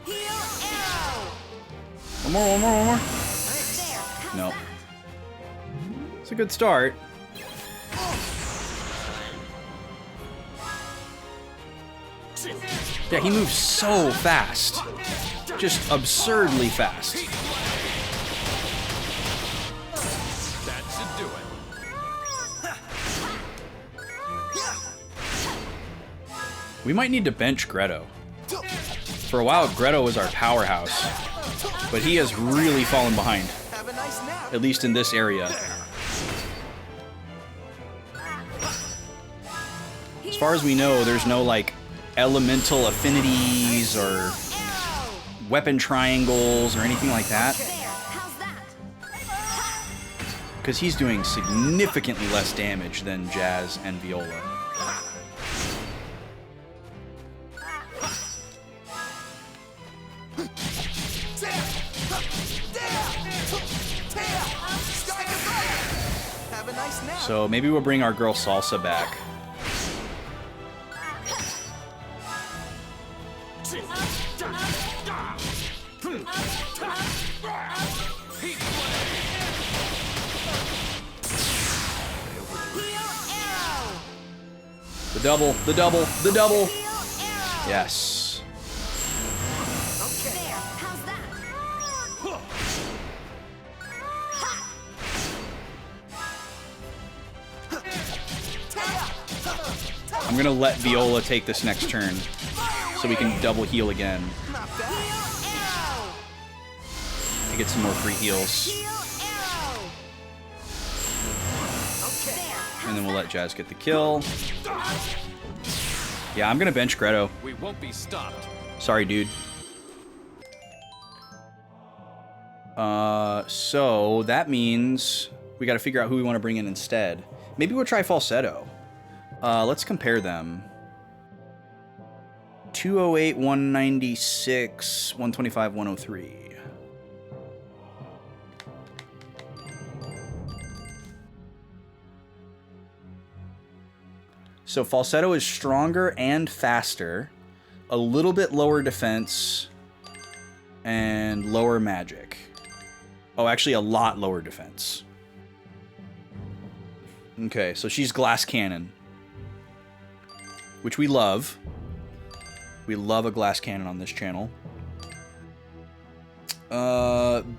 Heal arrow! One more. Nope. It's a good start. Yeah, he moves so fast. Just absurdly fast. That should do it. We might need to bench Greto. For a while, Greto was our powerhouse, but he has really fallen behind. Have a nice nap. At least in this area. As far as we know, there's no, like, elemental affinities or weapon triangles or anything like that. Because he's doing significantly less damage than Jazz and Viola. Have a nice nap. So maybe we'll bring our girl Salsa back. The double. Yes. I'm gonna let Viola take this next turn so we can double heal again. To get some more free heals. And then we'll let Jazz get the kill. Yeah, I'm gonna bench Greto. We won't be stopped. Sorry, dude. So that means we gotta figure out who we want to bring in instead. Maybe we'll try Falsetto. Let's compare them. 208, 196, 125, 103. So Falsetto is stronger and faster, a little bit lower defense, and lower magic. Oh, actually a lot lower defense. Okay, so she's Glass Cannon, which we love. We love a Glass Cannon on this channel.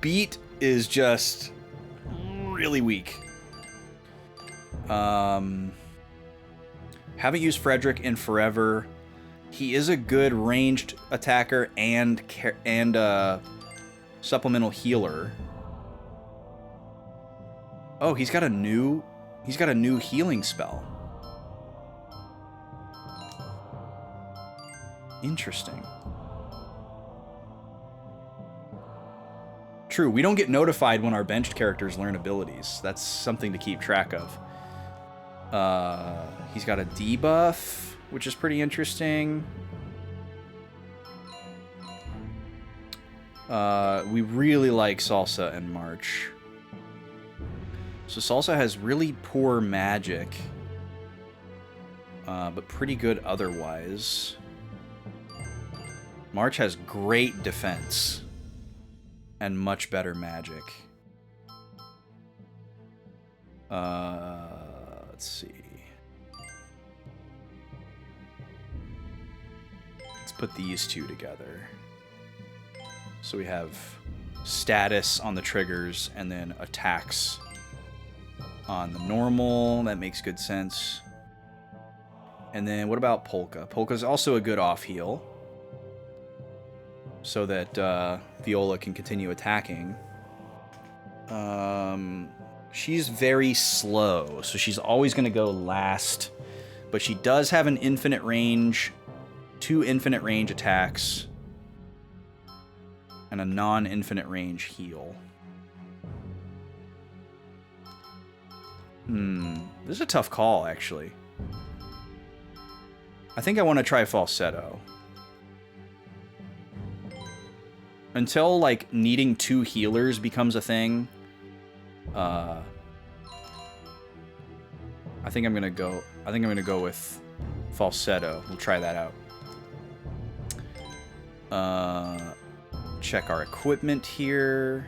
Beat is just really weak. Haven't used Frederick in forever. He is a good ranged attacker and supplemental healer. Oh, he's got a new healing spell. Interesting. True, we don't get notified when our benched characters learn abilities. That's something to keep track of. He's got a debuff, which is pretty interesting. We really like Salsa and March. So Salsa has really poor magic, but pretty good otherwise. March has great defense and much better magic. Let's see. Let's put these two together. So we have status on the triggers and then attacks on the normal. That makes good sense. And then what about Polka? Polka's also a good off heal, so that Viola can continue attacking. She's very slow, so she's always going to go last. But she does have an infinite range, 2 infinite range attacks, and a non-infinite range heal. This is a tough call, actually. I think I want to try falsetto. Until, like, needing 2 healers becomes a thing, I think I'm gonna go with falsetto. We'll try that out. Check our equipment here.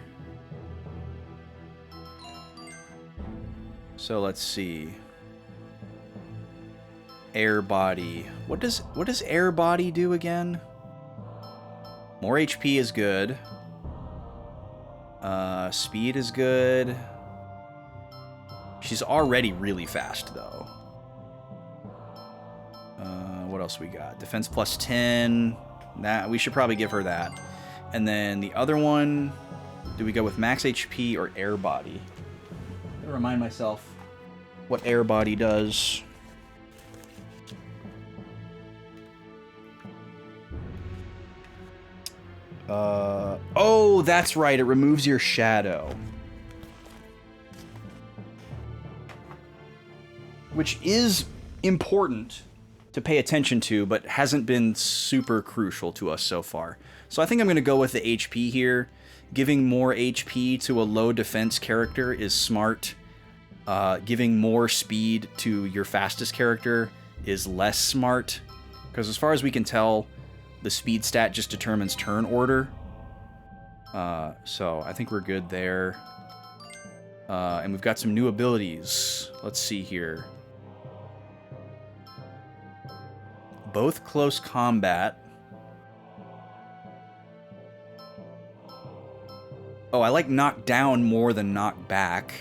So let's see. Air body. What does air body do again? More HP is good. Speed is good. She's already really fast, though. What else we got? Defense plus 10. That we should probably give her that. And then the other one, do we go with max HP or air body? I remind myself what air body does. Oh, that's right. It removes your shadow. Which is important to pay attention to, but hasn't been super crucial to us so far. So I think I'm going to go with the HP here. Giving more HP to a low defense character is smart. Giving more speed to your fastest character is less smart. Because as far as we can tell, the speed stat just determines turn order. So I think we're good there. And we've got some new abilities. Let's see here. Both close combat. Oh, I like knock down more than knock back.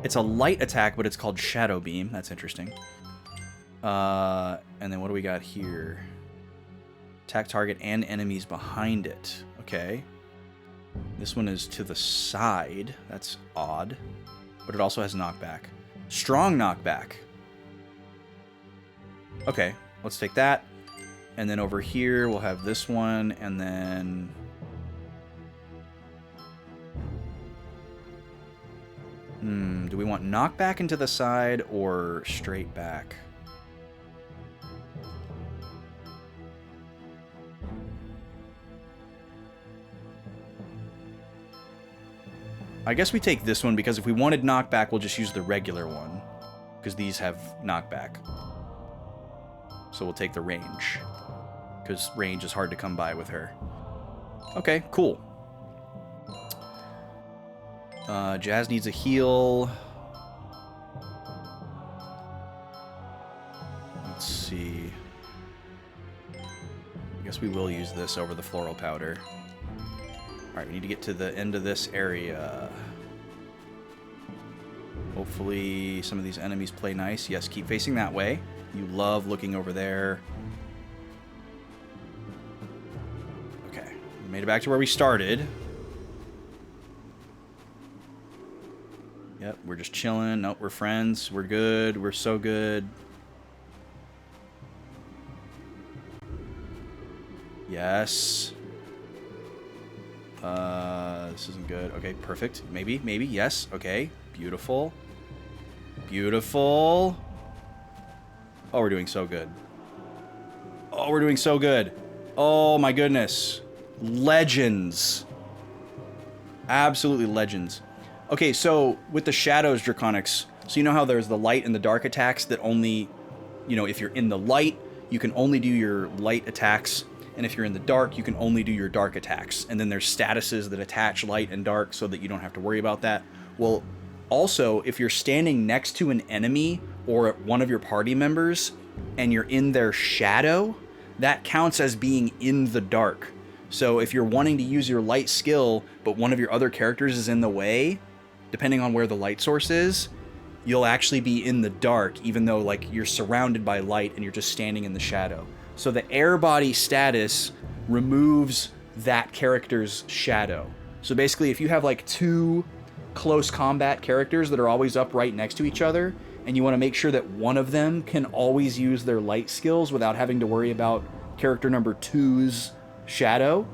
It's a light attack, but it's called Shadow Beam. That's interesting. And then what do we got here? Attack target and enemies behind it. Okay. This one is to the side. That's odd. But it also has knockback. Strong knockback. Okay, let's take that. And then over here, we'll have this one, and then... do we want knockback into the side or straight back? I guess we take this one because if we wanted knockback, we'll just use the regular one. Because these have knockback. So we'll take the range. Because range is hard to come by with her. Okay, cool. Jazz needs a heal. Let's see. I guess we will use this over the floral powder. Alright, we need to get to the end of this area. Hopefully some of these enemies play nice. Yes, keep facing that way. You love looking over there. Okay, we made it back to where we started. Yep, we're just chilling. Nope, we're friends. We're good. We're so good. Yes. This isn't good. Okay, perfect. Maybe, yes. Okay, beautiful. Beautiful. Oh, we're doing so good. Oh, we're doing so good. Oh, my goodness. Legends. Absolutely legends. Okay, so with the Shadows Draconics, so you know how there's the light and the dark attacks that only, you know, if you're in the light, you can only do your light attacks, and if you're in the dark, you can only do your dark attacks. And then there's statuses that attach light and dark so that you don't have to worry about that. Well, also, if you're standing next to an enemy or one of your party members and you're in their shadow, that counts as being in the dark. So if you're wanting to use your light skill, but one of your other characters is in the way, depending on where the light source is, you'll actually be in the dark, even though like you're surrounded by light and you're just standing in the shadow. So the air body status removes that character's shadow. So basically, if you have like two close combat characters that are always up right next to each other, and you want to make sure that one of them can always use their light skills without having to worry about character number 2's shadow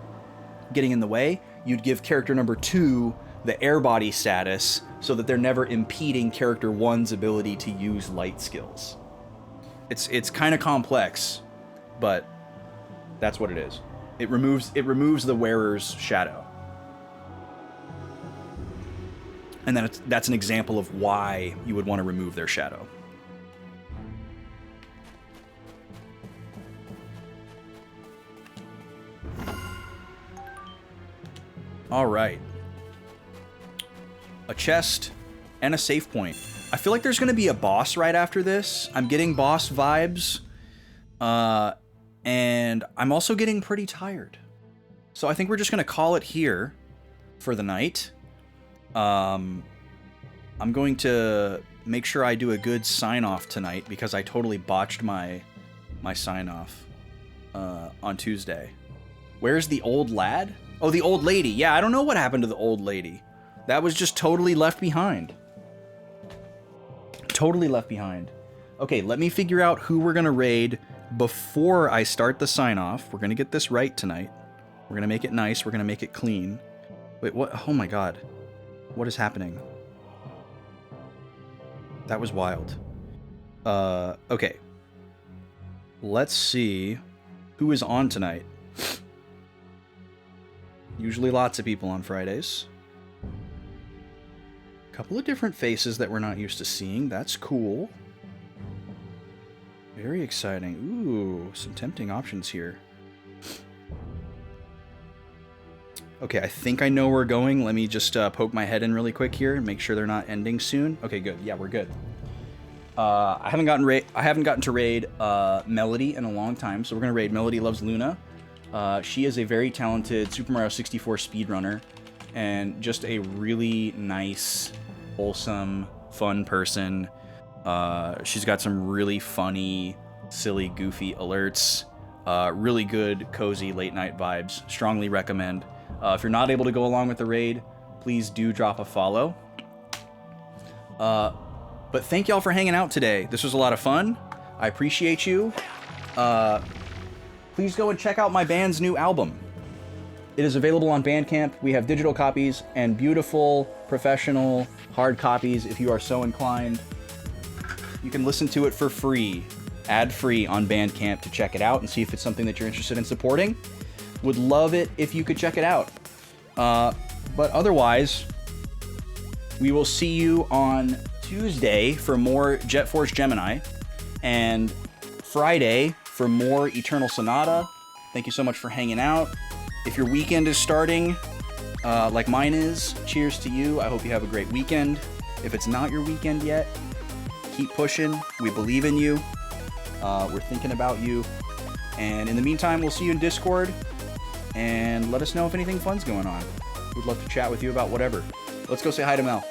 getting in the way, you'd give character number 2 the air body status so that they're never impeding character 1's ability to use light skills. It's kind of complex, but that's what it is. It removes the wearer's shadow. And then that's an example of why you would want to remove their shadow. All right. A chest and a save point. I feel like there's going to be a boss right after this. I'm getting boss vibes. And I'm also getting pretty tired. So I think we're just going to call it here for the night. I'm going to make sure I do a good sign-off tonight because I totally botched my sign-off on Tuesday. Where's the old lad? Oh, the old lady. Yeah, I don't know what happened to the old lady. That was just totally left behind. Totally left behind. Okay, let me figure out who we're going to raid before I start the sign-off. We're going to get this right tonight. We're going to make it nice. We're going to make it clean. Wait, what? Oh my god. What is happening? That was wild. Okay. Let's see who is on tonight. Usually lots of people on Fridays. A couple of different faces that we're not used to seeing. That's cool. Very exciting. Ooh, some tempting options here. Okay, I think I know where we're going. Let me just poke my head in really quick here and make sure they're not ending soon. Okay, good. Yeah, we're good. I haven't gotten to raid Melody in a long time, so we're gonna raid Melody Loves Luna. She is a very talented Super Mario 64 speedrunner and just a really nice, wholesome, fun person. She's got some really funny, silly, goofy alerts. Really good, cozy late night vibes. Strongly recommend. If you're not able to go along with the raid, please do drop a follow. But thank y'all for hanging out today. This was a lot of fun. I appreciate you. Please go and check out my band's new album. It is available on Bandcamp. We have digital copies and beautiful, professional, hard copies if you are so inclined. You can listen to it for free, ad-free on Bandcamp to check it out and see if it's something that you're interested in supporting. Would love it if you could check it out. But otherwise, we will see you on Tuesday for more Jet Force Gemini and Friday for more Eternal Sonata. Thank you so much for hanging out. If your weekend is starting, like mine is, cheers to you. I hope you have a great weekend. If it's not your weekend yet, keep pushing. We believe in you. We're thinking about you. And in the meantime, we'll see you in Discord. And let us know if anything fun's going on. We'd love to chat with you about whatever. Let's go say hi to Mel.